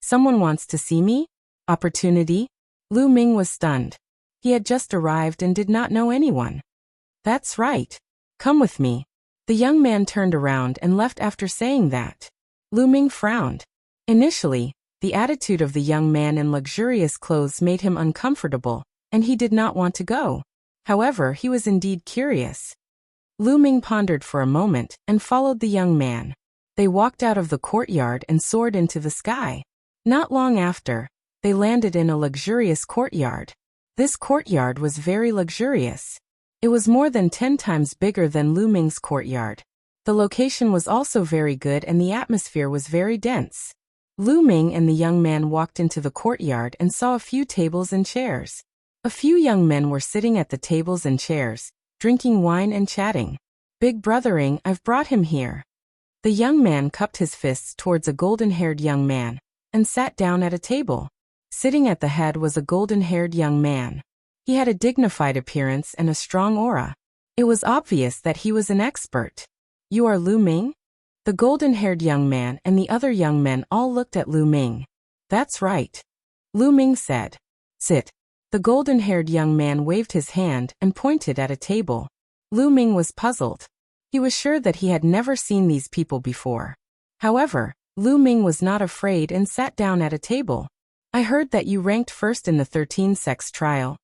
"Someone wants to see me? Opportunity?" Lu Ming was stunned. He had just arrived and did not know anyone. "That's right. Come with me." The young man turned around and left after saying that. Lu Ming frowned. Initially, the attitude of the young man in luxurious clothes made him uncomfortable, and he did not want to go. However, he was indeed curious. Lu Ming pondered for a moment and followed the young man. They walked out of the courtyard and soared into the sky. Not long after, they landed in a luxurious courtyard. This courtyard was very luxurious. It was more than 10 times bigger than Lu Ming's courtyard. The location was also very good and the atmosphere was very dense. Lu Ming and the young man walked into the courtyard and saw a few tables and chairs. A few young men were sitting at the tables and chairs, drinking wine and chatting. "Big brothering, I've brought him here." The young man cupped his fists towards a golden-haired young man and sat down at a table. Sitting at the head was a golden-haired young man. He had a dignified appearance and a strong aura. It was obvious that he was an expert. "You are Lu Ming?" The golden-haired young man and the other young men all looked at Lu Ming. "That's right." Lu Ming said. "Sit." The golden-haired young man waved his hand and pointed at a table. Lu Ming was puzzled. He was sure that he had never seen these people before. However, Lu Ming was not afraid and sat down at a table. "I heard that you ranked first in the 13-sex trial."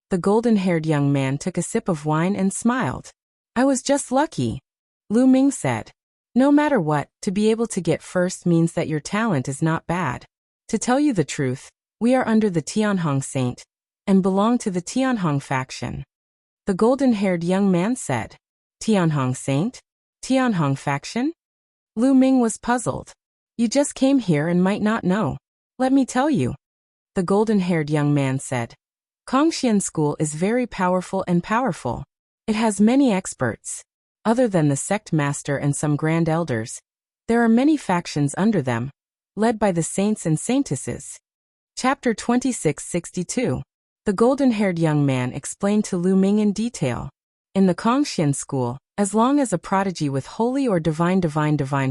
The golden-haired young man took a sip of wine and smiled. "I was just lucky," Lu Ming said. "No matter what, to be able to get first means that your talent is not bad. To tell you the truth, we are under the Tianhong Saint and belong to the Tianhong faction." The golden-haired young man said. "Tianhong Saint? Tianhong faction?" Lu Ming was puzzled. "You just came here and might not know. Let me tell you." The golden-haired young man said. "Kongxian School is very powerful and powerful. It has many experts. Other than the sect master and some grand elders, there are many factions under them, led by the saints and saintesses." Chapter 2662. The golden-haired young man explained to Lu Ming in detail. In the Kongxian School, as long as a prodigy with holy or divine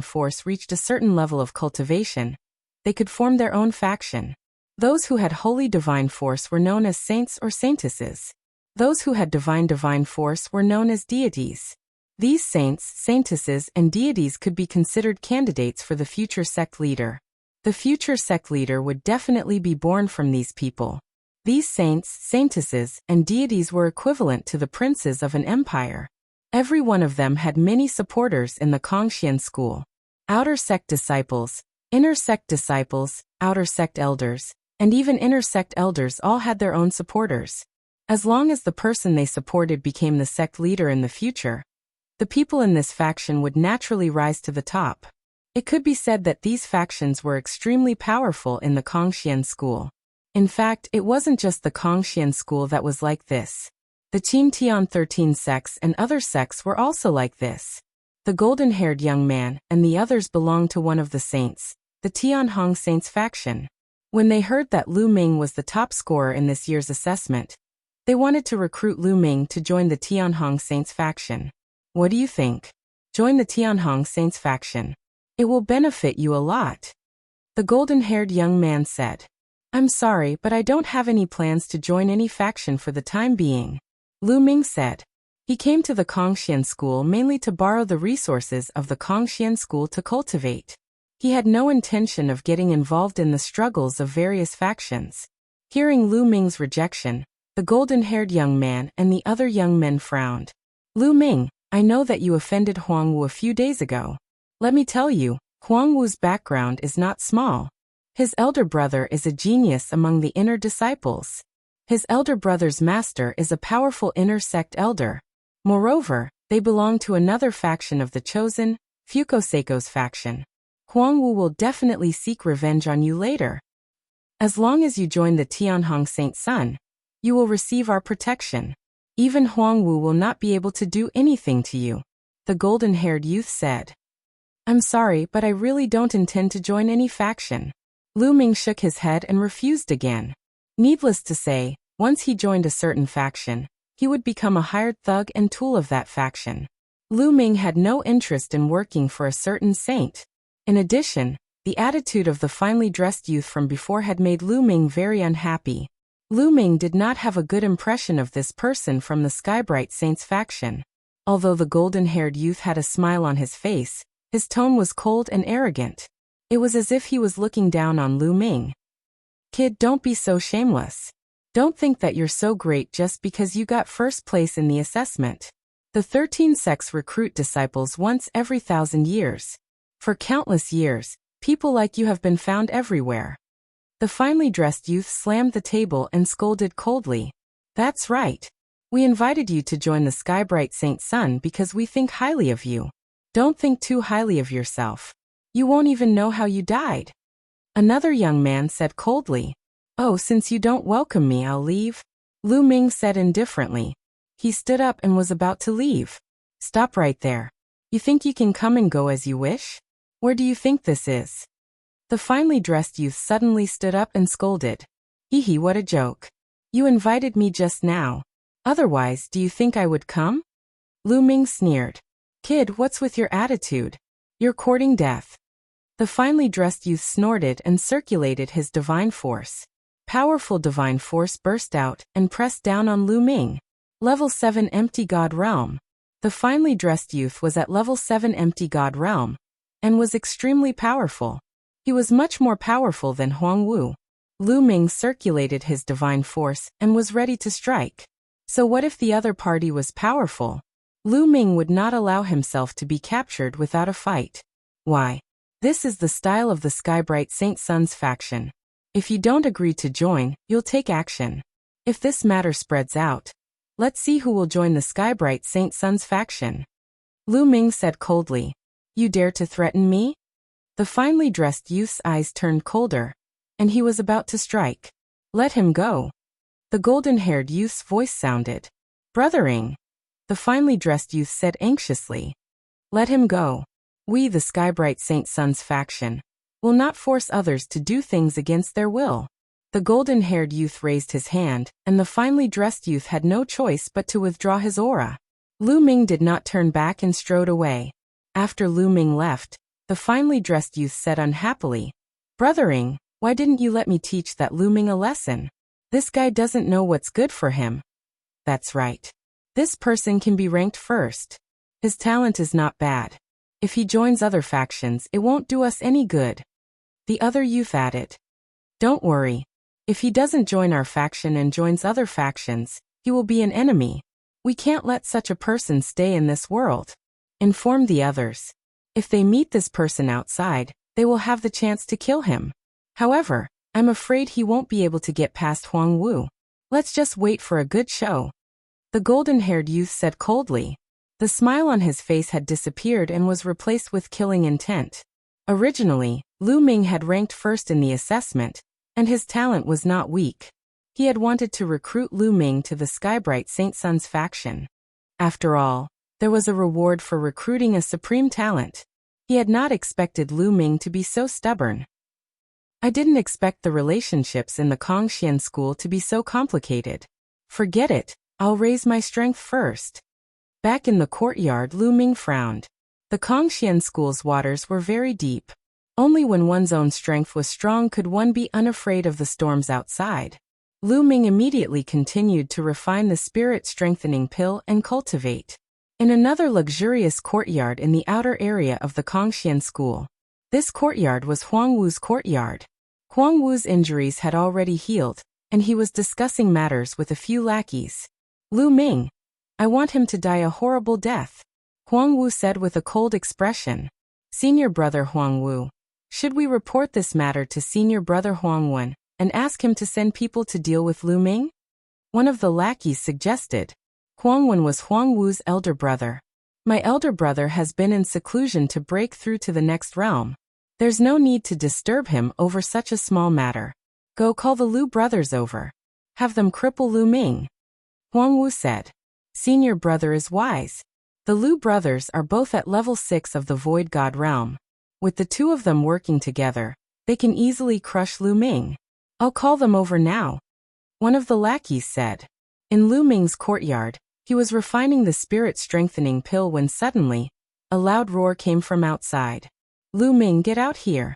force reached a certain level of cultivation, they could form their own faction. Those who had holy divine force were known as saints or saintesses. Those who had divine force were known as deities. These saints, saintesses, and deities could be considered candidates for the future sect leader. The future sect leader would definitely be born from these people. These saints, saintesses, and deities were equivalent to the princes of an empire. Every one of them had many supporters in the Kongxian School. Outer sect disciples, inner sect disciples, outer sect elders, and even inner sect elders all had their own supporters. As long as the person they supported became the sect leader in the future, the people in this faction would naturally rise to the top. It could be said that these factions were extremely powerful in the Kongxian School. In fact, it wasn't just the Kongxian School that was like this. The Qingtian 13 sects and other sects were also like this. The golden-haired young man and the others belonged to one of the saints, the Tianhong Saints faction. When they heard that Lu Ming was the top scorer in this year's assessment, they wanted to recruit Lu Ming to join the Tianhong Saints faction. What do you think? Join the Tianhong Saints faction. It will benefit you a lot. The golden-haired young man said. "I'm sorry, but I don't have any plans to join any faction for the time being," Lu Ming said. He came to the Kongxian School mainly to borrow the resources of the Kongxian School to cultivate. He had no intention of getting involved in the struggles of various factions. Hearing Lu Ming's rejection, the golden-haired young man and the other young men frowned. "Lu Ming, I know that you offended Huang Wu a few days ago. Let me tell you, Huang Wu's background is not small. His elder brother is a genius among the inner disciples. His elder brother's master is a powerful inner sect elder. Moreover, they belong to another faction of the chosen, Fukoseiko's faction. Huang Wu will definitely seek revenge on you later. As long as you join the Tianhong Saint Sun, you will receive our protection. Even Huang Wu will not be able to do anything to you, the golden-haired youth said. I'm sorry, but I really don't intend to join any faction. Lu Ming shook his head and refused again. Needless to say, once he joined a certain faction, he would become a hired thug and tool of that faction. Lu Ming had no interest in working for a certain saint. In addition, the attitude of the finely dressed youth from before had made Lu Ming very unhappy. Lu Ming did not have a good impression of this person from the Skybright Saints faction. Although the golden-haired youth had a smile on his face, his tone was cold and arrogant. It was as if he was looking down on Lu Ming. Kid, don't be so shameless. Don't think that you're so great just because you got first place in the assessment. The 13 sects recruit disciples once every 1,000 years. For countless years, people like you have been found everywhere. The finely dressed youth slammed the table and scolded coldly. That's right. We invited you to join the Skybright Saint Sun because we think highly of you. Don't think too highly of yourself. You won't even know how you died. Another young man said coldly. Oh, since you don't welcome me, I'll leave. Lu Ming said indifferently. He stood up and was about to leave. Stop right there. You think you can come and go as you wish? Where do you think this is? The finely dressed youth suddenly stood up and scolded. Hee hee, what a joke. You invited me just now. Otherwise, do you think I would come? Lu Ming sneered. Kid, what's with your attitude? You're courting death. The finely dressed youth snorted and circulated his divine force. Powerful divine force burst out and pressed down on Lu Ming. Level 7 Empty God Realm. The finely dressed youth was at level 7 Empty God Realm and was extremely powerful. He was much more powerful than Huang Wu. Lu Ming circulated his divine force and was ready to strike. So what if the other party was powerful? Lu Ming would not allow himself to be captured without a fight. Why? This is the style of the Skybright Saint Sun's faction. If you don't agree to join, you'll take action. If this matter spreads out, let's see who will join the Skybright Saint Sun's faction. Lu Ming said coldly. You dare to threaten me? The finely dressed youth's eyes turned colder, and he was about to strike. Let him go. The golden-haired youth's voice sounded. Brothering. The finely dressed youth said anxiously. Let him go. We, the Skybright Saint Sun's faction, will not force others to do things against their will. The golden-haired youth raised his hand, and the finely dressed youth had no choice but to withdraw his aura. Lu Ming did not turn back and strode away. After Lu Ming left, the finely dressed youth said unhappily, Brothering, why didn't you let me teach that Lu Ming a lesson? This guy doesn't know what's good for him. That's right. This person can be ranked first. His talent is not bad. If he joins other factions, it won't do us any good. The other youth added. Don't worry. If he doesn't join our faction and joins other factions, he will be an enemy. We can't let such a person stay in this world. Inform the others. If they meet this person outside, they will have the chance to kill him. However, I'm afraid he won't be able to get past Huang Wu. Let's just wait for a good show. The golden-haired youth said coldly. The smile on his face had disappeared and was replaced with killing intent. Originally, Lu Ming had ranked first in the assessment, and his talent was not weak. He had wanted to recruit Lu Ming to the Skybright Saint Sun's faction. After all, there was a reward for recruiting a supreme talent. He had not expected Lu Ming to be so stubborn. I didn't expect the relationships in the Kongxian school to be so complicated. Forget it, I'll raise my strength first. Back in the courtyard, Lu Ming frowned. The Kongxian school's waters were very deep. Only when one's own strength was strong could one be unafraid of the storms outside. Lu Ming immediately continued to refine the spirit-strengthening pill and cultivate. In another luxurious courtyard in the outer area of the Kongxian school. This courtyard was Huang Wu's courtyard. Huang Wu's injuries had already healed, and he was discussing matters with a few lackeys. Lu Ming. I want him to die a horrible death. Huang Wu said with a cold expression. Senior Brother Huang Wu. Should we report this matter to Senior Brother Huang Wen and ask him to send people to deal with Lu Ming? One of the lackeys suggested. Huang Wen was Huang Wu's elder brother. My elder brother has been in seclusion to break through to the next realm. There's no need to disturb him over such a small matter. Go call the Lu brothers over. Have them cripple Lu Ming. Huang Wu said. Senior brother is wise. The Lu brothers are both at level 6 of the Void God realm. With the two of them working together, they can easily crush Lu Ming. I'll call them over now. One of the lackeys said. In Lu Ming's courtyard, he was refining the spirit-strengthening pill when suddenly, a loud roar came from outside. Lu Ming, get out here.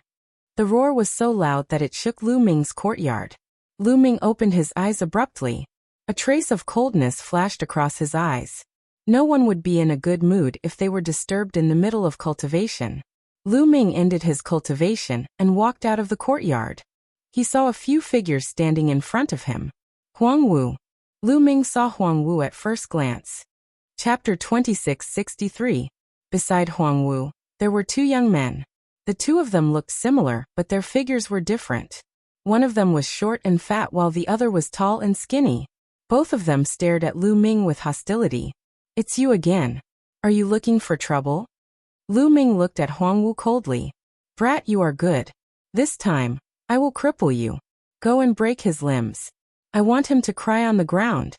The roar was so loud that it shook Lu Ming's courtyard. Lu Ming opened his eyes abruptly. A trace of coldness flashed across his eyes. No one would be in a good mood if they were disturbed in the middle of cultivation. Lu Ming ended his cultivation and walked out of the courtyard. He saw a few figures standing in front of him. Huang Wu. Lu Ming saw Huang Wu at first glance. Chapter 2663. Beside Huang Wu, there were two young men. The two of them looked similar, but their figures were different. One of them was short and fat while the other was tall and skinny. Both of them stared at Lu Ming with hostility. It's you again. Are you looking for trouble? Lu Ming looked at Huang Wu coldly. Brat, you are good. This time, I will cripple you. Go and break his limbs. I want him to cry on the ground.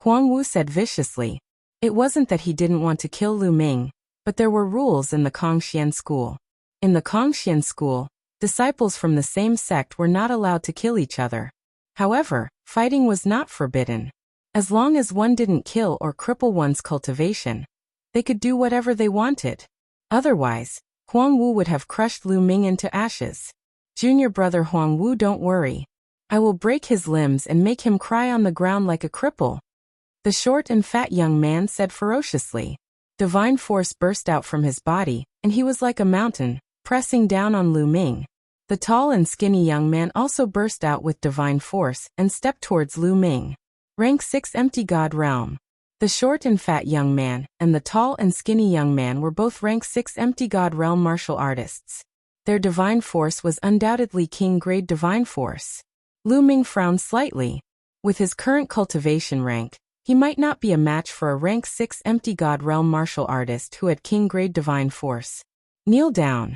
Huang Wu said viciously. It wasn't that he didn't want to kill Lu Ming, but there were rules in the Kongxian school. In the Kongxian school, disciples from the same sect were not allowed to kill each other. However, fighting was not forbidden. As long as one didn't kill or cripple one's cultivation, they could do whatever they wanted. Otherwise, Huang Wu would have crushed Lu Ming into ashes. Junior brother Huang Wu, don't worry. I will break his limbs and make him cry on the ground like a cripple. The short and fat young man said ferociously. Divine force burst out from his body, and he was like a mountain, pressing down on Lu Ming. The tall and skinny young man also burst out with divine force and stepped towards Lu Ming. Rank 6 Empty God Realm. The short and fat young man and the tall and skinny young man were both rank 6 Empty God Realm martial artists. Their divine force was undoubtedly king-grade divine force. Lu Ming frowned slightly. With his current cultivation rank, he might not be a match for a rank 6 Empty God Realm martial artist who had king-grade divine force. Kneel down.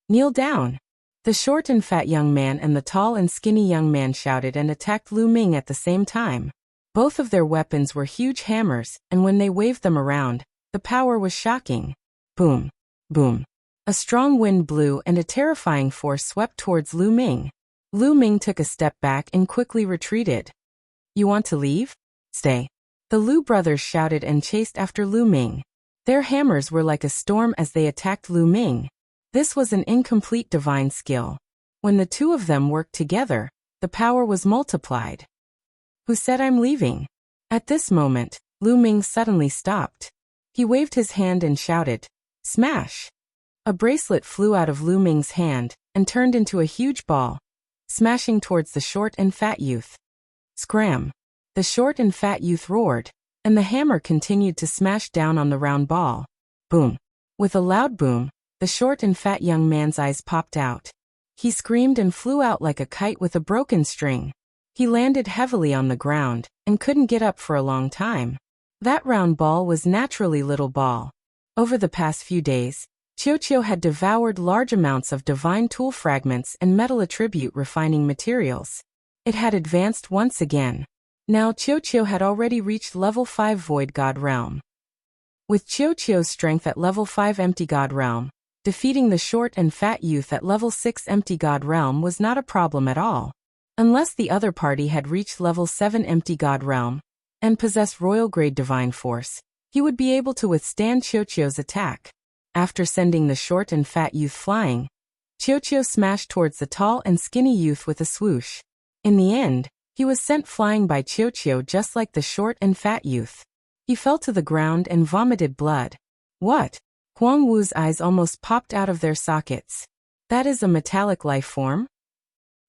Kneel down. The short and fat young man and the tall and skinny young man shouted and attacked Lu Ming at the same time. Both of their weapons were huge hammers, and when they waved them around, the power was shocking. Boom. Boom. A strong wind blew and a terrifying force swept towards Lu Ming. Lu Ming took a step back and quickly retreated. You want to leave? Stay. The Lu brothers shouted and chased after Lu Ming. Their hammers were like a storm as they attacked Lu Ming. This was an incomplete divine skill. When the two of them worked together, the power was multiplied. Who said I'm leaving? At this moment, Lu Ming suddenly stopped. He waved his hand and shouted, Smash! A bracelet flew out of Lu Ming's hand and turned into a huge ball, smashing towards the short and fat youth. Scram! The short and fat youth roared, and the hammer continued to smash down on the round ball. Boom! With a loud boom, the short and fat young man's eyes popped out. He screamed and flew out like a kite with a broken string. He landed heavily on the ground and couldn't get up for a long time. That round ball was naturally Little Ball. Over the past few days, Qiu had devoured large amounts of divine tool fragments and metal attribute refining materials. It had advanced once again. Now Qiu had already reached level 5 Void God Realm. With Qiu's strength at level 5 Empty God Realm, defeating the short and fat youth at level 6 Empty God Realm was not a problem at all. Unless the other party had reached level 7 Empty God Realm and possessed royal grade divine force, he would be able to withstand Qiu's attack. After sending the short and fat youth flying, Qiu smashed towards the tall and skinny youth with a swoosh. In the end, he was sent flying by Qiu just like the short and fat youth. He fell to the ground and vomited blood. What? Huang Wu's eyes almost popped out of their sockets. That is a metallic life form?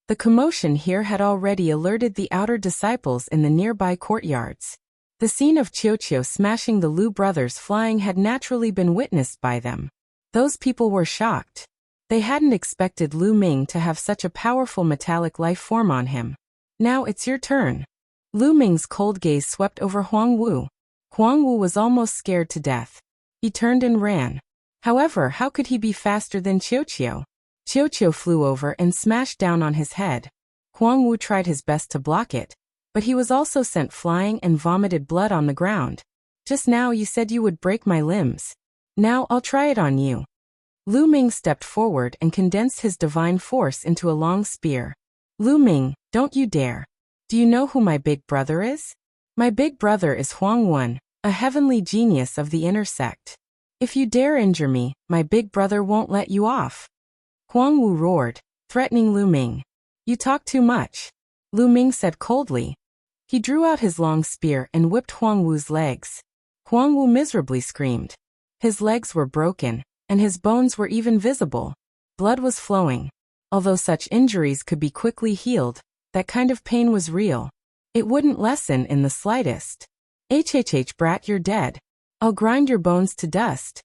The commotion here had already alerted the outer disciples in the nearby courtyards. The scene of Qiu smashing the Lu brothers flying had naturally been witnessed by them. Those people were shocked. They hadn't expected Lu Ming to have such a powerful metallic life form on him. Now it's your turn. Lu Ming's cold gaze swept over Huang Wu. Huang Wu was almost scared to death. He turned and ran. However, how could he be faster than Qiu? Qiu flew over and smashed down on his head. Huang Wu tried his best to block it, but he was also sent flying and vomited blood on the ground. Just now you said you would break my limbs. Now I'll try it on you. Lu Ming stepped forward and condensed his divine force into a long spear. Lu Ming, don't you dare. Do you know who my big brother is? My big brother is Huang Wen, a heavenly genius of the inner sect. If you dare injure me, my big brother won't let you off. Huang Wu roared, threatening Lu Ming. You talk too much. Lu Ming said coldly. He drew out his long spear and whipped Huang Wu's legs. Huang Wu miserably screamed. His legs were broken, and his bones were even visible. Blood was flowing. Although such injuries could be quickly healed, that kind of pain was real. It wouldn't lessen in the slightest. HHH brat, you're dead. I'll grind your bones to dust.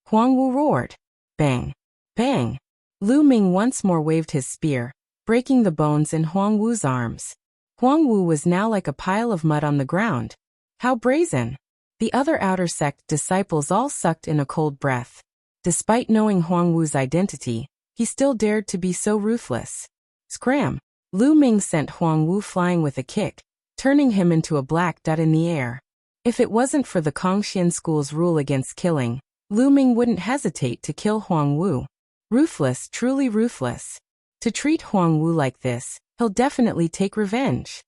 Huang Wu roared. Bang. Bang. Lu Ming once more waved his spear, breaking the bones in Huang Wu's arms. Huang Wu was now like a pile of mud on the ground. How brazen! The other outer sect disciples all sucked in a cold breath. Despite knowing Huang Wu's identity, he still dared to be so ruthless. Scram! Lu Ming sent Huang Wu flying with a kick, turning him into a black dot in the air. If it wasn't for the Kongxian school's rule against killing, Lu Ming wouldn't hesitate to kill Huang Wu. Ruthless, truly ruthless. To treat Huang Wu like this, he'll definitely take revenge.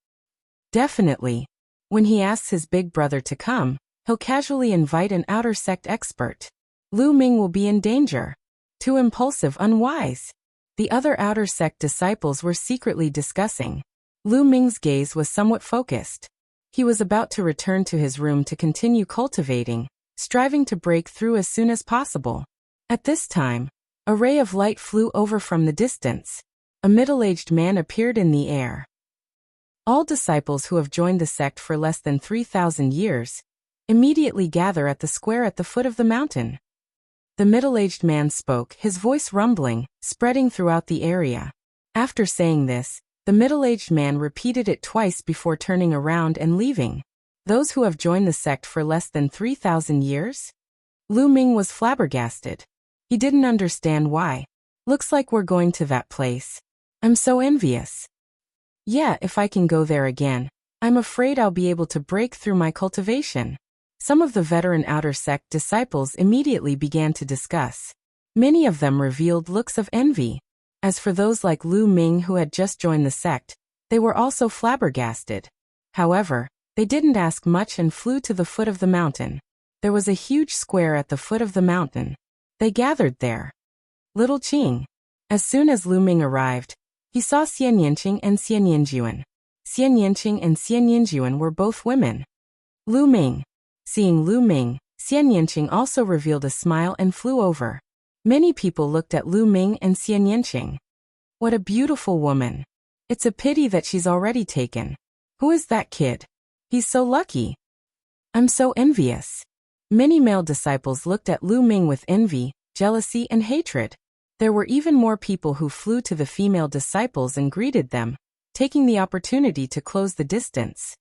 Definitely. When he asks his big brother to come, he'll casually invite an outer sect expert. Lu Ming will be in danger. Too impulsive, unwise. The other outer sect disciples were secretly discussing. Lu Ming's gaze was somewhat focused. He was about to return to his room to continue cultivating, striving to break through as soon as possible. At this time, a ray of light flew over from the distance. A middle-aged man appeared in the air. All disciples who have joined the sect for less than 3,000 years immediately gather at the square at the foot of the mountain. The middle-aged man spoke, his voice rumbling, spreading throughout the area. After saying this, the middle-aged man repeated it twice before turning around and leaving. Those who have joined the sect for less than 3,000 years? Lu Ming was flabbergasted. He didn't understand why. Looks like we're going to that place. I'm so envious. Yeah, if I can go there again, I'm afraid I'll be able to break through my cultivation. Some of the veteran outer sect disciples immediately began to discuss. Many of them revealed looks of envy. As for those like Lu Ming who had just joined the sect, they were also flabbergasted. However, they didn't ask much and flew to the foot of the mountain. There was a huge square at the foot of the mountain. They gathered there. Little Qing. As soon as Lu Ming arrived, he saw Xian Yanqing and Xian Yinjuan. Xian Yanqing and Xian Yinjuan were both women. Lu Ming. Seeing Lu Ming, Xian Yanqing also revealed a smile and flew over. Many people looked at Lu Ming and Xian Yanqing. What a beautiful woman. It's a pity that she's already taken. Who is that kid? He's so lucky. I'm so envious. Many male disciples looked at Lu Ming with envy, jealousy, and hatred. There were even more people who flew to the female disciples and greeted them, taking the opportunity to close the distance.